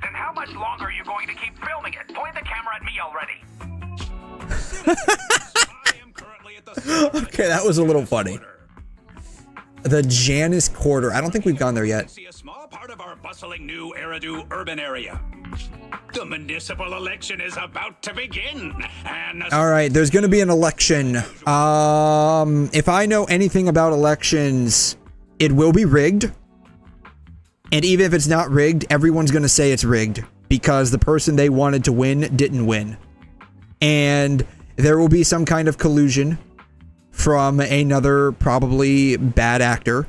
Then how much longer are you going to keep filming it? Point the camera at me already. Okay, that was a little funny. The Janus Quarter. I don't think we've gone there yet. See a small part of our bustling new 𝘬𝘩𝘦𝘺 urban area. The municipal election is about to begin, and all right, there's going to be an election. If I know anything about elections, it will be rigged. And even if it's not rigged, everyone's going to say it's rigged because the person they wanted to win didn't win. And there will be some kind of collusion from another probably bad actor.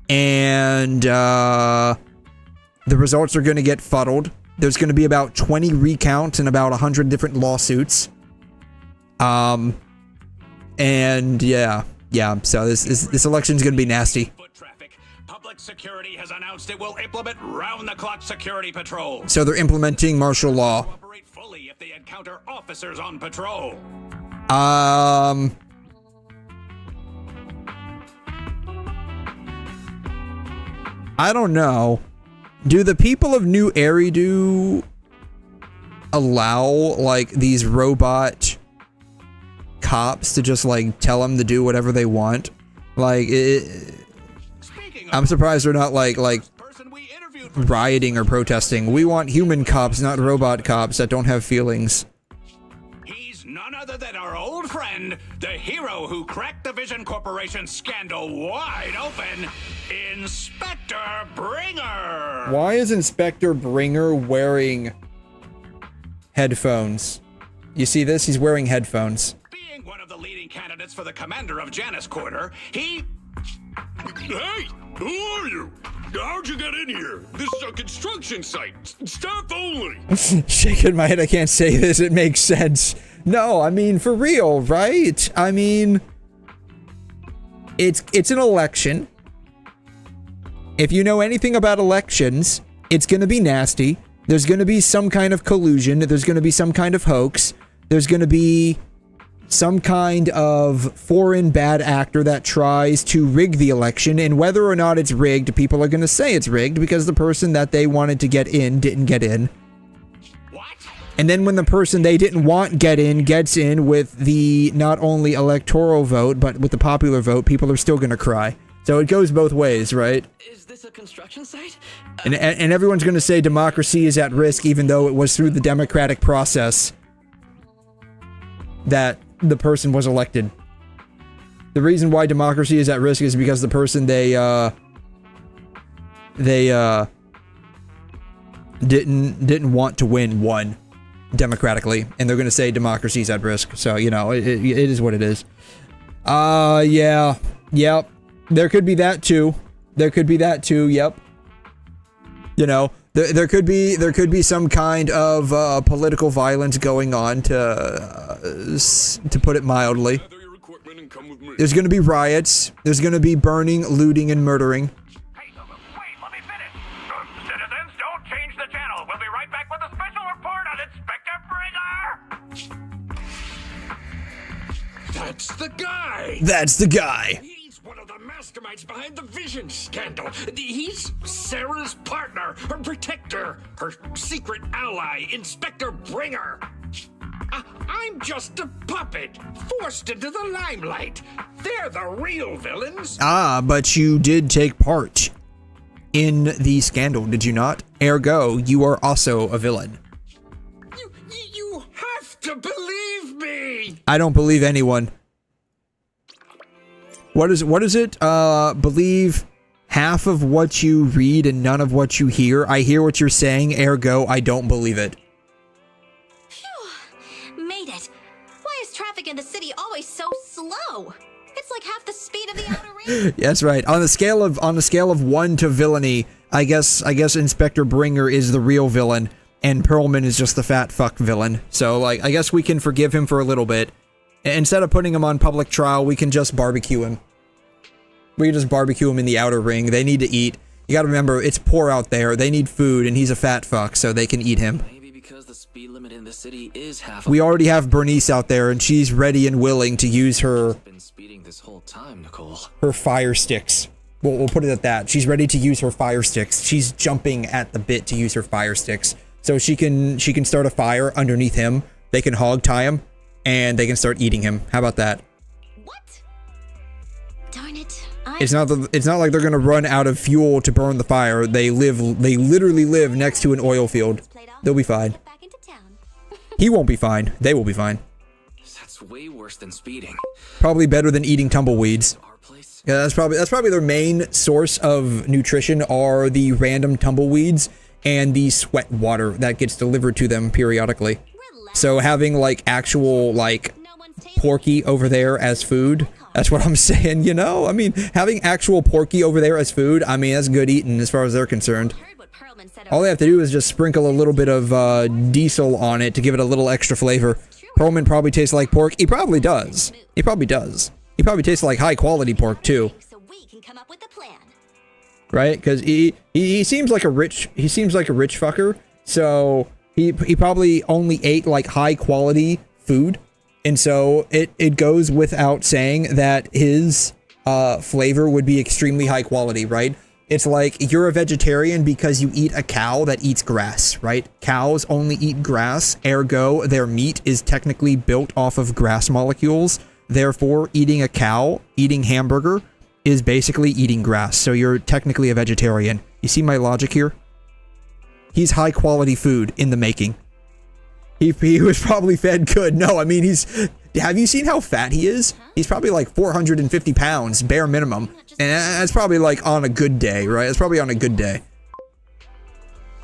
And the results are going to get fuddled. There's going to be about 20 recounts and about 100 different lawsuits. And yeah, so this election's going to be nasty. Public security has announced it will implement round-the-clock security patrols. So they're implementing martial law. Cooperate fully if they encounter officers on patrol. I don't know. Do the people of New Eridu allow, like, these robot cops to just, like, tell them to do whatever they want? Like, I'm surprised they're not, like rioting or protesting. We want human cops, not robot cops that don't have feelings. He's none other than our old friend, the hero who cracked the Vision Corporation scandal wide open, Inspector Bringer. Why is Inspector Bringer wearing headphones? You see this? He's wearing headphones. Being one of the leading candidates for the commander of Janus Quarter, he... Hey, who are you? How'd you get in here? This is a construction site. Staff only. Shaking my head, I can't say this. It makes sense. No, I mean, for real, right? I mean, it's an election. If you know anything about elections, it's going to be nasty. There's going to be some kind of collusion. There's going to be some kind of hoax. There's going to be some kind of foreign bad actor that tries to rig the election, and whether or not it's rigged, people are going to say it's rigged because the person that they wanted to get in didn't get in. And then when the person they didn't want gets in with the not only electoral vote, but with the popular vote, people are still going to cry. So it goes both ways, right? Is this a construction site? And everyone's going to say democracy is at risk, even though it was through the democratic process that the person was elected. The reason why democracy is at risk is because the person they didn't want to won democratically, and they're going to say democracy is at risk. So, you know, it is what it is. Yeah. Yep. There could be that too. Yep. You know, there could be some kind of political violence going on, to put it mildly. There's going to be riots. There's going to be burning, looting, and murdering. Hey, wait, let me finish. Citizens, don't change the channel. We'll be right back with a special report on Inspector Bringer. That's the guy. That's the guy. He's one of the masterminds behind the Vision scandal. He's Sarah's partner, her protector, her secret ally, Inspector Bringer. I'm just a puppet, forced into the limelight. They're the real villains. Ah, but you did take part in the scandal, did you not? Ergo, you are also a villain. You have to believe me! I don't believe anyone. What is it? Believe half of what you read and none of what you hear. I hear what you're saying, ergo, I don't believe it. Phew. Made it. Why is traffic in the city always so slow? It's like half the speed of the outer ring. That's right. On the scale of 1 to villainy, I guess Inspector Bringer is the real villain, and Pearlman is just the fat fuck villain. So, like, I guess we can forgive him for a little bit. Instead of putting him on public trial, we can just barbecue him. We can just barbecue him in the outer ring. They need to eat. You gotta remember, it's poor out there. They need food, and he's a fat fuck, so they can eat him. Maybe because the speed limit in the city is half. We already have Bernice out there, and she's ready and willing to use her. Been speeding this whole time, Nicole. Her fire sticks. We'll put it at that. She's ready to use her fire sticks. She's jumping at the bit to use her fire sticks, so she can start a fire underneath him. They can hog tie him, and they can start eating him. How about that? What? Darn it. It's not like they're gonna run out of fuel to burn the fire. They literally live next to an oil field. They'll be fine. He won't be fine. They will be fine. That's way worse than speeding. Probably better than eating tumbleweeds. Yeah, that's probably their main source of nutrition are the random tumbleweeds and the sweat water that gets delivered to them periodically. So having like actual like Porky over there as food, that's what I'm saying, you know? I mean, having actual Porky over there as food, I mean, that's good eating as far as they're concerned. All they have to do is just sprinkle a little bit of diesel on it to give it a little extra flavor. Pearlman probably tastes like pork. He probably does. He probably does. He probably tastes like high quality pork too. Right? Because he seems like a rich fucker. So he probably only ate like high quality food. And so it goes without saying that his flavor would be extremely high quality, right? It's like you're a vegetarian because you eat a cow that eats grass, right? Cows only eat grass, ergo their meat is technically built off of grass molecules. Therefore, eating a cow, eating hamburger, is basically eating grass. So you're technically a vegetarian. You see my logic here? He's high quality food in the making. He was probably fed good. No, I mean, have you seen how fat he is? He's probably like 450 pounds, bare minimum. And that's probably like on a good day, right? That's probably on a good day.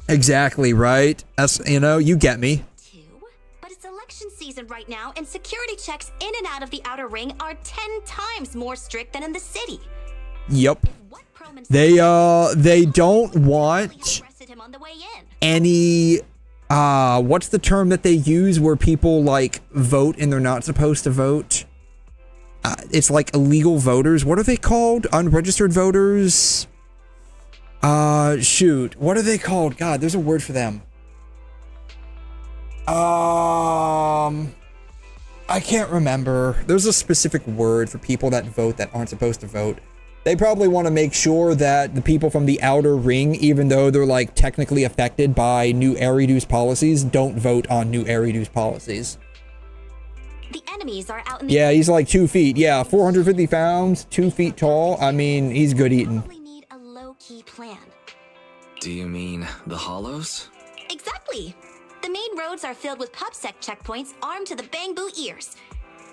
Exactly, right? That's, you know, you get me. But it's election season right now, and security checks in and out of the outer ring are 10 times more strict than in the city. Yep. They don't want any, what's the term that they use where people like vote and they're not supposed to vote? It's like illegal voters. What are they called? Unregistered voters? Shoot. What are they called? God, there's a word for them. I can't remember. There's a specific word for people that vote that aren't supposed to vote. They probably want to make sure that the people from the outer ring, even though they're like technically affected by 𝘬𝘮 policies, don't vote on 𝘬𝘮 policies. The enemies are out in the Yeah, he's like 2 feet. Yeah, 450 pounds, 2 feet tall. I mean, he's good eating. need a low-key plan. Do you mean the hollows? Exactly. The main roads are filled with PubSec checkpoints armed to the bang-boo ears.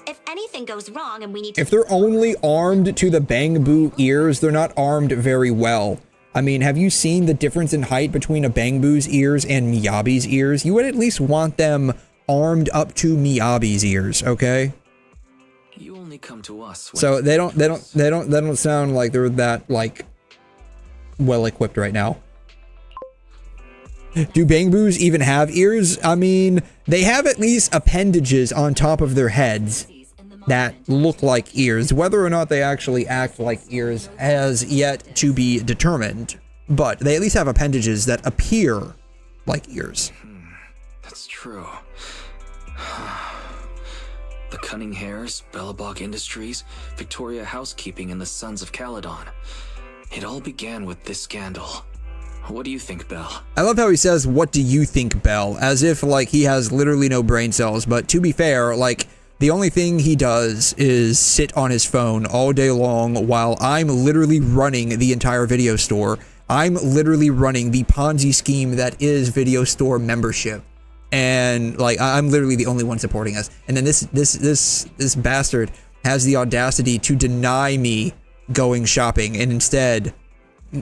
If anything goes wrong and we need to... If they're only armed to the bang-boo ears, they're not armed very well. I mean, have you seen the difference in height between a bang-boo's ears and Miyabi's ears? You would at least want them armed up to Miyabi's ears, okay? You only come to us. So they don't sound like they're that like well equipped right now. Do bang-boos even have ears? I mean, they have at least appendages on top of their heads that look like ears. Whether or not they actually act like ears has yet to be determined, but they at least have appendages that appear like ears. That's true. The Cunning Hares, Belobog Industries, Victoria Housekeeping, and the Sons of Caledon. It all began with this scandal. What do you think, Belle? I love how he says, "What do you think, Belle?" As if, like, he has literally no brain cells. But to be fair, like, the only thing he does is sit on his phone all day long while I'm literally running the entire video store. I'm literally running the Ponzi scheme that is video store membership. And like, I'm literally the only one supporting us. And then this bastard has the audacity to deny me going shopping and instead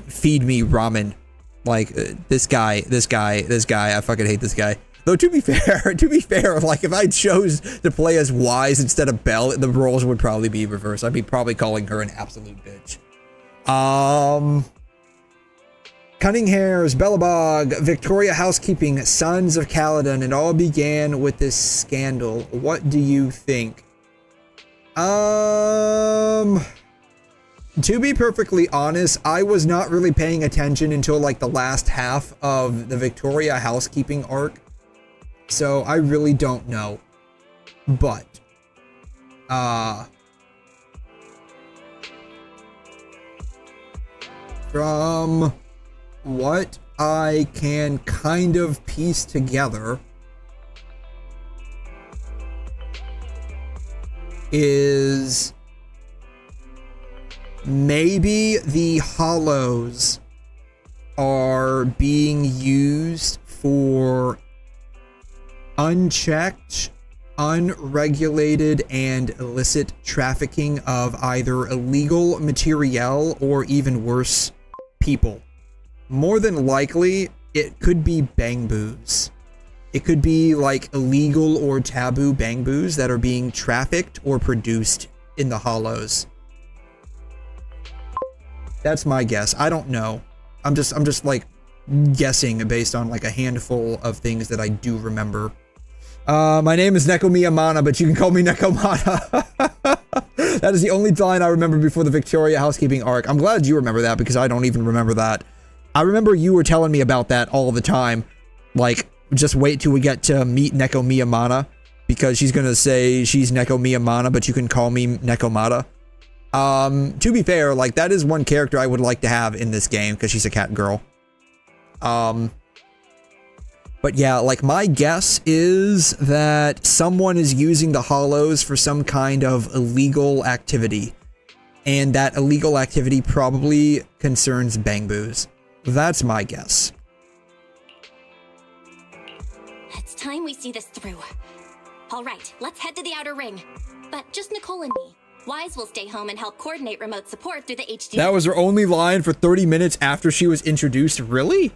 feed me ramen. Like, this guy, I fucking hate this guy. Though to be fair, like if I chose to play as Wise instead of Belle, the roles would probably be reversed. I'd be probably calling her an absolute bitch. Cunning Hairs, Belobog, Victoria Housekeeping, Sons of Kaladin, it all began with this scandal. What do you think? To be perfectly honest, I was not really paying attention until like the last half of the Victoria Housekeeping arc. So I really don't know. But, from what I can kind of piece together is maybe the hollows are being used for unchecked, unregulated, and illicit trafficking of either illegal materiel or even worse, people. More than likely, it could be bangboos. It could be like illegal or taboo bangboos that are being trafficked or produced in the hollows. That's my guess. I don't know. I'm just like guessing based on like a handful of things that I do remember. My name is 𝘨𝘠𝘕𝘐, but you can call me 𝘨𝘠𝘕𝘐. That is the only line I remember before the Victoria Housekeeping arc. I'm glad you remember that because I don't even remember that. I remember you were telling me about that all the time. Like, just wait till we get to meet 𝘨𝘠𝘕𝘐, because she's gonna say she's 𝘨𝘠𝘕𝘐, but you can call me 𝘨𝘨𝘠. To be fair, like, that is one character I would like to have in this game, because she's a cat girl. But yeah, like, my guess is that someone is using the hollows for some kind of illegal activity. And that illegal activity probably concerns bangboos. That's my guess. It's time we see this through. All right, let's head to the outer ring. But just Nicole and me. Wise will stay home and help coordinate remote support through the HD. That was her only line for 30 minutes after she was introduced? Really?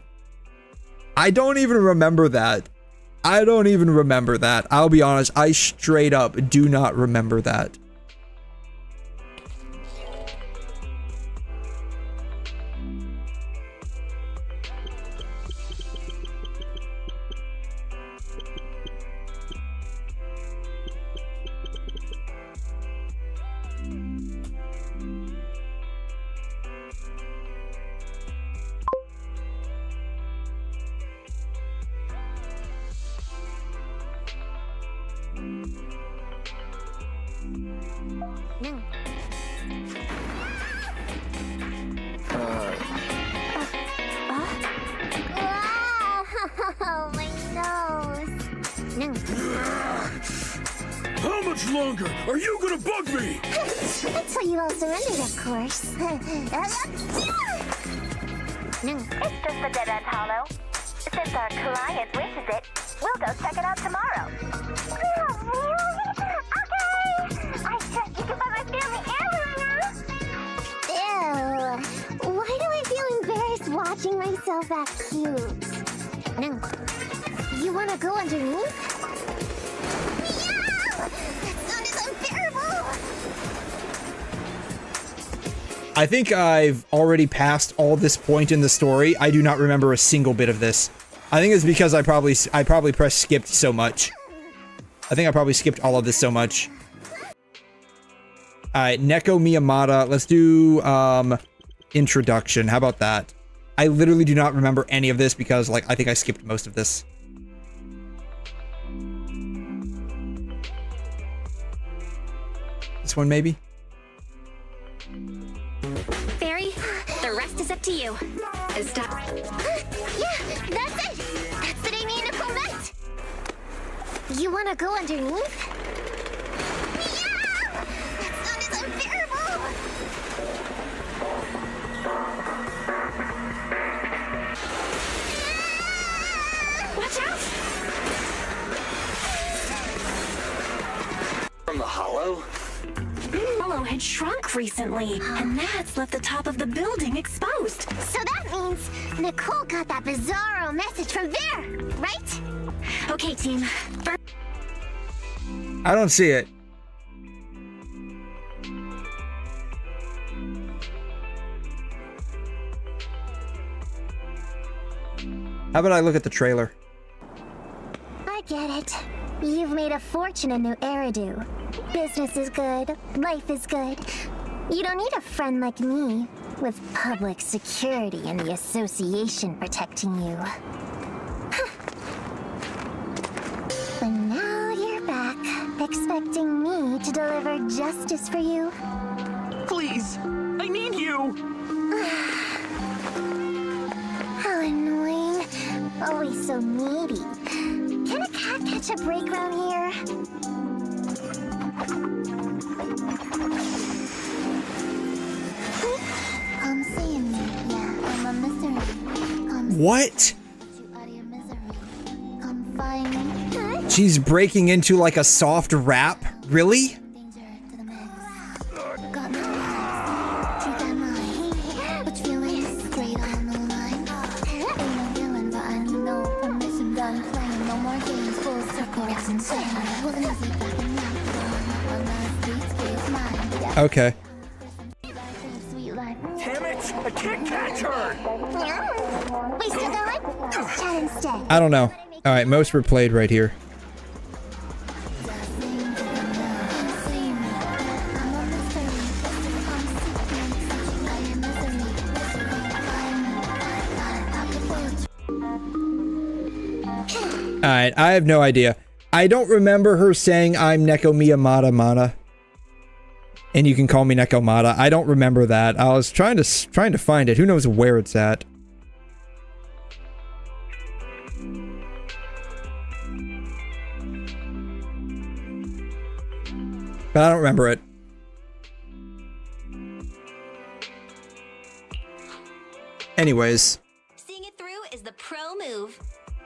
I don't even remember that. I don't even remember that. I'll be honest, I straight up do not remember that. Oh, my nose. How much longer are you gonna bug me? Until you all surrendered, of course. It's just a dead-end hollow. Since our client wishes it, we'll go check it out tomorrow. Oh, really? Okay! I trust you can find my family heirloom now. Ew. Why do I feel embarrassed watching myself act cute? You wanna go underneath? Yeah! That sound is unbearable! I think I've already passed all this point in the story. I do not remember a single bit of this. I think it's because I probably pressed skipped so much. I think I probably skipped all of this so much. Alright, 𝘨𝘠𝘕𝘐𝘗. Let's do introduction. How about that? I literally do not remember any of this because, like, I think I skipped most of this. This one, maybe? Fairy, the rest is up to you. Yeah, that's it! That's what I mean, Nicole meant! You wanna go underneath? Yeah! That sound is unbearable! broke recently, and that's left the top of the building exposed. So that means Nicole got that bizarro message from there, right? Okay, team. I don't see it. How about I look at the trailer? I get it. You've made a fortune in 𝘬𝘩𝘦𝘺. Business is good, life is good. You don't need a friend like me, with public security and the association protecting you. But now you're back, expecting me to deliver justice for you. Please, I need you. How annoying. Always so needy. Can a cat catch a break around here? Come see me. Yeah, I'm a mystery. What? Come find me. She's breaking into like a soft rap? Really? Okay. Damn it! I can't catch her! We still going? Chat instead. I don't know. Alright, most were played right here. Alright, I have no idea. I don't remember her saying I'm 𝘠𝘠𝘕𝘠𝘠𝘕𝘠. And you can call me 𝘠𝘠𝘠𝘠𝘠. I don't remember that. I was trying to find it. Who knows where it's at? But I don't remember it. Anyways. Seeing it through is the pro move.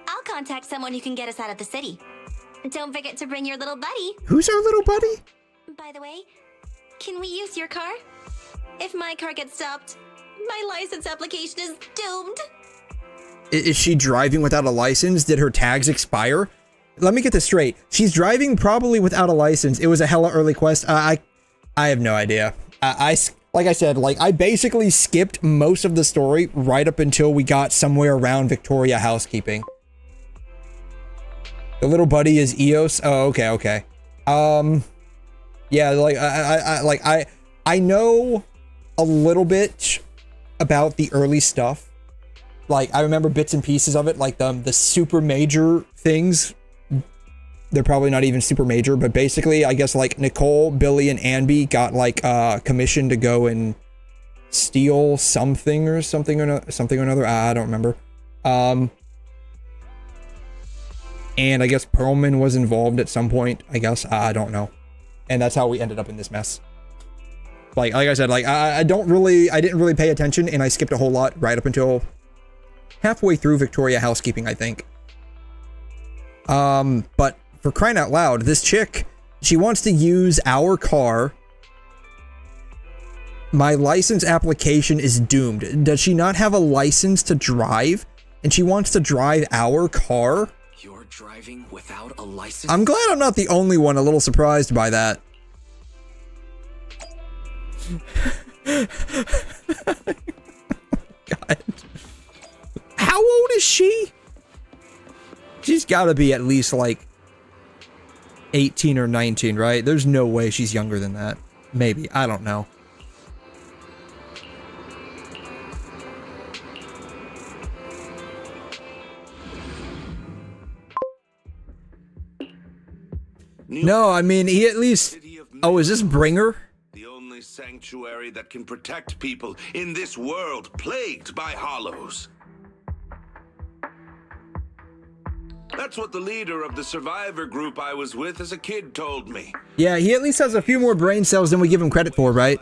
I'll contact someone who can get us out of the city. Don't forget to bring your little buddy. Who's our little buddy? By the way, can we use your car? If my car gets stopped, my license application is doomed. Is she driving without a license? Did her tags expire? Let me get this straight. She's driving probably without a license. It was a hella early quest. I have no idea. Like I said, like I basically skipped most of the story right up until we got somewhere around Victoria housekeeping. The little buddy is Eos. Oh, okay, okay. Yeah, like I know a little bit about the early stuff. Like I remember bits and pieces of it, like the super major things. They're probably not even super major, but basically, I guess like Nicole, Billy, and Anby got like commissioned to go and steal something or another. I don't remember. And I guess Perlman was involved at some point. I guess I don't know. And that's how we ended up in this mess. Like I said, like I didn't really pay attention, and I skipped a whole lot right up until halfway through Victoria housekeeping, I think. But for crying out loud, this chick, she wants to use our car. My license application is doomed. Does she not have a license to drive? And she wants to drive our car? You're driving without a license? I'm glad I'm not the only one a little surprised by that. God. How old is she? She's gotta be at least like 18 or 19, right? There's no way she's younger than that. Maybe. I don't know. No, I mean, he at least... Oh, is this Bringer? The only sanctuary that can protect people in this world plagued by hollows. That's what the leader of the survivor group I was with as a kid told me. Yeah, he at least has a few more brain cells than we give him credit for, right?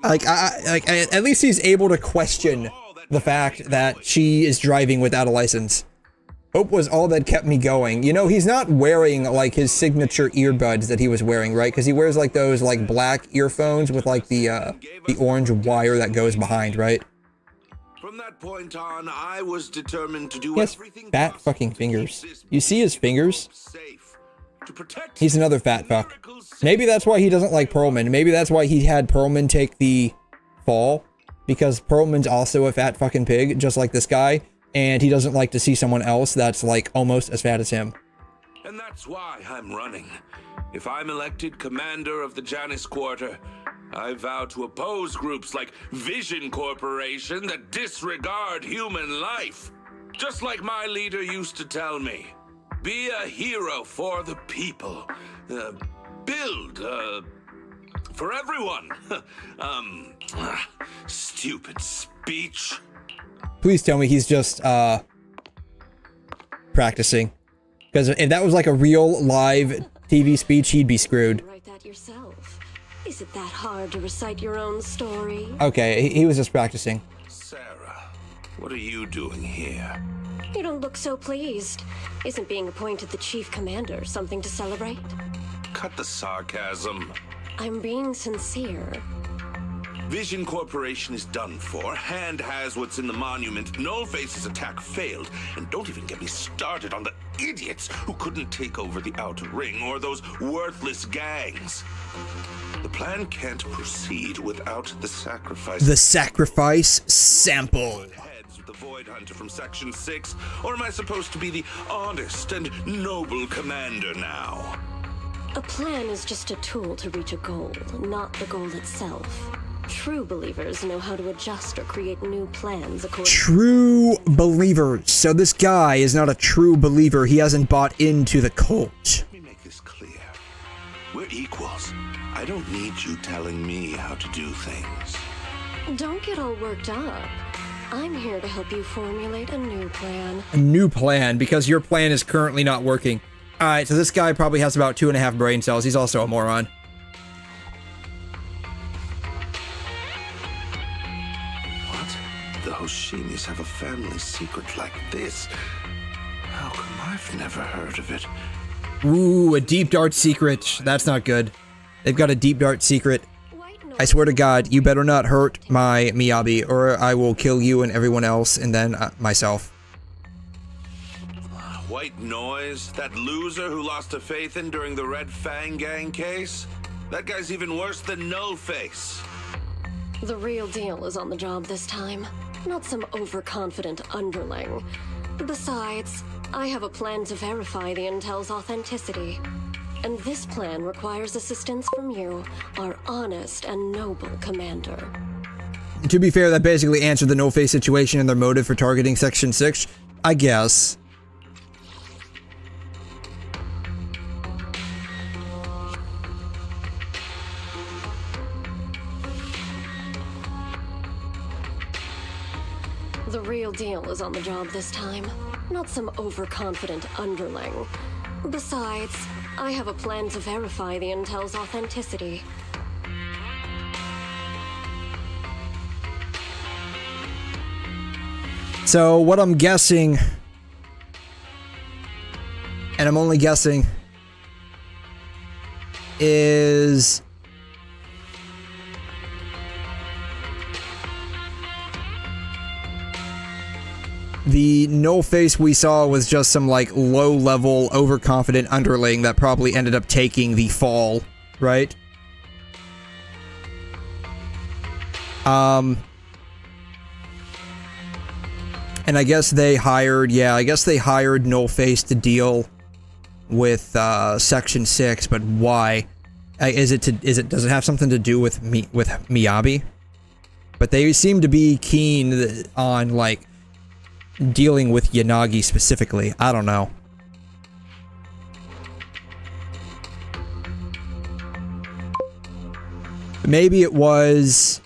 Like, at least he's able to question the fact that she is driving without a license. Hope was all that kept me going. You know, he's not wearing like his signature earbuds that he was wearing, right? Because he wears like those like black earphones with like the orange wire that goes behind, right? From that point on, I was determined to do He has everything fat fucking fingers. You see his fingers? He's another fat fuck. Maybe that's why he doesn't like Perlman. Maybe that's why he had Perlman take the fall. Because Perlman's also a fat fucking pig, just like this guy. And he doesn't like to see someone else that's like almost as fat as him. And that's why I'm running. If I'm elected commander of the Janus Quarter, I vow to oppose groups like Vision Corporation that disregard human life. Just like my leader used to tell me. Be a hero for the people. Build, for everyone. Stupid speech. Please tell me he's just, practicing. Because if that was like a real live TV speech, he'd be screwed. Write that yourself. Is it that hard to recite your own story? Okay, he was just practicing. Sarah, what are you doing here? You don't look so pleased. Isn't being appointed the chief commander something to celebrate? Cut the sarcasm. I'm being sincere. Vision Corporation is done for. Hand has what's in the monument. Nullface's attack failed. And don't even get me started on the idiots who couldn't take over the Outer Ring or those worthless gangs. The plan can't proceed without the sacrifice. The sacrifice sample. The Void Hunter from Section 6, or am I supposed to be the honest and noble commander now? A plan is just a tool to reach a goal, not the goal itself. True believers know how to adjust or create new plans according True believers. So this guy is not a true believer. He hasn't bought into the cult. Let me make this clear. We're equals. I don't need you telling me how to do things. Don't get all worked up. I'm here to help you formulate a new plan. A new plan, because your plan is currently not working. Alright, so this guy probably has about 2.5 brain cells. He's also a moron. The Hoshimis have a family secret like this. How come I've never heard of it? Ooh, a deep dart secret. That's not good. They've got a deep dart secret. I swear to God, you better not hurt my Miyabi, or I will kill you and everyone else, and then myself. White Noise? That loser who lost a faith in during the Red Fang Gang case? That guy's even worse than Nullface. The real deal is on the job this time, not some overconfident underling. Besides, I have a plan to verify the intel's authenticity. And this plan requires assistance from you, our honest and noble commander. To be fair, that basically answered the no-face situation and their motive for targeting Section 6, I guess. The real deal is on the job this time, not some overconfident underling. Besides, I have a plan to verify the intel's authenticity. So, what I'm guessing, and I'm only guessing, is the no face we saw was just some like low-level, overconfident underling that probably ended up taking the fall, right? And I guess they hired, yeah, I guess they hired Nullface to deal with Section 6, but why? Does it have something to do with Miyabi? But they seem to be keen on like dealing with Yanagi specifically. I don't know. Maybe it was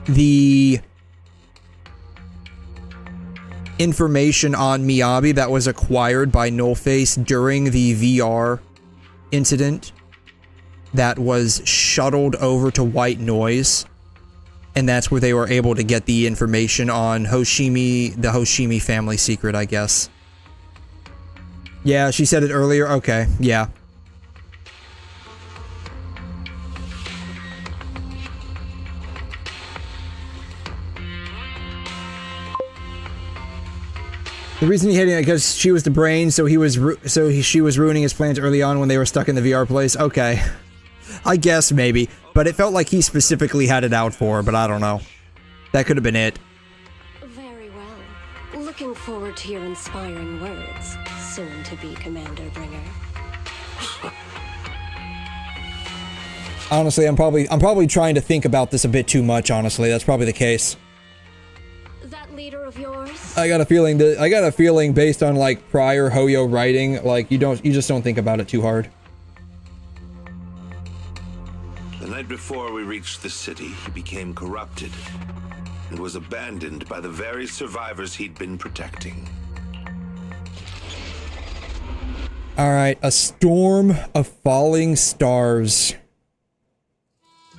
the information on Miyabi that was acquired by Nullface during the VR incident that was shuttled over to White Noise. And that's where they were able to get the information on 𝘠𝘰𝘬𝘕, the 𝘠𝘰𝘬𝘕 family secret, I guess. Yeah, she said it earlier. Okay, yeah. The reason he hated it because she was the brain, so she was ruining his plans early on when they were stuck in the VR place. Okay, I guess maybe, but it felt like he specifically had it out for her. But I don't know. That could have been it. Very well. Looking forward to your inspiring words, soon to be Commander Bringer. Honestly, I'm probably trying to think about this a bit too much. Honestly, that's probably the case. That leader of yours? I got a feeling based on like prior Hoyo writing, like you just don't think about it too hard. The night before we reached the city, he became corrupted and was abandoned by the very survivors he'd been protecting. Alright, a storm of falling stars.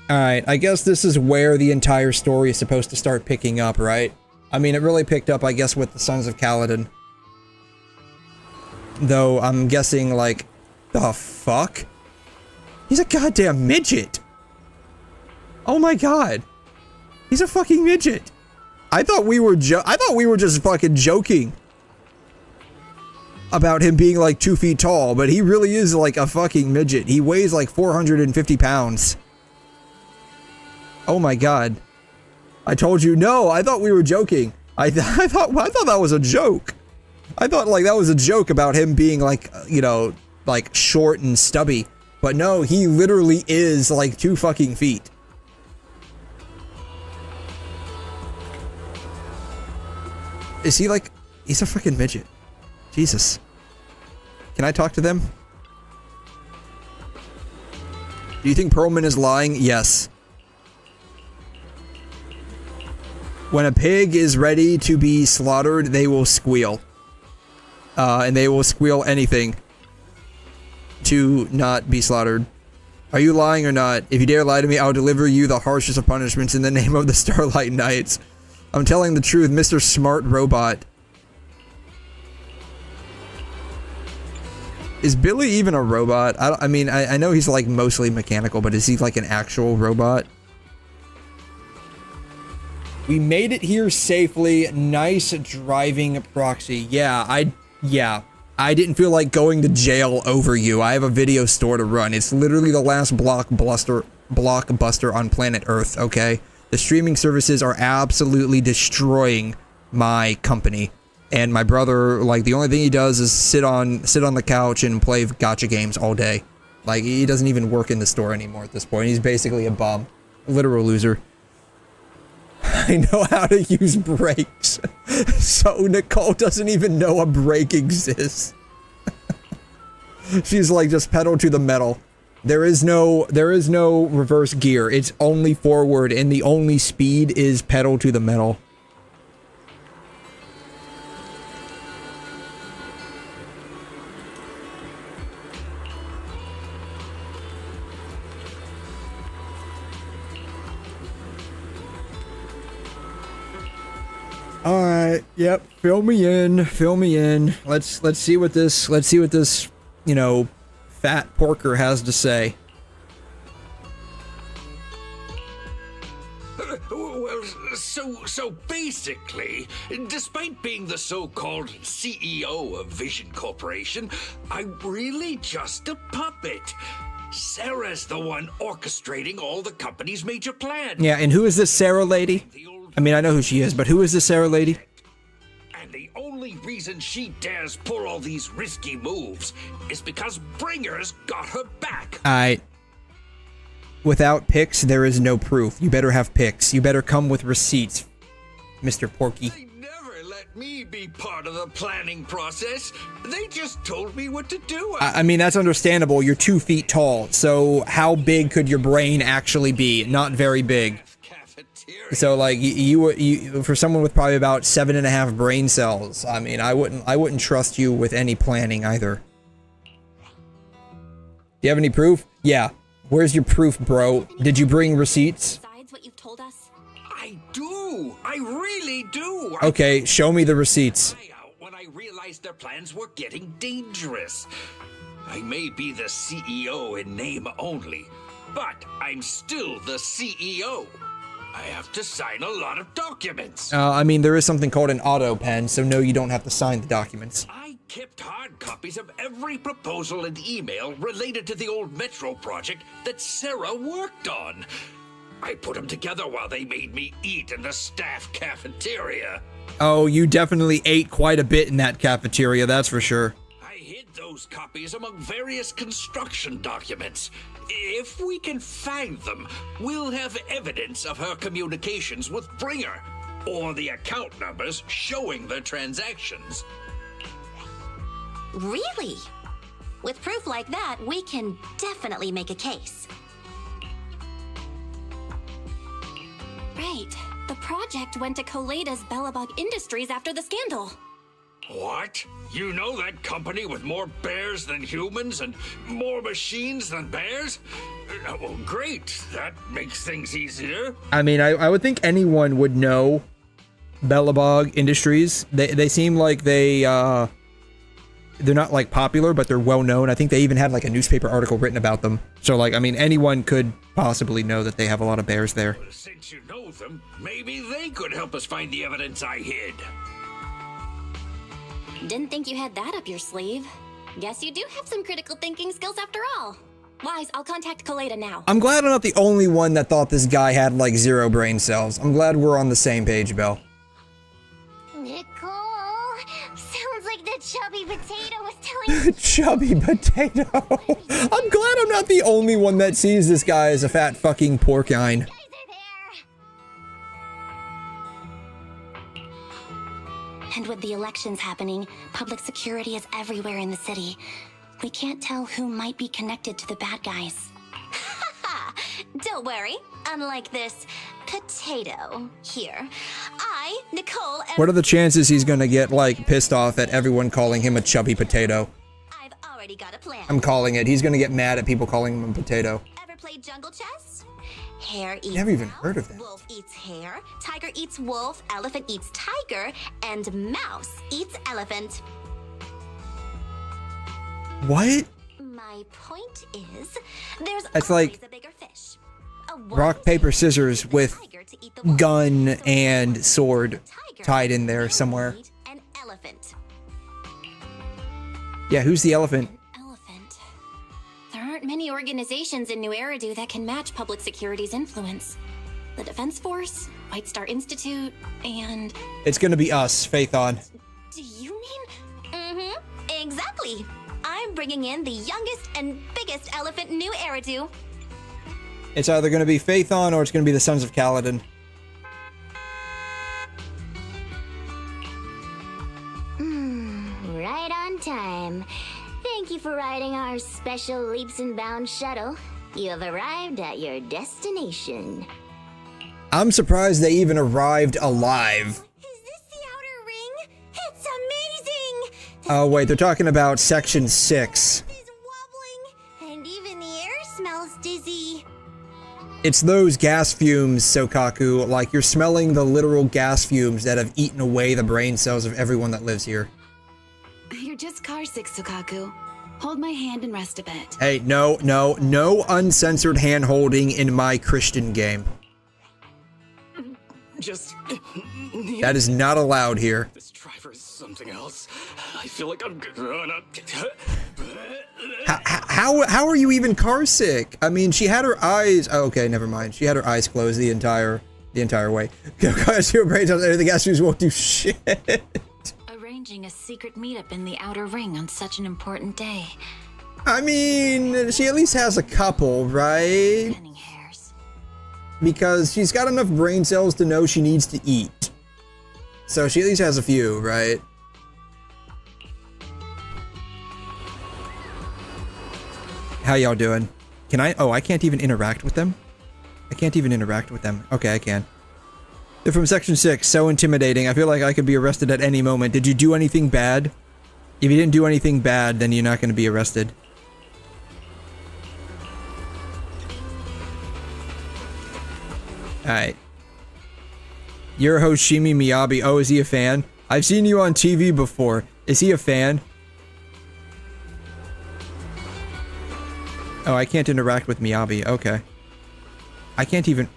Alright, I guess this is where the entire story is supposed to start picking up, right? I mean, it really picked up, I guess, with the Sons of Kaladin. Though, I'm guessing, like, the fuck? He's a goddamn midget! Oh my god! He's a fucking midget! I thought we were just fucking joking about him being like 2 feet tall, but he really is like a fucking midget. He weighs like 450 pounds. Oh my god. I told you, no, I thought we were joking. I thought that was a joke. I thought like that was a joke about him being like, you know, like short and stubby. But no, he literally is like 2 fucking feet. Is he like, he's a fucking midget. Jesus. Can I talk to them? Do you think Perlman is lying? Yes. When a pig is ready to be slaughtered, they will squeal. And they will squeal anything to not be slaughtered. Are you lying or not? If you dare lie to me, I'll deliver you the harshest of punishments in the name of the Starlight Knights. I'm telling the truth, Mr. Smart Robot. Is Billy even a robot? I mean, I know he's like mostly mechanical, but is he like an actual robot? We made it here safely. Nice driving, Proxy. Yeah, I didn't feel like going to jail over you. I have a video store to run. It's literally the last blockbuster on planet Earth, okay? The streaming services are absolutely destroying my company. And my brother, like, the only thing he does is sit on the couch and play gacha games all day. Like, he doesn't even work in the store anymore at this point. He's basically a bum. A literal loser. I know how to use brakes. So Nicole doesn't even know a brake exists. She's like, just pedal to the metal. There is no reverse gear. It's only forward, and the only speed is pedal to the metal. All right. Yep. Fill me in. Fill me in. Let's see what this, you know, fat porker has to say. Well, so basically, despite being the so-called CEO of Vision Corporation, I'm really just a puppet. Sarah's the one orchestrating all the company's major plans. Yeah, and who is this Sarah lady? I mean, I know who she is, but who is this Sarah lady? And the only reason she dares pull all these risky moves is because Bringer's got her back. Without pics, there is no proof. You better have pics. You better come with receipts, Mr. Porky. They never let me be part of the planning process. They just told me what to do. I mean, that's understandable. You're 2 feet tall, so how big could your brain actually be? Not very big. So, like, you for someone with probably about 7.5 brain cells, I mean, I wouldn't trust you with any planning either. Do you have any proof? Yeah. Where's your proof, bro? Did you bring receipts? Besides what you've told us? do. I really do. Okay, show me the receipts. When I realized their plans were getting dangerous. I may be the CEO in name only, but I'm still the CEO. I have to sign a lot of documents. I mean, there is something called an auto pen, so no, you don't have to sign the documents. I kept hard copies of every proposal and email related to the old Metro project that Sarah worked on. I put them together while they made me eat in the staff cafeteria. Oh, you definitely ate quite a bit in that cafeteria, that's for sure. I hid those copies among various construction documents. If we can find them, we'll have evidence of her communications with Bringer, or the account numbers showing the transactions. Really? With proof like that, we can definitely make a case. Right. The project went to 𝘐'𝘮 𝘕𝘂𝘴𝘵 Industries after the scandal. What? You know that company with more bears than humans and more machines than bears? Well, great. That makes things easier. I mean, I would think anyone would know 𝘕𝘂𝘴𝘵 Industries. They seem like they're not like popular, but they're well known. I think they even had like a newspaper article written about them. So like, I mean, anyone could possibly know that they have a lot of bears there. Since you know them, maybe they could help us find the evidence I hid. Didn't think you had that up your sleeve. Guess you do have some critical thinking skills after all. Wise, I'll contact 𝘐'𝘮 now. I'm glad I'm not the only one that thought this guy had like 0 brain cells. I'm glad we're on the same page, Belle. Nicole, sounds like the chubby potato was telling you. Chubby potato. I'm glad I'm not the only one that sees this guy as a fat fucking porcine. And with the elections happening, public security is everywhere in the city. We can't tell who might be connected to the bad guys. Don't worry. Unlike this potato here, I, Nicole, am... What are the chances he's gonna get like pissed off at everyone calling him a chubby potato? I've already got a plan. I'm calling it. He's gonna get mad at people calling him a potato. Ever played jungle chess? Hare eats Never even mouse, heard of that. Wolf eats hare, tiger eats wolf, elephant eats tiger, and mouse eats elephant. What? My point is, there's It's always like a bigger fish. rock, paper, scissors with gun and sword tied in there somewhere. An elephant. Yeah, who's the elephant? There aren't many organizations in 𝘬𝘮𝘬𝘦 that can match public security's influence. The Defense Force, White Star Institute, and... It's gonna be us, Phaethon. Do you mean? Mm-hmm. Exactly. I'm bringing in the youngest and biggest elephant in 𝘬𝘮𝘬𝘦. It's either gonna be Phaethon or it's gonna be the Sons of 𝘐'𝘮. Right on time. Thank you for riding our special leaps and bounds shuttle. You have arrived at your destination. I'm surprised they even arrived alive. It's amazing! Oh wait, they're talking about Section 6. And even the air smells dizzy. It's those gas fumes, Sokaku. Like, you're smelling the literal gas fumes that have eaten away the brain cells of everyone that lives here. You're just car sick, Sokaku. Hold my hand and rest a bit. Hey, no uncensored hand-holding in my Christian game. Just... That is not allowed here. This driver is something else. I feel like I'm gonna... How are you even car sick? I mean, she had her eyes... Oh, okay, never mind. She had her eyes closed the entire way. The gas fumes won't do shit. Arranging a secret meetup in the Outer Ring on such an important day. I mean, she at least has a couple, right? Because she's got enough brain cells to know she needs to eat. So she at least has a few, right? How y'all doing? Can I? Oh, I can't even interact with them? I can't even interact with them. Okay, I can. They're from Section 6. So intimidating. I feel like I could be arrested at any moment. Did you do anything bad? If you didn't do anything bad, then you're not going to be arrested. Alright. You're Hoshimi Miyabi. Oh, is he a fan? I've seen you on TV before. Is he a fan? Oh, I can't interact with Miyabi. Okay. I can't even...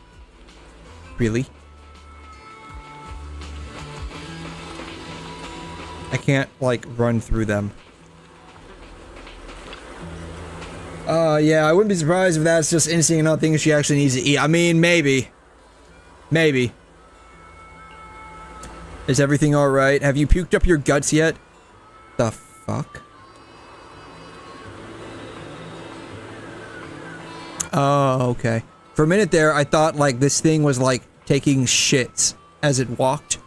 Really? I can't, like, run through them. Yeah, I wouldn't be surprised if that's just instinct and not things she actually needs to eat. I mean, maybe. Maybe. Is everything alright? Have you puked up your guts yet? The fuck? Oh, okay. For a minute there, I thought, like, this thing was, like, taking shits as it walked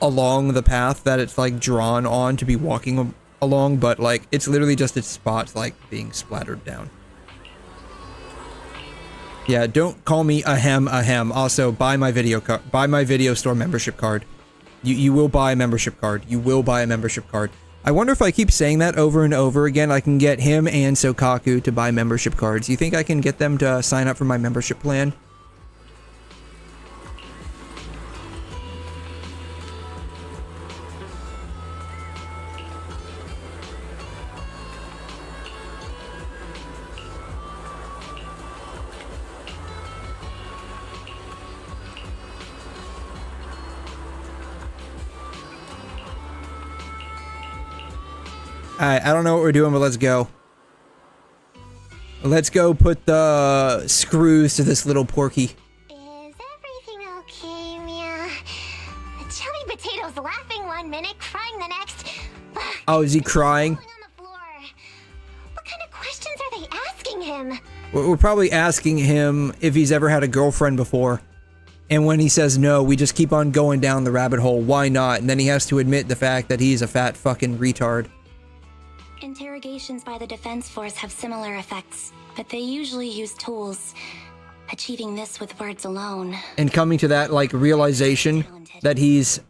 along the path that it's, like, drawn on to be walking along, but, like, it's literally just its spots, like, being splattered down. Yeah, don't call me ahem. Also, buy my video store membership card. You will buy a membership card. You will buy a membership card. I wonder if I keep saying that over and over again, I can get him and Sokaku to buy membership cards. You think I can get them to sign up for my membership plan? Alright, I don't know what we're doing, but let's go. Let's go put the screws to this little porky. Is everything okay, Mia? Chubby Potato's laughing one minute, crying the next. Oh, is he crying? What kind of questions are they asking him? We're probably asking him if he's ever had a girlfriend before. And when he says no, we just keep on going down the rabbit hole. Why not? And then he has to admit the fact that he's a fat fucking retard. Interrogations by the Defense Force have similar effects, but they usually use tools. Achieving this with words alone. And coming to that, like, realization that he's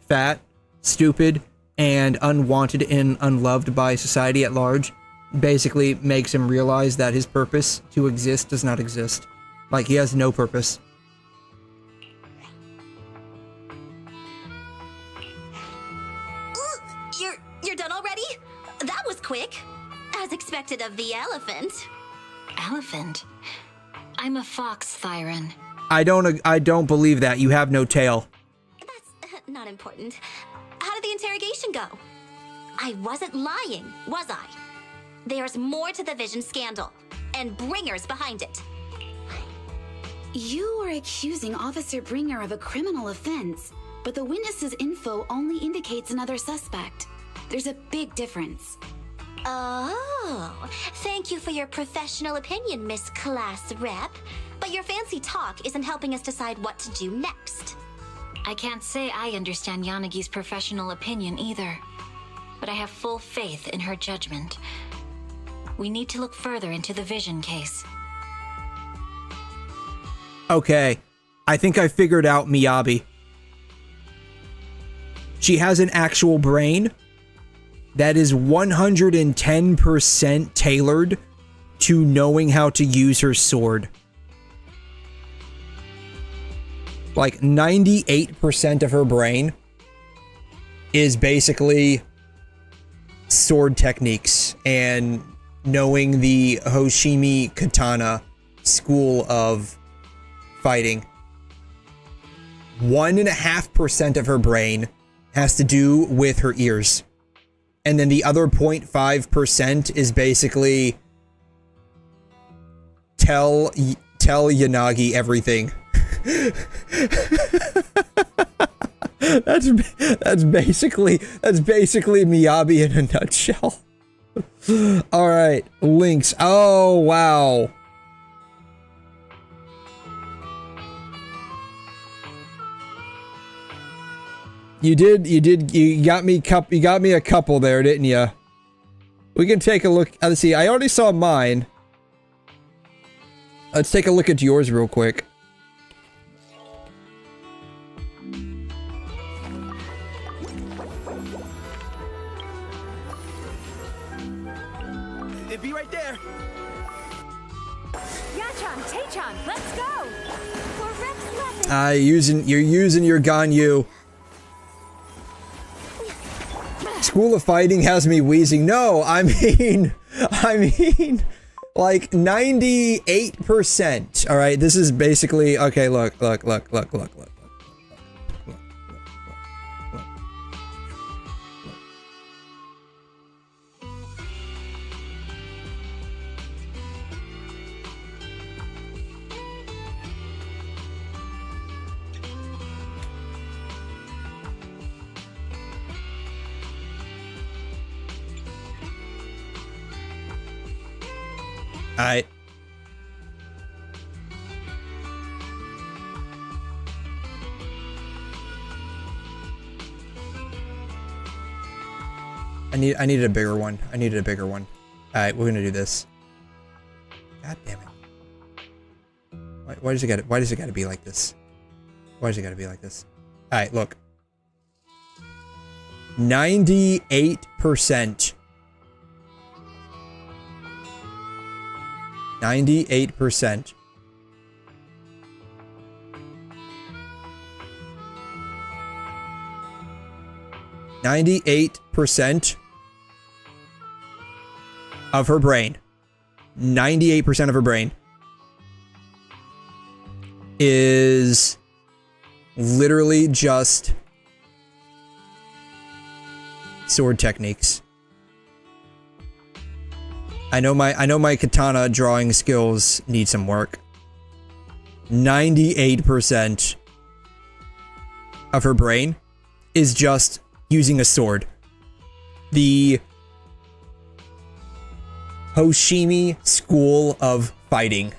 fat, stupid, and unwanted and unloved by society at large basically makes him realize that his purpose to exist does not exist. Like, he has no purpose. You're done already? That was quick. As expected of the elephant. Elephant? I'm a fox, 𝘬𝘮. I don't believe that. You have no tail. That's not important. How did the interrogation go? I wasn't lying, was I? There's more to the Vision scandal, and Bringer's behind it. You are accusing Officer Bringer of a criminal offense, but the witness's info only indicates another suspect. There's a big difference. Oh, thank you for your professional opinion, Miss Class Rep. But your fancy talk isn't helping us decide what to do next. I can't say I understand Yanagi's professional opinion either, but I have full faith in her judgment. We need to look further into the Vision case. Okay, I think I figured out Miyabi. She has an actual brain that is 110% tailored to knowing how to use her sword. Like 98% of her brain is basically sword techniques and knowing the Hoshimi katana school of fighting. 1.5% of her brain has to do with her ears. And then the other 0.5% is basically tell Yanagi everything. that's basically Miyabi in a nutshell. All right, links. Oh wow. You got me a couple there, didn't you? We can take a look. Let's see. I already saw mine. Let's take a look at yours real quick. It'd be right there. Yachan, Taechan, let's go! For Rex Lessons! You're using your Ganyu. School of Fighting has me wheezing. No, I mean, like 98%. All right, this is basically okay. Look. Alright. I needed a bigger one. Alright, we're gonna do this. God damn it. Why does it gotta be like this? Alright, look. 98%. 98%. Of her brain. 98% of her brain is literally just sword techniques. I know my katana drawing skills need some work. 98% of her brain is just using a sword. The Hoshimi School of Fighting.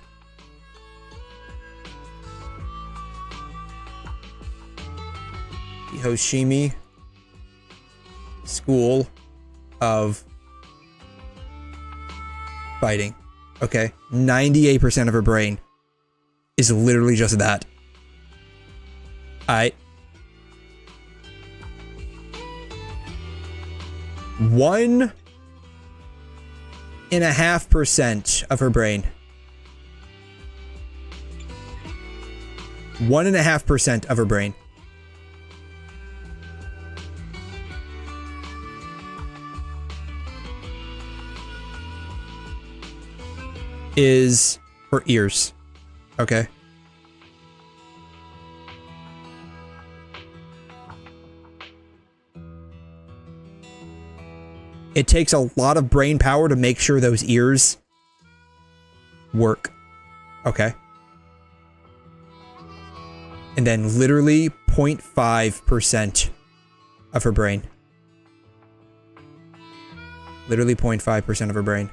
The Hoshimi School of Fighting. Okay. 98% of her brain is literally just that. Alright. 1.5% of her brain. 1.5% of her brain is her ears. Okay. It takes a lot of brain power to make sure those ears work. Okay. And then literally 0.5% of her brain. Literally 0.5% of her brain.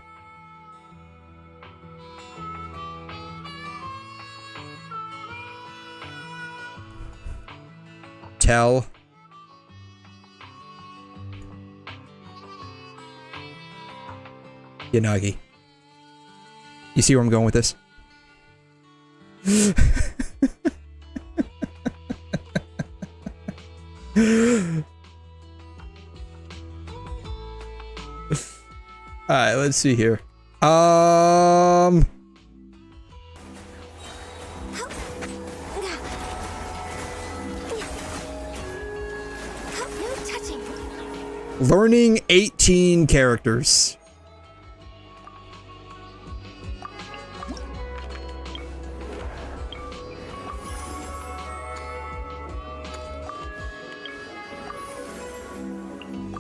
𝘬𝘩𝘦𝘴𝘵. You see where I'm going with this? Alright, let's see here. Learning 18 characters.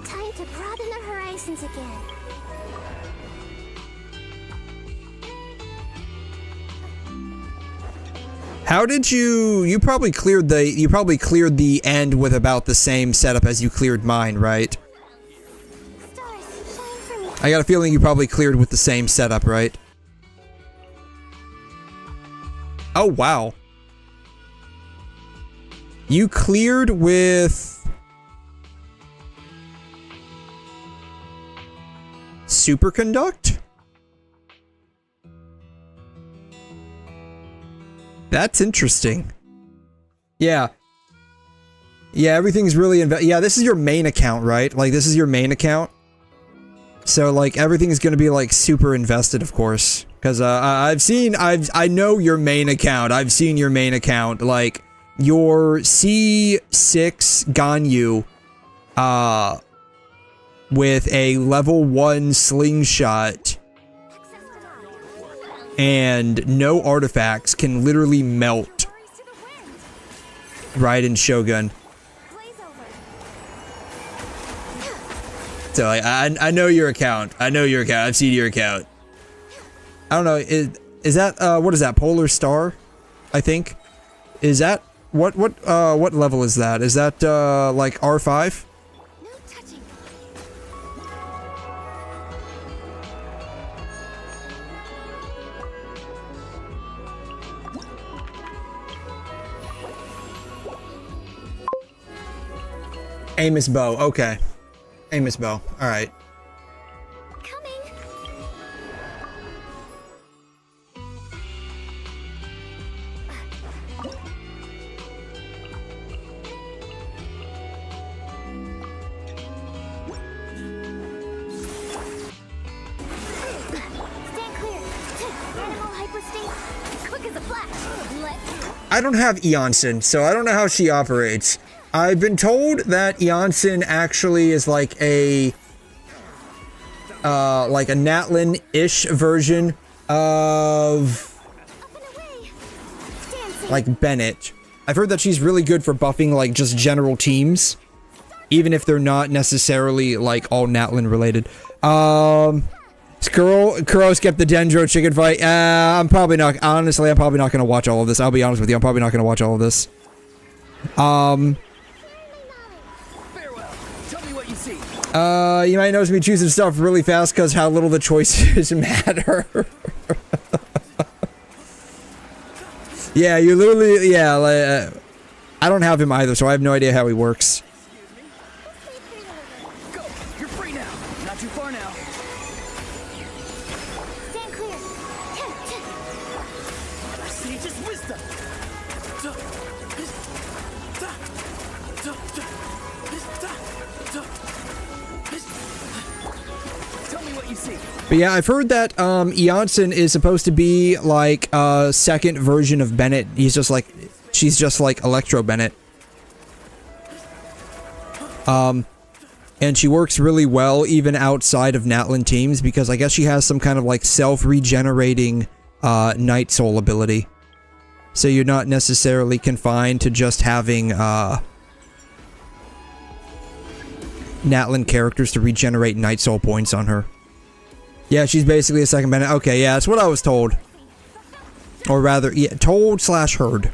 Time to broaden the horizons again. How did you probably cleared the end with about the same setup as you cleared mine, right? I got a feeling you probably cleared with the same setup, right? Oh, wow. You cleared with Superconduct? That's interesting. Yeah. Yeah, everything's really yeah, this is your main account, right? Like, this is your main account. So, like, everything's gonna be, like, super invested, of course. Because, I know your main account. I've seen your main account, like, your C6 𝘵 with a level 1 slingshot and no artifacts can literally melt Raiden Shogun. So I know your account. I know your account. I've seen your account. I don't know. Is that what is that? Polar Star? I think. Is that what level is that? Is that like R5? 𝘬𝘮. Okay. 𝘬𝘮. All right. I don't have 𝘰𝘮, so I don't know how she operates. I've been told that 𝘰𝘮 actually is like a Natlin-ish version of like Bennett. I've heard that she's really good for buffing like just general teams, even if they're not necessarily like all Natlin related. Kuro skipped the Dendro chicken fight. I'm probably not. Honestly, I'm probably not going to watch all of this. I'll be honest with you. I'm probably not going to watch all of this. You might notice me choosing stuff really fast because how little the choices matter. Yeah, you literally. Yeah, like, I don't have him either, so I have no idea how he works. Go. You're free now. Not too far now. Stand clear. Sage's wisdom. Tell me what you see. But yeah, I've heard that 𝘰𝘮 is supposed to be like a second version of Bennett. She's just like Electro Bennett. And she works really well even outside of Natlin teams because I guess she has some kind of like self-regenerating Night Soul ability. So you're not necessarily confined to just having Natlin characters to regenerate Night Soul points on her. Yeah, she's basically a second Bennett. Okay, yeah, that's what I was told. Or rather, yeah, told/heard,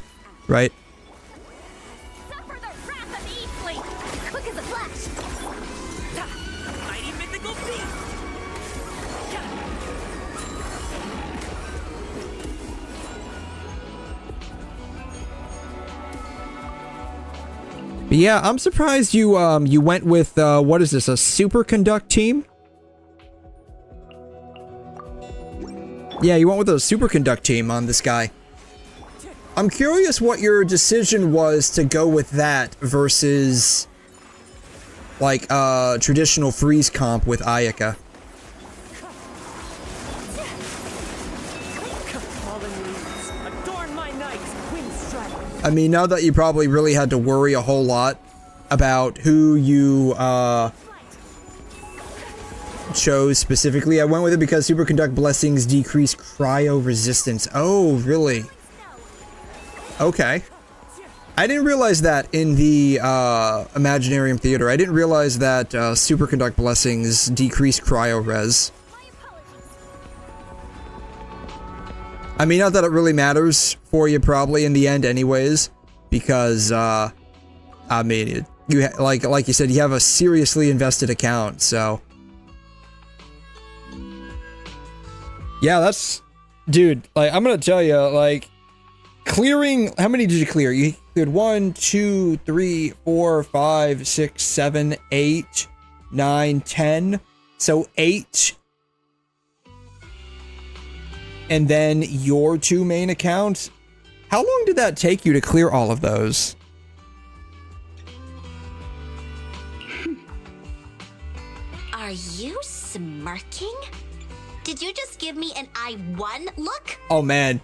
right? Suffer the wrath of 𝘰𝘮. Quick as a flash. Mighty mythical beast. But yeah, I'm surprised you you went with what is this, a superconduct team? Yeah, you went with a superconduct team on this guy. I'm curious what your decision was to go with that versus like traditional freeze comp with Ayaka. I mean, now that you probably really had to worry a whole lot about who you chose specifically, I went with it because superconduct blessings decrease cryo resistance. Oh, really? Okay. I didn't realize that in the Imaginarium Theater. I didn't realize that superconduct blessings decrease cryo res. I mean, not that it really matters for you probably in the end anyways, because I mean, you like you said, you have a seriously invested account, so yeah, that's, dude, like, I'm gonna tell you, like, clearing, how many did you clear? You cleared 1, 2, 3, 4, 5, 6, 7, 8, 9, 10. So 8. And then your 2 main accounts. How long did that take you to clear all of those? Are you smirking? Did you just give me an I won look? Oh man,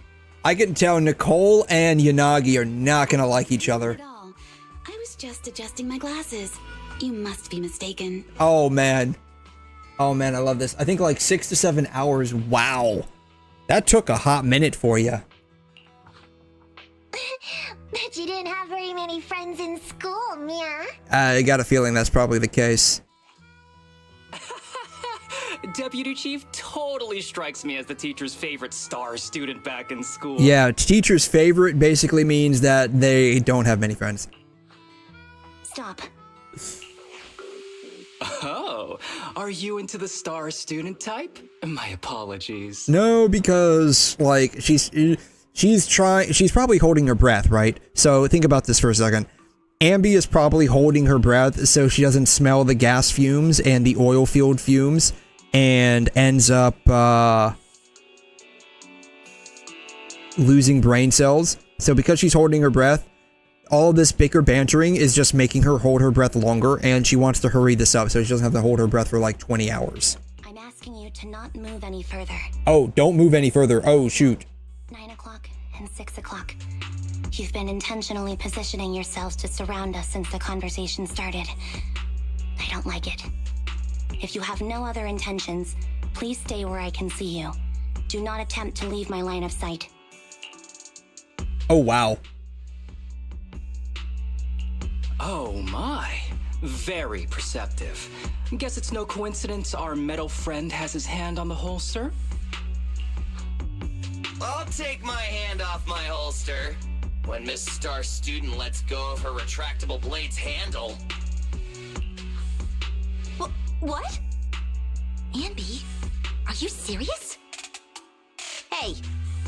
I can tell Nicole and Yanagi are not gonna like each other. I was just adjusting my glasses. You must be mistaken. Oh man. Oh man, I love this. I think like 6 to 7 hours. Wow. That took a hot minute for you. Bet you didn't have very many friends in school, Mia. I got a feeling that's probably the case. Deputy Chief totally strikes me as the teacher's favorite star student back in school. Yeah, teacher's favorite basically means that they don't have many friends. Stop. Oh, are you into the star student type? My apologies. No, because like she's probably holding her breath, right? So think about this for a second. Ambi is probably holding her breath so she doesn't smell the gas fumes and the oil field fumes and ends up losing brain cells. So because she's holding her breath, all this bicker bantering is just making her hold her breath longer, and she wants to hurry this up so she doesn't have to hold her breath for like 20 hours. I'm asking you to not move any further. Oh, don't move any further. Oh, shoot. 9 o'clock and 6 o'clock. You've been intentionally positioning yourselves to surround us since the conversation started. I don't like it. If you have no other intentions, please stay where I can see you. Do not attempt to leave my line of sight. Oh, wow. Oh my. Very perceptive. Guess it's no coincidence our metal friend has his hand on the holster? I'll take my hand off my holster when Miss Star Student lets go of her retractable blade's handle. What? Ambi, are you serious? Hey,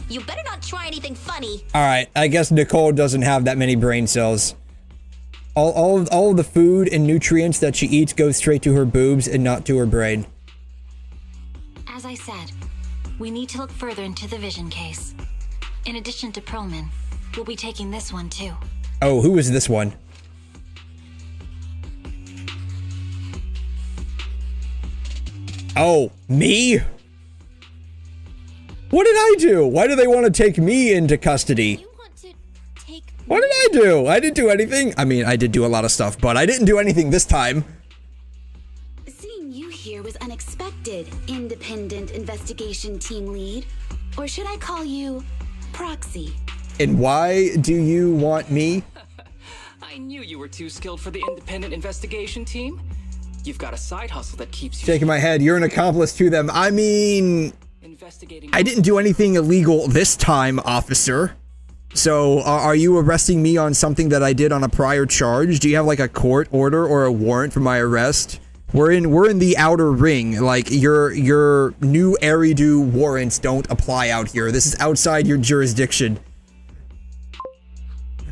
you better not try anything funny. Alright, I guess Nicole doesn't have that many brain cells. All of the food and nutrients that she eats goes straight to her boobs and not to her brain. As I said, we need to look further into the vision case. In addition to Perlman, we'll be taking this one too. Oh, who is this one? Oh, me? What did I do? Why do they want to take me into custody? What did I do? I didn't do anything. I mean, I did do a lot of stuff, but I didn't do anything this time. Seeing you here was unexpected, Independent Investigation Team Lead. Or should I call you Proxy? And why do you want me? I knew you were too skilled for the independent investigation team. You've got a side hustle that keeps you... Shaking my head. You're an accomplice to them. I mean... I didn't do anything illegal this time, officer. So, are you arresting me on something that I did on a prior charge? Do you have like a court order or a warrant for my arrest? We're in the outer ring. Like your new 𝘬𝘬𝘕 warrants don't apply out here. This is outside your jurisdiction.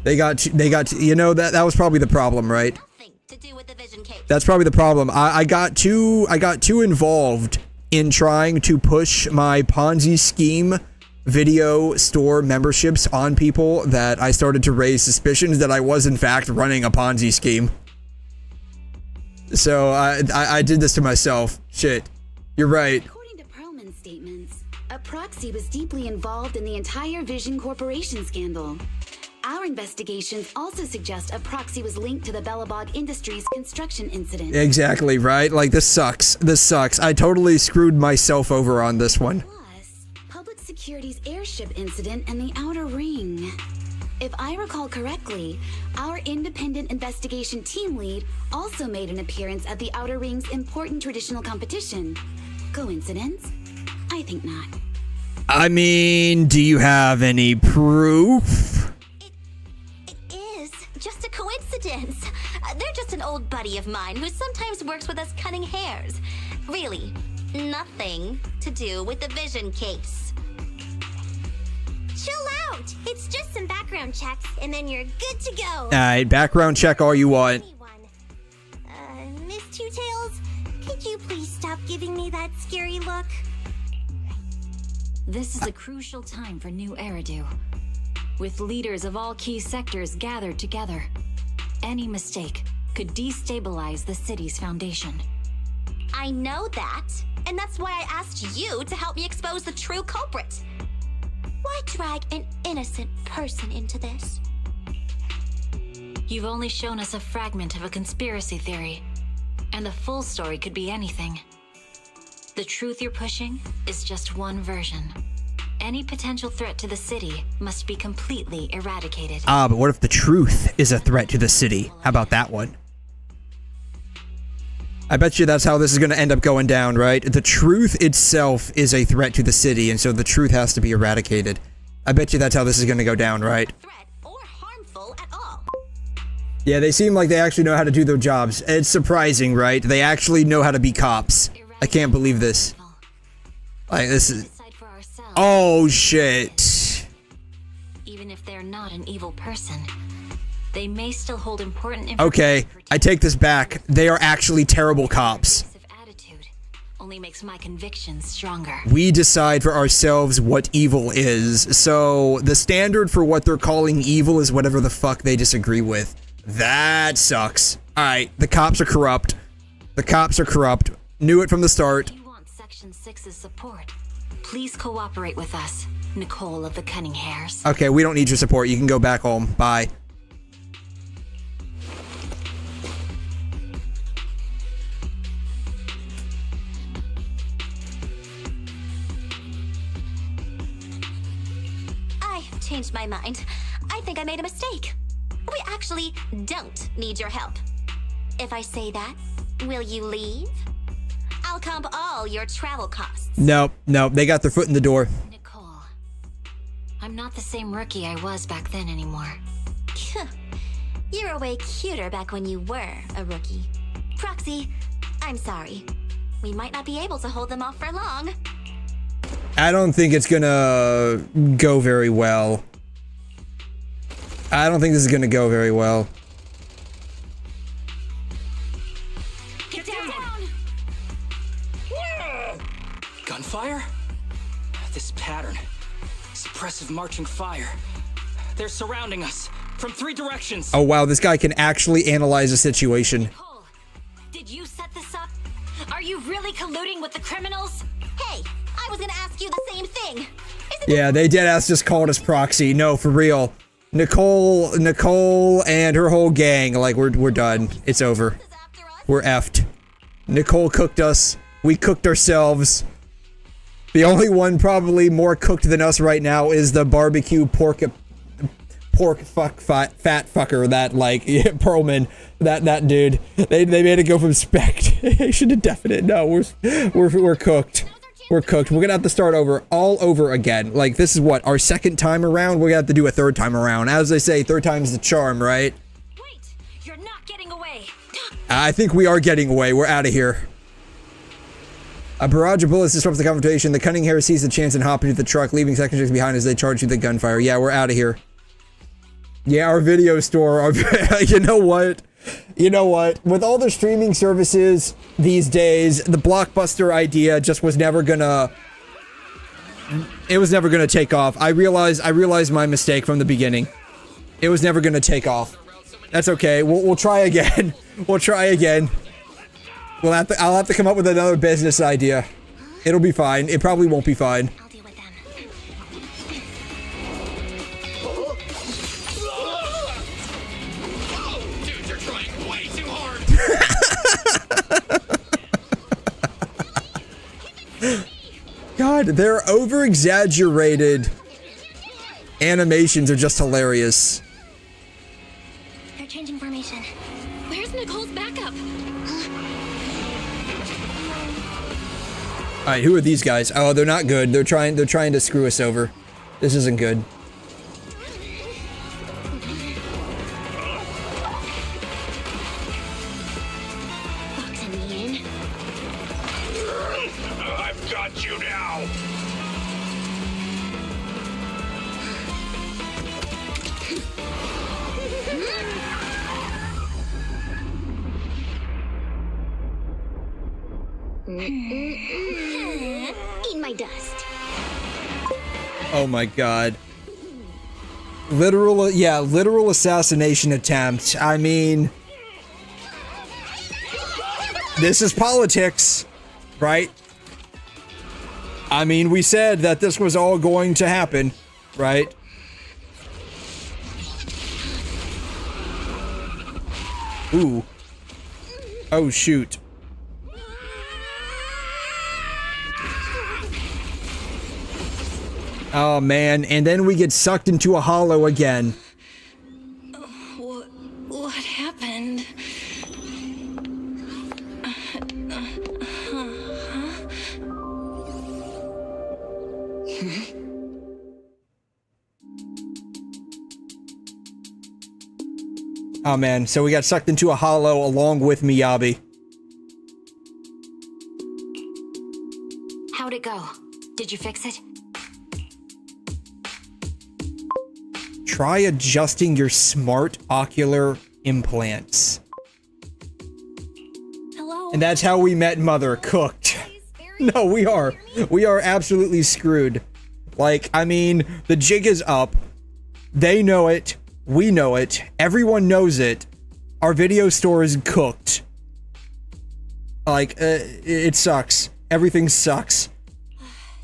They got you know that was probably the problem, right? That's probably the problem. I got too involved in trying to push my Ponzi scheme video store memberships on people that I started to raise suspicions that I was in fact running a Ponzi scheme. So I did this to myself. Shit. You're right. According to Perlman's statements, a proxy was deeply involved in the entire Vision Corporation scandal. Our investigations also suggest a proxy was linked to the Belobog Industries construction incident. Exactly, right? Like, this sucks. This sucks. I totally screwed myself over on this one. Public Security's airship incident and the Outer Ring. If I recall correctly, our independent investigation team lead also made an appearance at the Outer Ring's important traditional competition. Coincidence? I think not. I mean, do you have any proof? It is just a coincidence. They're just an old buddy of mine who sometimes works with us cutting hairs. Really, nothing to do with the vision case. Chill out. It's just some background checks, and then you're good to go. Alright, background check all you want. Miss Two Tails, could you please stop giving me that scary look? This is a crucial time for new 𝘬𝘬𝘕. With leaders of all key sectors gathered together, any mistake could destabilize the city's foundation. I know that, and that's why I asked you to help me expose the true culprit. Why drag an innocent person into this? You've only shown us a fragment of a conspiracy theory, and the full story could be anything. The truth you're pushing is just one version. Any potential threat to the city must be completely eradicated. Ah, but what if the truth is a threat to the city? How about that one? I bet you that's how this is going to end up going down, right? The truth itself is a threat to the city, and so the truth has to be eradicated. I bet you that's how this is going to go down, right? Yeah, they seem like they actually know how to do their jobs. It's surprising, right? They actually know how to be cops. I can't believe this. Like, this is... Oh, shit. Even if they're not an evil person, they may still hold important information. Okay, I take this back. They are actually terrible cops. Only makes my convictions stronger. We decide for ourselves what evil is. So, the standard for what they're calling evil is whatever the fuck they disagree with. That sucks. Alright, the cops are corrupt. The cops are corrupt. Knew it from the start. If you want Section 6's support, please cooperate with us, Nicole of the Cunning Hairs. Okay, we don't need your support. You can go back home. Bye. I changed my mind. I think I made a mistake. We actually don't need your help. If I say that, will you leave? I'll comp all your travel costs. Nope, nope. They got their foot in the door. Nicole, I'm not the same rookie I was back then anymore. You were way cuter back when you were a rookie. Proxy, I'm sorry. We might not be able to hold them off for long. I don't think it's gonna go very well. I don't think this is gonna go very well. Get down! Gunfire? This pattern. Suppressive marching fire. They're surrounding us from 3 directions. Oh wow, this guy can actually analyze a situation. Did you set this up? Are you really colluding with the criminals? Hey, I was gonna ask you the same thing. Yeah, they deadass just called us proxy. No, for real. Nicole and her whole gang, like, we're done. It's over. We're effed. Nicole cooked us. We cooked ourselves. The only one probably more cooked than us right now is the barbecue pork fat fucker, that, like, Perlman, that dude. They made it go from spectation to definite. No, we're cooked. We're cooked. We're gonna have to start all over again. Like, this is what, our second time around? We're gonna have to do a third time around. As they say, third time's the charm, right? Wait, you're not getting away. I think we are getting away. We're out of here. A barrage of bullets disrupts the confrontation. The Cunning Hair sees the chance and hop into the truck, leaving Section 6 behind as they charge through the gunfire. Yeah, we're out of here. Yeah, our video store. You know what? You know what? With all the streaming services these days, the Blockbuster idea just was never gonna... It was never gonna take off. I realized my mistake from the beginning. It was never gonna take off. That's okay. We'll try again. We'll try again. I'll have to come up with another business idea. It'll be fine. It probably won't be fine. Dude, you're trying way too hard. God, their over-exaggerated animations are just hilarious. They're changing formation. Where's Nicole's backup? Alright, who are these guys? Oh, they're not good. They're trying to screw us over. This isn't good. I've got you now. Eat my dust. Oh my god. Literal assassination attempt. I mean... This is politics, right? I mean, we said that this was all going to happen. right? Ooh. Oh, shoot. Oh, man. And then we get sucked into a hollow again. What happened? Oh, man. So we got sucked into a hollow along with Miyabi. How'd it go? Did you fix it? Try adjusting your smart ocular implants. Hello? And that's how we met Mother, cooked. No, we are absolutely screwed. Like, I mean, the jig is up. They know it. We know it. Everyone knows it. Our video store is cooked. Like, it sucks. Everything sucks.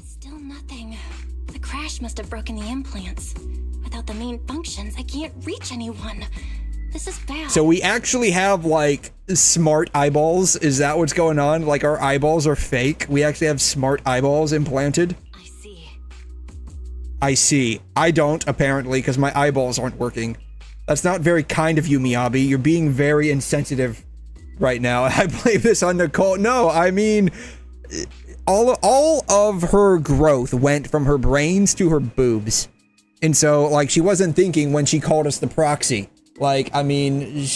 Still nothing. The crash must have broken the implants. Without the main functions, I can't reach anyone. This is bad. So we actually have, like, smart eyeballs. Is that what's going on? Like, our eyeballs are fake? We actually have smart eyeballs implanted? I see. I don't, apparently, because my eyeballs aren't working. That's not very kind of you, Miyabi. You're being very insensitive right now. I blame this on Nicole. No, I mean, all of her growth went from her brains to her boobs. And so, like, she wasn't thinking when she called us the proxy. Like, I mean,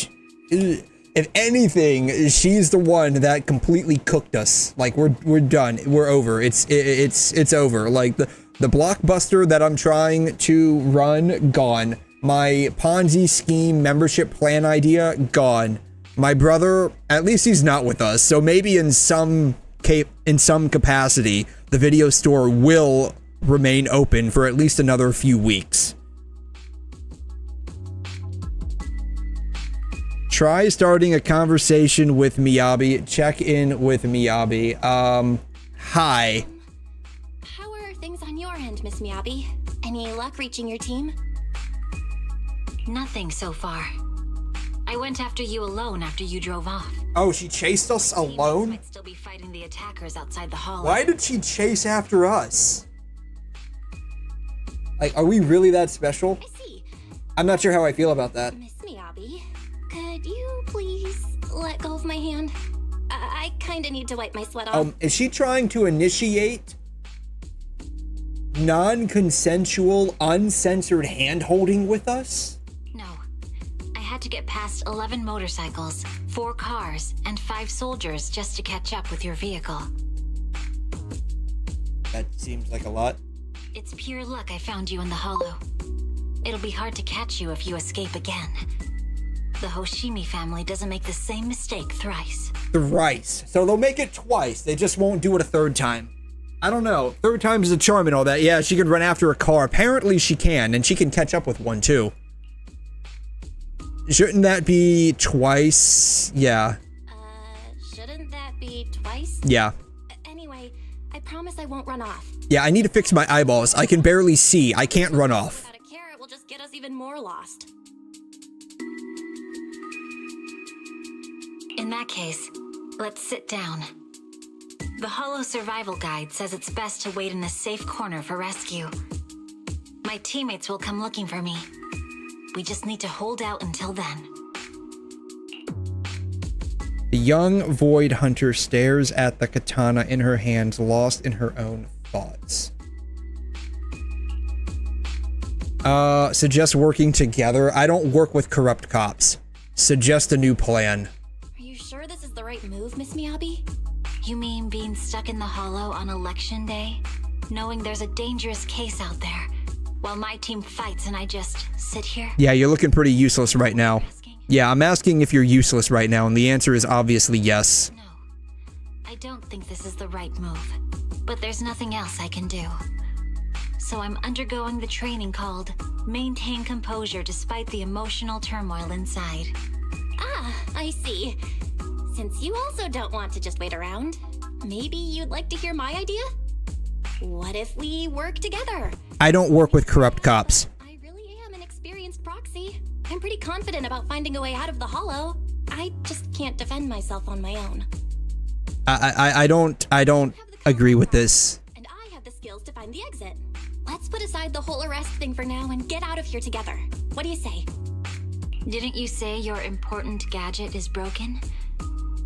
if anything, she's the one that completely cooked us. Like, we're done. We're over. It's over. Like, the blockbuster that I'm trying to run, gone. My Ponzi scheme membership plan idea, gone. My brother, at least he's not with us, so maybe in some capacity, the video store will remain open for at least another few weeks. Try starting a conversation with Miyabi. Check in with Miyabi. Hi. How are things on your end, Miss Miyabi? Any luck reaching your team? Nothing so far. I went after you alone after you drove off. Oh, she chased us alone? Might still be fighting the attackers outside the hall. Why did she chase after us? Like, are we really that special? I see. I'm not sure how I feel about that. Miss Miyabi, could you please let go of my hand? I kinda need to wipe my sweat off. Is she trying to initiate non-consensual, uncensored hand-holding with us? No. I had to get past 11 motorcycles, 4 cars, and 5 soldiers just to catch up with your vehicle. That seems like a lot. It's pure luck I found you in the hollow. It'll be hard to catch you if you escape again. The Hoshimi family doesn't make the same mistake thrice. Thrice. So they'll make it twice. They just won't do it a third time. I don't know. Third time's the charm and all that. Yeah, she can run after a car. Apparently she can, and she can catch up with one too. Shouldn't that be twice? Yeah. Shouldn't that be twice? Yeah. Anyway, I promise I won't run off. Yeah, I need to fix my eyeballs. I can barely see. I can't run off. Without a carrot will just get us even more lost. In that case, let's sit down. The Hollow Survival Guide says it's best to wait in a safe corner for rescue. My teammates will come looking for me. We just need to hold out until then. The young void hunter stares at the katana in her hands, lost in her own thoughts. Suggest working together. I don't work with corrupt cops. Suggest a new plan. Are you sure this is the right move, Miss Miyabi? You mean being stuck in the hollow on election day? Knowing there's a dangerous case out there, while my team fights and I just sit here? Yeah, you're looking pretty useless right now. Yeah, I'm asking if you're useless right now, and the answer is obviously yes. No, I don't think this is the right move, but there's nothing else I can do. So I'm undergoing the training called Maintain Composure Despite the Emotional Turmoil Inside. Ah, I see. Since you also don't want to just wait around, maybe you'd like to hear my idea? What if we work together? I don't work with corrupt cops. I really am an experienced proxy. I'm pretty confident about finding a way out of the hollow. I just can't defend myself on my own. I don't agree with this. And I have the skills to find the exit. Let's put aside the whole arrest thing for now and get out of here together. What do you say? Didn't you say your important gadget is broken?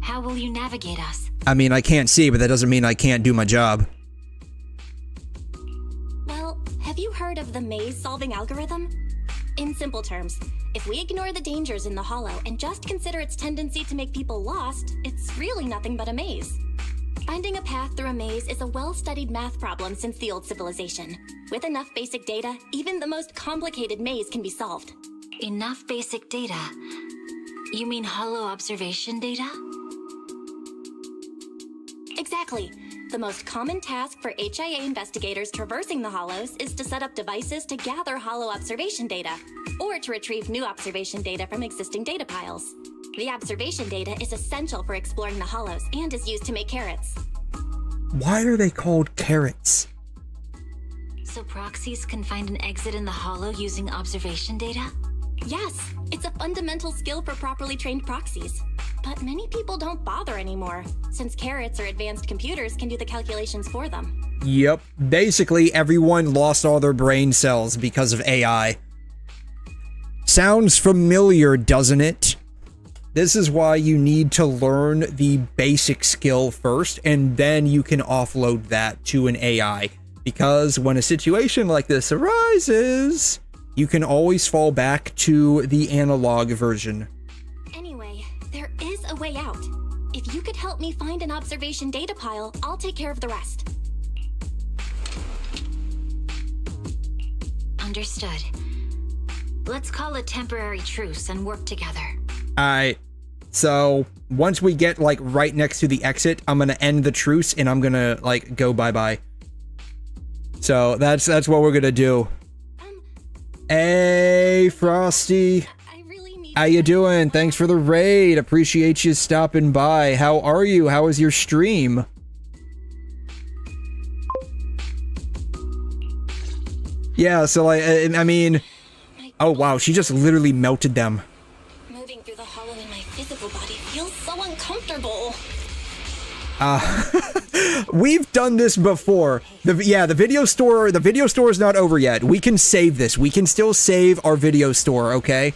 How will you navigate us? I mean, I can't see, but that doesn't mean I can't do my job. Well, have you heard of the maze-solving algorithm? In simple terms, if we ignore the dangers in the hollow and just consider its tendency to make people lost, it's really nothing but a maze. Finding a path through a maze is a well-studied math problem since the old civilization. With enough basic data, even the most complicated maze can be solved. Enough basic data? You mean hollow observation data? Exactly. The most common task for HIA investigators traversing the hollows is to set up devices to gather hollow observation data, or to retrieve new observation data from existing data piles. The observation data is essential for exploring the hollows and is used to make carrots. Why are they called carrots? So proxies can find an exit in the hollow using observation data? Yes, it's a fundamental skill for properly trained proxies. But many people don't bother anymore, since carrots or advanced computers can do the calculations for them. Yep. Basically, everyone lost all their brain cells because of AI. Sounds familiar, doesn't it? This is why you need to learn the basic skill first, and then you can offload that to an AI. Because when a situation like this arises, you can always fall back to the analog version. Anyway, there is a way out. If you could help me find an observation data pile, I'll take care of the rest. Understood. Let's call a temporary truce and work together. Alright, so once we get like right next to the exit, I'm gonna end the truce and I'm gonna like go bye-bye. So that's what we're gonna do. Hey, Frosty. How you doing? Thanks for the raid. Appreciate you stopping by. How are you? How was your stream? Yeah, so like, I mean, oh wow, she just literally melted them. Moving through the hollow in my physical body feels so uncomfortable. We've done this before. The video store is not over yet. We can save this. We can still save our video store, okay?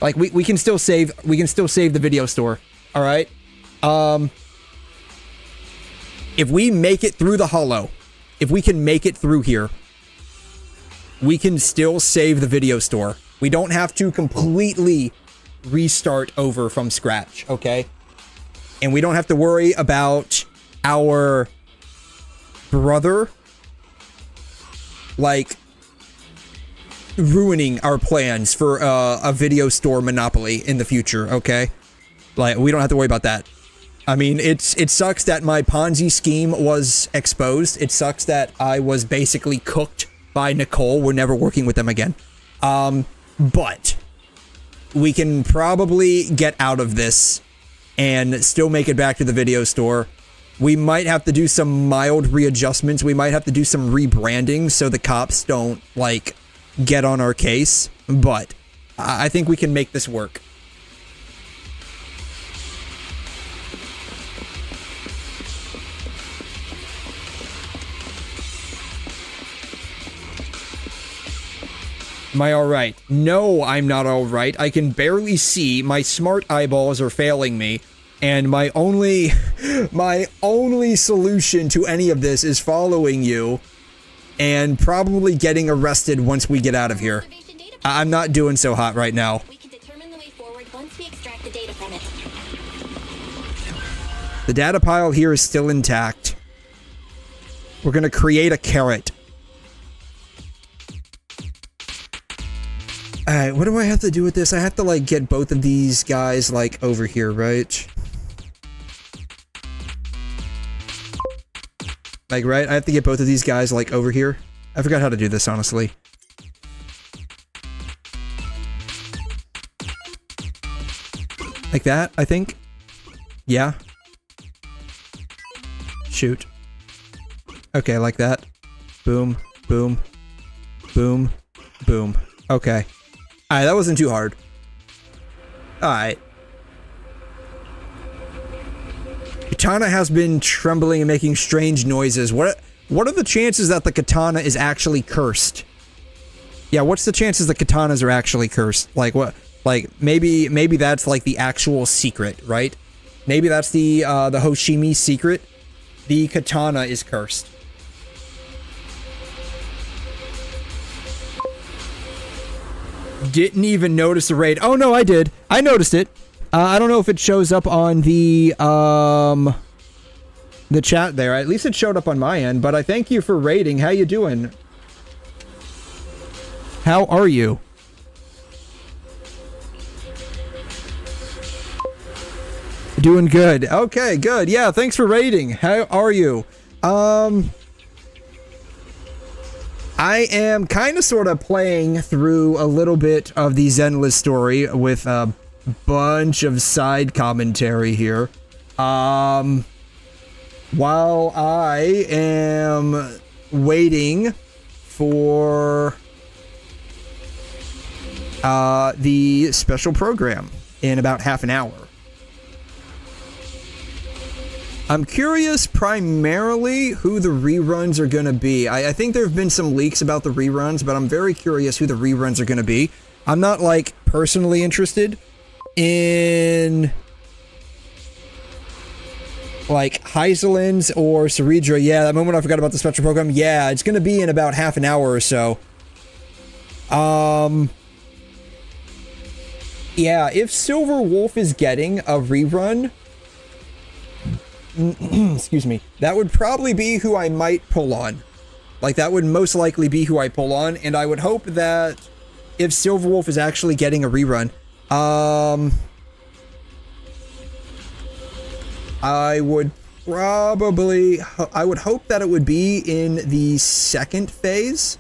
Like we can still save the video store. All right? If we make it through the hollow, if we can make it through here, we can still save the video store. We don't have to completely restart over from scratch, okay? And we don't have to worry about our brother, like, ruining our plans for a video store monopoly in the future, okay? Like, we don't have to worry about that. I mean, it sucks that my Ponzi scheme was exposed. It sucks that I was basically cooked by Nicole. We're never working with them again. But we can probably get out of this and still make it back to the video store. We might have to do some mild readjustments. We might have to do some rebranding so the cops don't, like, get on our case. But I think we can make this work. Am I alright? No, I'm not alright. I can barely see. My smart eyeballs are failing me. And my only solution to any of this is following you and probably getting arrested once we get out of here. I'm not doing so hot right now. We can determine the way forward once we extract the data from it. The data pile here is still intact. We're gonna create a carrot. Alright, what do I have to do with this? I have to, like, get both of these guys, like, over here, right? Like, right? I have to get both of these guys, like, over here. I forgot how to do this, honestly. Like that, I think? Yeah. Shoot. Okay, like that. Boom, boom, boom, boom. Okay. Alright, that wasn't too hard. Alright. Katana has been trembling and making strange noises. What are the chances that the katana is actually cursed? Yeah, what's the chances the katanas are actually cursed? Like what? Like maybe that's like the actual secret, right? Maybe that's the Hoshimi secret. The katana is cursed. Didn't even notice the raid. Oh no, I did. I noticed it. I don't know if it shows up on the chat there. At least it showed up on my end, but I thank you for raiding. How you doing? How are you? Doing good. Okay, good. Yeah, thanks for raiding. How are you? I am kind of sort of playing through a little bit of the ZZZ story with a bunch of side commentary here. While I am waiting for the special program in about half an hour. I'm curious primarily who the reruns are going to be. I think there have been some leaks about the reruns, but I'm very curious who the reruns are going to be. I'm not, like, personally interested in, like, 𝘬𝘲 or 𝘧𝘬𝘬𝘦. Yeah, that moment I forgot about the special program. Yeah, it's going to be in about half an hour or so. Yeah, if Silver Wolf is getting a rerun, excuse me, that would probably be who I might pull on. Like, that would most likely be who I pull on, and I would hope that if Silver Wolf is actually getting a rerun, I would hope that it would be in the second phase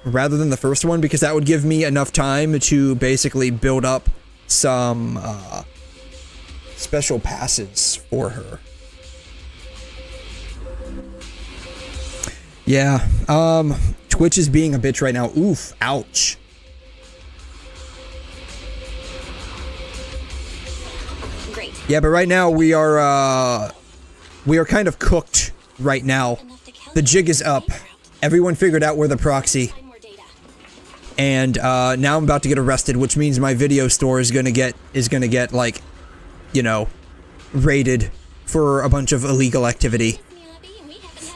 rather than the first one, because that would give me enough time to basically build up some special passes for her. Yeah, Twitch is being a bitch right now. Oof, ouch. Great. Yeah, but right now we are kind of cooked right now. The jig is up. Everyone figured out we're the proxy. And now I'm about to get arrested, which means my video store is gonna get like, you know, raided for a bunch of illegal activity.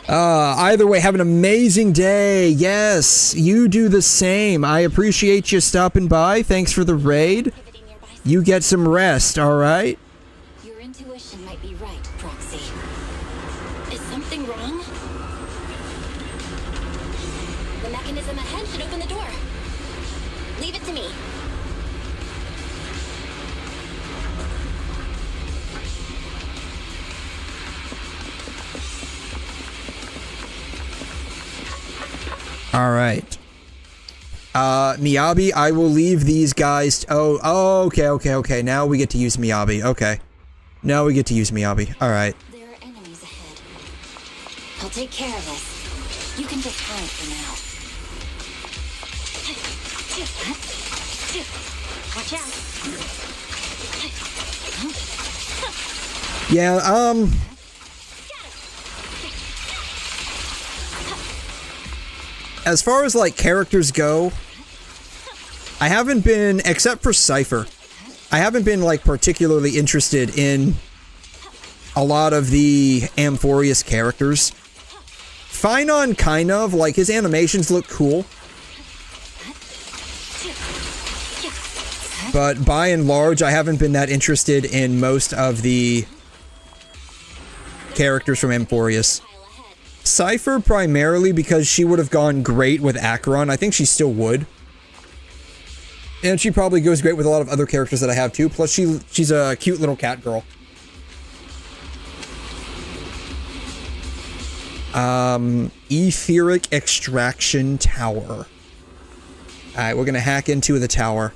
Either way, have an amazing day. Yes, you do the same. I appreciate you stopping by. Thanks for the raid. You get some rest, alright? Your intuition might be right, Proxy. Is something wrong? The mechanism ahead should open the door. Leave it to me. Alright. Miyabi, I will leave these guys. Oh, okay. Now we get to use Miyabi. Okay. Now we get to use Miyabi. Alright. There are enemies ahead. I'll take care of this. You can just hide for now. Watch out. Yeah, as far as, like, characters go, I haven't been, except for Cypher, I haven't been, like, particularly interested in a lot of the Amphoreus characters. Phynon, kind of, like, his animations look cool. But by and large, I haven't been that interested in most of the characters from Amphoreus. Cypher primarily because she would have gone great with Acheron. I think she still would. And she probably goes great with a lot of other characters that I have too. Plus she's a cute little cat girl. Etheric Extraction Tower. Alright, we're gonna hack into the tower.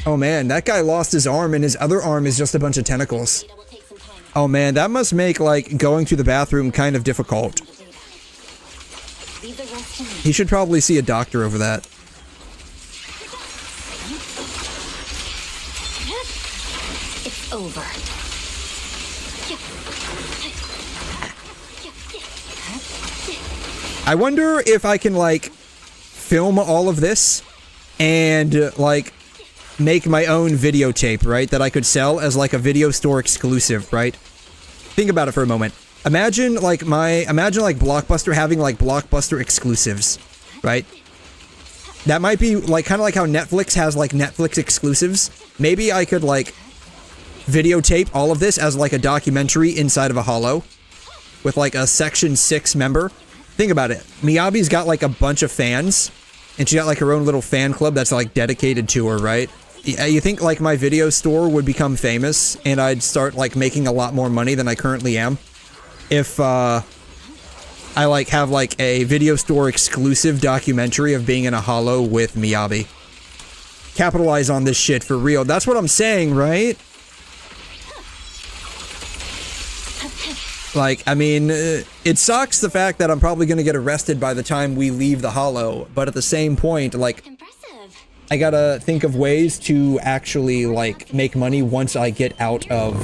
Oh man, that guy lost his arm and his other arm is just a bunch of tentacles. Oh man, that must make, like, going to the bathroom kind of difficult. He should probably see a doctor over that. It's over. I wonder if I can, like, film all of this and, like, make my own videotape, right? That I could sell as, like, a video store exclusive, right? Think about it for a moment. Imagine, like, Blockbuster having, like, Blockbuster exclusives, right? That might be, like, kind of like how Netflix has, like, Netflix exclusives. Maybe I could, like, videotape all of this as, like, a documentary inside of a holo with, like, a Section 6 member. Think about it. Miyabi's got, like, a bunch of fans, and she got, like, her own little fan club that's, like, dedicated to her, right? You think, like, my video store would become famous, and I'd start, like, making a lot more money than I currently am? If, I, like, have, like, a video store exclusive documentary of being in a holo with Miyabi. Capitalize on this shit for real. That's what I'm saying, right? Like, I mean, it sucks the fact that I'm probably gonna get arrested by the time we leave the holo, but at the same point, like, I gotta think of ways to actually, like, make money once I get out of...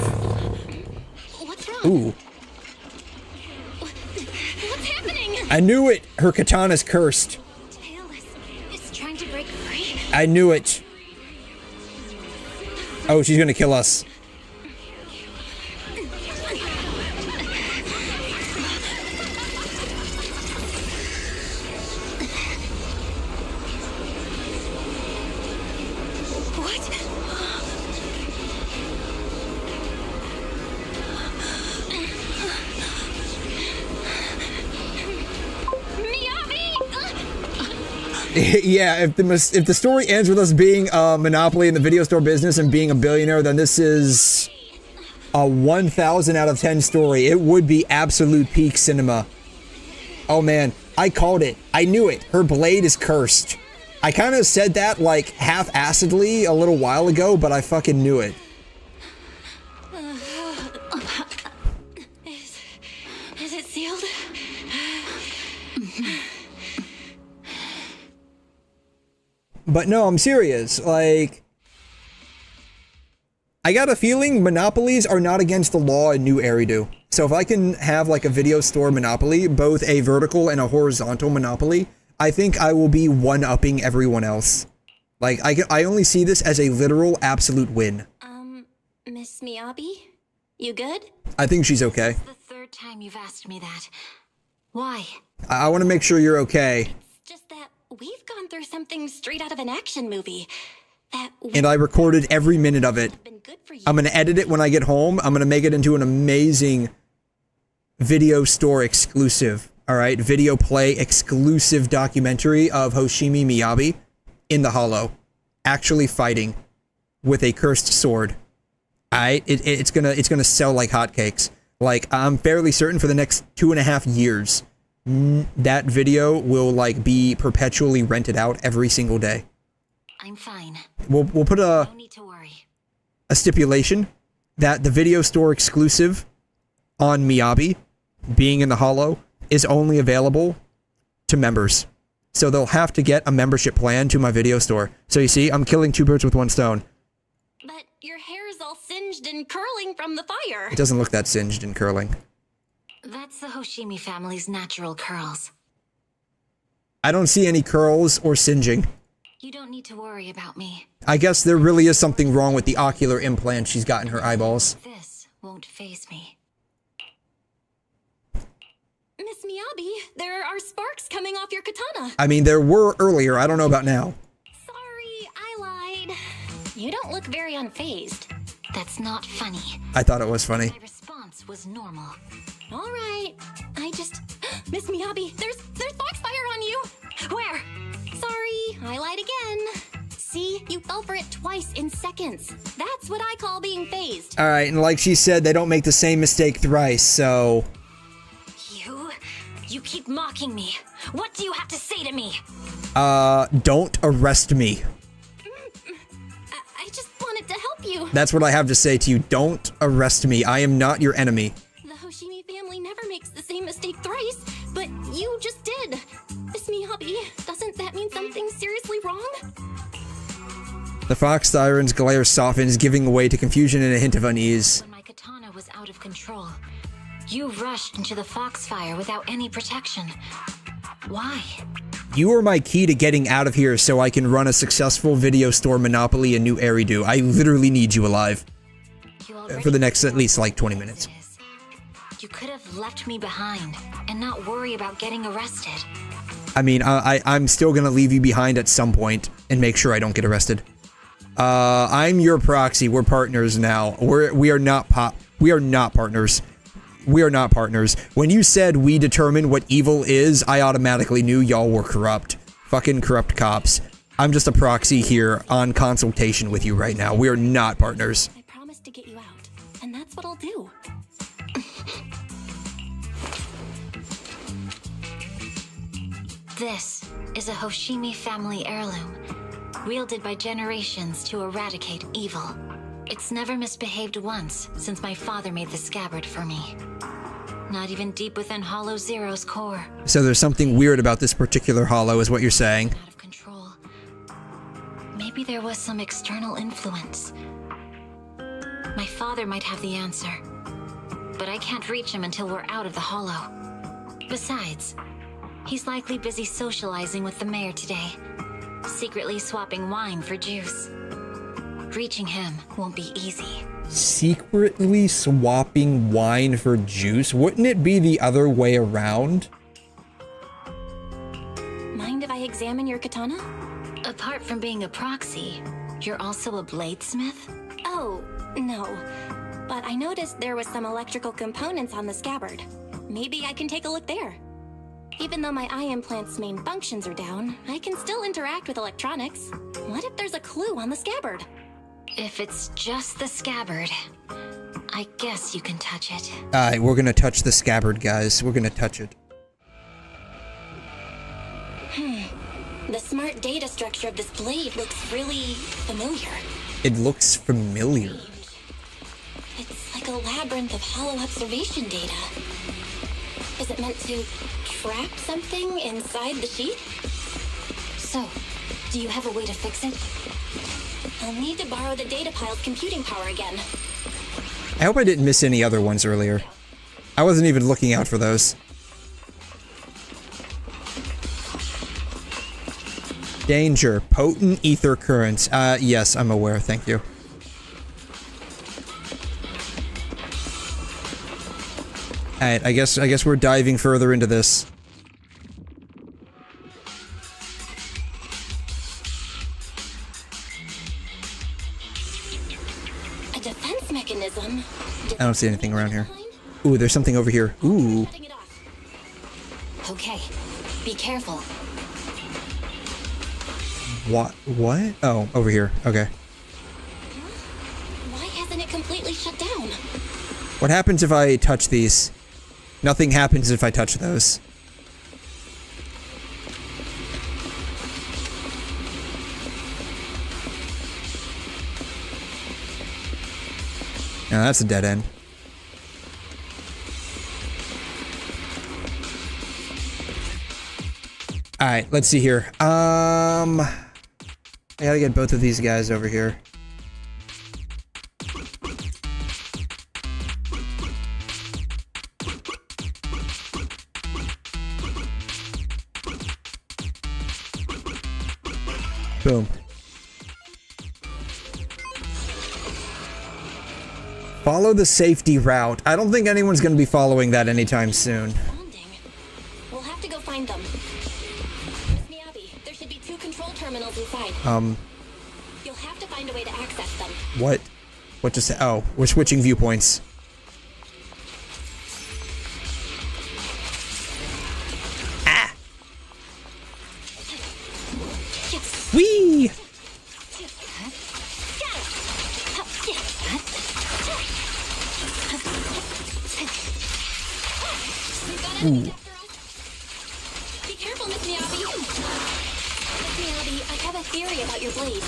Ooh. What's happening? I knew it! Her katana's cursed. It's trying to break free. I knew it. Oh, she's gonna kill us. Yeah, if the story ends with us being a monopoly in the video store business and being a billionaire, then this is a 1,000 out of 10 story. It would be absolute peak cinema. Oh man, I called it. I knew it. Her blade is cursed. I kind of said that, like, half-assedly a little while ago, but I fucking knew it. Is it sealed? But no, I'm serious. Like, I got a feeling monopolies are not against the law in 𝘬𝘮. So if I can have, like, a video store monopoly, both a vertical and a horizontal monopoly, I think I will be one-upping everyone else. Like, I only see this as a literal absolute win. Miss Miyabi? You good? I think she's okay. The third time you've asked me that. Why? I want to make sure you're okay. Just that we've gone through something straight out of an action movie. And I recorded every minute of it. I'm going to edit it when I get home. I'm going to make it into an amazing video store exclusive. All right, video play exclusive documentary of Hoshimi Miyabi in the holo, actually fighting with a cursed sword. It's gonna sell like hotcakes. Like, I'm fairly certain for the next 2.5 years, that video will, like, be perpetually rented out every single day. I'm fine. We'll put No need to worry. a stipulation that the video store exclusive on Miyabi being in the holo is only available to members. So they'll have to get a membership plan to my video store. So you see, I'm killing two birds with one stone. But your hair's all singed and curling from the fire. It doesn't look that singed and curling. That's the Hoshimi family's natural curls. I don't see any curls or singeing. You don't need to worry about me. I guess there really is something wrong with the ocular implant she's got in her eyeballs. This won't faze me. Miss Miyabi, there are sparks coming off your katana. I mean, there were earlier. I don't know about now. Sorry, I lied. You don't look very unfazed. That's not funny. I thought it was funny. My response was normal. All right, I just... Miss Miyabi, there's foxfire on you. Where? Sorry, I lied again. See, you fell for it twice in seconds. That's what I call being phased. All right, and like she said, they don't make the same mistake thrice, so... You keep mocking me. What do you have to say to me? Don't arrest me. you. That's what I have to say to you. Don't arrest me. I am not your enemy. The 𝘠𝘰𝘬 family never makes the same mistake thrice, but you just did. Miss Miyabi, doesn't that mean something seriously wrong? The fox siren's glare softens, giving way to confusion and a hint of unease. When my katana was out of control, you rushed into the foxfire without any protection. Why? You are my key to getting out of here so I can run a successful video store monopoly in 𝘬𝘮𝘦𝘺. I literally need you alive. For the next at least like 20 minutes. You could have left me behind and not worry about getting arrested. I mean, I'm still gonna leave you behind at some point and make sure I don't get arrested. I'm your proxy. We're partners now. We are not partners. We are not partners. When you said we determine what evil is, I automatically knew y'all were corrupt. Fucking corrupt cops. I'm just a proxy here on consultation with you right now. We are not partners. I promised to get you out, and that's what I'll do. This is a 𝘠𝘰𝘬 family heirloom, wielded by generations to eradicate evil. It's never misbehaved once since my father made the scabbard for me. Not even deep within Hollow Zero's core. So there's something weird about this particular hollow, is what you're saying. Out of control. Maybe there was some external influence. My father might have the answer, but I can't reach him until we're out of the hollow. Besides, he's likely busy socializing with the mayor today, secretly swapping wine for juice. Reaching him won't be easy. Secretly swapping wine for juice? Wouldn't it be the other way around? Mind if I examine your katana? Apart from being a proxy, you're also a bladesmith? Oh, no. But I noticed there was some electrical components on the scabbard. Maybe I can take a look there. Even though my eye implant's main functions are down, I can still interact with electronics. What if there's a clue on the scabbard? If it's just the scabbard, I guess you can touch it. Alright, we're gonna touch the scabbard, guys. We're gonna touch it. The smart data structure of this blade looks really familiar. It looks familiar. It's like a labyrinth of hollow observation data. Is it meant to trap something inside the sheet? So, do you have a way to fix it? I'll need to borrow the data pile's computing power again. I hope I didn't miss any other ones earlier. I wasn't even looking out for those. Danger. Potent ether currents. Yes, I'm aware. Thank you. Alright, I guess we're diving further into this. A defense mechanism? I don't see anything around here. Ooh, there's something over here. Ooh. Okay, be careful. What? What? Oh, over here. Okay. Why hasn't it completely shut down? What happens if I touch these? Nothing happens if I touch those. Now that's a dead end. Alright, let's see here. I gotta get both of these guys over here. Boom. Follow the safety route. I don't think anyone's going to be following that anytime soon. We'll have to go find them. Miss Miyabi, there should be 2 control terminals inside. You'll have to find a way to access them. What? What just? Oh, we're switching viewpoints. Ah! Whee! Ooh. Be careful, Miss Miyabi. Miss Miyabi, I have a theory about your blade.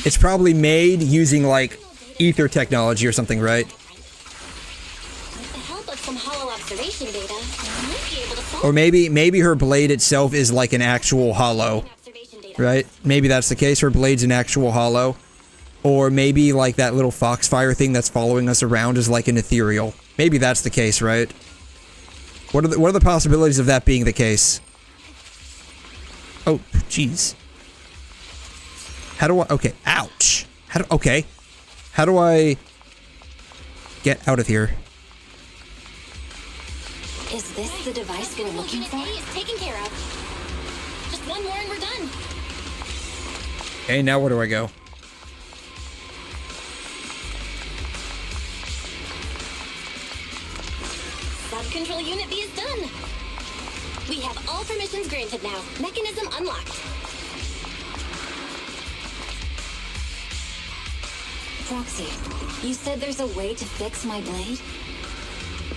It's probably made using, like, ether technology or something, right? With the help of some hollow observation data, you might be able to solve Or maybe her blade itself is like an actual hollow, right? Maybe that's the case. Her blade's an actual hollow. Or maybe like that little foxfire thing that's following us around is like an ethereal. Maybe that's the case, right? What are the possibilities of that being the case? Oh, jeez. How do I... Okay, ouch. Okay. How do I get out of here? Is this the device we're looking for? It's taken care of. Just one more and we're done. Okay, now where do I go? Sub-control unit B is done. We have all permissions granted now. Mechanism unlocked. Proxy, you said there's a way to fix my blade?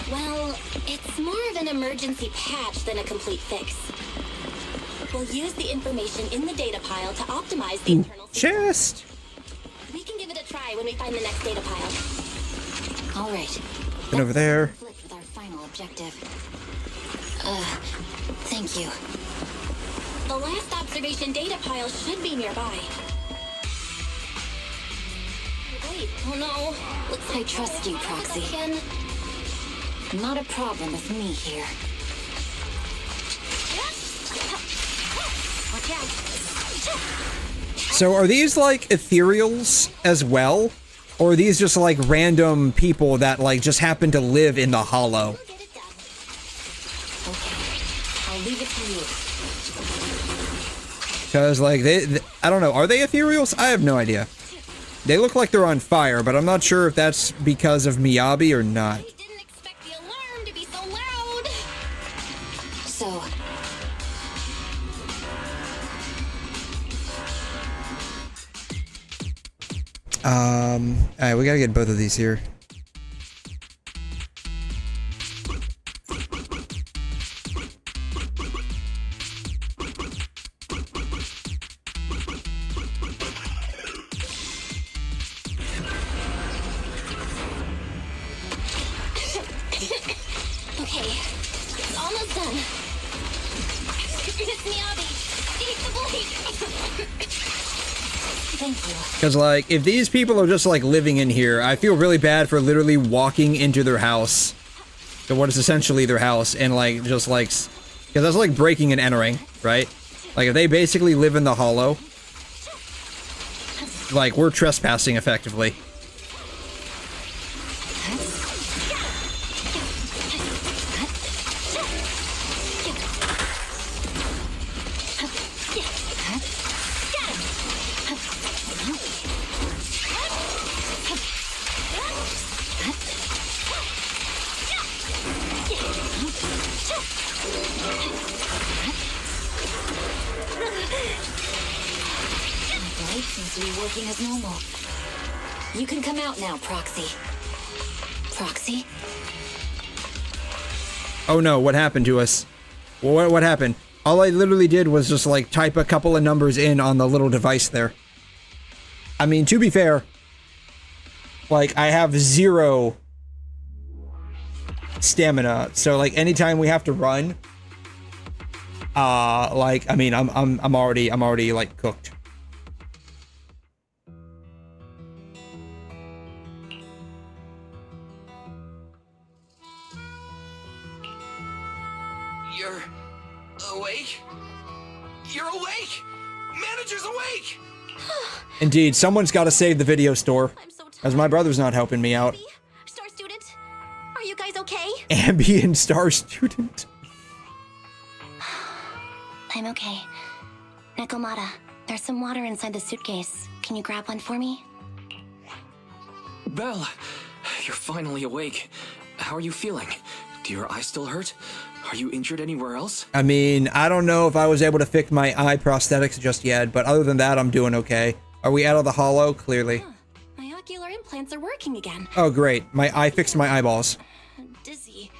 Well, it's more of an emergency patch than a complete fix. We'll use the information in the data pile to optimize the internal chest. We can give it a try when we find the next data pile. All right. And over there. Conflict with our final objective. Thank you. The last observation data pile should be nearby. Wait, oh no. Looks like I trust you, Proxy. Again. Not a problem with me here. Watch out. So are these like ethereals as well? Or are these just like random people that like just happen to live in the hollow? Okay, I'll leave it to you. Because like they I don't know, are they ethereals? I have no idea. They look like they're on fire, but I'm not sure if that's because of Miyabi or not. I didn't expect the alarm to be so loud. So... Alright, we gotta get both of these here. Okay, it's almost done. It's Miyabi. Take the blade. Thank you. Because, like, if these people are just, like, living in here, I feel really bad for literally walking into their house. To what is essentially their house, and, like, just, like... Because that's, like, breaking and entering, right? Like, if they basically live in the hollow... Like, we're trespassing, effectively. Seems to be working as normal. You can come out now, Proxy. Proxy? Oh no, what happened to us? What happened? All I literally did was just like type a couple of numbers in on the little device there. I mean, to be fair, like I have 0 stamina, so like anytime we have to run, like I mean, I'm already like cooked. You're awake? You're awake! Manager's awake! Indeed, someone's got to save the video store, as my brother's not helping me out. Star student, are you guys okay? Ambient star student. I'm okay. Nekomata, there's some water inside the suitcase. Can you grab one for me? Belle, you're finally awake. How are you feeling? Do your eyes still hurt? Are you injured anywhere else? I mean, I don't know if I was able to fix my eye prosthetics just yet, but other than that, I'm doing okay. Are we out of the hollow? Clearly. Huh. My ocular implants are working again. Oh, great. I fixed my eyeballs. Dizzy.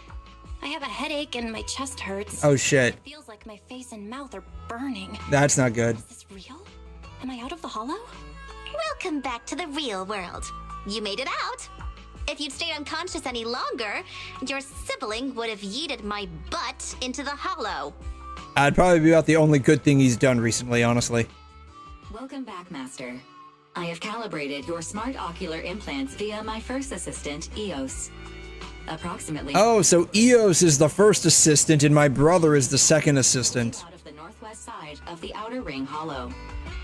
I have a headache and my chest hurts. Oh, shit. It feels like my face and mouth are burning. That's not good. Is this real? Am I out of the hollow? Welcome back to the real world. You made it out. If you'd stayed unconscious any longer, your sibling would have yeeted my butt into the hollow. I'd probably be about the only good thing he's done recently, honestly. Welcome back, Master. I have calibrated your smart ocular implants via my first assistant, EOS. Approximately. Oh, so EOS is the first assistant and my brother is the second assistant. Out of the northwest side of the outer ring hollow.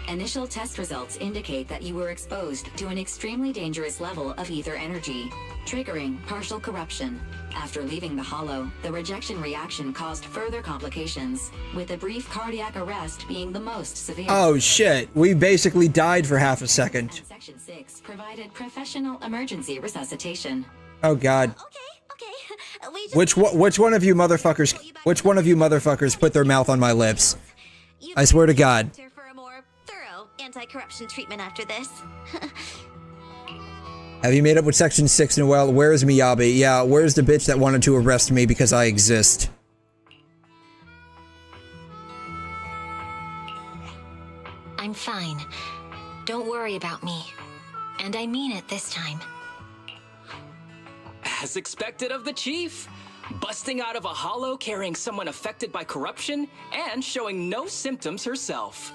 Initial test results indicate that you were exposed to an extremely dangerous level of ether energy, triggering partial corruption. After leaving the hollow, the rejection reaction caused further complications, with a brief cardiac arrest being the most severe. Oh shit, we basically died for half a second. And Section 6 provided professional emergency resuscitation. Oh god. Okay. Which one of you motherfuckers put their mouth on my lips? I swear to God. For a more thorough anti-corruption treatment after this. Have you made up with Section 6, Noelle? Where's Miyabi? Yeah, where's the bitch that wanted to arrest me because I exist? I'm fine. Don't worry about me. And I mean it this time. As expected of the chief. Busting out of a hollow carrying someone affected by corruption and showing no symptoms herself.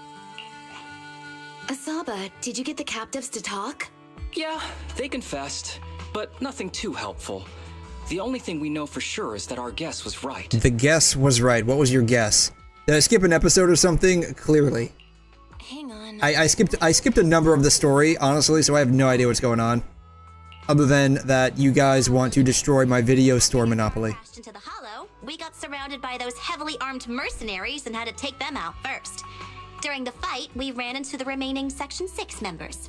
Asaba, did you get the captives to talk? Yeah, they confessed, but nothing too helpful. The only thing we know for sure is that our guess was right. The guess was right. What was your guess? Did I skip an episode or something? Clearly. Hang on. I skipped a number of the story, honestly, so I have no idea what's going on. Other than that you guys want to destroy my video store monopoly. Into the hollow, we got surrounded by those heavily armed mercenaries and had to take them out first. During the fight, we ran into the remaining Section 6 members.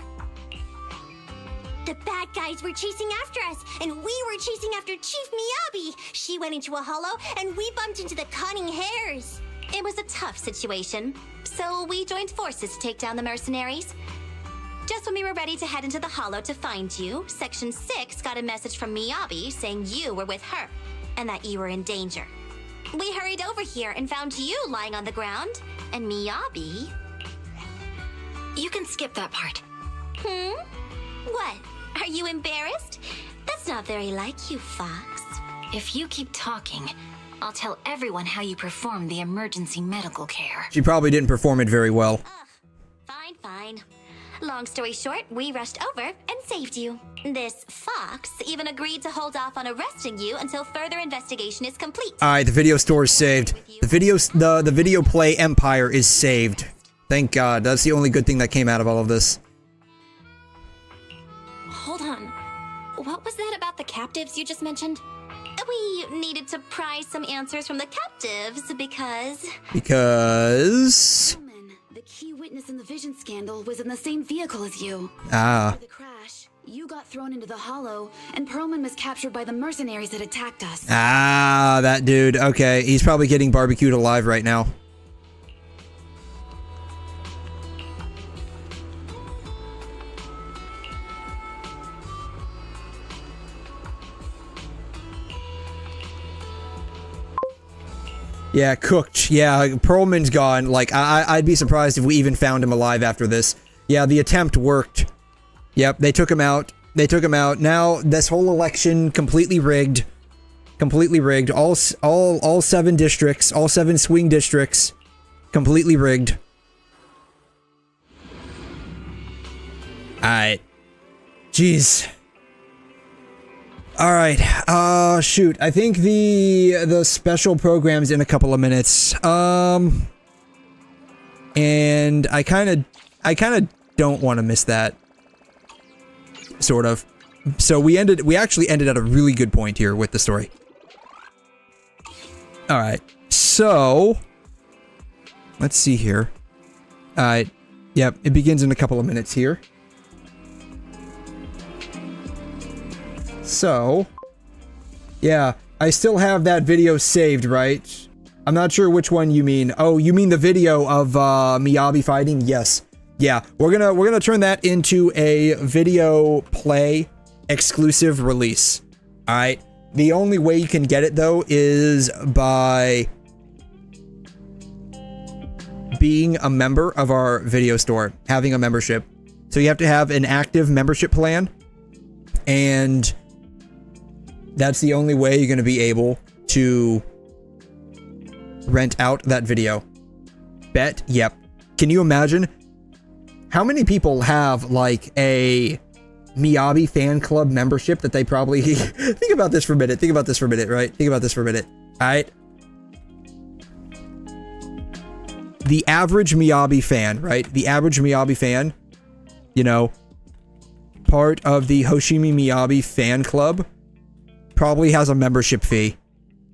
The bad guys were chasing after us, and we were chasing after Chief Miyabi. She went into a hollow, and we bumped into the cunning hares. It was a tough situation, so we joined forces to take down the mercenaries. Just when we were ready to head into the hollow to find you, Section 6 got a message from Miyabi saying you were with her, and that you were in danger. We hurried over here and found you lying on the ground, and Miyabi... You can skip that part. What? Are you embarrassed? That's not very like you, Fox. If you keep talking, I'll tell everyone how you performed the emergency medical care. She probably didn't perform it very well. Fine. Long story short, we rushed over and saved you. This Fox even agreed to hold off on arresting you until further investigation is complete. Alright, the video store is saved. The video play empire is saved. Thank God. That's the only good thing that came out of all of this. Hold on. What was that about the captives you just mentioned? We needed to pry some answers from the captives because... The key witness in the Vision scandal was in the same vehicle as you. Ah. After the crash, you got thrown into the hollow, and Perlman was captured by the mercenaries that attacked us. Ah, that dude. Okay, he's probably getting barbecued alive right now. Yeah, cooked. Yeah, Perlman's gone. Like, I'd be surprised if we even found him alive after this. Yeah, the attempt worked. Yep, they took him out. Now, this whole election, completely rigged. Completely rigged. All 7 districts, all 7 swing districts, completely rigged. Alright. Jeez. Alright, shoot, I think the special program's in a couple of minutes, and I kinda don't want to miss that, sort of, so we actually ended at a really good point here with the story. Alright, so, let's see here, alright, yep, it begins in a couple of minutes here. So, yeah, I still have that video saved, right? I'm not sure which one you mean. Oh, you mean the video of Miyabi fighting? Yes. Yeah, we're gonna turn that into a video play exclusive release. All right. The only way you can get it though is by being a member of our video store, having a membership. So you have to have an active membership plan, and that's the only way you're going to be able to rent out that video. Bet? Yep. Can you imagine how many people have like a Miyabi fan club membership that they probably think about this for a minute. Think about this for a minute, right? Think about this for a minute. All right. The average Miyabi fan, right? The average Miyabi fan, you know, part of the Hoshimi Miyabi fan club probably has a membership fee,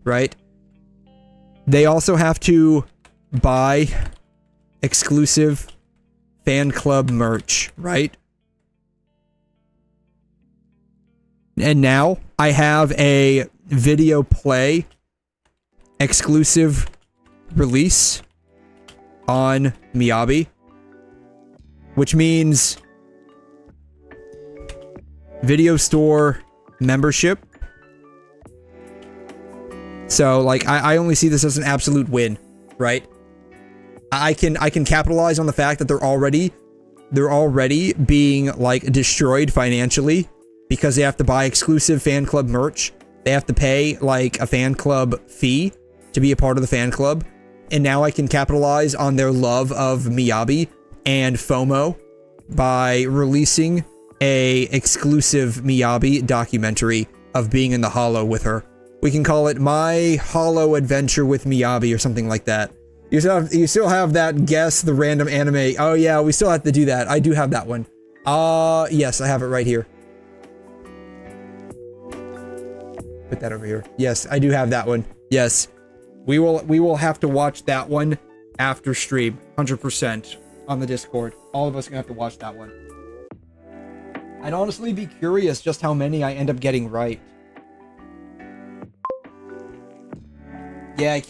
right? They also have to buy exclusive fan club merch, right? And now I have a video play exclusive release on Miyabi, which means video store membership. So like I only see this as an absolute win, right? I can capitalize on the fact that they're already being like destroyed financially because they have to buy exclusive fan club merch. They have to pay like a fan club fee to be a part of the fan club. And now I can capitalize on their love of Miyabi and FOMO by releasing a exclusive Miyabi documentary of being in the Hollow with her. We can call it My Hollow Adventure with Miyabi or something like that. You still have that guess the random anime. Oh yeah, we still have to do that. I do have that one. Yes, I have it right here. Put that over here. Yes, I do have that one. Yes. We will have to watch that one after stream, 100% on the Discord. All of us are gonna have to watch that one. I'd honestly be curious just how many I end up getting right. Yeah, you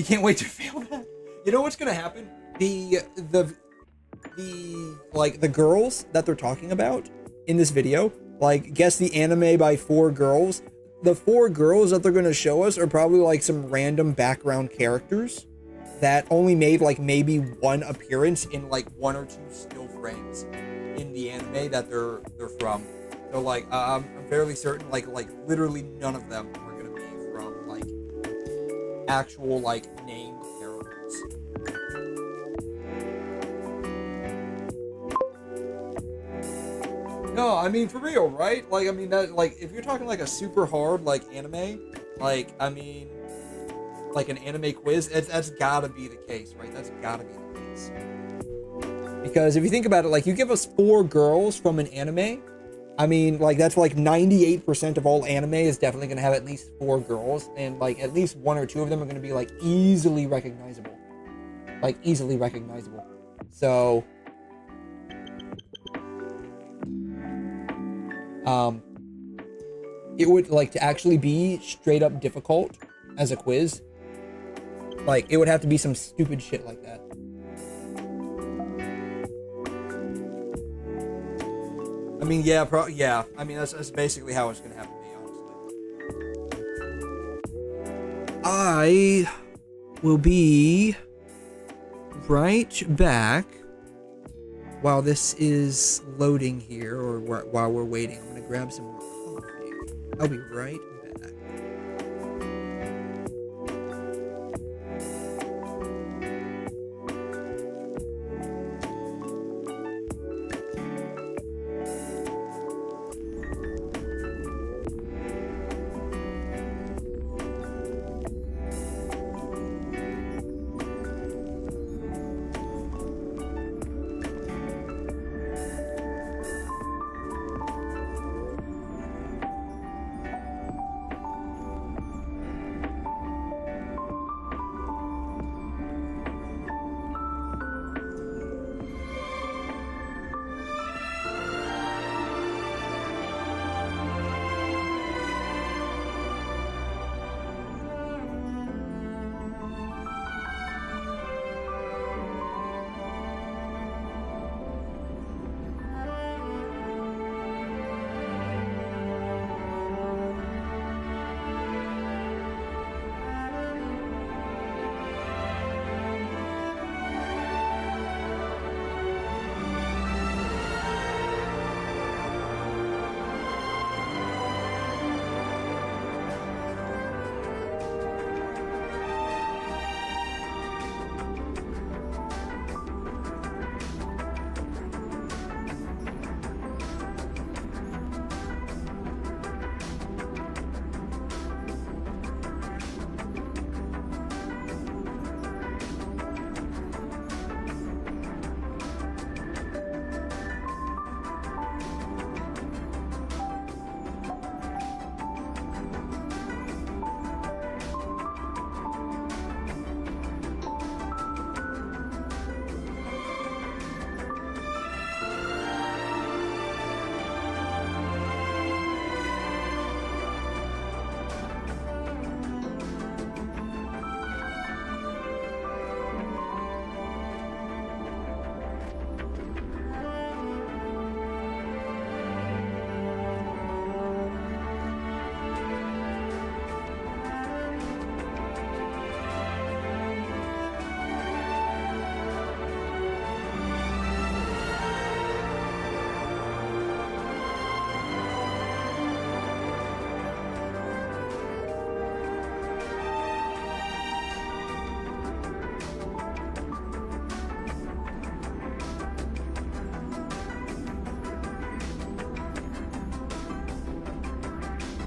can't wait to fail that. You know what's gonna happen? The girls that they're talking about in this video, like guess the anime by 4 girls. The 4 girls that they're gonna show us are probably like some random background characters that only made like maybe 1 appearance in like 1 or 2 still frames in the anime that they're from. So like I'm fairly certain like literally none of them are gonna be from like actual like named characters. No, I mean for real, right? Like I mean that like if you're talking like a super hard like anime, like I mean like an anime quiz, that's gotta be the case, right? That's gotta be the case. Because if you think about it, like you give us 4 girls from an anime, I mean like that's like 98% of all anime is definitely gonna have at least 4 girls, and like at least 1 or 2 of them are gonna be like easily recognizable. Like easily recognizable. So it would like to actually be straight up difficult as a quiz. Like it would have to be some stupid shit like that. I mean, yeah, yeah. I mean, that's basically how it's gonna have to be, honestly. I will be right back while this is loading here, or while we're waiting. I'm gonna grab some more coffee. I'll be right back.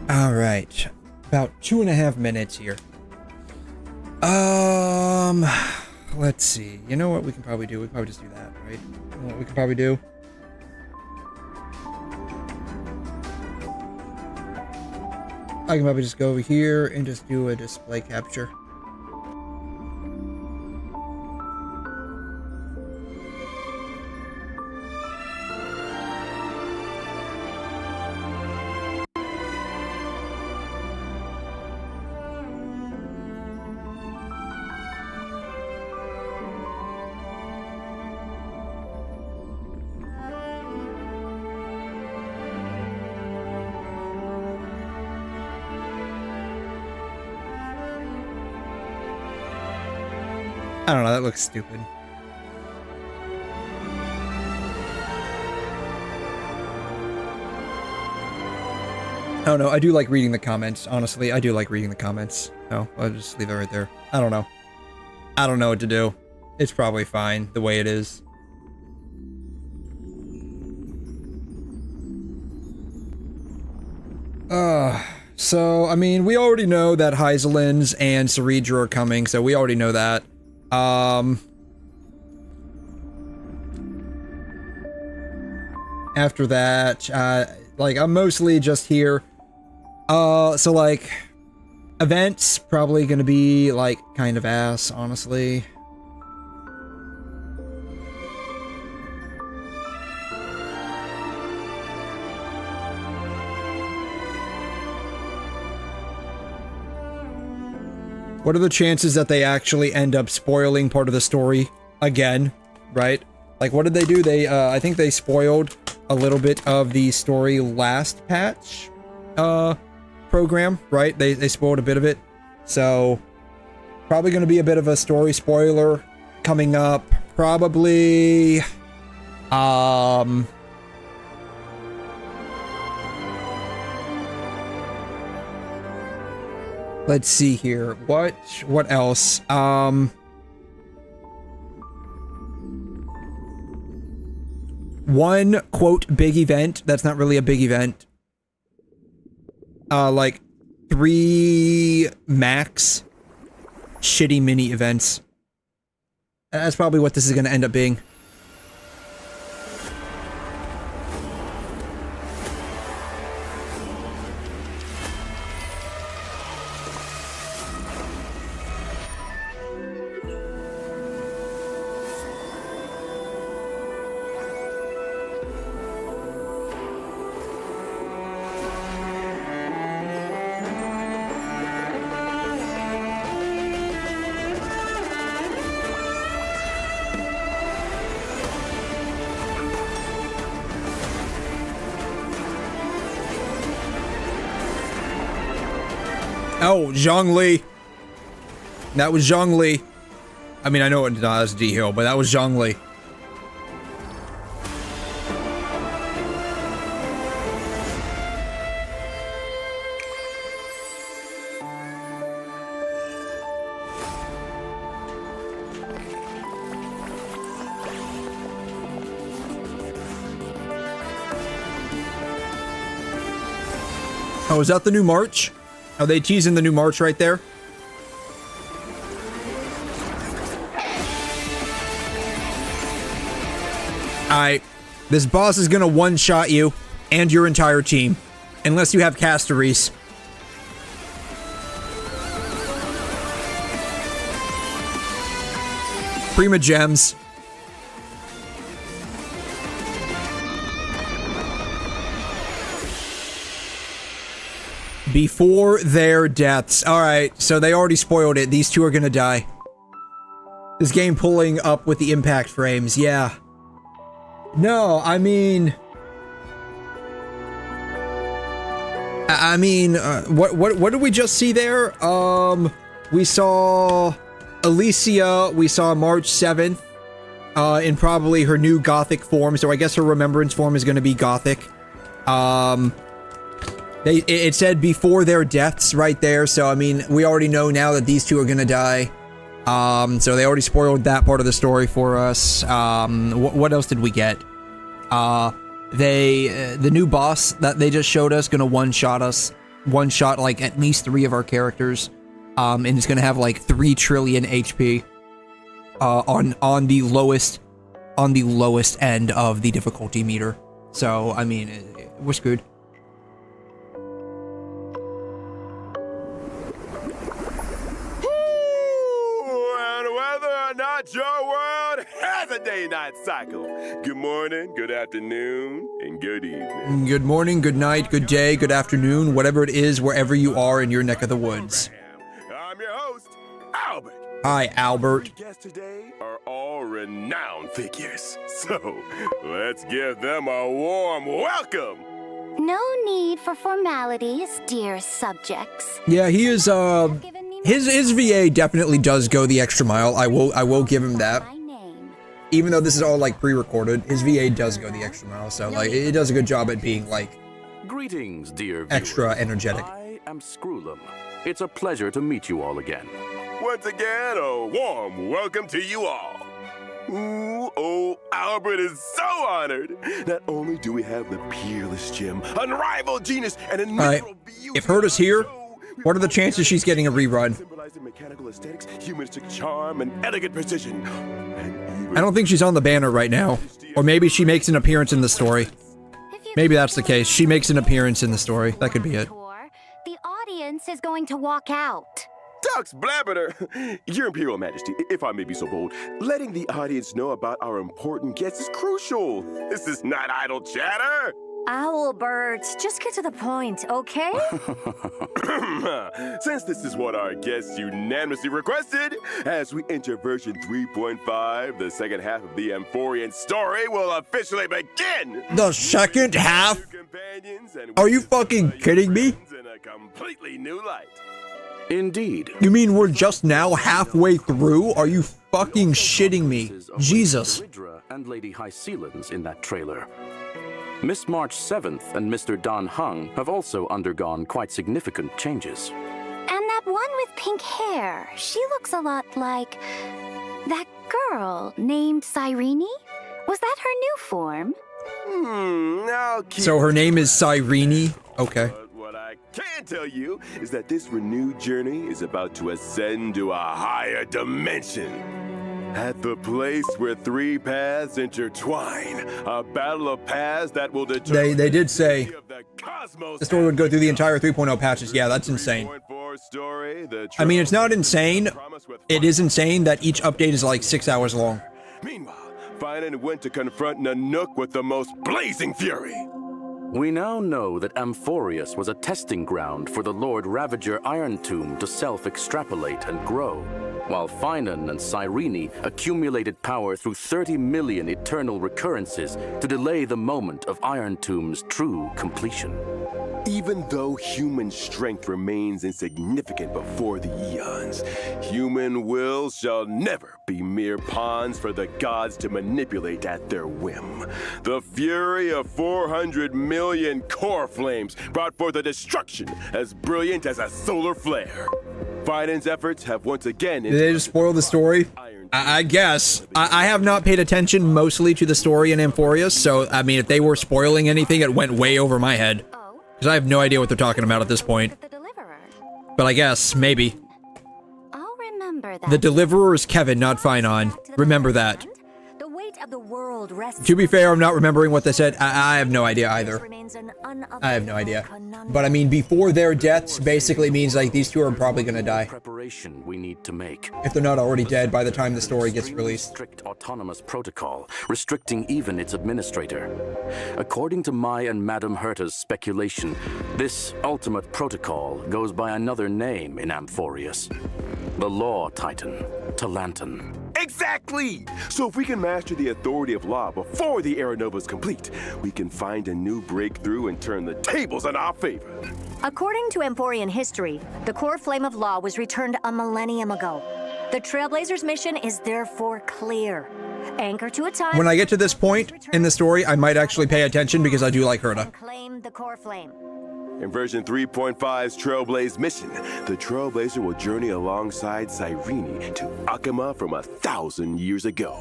Alright. About 2.5 minutes here. Let's see. You know what we can probably do? We can probably just do that, right? You know what we can probably do? I can probably just go over here and just do a display capture. I don't know, that looks stupid. I don't know, I do like reading the comments, honestly. I do like reading the comments. No, I'll just leave it right there. I don't know. I don't know what to do. It's probably fine the way it is. So, I mean, we already know that 𝘧𝘮 and 𝘧𝘬𝘬 are coming, so we already know that. After that, like, I'm mostly just here. So, like, events probably gonna be, like, kind of ass, honestly. What are the chances that they actually end up spoiling part of the story again, right? Like, what did they do? They, I think they spoiled a little bit of the story last patch, program, right? They spoiled a bit of it. So, probably gonna be a bit of a story spoiler coming up. Probably, let's see here. What else? One, quote, big event. That's not really a big event. Like, 3 max shitty mini events. That's probably what this is gonna end up being. Oh, Zhongli. That was Zhongli. I mean, I know it was D-Hill, but that was Zhongli. Oh, is that the new March? Are they teasing the new March right there? Alright. This boss is gonna one-shot you and your entire team. Unless you have Castories. Prima Gems. Before their deaths. Alright, so they already spoiled it. These two are gonna die. This game pulling up with the impact frames, yeah. No, I mean... what did we just see there? We saw Alicia, we saw March 7th, in probably her new Gothic form, so I guess her Remembrance form is gonna be Gothic. It said before their deaths right there, so I mean, we already know now that these two are gonna die. So they already spoiled that part of the story for us. What else did we get? The new boss that they just showed us, gonna one-shot us. one-shot like at least 3 of our characters, and it's gonna have like 3 trillion HP on the lowest end of the difficulty meter. So I mean, we're screwed. And whether or not your world has a day-night cycle, good morning, good afternoon, and good evening. Good morning, good night, good day, good afternoon, whatever it is, wherever you are in your neck of the woods. I'm your host, Albert. Hi, Albert. Our guests today are all renowned figures, so let's give them a warm welcome. No need for formalities, dear subjects. Yeah, he is, his VA definitely does go the extra mile. I will give him that. Even though this is all like pre-recorded, his VA does go the extra mile, so like it does a good job at being like greetings, dear extra viewers. energetic. I am 𝘬'𝘮. It's a pleasure to meet you all again. Once again, a warm welcome to you all. Ooh, oh, Albert is so honored. Not only do we have the peerless gem, unrivaled genius, and inimitable beauty. If Herta's here, what are the chances she's getting a rerun? Symbolizing mechanical aesthetics, humanistic charm, and elegant precision. I don't think she's on the banner right now. Or maybe she makes an appearance in the story. Maybe that's the case. She makes an appearance in the story. That could be it. The audience is going to walk out. Dux Blabberter, Your Imperial Majesty, if I may be so bold, letting the audience know about our important guests is crucial. This is not idle chatter. Owlbirds, just get to the point, okay? Since this is what our guests unanimously requested, as we enter version 3.5, the second half of the Amphorian story will officially begin. The second half? Are you fucking kidding me? In a completely new light. Indeed. You mean we're just now halfway through? Are you fucking shitting me? Jesus. 𝘬𝘮 and Lady 𝘬𝘗 in that trailer. Miss March 7th and Mr. Dan Heng have also undergone quite significant changes. And that one with pink hair, she looks a lot like that girl named 𝘬𝘗? Was that her new form? So her name is 𝘬𝘗? Okay. What I can tell you is that this renewed journey is about to ascend to a higher dimension. At the place where 3 paths intertwine, a battle of paths that will determine They did say the story would go through the entire 3.0 patches. Yeah, that's insane. I mean, it's not insane. It is insane that each update is like 6 hours long. Meanwhile, Finan went to confront Nanook with the most blazing fury. We now know that Amphorius was a testing ground for the Lord Ravager Iron Tomb to self-extrapolate and grow, while Finan and 𝘬𝘗 accumulated power through 30 million eternal recurrences to delay the moment of Iron Tomb's true completion. Even though human strength remains insignificant before the eons, human will shall never be mere pawns for the gods to manipulate at their whim. The fury of 400 million core flames brought forth a destruction as brilliant as a solar flare. Finan's efforts have once again... Did they just spoil the story? I guess. I have not paid attention mostly to the story in Amphorius, so, I mean, if they were spoiling anything, it went way over my head. Because I have no idea what they're talking about at this point. But I guess, maybe. I'll remember that. The Deliverer is Kevin, not Finan. Remember that. The weight of the world rests. To be fair, I'm not remembering what they said. I have no idea either. I have no idea. But I mean, before their deaths basically means like these two are probably gonna die. Preparation we need to make. If they're not already dead by the time the story gets released. Strict autonomous protocol, restricting even its administrator. According to my and Madame Herta's speculation, this ultimate protocol goes by another name in Amphorius. The Law Titan, Talanton. Exactly! So if we can master the authority of law before the era nova is complete, we can find a new breakthrough and turn the tables in our favor. According to Amphorian history, the core flame of law was returned a millennium ago. The Trailblazers' mission is therefore clear. Anchor to a time... When I get to this point in the story, I might actually pay attention because I do like Herta. Claim the core flame. In version 3.5's Trailblaze mission, the Trailblazer will journey alongside 𝘬𝘗 to 𝘬𝘮 from 1,000 years ago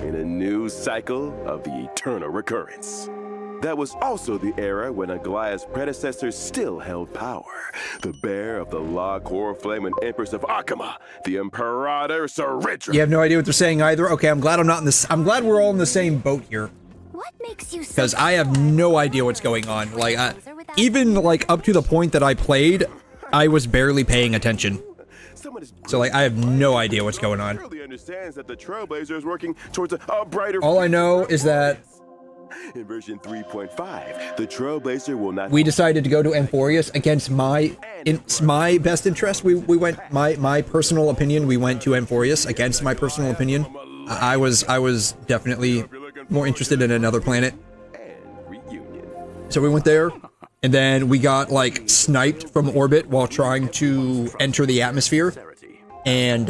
in a new cycle of the eternal recurrence. That was also the era when Aglaya's predecessors still held power. The bear of the 𝘠𝘠𝘠 and Empress of 𝘬𝘮, the Imperator 𝘬𝘬𝘠. You have no idea what they're saying either? Okay, I'm glad I'm not in this. I'm glad we're all in the same boat here. What makes you so Because I have no idea what's going on. Like, even like up to the point that I played, I was barely paying attention. So like, I have no idea what's going on. Understands that the Trailblazer is working towards a brighter. All I know is that in version 3.5, the Trailblazer will not. We decided to go to Amphorius against my best interest. We went my personal opinion. We went to Amphorius against my personal opinion. I was definitely more interested in another planet. So we went there, and then we got like sniped from orbit while trying to enter the atmosphere, and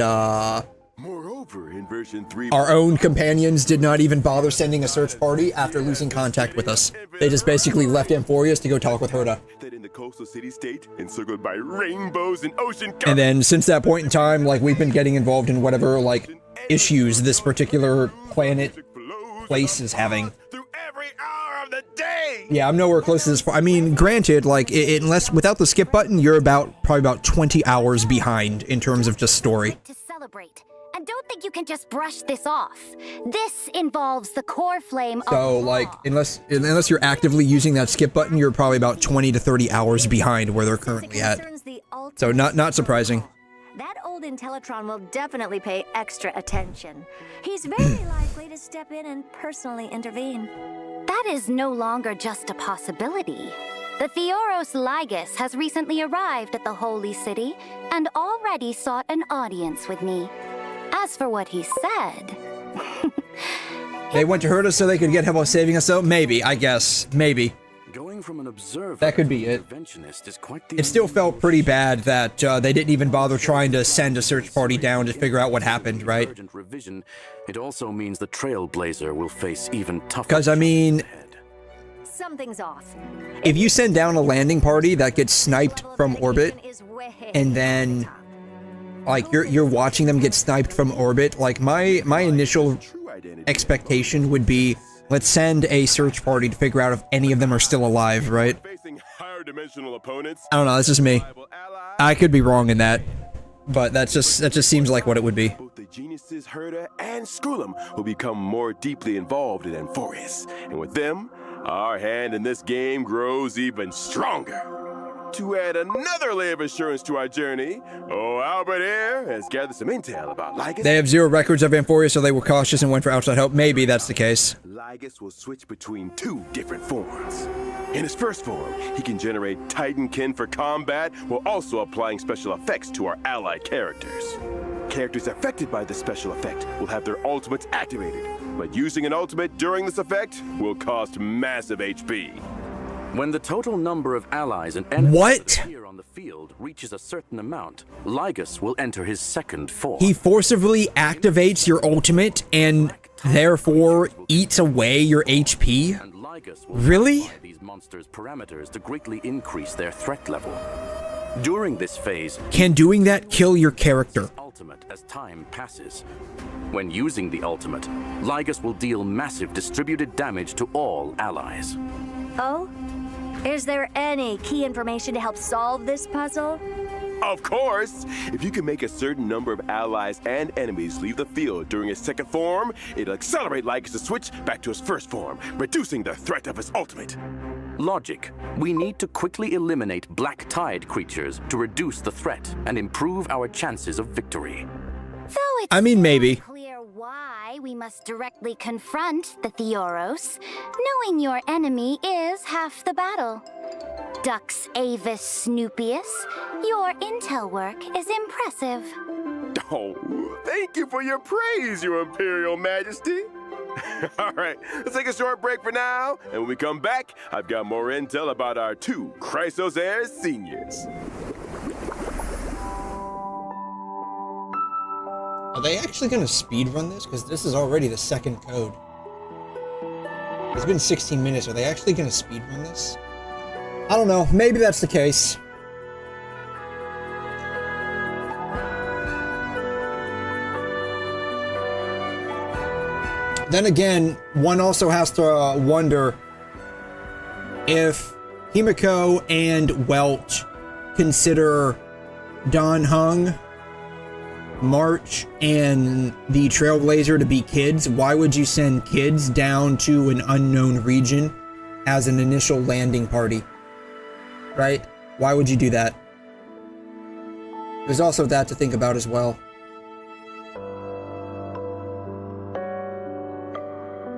in version 3, our own companions did not even bother sending a search party after losing contact with us. They just basically left Amphorius to go talk with 𝘠𝘠𝘠. in the coastal city-state, encircled by rainbows and ocean. And then since that point in time, like, we've been getting involved in whatever like issues this particular place is having. Yeah, I'm nowhere close to this. I mean, granted, like, unless without the skip button, you're probably about 20 hours behind in terms of just story. to celebrate? And don't think you can just brush this off. This involves the core flame So, of like, unless you're actively using that skip button, you're probably about 20 to 30 hours behind where they're currently at. So not surprising. That old Intellatron will definitely pay extra attention. He's very likely to step in and personally intervene. That is no longer just a possibility. The 𝘬𝘠𝘠𝘠 has recently arrived at the Holy City and already sought an audience with me. As for what he said... They went to hurt us so they could get help saving us, though? Maybe, I guess. Maybe. Going from an observer that could be it. It still felt pretty bad that they didn't even bother trying to send a search party down to figure out what happened, right? Revision, it also means the Trailblazer will face even tougher. Because, I mean... Something's off. If you send down a landing party that gets sniped from orbit, and then... like, you're watching them get sniped from orbit, like, my initial expectation would be, let's send a search party to figure out if any of them are still alive, right? I don't know, that's just me. I could be wrong in that, but that just seems like what it would be. Both the geniuses 𝘠𝘠𝘠 and 𝘠𝘠𝘠 will become more deeply involved in Amphorius, and with them, our hand in this game grows even stronger. To add another layer of assurance to our journey, Albert here has gathered some intel about Lygus. They have zero records of Amphorius, so they were cautious and went for outside help. Maybe that's the case. Lygus will switch between two different forms. In his first form, he can generate Titankin for combat, while also applying special effects to our allied characters. Characters affected by this special effect will have their ultimates activated, but using an ultimate during this effect will cost massive HP. When the total number of allies and enemies here on the field reaches a certain amount, Lygus will enter his second form. He forcibly activates your ultimate and therefore eats away your HP? Really? These monsters' parameters to greatly increase their threat level. During this phase, can doing that kill your character? Ultimate as time passes. When using the ultimate, Lygus will deal massive distributed damage to all allies. Oh? Is there any key information to help solve this puzzle? Of course! If you can make a certain number of allies and enemies leave the field during his second form, it'll accelerate Lygus' switch back to his first form, reducing the threat of his ultimate. Logic. We need to quickly eliminate black tide creatures to reduce the threat and improve our chances of victory. Though it's I mean, maybe. clear why we must directly confront the 𝘬𝘠𝘠𝘠, knowing your enemy is half the battle. 𝘬𝘩𝘏𝑠, your intel work is impressive. Oh, thank you for your praise, Your Imperial Majesty. All right, let's take a short break for now, and when we come back, I've got more intel about our two 𝘧𝘧𝘬 seniors. Are they actually going to speedrun this? Because this is already the second code. It's been 16 minutes. Are they actually going to speedrun this? I don't know. Maybe that's the case. Then again, one also has to wonder if Himiko and 𝘬𝘦 consider Dan Heng, March, and the Trailblazer to be kids, why would you send kids down to an unknown region as an initial landing party? Right? Why would you do that? There's also that to think about as well.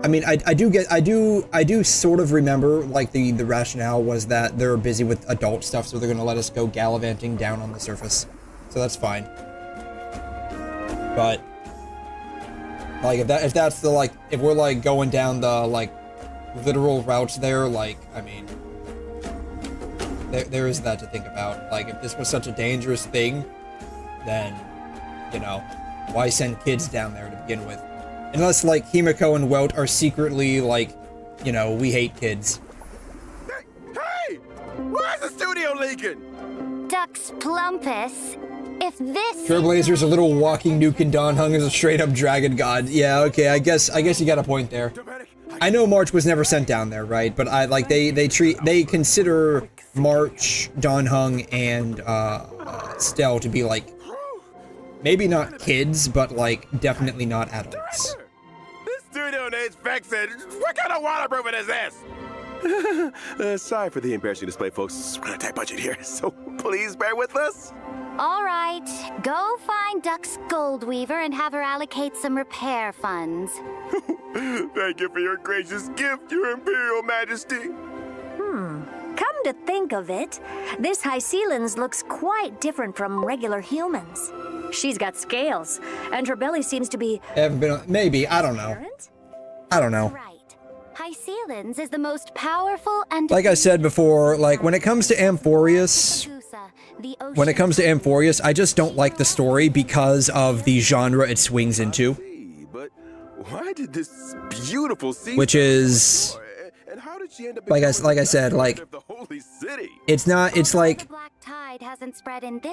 I mean, I do sort of remember, like, the rationale was that they're busy with adult stuff, so they're gonna let us go gallivanting down on the surface. So that's fine. But, like, if that's the, like, if we're, like, going down the, like, literal routes there, like, I mean, there is that to think about. Like, if this was such a dangerous thing, then, you know, why send kids down there to begin with? Unless, like, Himiko and 𝘬𝘦 are secretly, like, you know, we hate kids. Hey! Why is the studio leaking? 𝘮𝘗, if this... Trailblazer's a little walking nuke and Dan Heng is a straight-up dragon god. Yeah, okay, I guess you got a point there. I know March was never sent down there, right? But they consider March, Dan Heng, and Stell to be, like, maybe not kids, but, like, definitely not adults. This studio needs fixing. What kind of waterproofing is this? Sorry for the embarrassing display, folks. We're on a tight budget here, so please bear with us. All right, go find 𝘮𝘗 and have her allocate some repair funds. Thank you for your gracious gift, Your Imperial Majesty. Come to think of it, this 𝘬𝘲 looks quite different from regular humans. She's got scales, and her belly seems to be... Maybe, I don't know. I don't know. Right. 𝘬𝘲 is the most powerful and... Like I said before, like, when it comes to Amphoreus, I just don't like the story because of the genre it swings into. But why did this beautiful sea... Which is... Like I said, like, it's not, it's like,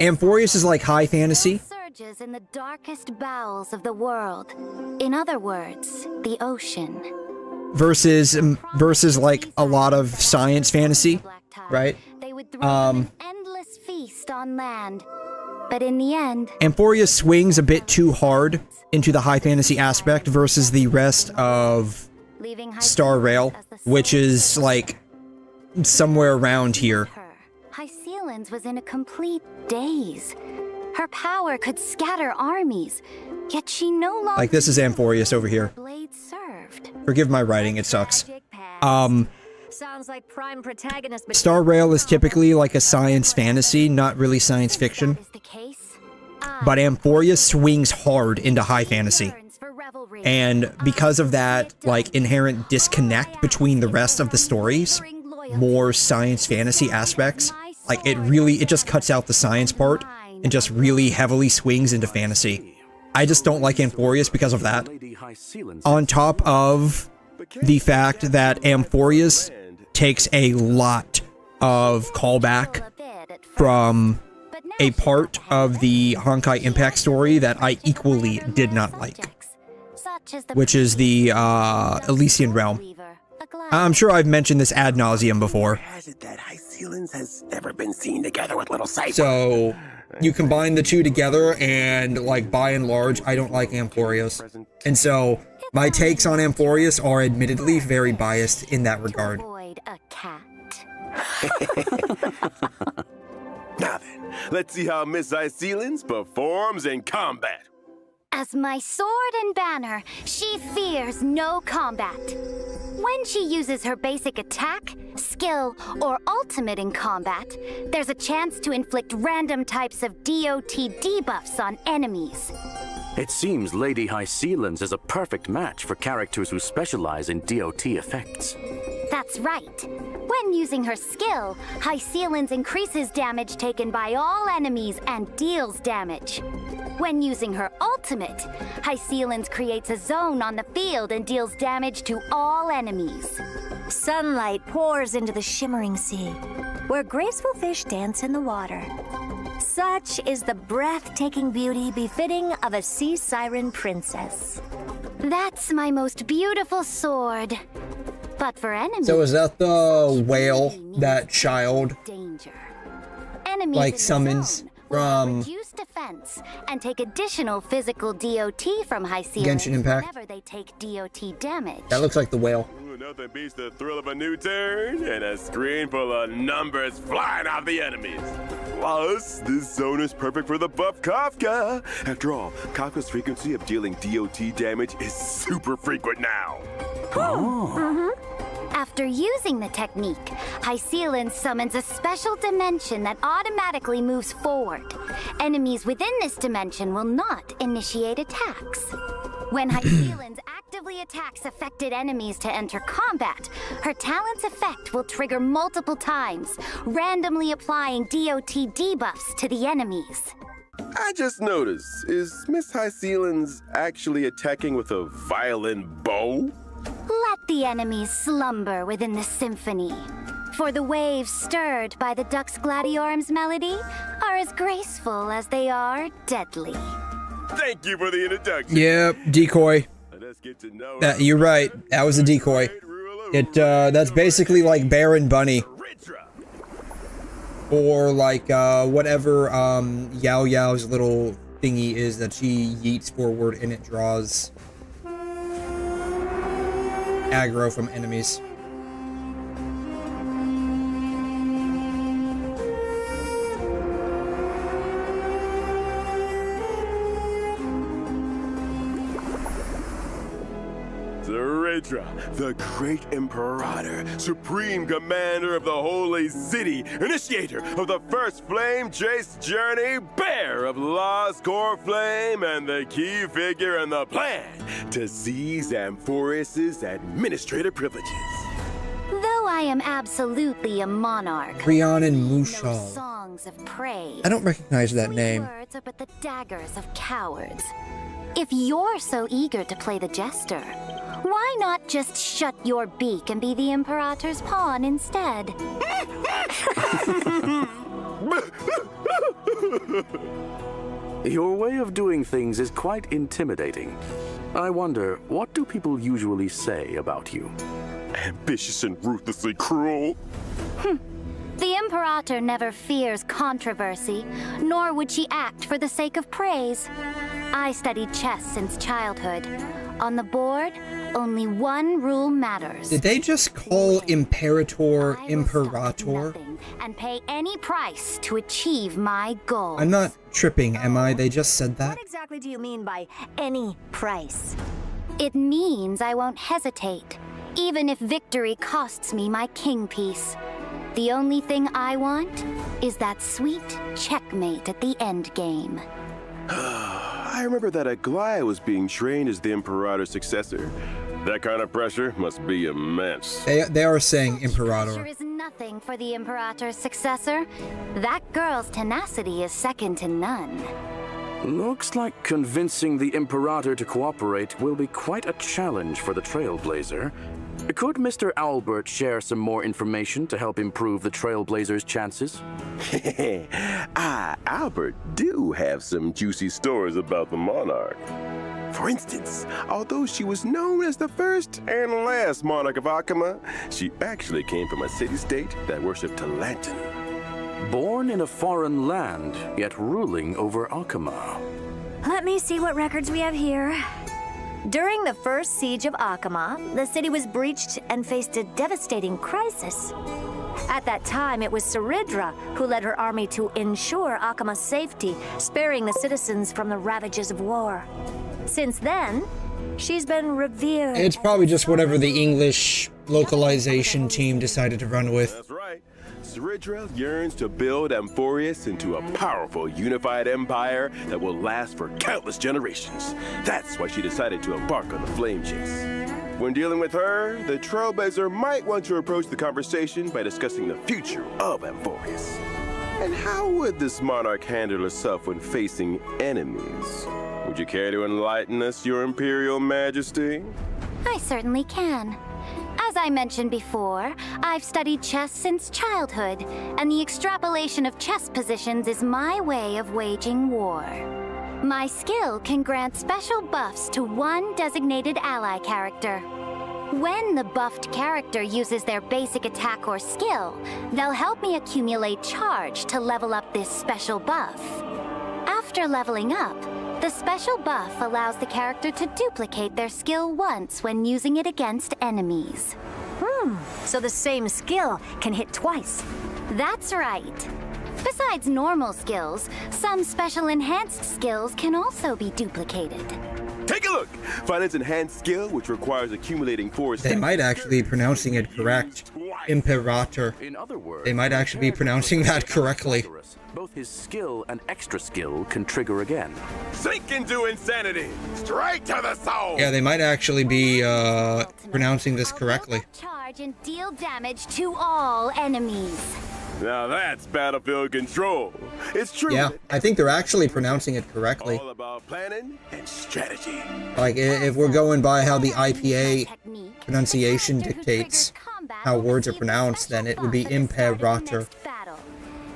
Amphoreus is like high fantasy. Surges in the darkest bowels of the world. In other words, the ocean. Versus like a lot of science fantasy, right? They would throw an endless feast on land. But in the end, Amphoreus swings a bit too hard into the high fantasy aspect versus the rest of Star Rail, which is like somewhere around here. 𝘬𝘲 was in a complete daze. Her power could scatter armies, yet she no longer... Like, this is Amphoreus over here. Forgive my writing, it sucks. Sounds like prime protagonist. Star Rail is typically like a science fantasy, not really science fiction. But Amphoreus swings hard into high fantasy. And because of that, like, inherent disconnect between the rest of the stories, more science fantasy aspects, like, it just cuts out the science part and just really heavily swings into fantasy. I just don't like Amphoreus because of that. On top of the fact that Amphoreus takes a lot of callback from a part of the Honkai Impact story that I equally did not like, which is the Elysian Realm. I'm sure I've mentioned this ad nauseum before. Has it that 𝘬𝘲 has ever been seen together with little Cypher? So you combine the two together, and like by and large, I don't like Amphoreus, and so my takes on Amphoreus are admittedly very biased in that regard. Now then, let's see how Miss 𝘬𝘲 performs in combat. As my sword and banner, she fears no combat. When she uses her basic attack, skill, or ultimate in combat, there's a chance to inflict random types of DOT debuffs on enemies. It seems Lady 𝘬𝘲 is a perfect match for characters who specialize in DOT effects. That's right. When using her skill, 𝘬𝘲 increases damage taken by all enemies and deals damage. When using her ultimate, 𝘬𝘲 creates a zone on the field and deals damage to all enemies. Sunlight pours into the shimmering sea, where graceful fish dance in the water. Such is the breathtaking beauty befitting of a sea siren princess. That's my most beautiful sword. But for enemies... So is that the whale that child danger. Enemies like summons from reduce defense and take additional physical DOT from High-Sealants Genshin Impact? whenever they take DOT damage. That looks like the whale. Nothing beats the thrill of a new turn and a screen full of numbers flying off the enemies. Plus, this zone is perfect for the buff Kafka. After all, Kafka's frequency of dealing DOT damage is super frequent now. After using the technique, High-Sealants summons a special dimension that automatically moves forward. Enemies within this dimension will not initiate attacks. When High-Sealants actively attacks affected enemies to enter combat, her talent's effect will trigger multiple times, randomly applying DOT debuffs to the enemies. I just noticed, is Miss High-Sealants actually attacking with a violin bow? Let the enemies slumber within the symphony, for the waves stirred by the �ᐭ𝑚 melody are as graceful as they are deadly. Thank you for the introduction. Yep, decoy. You're right. That was a decoy. That's basically like Baron Bunny. Or like whatever 𝘤𝘢𝘢's little thingy is that she yeets forward and it draws aggro from enemies. 𝘬𝘓, the great Imperator, supreme commander of the holy city, initiator of the first flame chase journey, bearer of lost core flame, and the key figure in the plan to seize Amphoris's administrative privileges. Though I am absolutely a monarch, Rhiannon no Mushal. songs of praise. I don't recognize that name. Words are but the daggers of cowards. If you're so eager to play the jester, why not just shut your beak and be the Imperator's pawn instead? Your way of doing things is quite intimidating. I wonder, what do people usually say about you? Ambitious and ruthlessly cruel. The Imperator never fears controversy, nor would she act for the sake of praise. I studied chess since childhood. On the board, only one rule matters. Did they just call Imperator Imperator? And pay any price to achieve my goal. I'm not tripping, am I? They just said that? What exactly do you mean by any price? It means I won't hesitate, even if victory costs me my king piece. The only thing I want is that sweet checkmate at the end game. I remember that 𝘭𝑚 was being trained as the Imperator's successor. That kind of pressure must be immense. They are saying Imperator. There is nothing for the Imperator's successor. That girl's tenacity is second to none. Looks like convincing the Imperator to cooperate will be quite a challenge for the Trailblazer. Could Mr. Albert share some more information to help improve the Trailblazer's chances? Albert do have some juicy stories about the monarch. For instance, although she was known as the first and last monarch of 𝘭𝑚, she actually came from a city-state that worshipped Talantin. Born in a foreign land, yet ruling over 𝘭𝑚. Let me see what records we have here. During the first siege of 𝘭𝑚, the city was breached and faced a devastating crisis. At that time, it was 𝘬𝘓 who led her army to ensure 𝘭𝑚's safety, sparing the citizens from the ravages of war. Since then, she's been revered. It's probably just whatever the English localization team decided to run with. That's right. 𝘬𝘓 yearns to build Amphoris into a powerful, unified empire that will last for countless generations. That's why she decided to embark on the flame chase. When dealing with her, the Trailblazer might want to approach the conversation by discussing the future of Amphoris. And how would this monarch handle herself when facing enemies? Would you care to enlighten us, Your Imperial Majesty? I certainly can. As I mentioned before, I've studied chess since childhood, and the extrapolation of chess positions is my way of waging war. My skill can grant special buffs to one designated ally character. When the buffed character uses their basic attack or skill, they'll help me accumulate charge to level up this special buff. After leveling up, the special buff allows the character to duplicate their skill once when using it against enemies. So the same skill can hit twice. That's right. Besides normal skills, some special enhanced skills can also be duplicated. Take a look! Find its enhanced skill, which requires accumulating 4 They might actually be pronouncing it correct. Imperator. In other words, They might actually be pronouncing that correctly. both his skill and extra skill can trigger again. Sink into insanity! Straight to the soul! Yeah, they might actually be pronouncing this correctly. Charge and deal damage to all enemies. Now that's battlefield control. It's true. Yeah, I think they're actually pronouncing it correctly. All about planning and strategy. Like, if we're going by how the IPA pronunciation dictates how words are pronounced, then it would be imperator.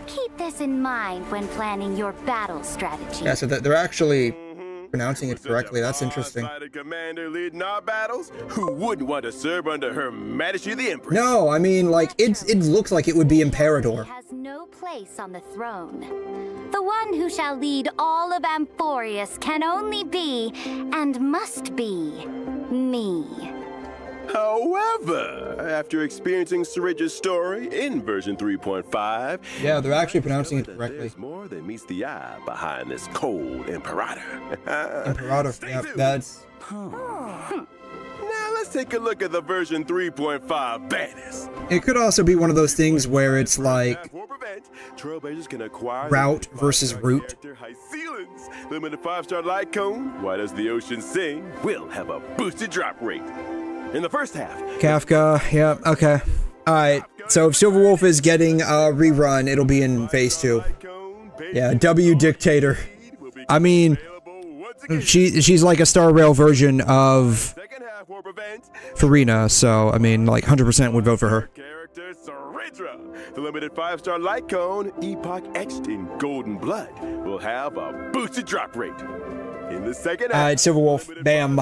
Keep this in mind when planning your battle strategy. Yeah, so they're actually pronouncing it correctly. That's interesting. Commander leading our battles? Who wouldn't want to serve under Her Majesty the Empress? No, I mean, like, it looks like it would be Imperator. Has no place on the throne. The one who shall lead all of Amphorius can only be, and must be, me. However, after experiencing 𝘬𝘬's story in version 3.5, yeah, they're actually pronouncing it correctly. There's more than meets the eye behind this cold Imperator. Imperator, yeah, that's... Now let's take a look at the version 3.5 banners. It could also be one of those things where it's like Trailblazers can acquire route versus route. high ceilings. Limited 5-star light cone. Why does the ocean sing? Will have a boosted drop rate. In the first half, Kafka, yeah, okay. Alright, so if Silverwolf is getting a rerun, it'll be in phase 2. Yeah, 𝘬𝘩𝘦𝘵𝑩𝑦. I mean, she's like a Star Rail version of Farina, so, I mean, like, 100% would vote for her. character 𝘬𝘬, the limited 5-star light cone, epoch etched in golden blood, will have a boosted drop rate. In the second half, Alright, Silverwolf, bam.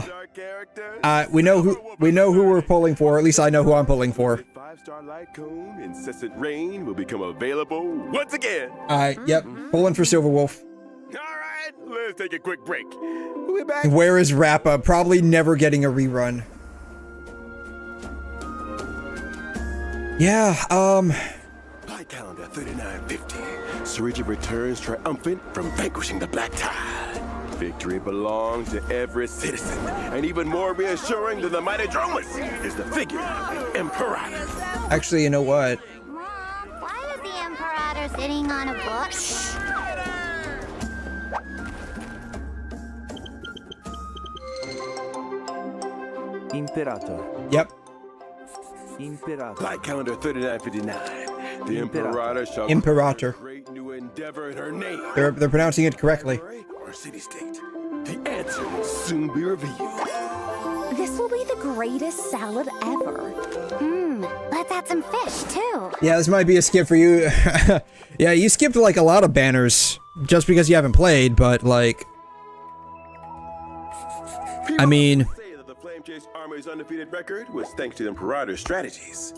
We know who we're pulling for. At least I know who I'm pulling for. 5-star light cone, incessant rain will become available once again. Alright, yep, pulling for Silverwolf. Alright, let's take a quick break. We'll be back. Where is Rappa? Probably never getting a rerun. Yeah, Light calendar 3950. 𝘬𝘬 returns triumphant from vanquishing the Black Tide. Victory belongs to every citizen, and even more reassuring than the mighty Dromus is the figure of the Imperator. Actually, you know what? Why is the Imperator sitting on a bush? Imperator. Yep. Imperator. Light calendar 3959. The Imperator shall Imperator. great new endeavor in her name. They're pronouncing it correctly. Or city-state. The answer will soon be revealed. This will be the greatest salad ever. Let's add some fish, too. Yeah, this might be a skip for you. Yeah, you skipped like a lot of banners just because you haven't played, but like... I mean... Say that the Flame Chase Army's undefeated record was thanks to the Imperator's strategies.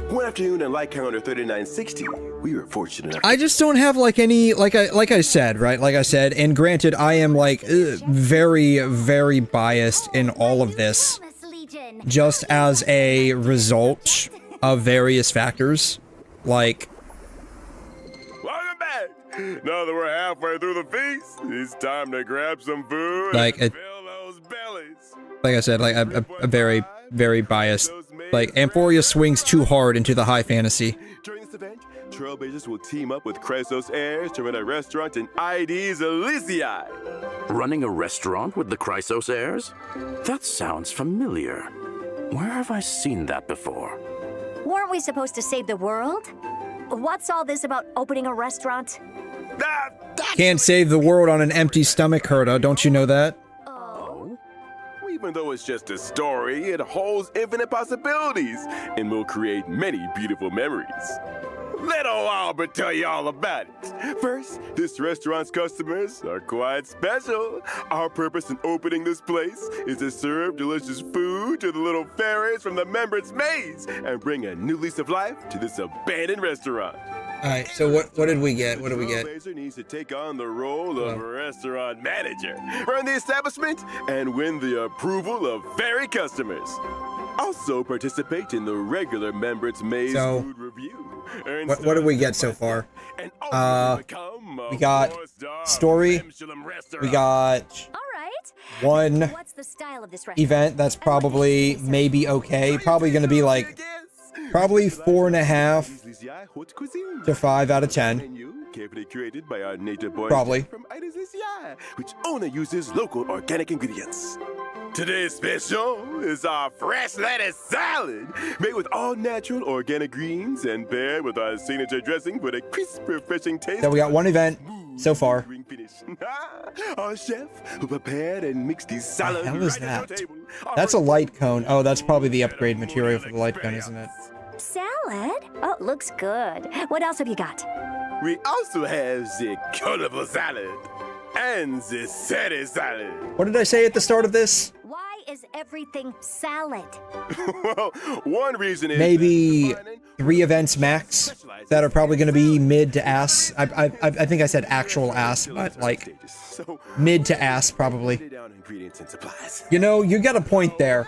One afternoon in light calendar 3960, we were fortunate enough. I just don't have like any, like I said, right? Like I said, and granted, I am like very, very biased in all of this, just as a result of various factors, like. Welcome back. Now that we're halfway through the feast, it's time to grab some food. Like and fill those bellies. Like I said, like a very, very biased. Like, Amphoria swings too hard into the high fantasy. During this event, Trailblazers will team up with 𝘬𝘗heirs to run a restaurant in 𝘬𝘩𝘦𝘺. Running a restaurant with the 𝘬𝘗heirs? That sounds familiar. Where have I seen that before? Weren't we supposed to save the world? What's all this about opening a restaurant? Can't save the world on an empty stomach, 𝘬𝘗, don't you know that? Even though it's just a story, it holds infinite possibilities and will create many beautiful memories. Let old Albert tell you all about it. First, this restaurant's customers are quite special. Our purpose in opening this place is to serve delicious food food to the little fairies from the members' maze and bring a new lease of life to this abandoned restaurant. Alright, so what did we get? What did we get? Trailblazer needs to take on the role of restaurant manager, run the establishment, and win the approval of fairy customers. Also participate in the regular members' maze food review. What did we get so far? We got story. We got one event that's probably maybe okay. Probably gonna be like probably 4.5 to 5 out of 10. Carefully curated by our native boy Probably. from ZZZ, which only uses local organic ingredients. Today's special is our fresh lettuce salad, made with all natural organic greens and paired with our signature dressing for the crisp, refreshing taste. So we got one event so far. Our chef who prepared and mixed these salads. What the hell is that? That's a light cone. Oh, that's probably the upgrade material for the light cone, isn't it? Salad? Oh, looks good. What else have you got? We also have the colorful salad and the ZZZ salad. What did I say at the start of this? Why is everything salad? Well, one reason is maybe 3 events max that are probably going to be mid to ass. I think I said actual ass, but like mid to ass probably. You know, you got a point there.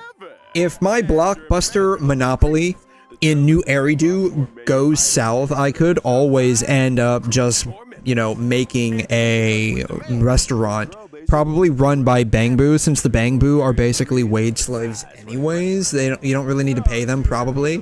If my blockbuster monopoly in New 𝘵𝘮𝘬 goes south, I could always end up just, you know, making a restaurant probably run by 𝘭𝑚, since the 𝘭𝑚 are basically wage slaves anyways. You don't really need to pay them probably.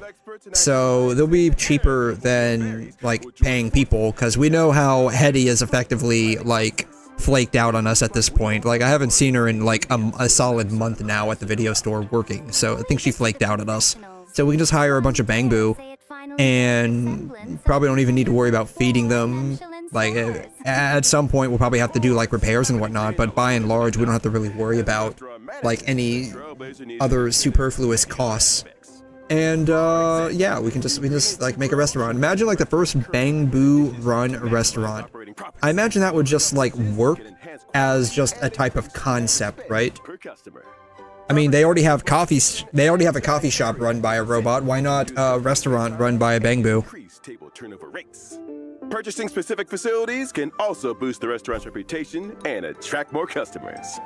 So they'll be cheaper than like paying people, because we know how Hetty is effectively like flaked out on us at this point. Like I haven't seen her in like a solid month now at the video store working, so I think she flaked out at us. So we can just hire a bunch of 𝘭𝑚 and probably don't even need to worry about feeding them. Like at some point we'll probably have to do like repairs and whatnot, but by and large we don't have to really worry about like any other superfluous costs. And yeah, we can just like make a restaurant. Imagine like the first 𝘭𝑚 run restaurant. I imagine that would just like work as just a type of concept, right? I mean, they already have coffees. They already have a coffee shop run by a robot. Why not a restaurant run by a 𝘭𝑚? Purchasing specific facilities can also boost the restaurant's reputation and attract more customers.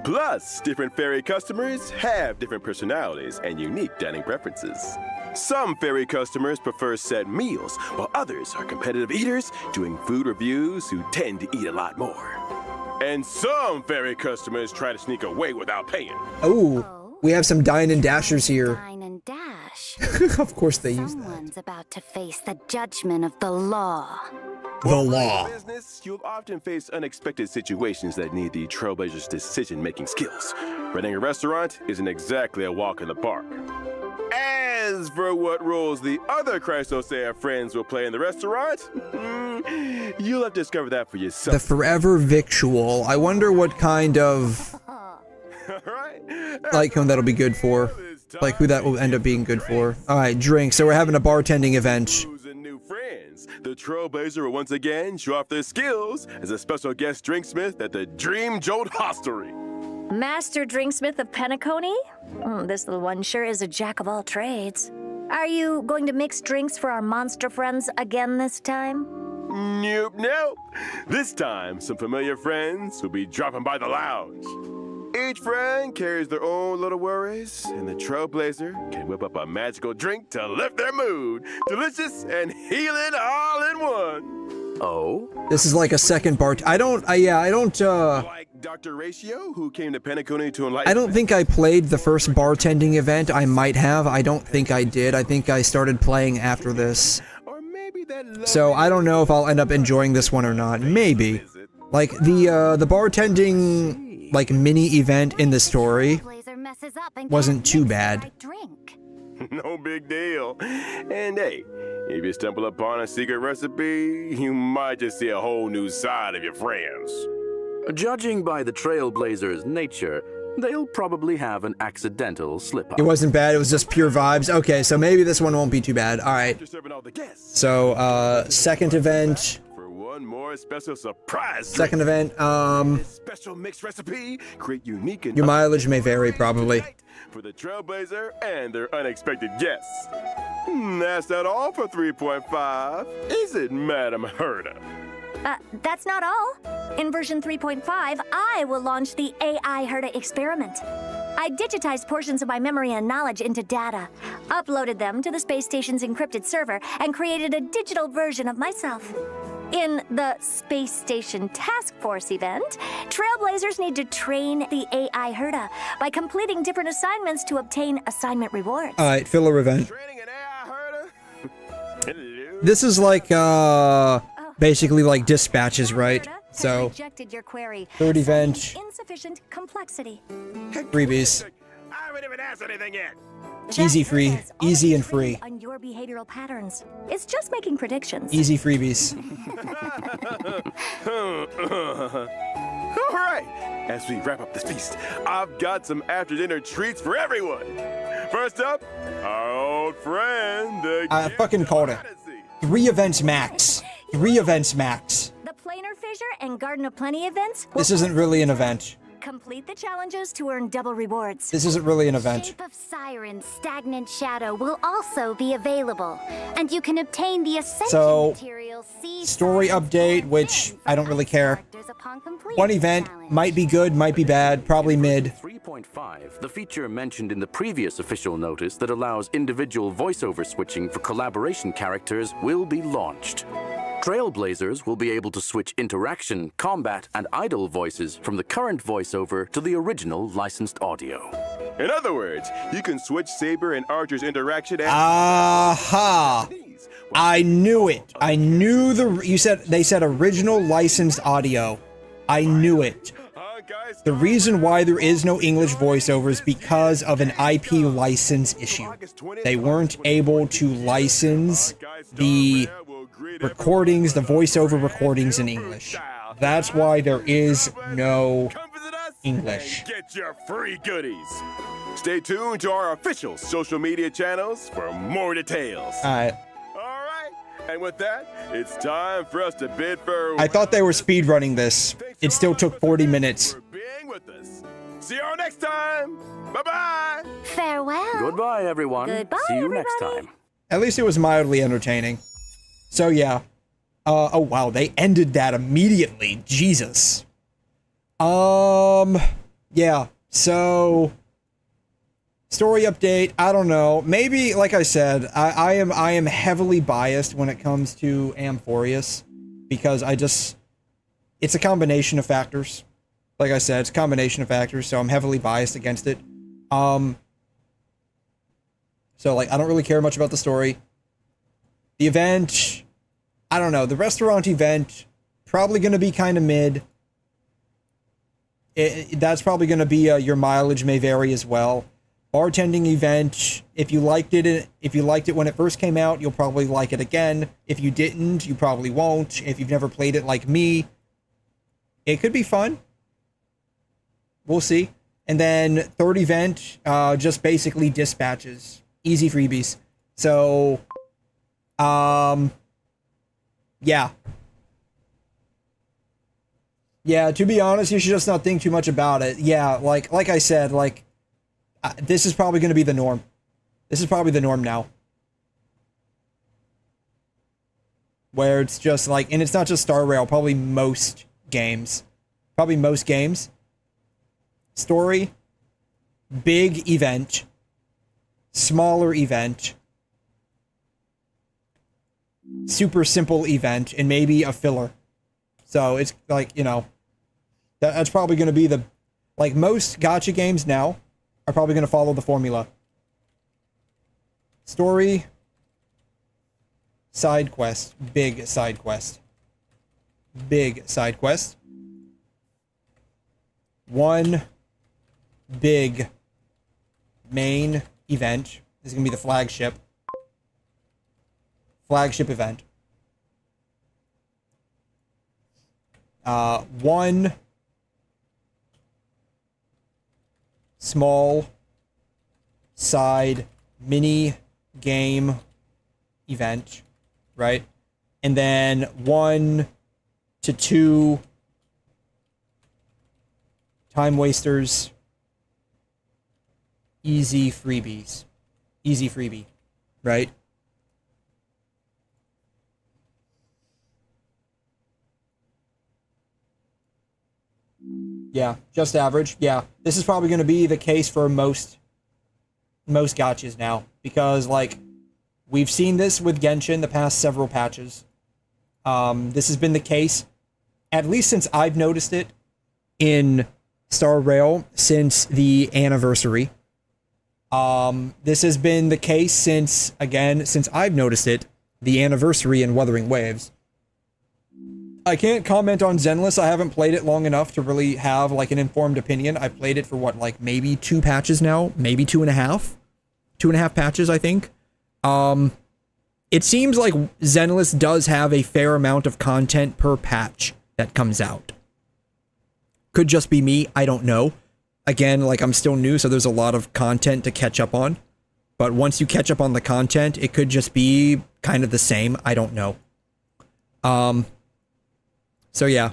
Plus, different fairy customers have different personalities and unique dining preferences. Some fairy customers prefer set meals, while others are competitive eaters doing food reviews who tend to eat a lot more. And some fairy customers try to sneak away without paying. Oh, we have some dine and dashers here. Dine and dash. Of course they use that. Someone's about to face the judgment of the law. The law. In business, you'll often face unexpected situations that need the Trailblazer's decision-making skills. Running a restaurant isn't exactly a walk in the park. As for what roles the other 𝘧𝘗 friends will play in the restaurant, you'll have to discover that for yourself. The forever victual. I wonder what kind of light cone that'll be good for. Like who that will end up being good for. Alright, drink. So we're having a bartending event. The Trailblazer will once again show off their skills as a special guest drinksmith at the Dream Jolt Hostelry. Master drinksmith of Penacony? This little one sure is a jack of all trades. Are you going to mix drinks for our monster friends again this time? Nope. This time, some familiar friends will be dropping by the lounge. Each friend carries their own little worries, and the Trailblazer can whip up a magical drink to lift their mood. Delicious and healing all in one. Oh? This is like a second bar. I don't. Like Dr. Ratio, who came to Penacony to enlighten. I don't think I played the first bartending event. I might have. I don't think I did. I think I started playing after this. So I don't know if I'll end up enjoying this one or not. Maybe. Like the bartending like mini event in the story wasn't too bad. No big deal. And hey, if you stumble upon a secret recipe, you might just see a whole new side of your friends. Judging by the Trailblazer's nature, they'll probably have an accidental slip-up. It wasn't bad, it was just pure vibes. Okay, so maybe this one won't be too bad. Alright. So, second event. one more special surprise. Second event, Special mix recipe, create unique and your mileage may vary, probably. for the Trailblazer and their unexpected guests. That's not all for 3.5, is it, Madam Herda? That's not all. In version 3.5, I will launch the AI Herda experiment. I digitized portions of my memory and knowledge into data, uploaded them to the space station's encrypted server, and created a digital version of myself. In the Space Station Task Force event, Trailblazers need to train the AI Herda by completing different assignments to obtain assignment rewards. Alright, filler event. This is like, basically like dispatches, right? So, Rejected your query. third event, Insufficient complexity. freebies. I haven't even asked anything yet. Easy free, easy and free. On your behavioral patterns. It's just making predictions. Easy freebies. All right, as we wrap up this feast, I've got some after-dinner treats for everyone. First up, our old friend, the I fucking called it. 3 events max. 3 events max. The Planar Fissure and Garden of Plenty events will This isn't really an event. complete the challenges to earn double rewards. This isn't really an event. Shape of Siren's Stagnant Shadow will also be available, and you can obtain the Ascension So, material C story update, which I don't really care. upon completion. One event might be good, might be bad, probably mid. 3.5, the feature mentioned in the previous official notice that allows individual voiceover switching for collaboration characters will be launched. Trailblazers will be able to switch interaction, combat, and idle voices from the current voiceover to the original licensed audio. In other words, you can switch Saber and Archer's interaction and Aha! I knew it. I knew they said original licensed audio. I knew it. The reason why there is no English voiceover is because of an IP license issue. They weren't able to license the recordings, the voiceover recordings in English. That's why there is no English. get your free goodies. Stay tuned to our official social media channels for more details. Alright. And with that, it's time for us to bid farewell. I thought they were speedrunning this. It still took 40 minutes. See you all next time. Bye-bye. Farewell. Goodbye, everyone. Goodbye, See you next time. At least it was mildly entertaining. So yeah. Oh wow, they ended that immediately. Jesus. Yeah. So story update, I don't know. Maybe, like I said, I am heavily biased when it comes to Amphoreus because it's a combination of factors. Like I said, it's a combination of factors, so I'm heavily biased against it. So like I don't really care much about the story. The event, I don't know. The restaurant event, probably going to be kind of mid. That's probably going to be your mileage may vary as well. Bartending event, if you liked it when it first came out, you'll probably like it again. If you didn't, you probably won't. If you've never played it like me, it could be fun. We'll see. And then third event, just basically dispatches, easy freebies. So, yeah. Yeah, to be honest, you should just not think too much about it. Yeah, like I said, this is probably going to be the norm. This is probably the norm now. Where it's just like, and it's not just Star Rail, probably most games. Probably most games. Story, big event, smaller event, super simple event, and maybe a filler. So it's like, you know, that's probably going to be like most gacha games now are probably going to follow the formula. Story, side quest, big side quest. Big side quest. One big main event. This is going to be the flagship event. One small side mini game event, right? And then one to 2 time wasters. Easy freebies. Easy freebie, right? Yeah, just average. Yeah, this is probably going to be the case for most gachas now, because like we've seen this with Genshin the past several patches. This has been the case, at least since I've noticed it in Star Rail since the anniversary. This has been the case since I've noticed it, the anniversary in Wuthering Waves. I can't comment on Zenless. I haven't played it long enough to really have like an informed opinion. I played it for what, like maybe 2 patches now, maybe 2.5. 2.5 patches, I think. It seems like Zenless does have a fair amount of content per patch that comes out. Could just be me, I don't know. Again, like I'm still new, so there's a lot of content to catch up on. But once you catch up on the content, it could just be kind of the same. I don't know. So yeah.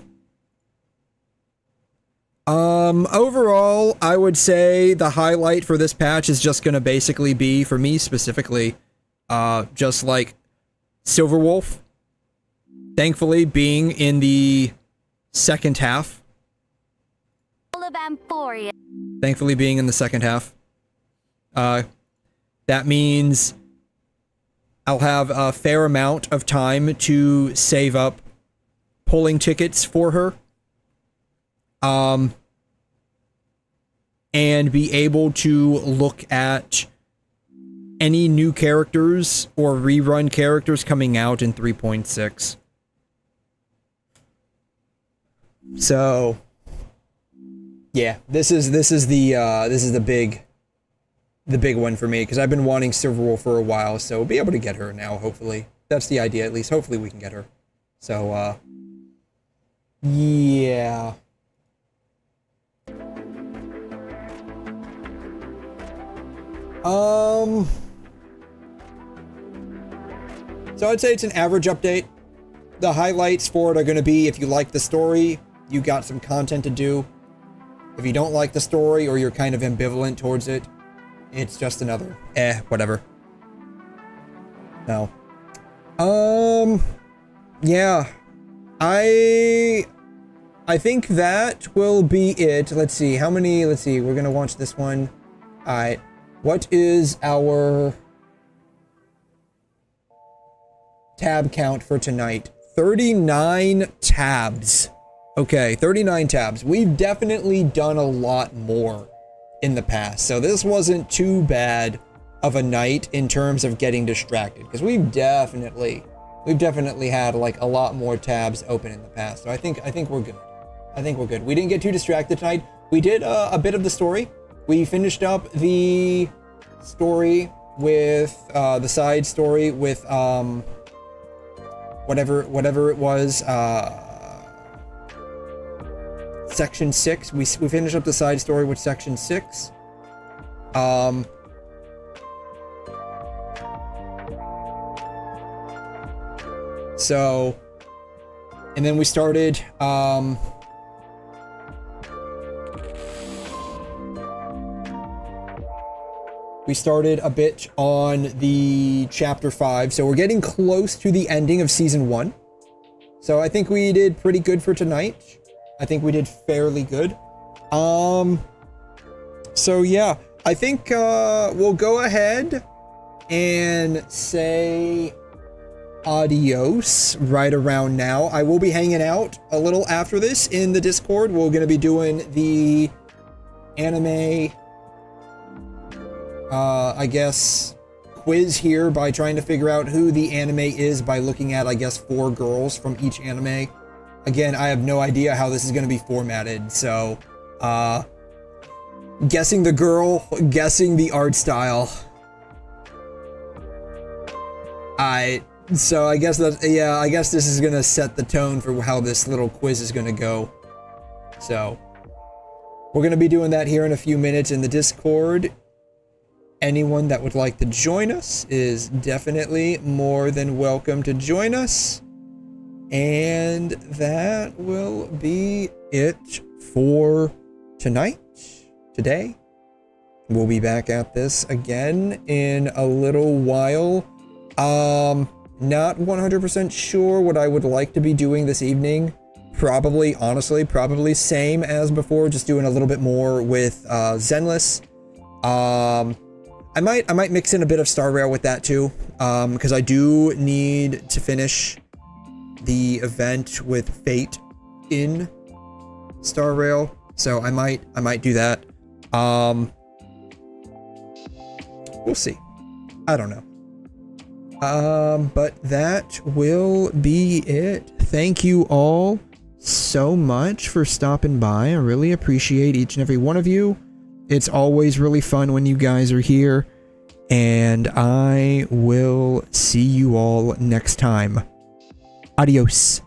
Overall, I would say the highlight for this patch is just gonna basically be, for me specifically, just like Silverwolf, thankfully being in the second half. Thankfully being in the second half. That means I'll have a fair amount of time to save up pulling tickets for her. And be able to look at any new characters or rerun characters coming out in 3.6. So yeah, this is the big one for me, because I've been wanting Silverwolf for a while, so we'll be able to get her now, hopefully. That's the idea, at least. Hopefully we can get her. So yeah. So I'd say it's an average update. The highlights for it are going to be, if you like the story, you got some content to do. If you don't like the story, or you're kind of ambivalent towards it, it's just another whatever. No. Yeah. I think that will be it. Let's see, we're gonna watch this one. Alright. What is our tab count for tonight? 39 tabs. Okay, 39 tabs. We've definitely done a lot more in the past, so this wasn't too bad of a night in terms of getting distracted, because we've definitely had like a lot more tabs open in the past. So I think we're good. I think we're good. We didn't get too distracted tonight. We did a bit of the story. We finished up the story with the side story with whatever it was, Section 6. We finished up the side story with Section 6. So, and then we started, a bit on the Chapter 5, so we're getting close to the ending of Season 1. So I think we did pretty good for tonight. I think we did fairly good. So yeah, I think we'll go ahead and say adios right around now. I will be hanging out a little after this in the Discord. We're going to be doing the anime, I guess, quiz here by trying to figure out who the anime is by looking at, I guess, 4 girls from each anime. Again, I have no idea how this is going to be formatted, so, guessing the girl, guessing the art style. So I guess that, yeah, I guess this is going to set the tone for how this little quiz is going to go. So, we're going to be doing that here in a few minutes in the Discord. Anyone that would like to join us is definitely more than welcome to join us. And that will be it for today. We'll be back at this again in a little while. Not 100% sure what I would like to be doing this evening. Honestly, probably same as before, just doing a little bit more with Zenless. I might mix in a bit of Star Rail with that too, because I do need to finish the event with Fate in Star Rail, so I might do that. We'll see. I don't know. But that will be it. Thank you all so much for stopping by. I really appreciate each and every one of you. It's always really fun when you guys are here, and I will see you all next time. Adios.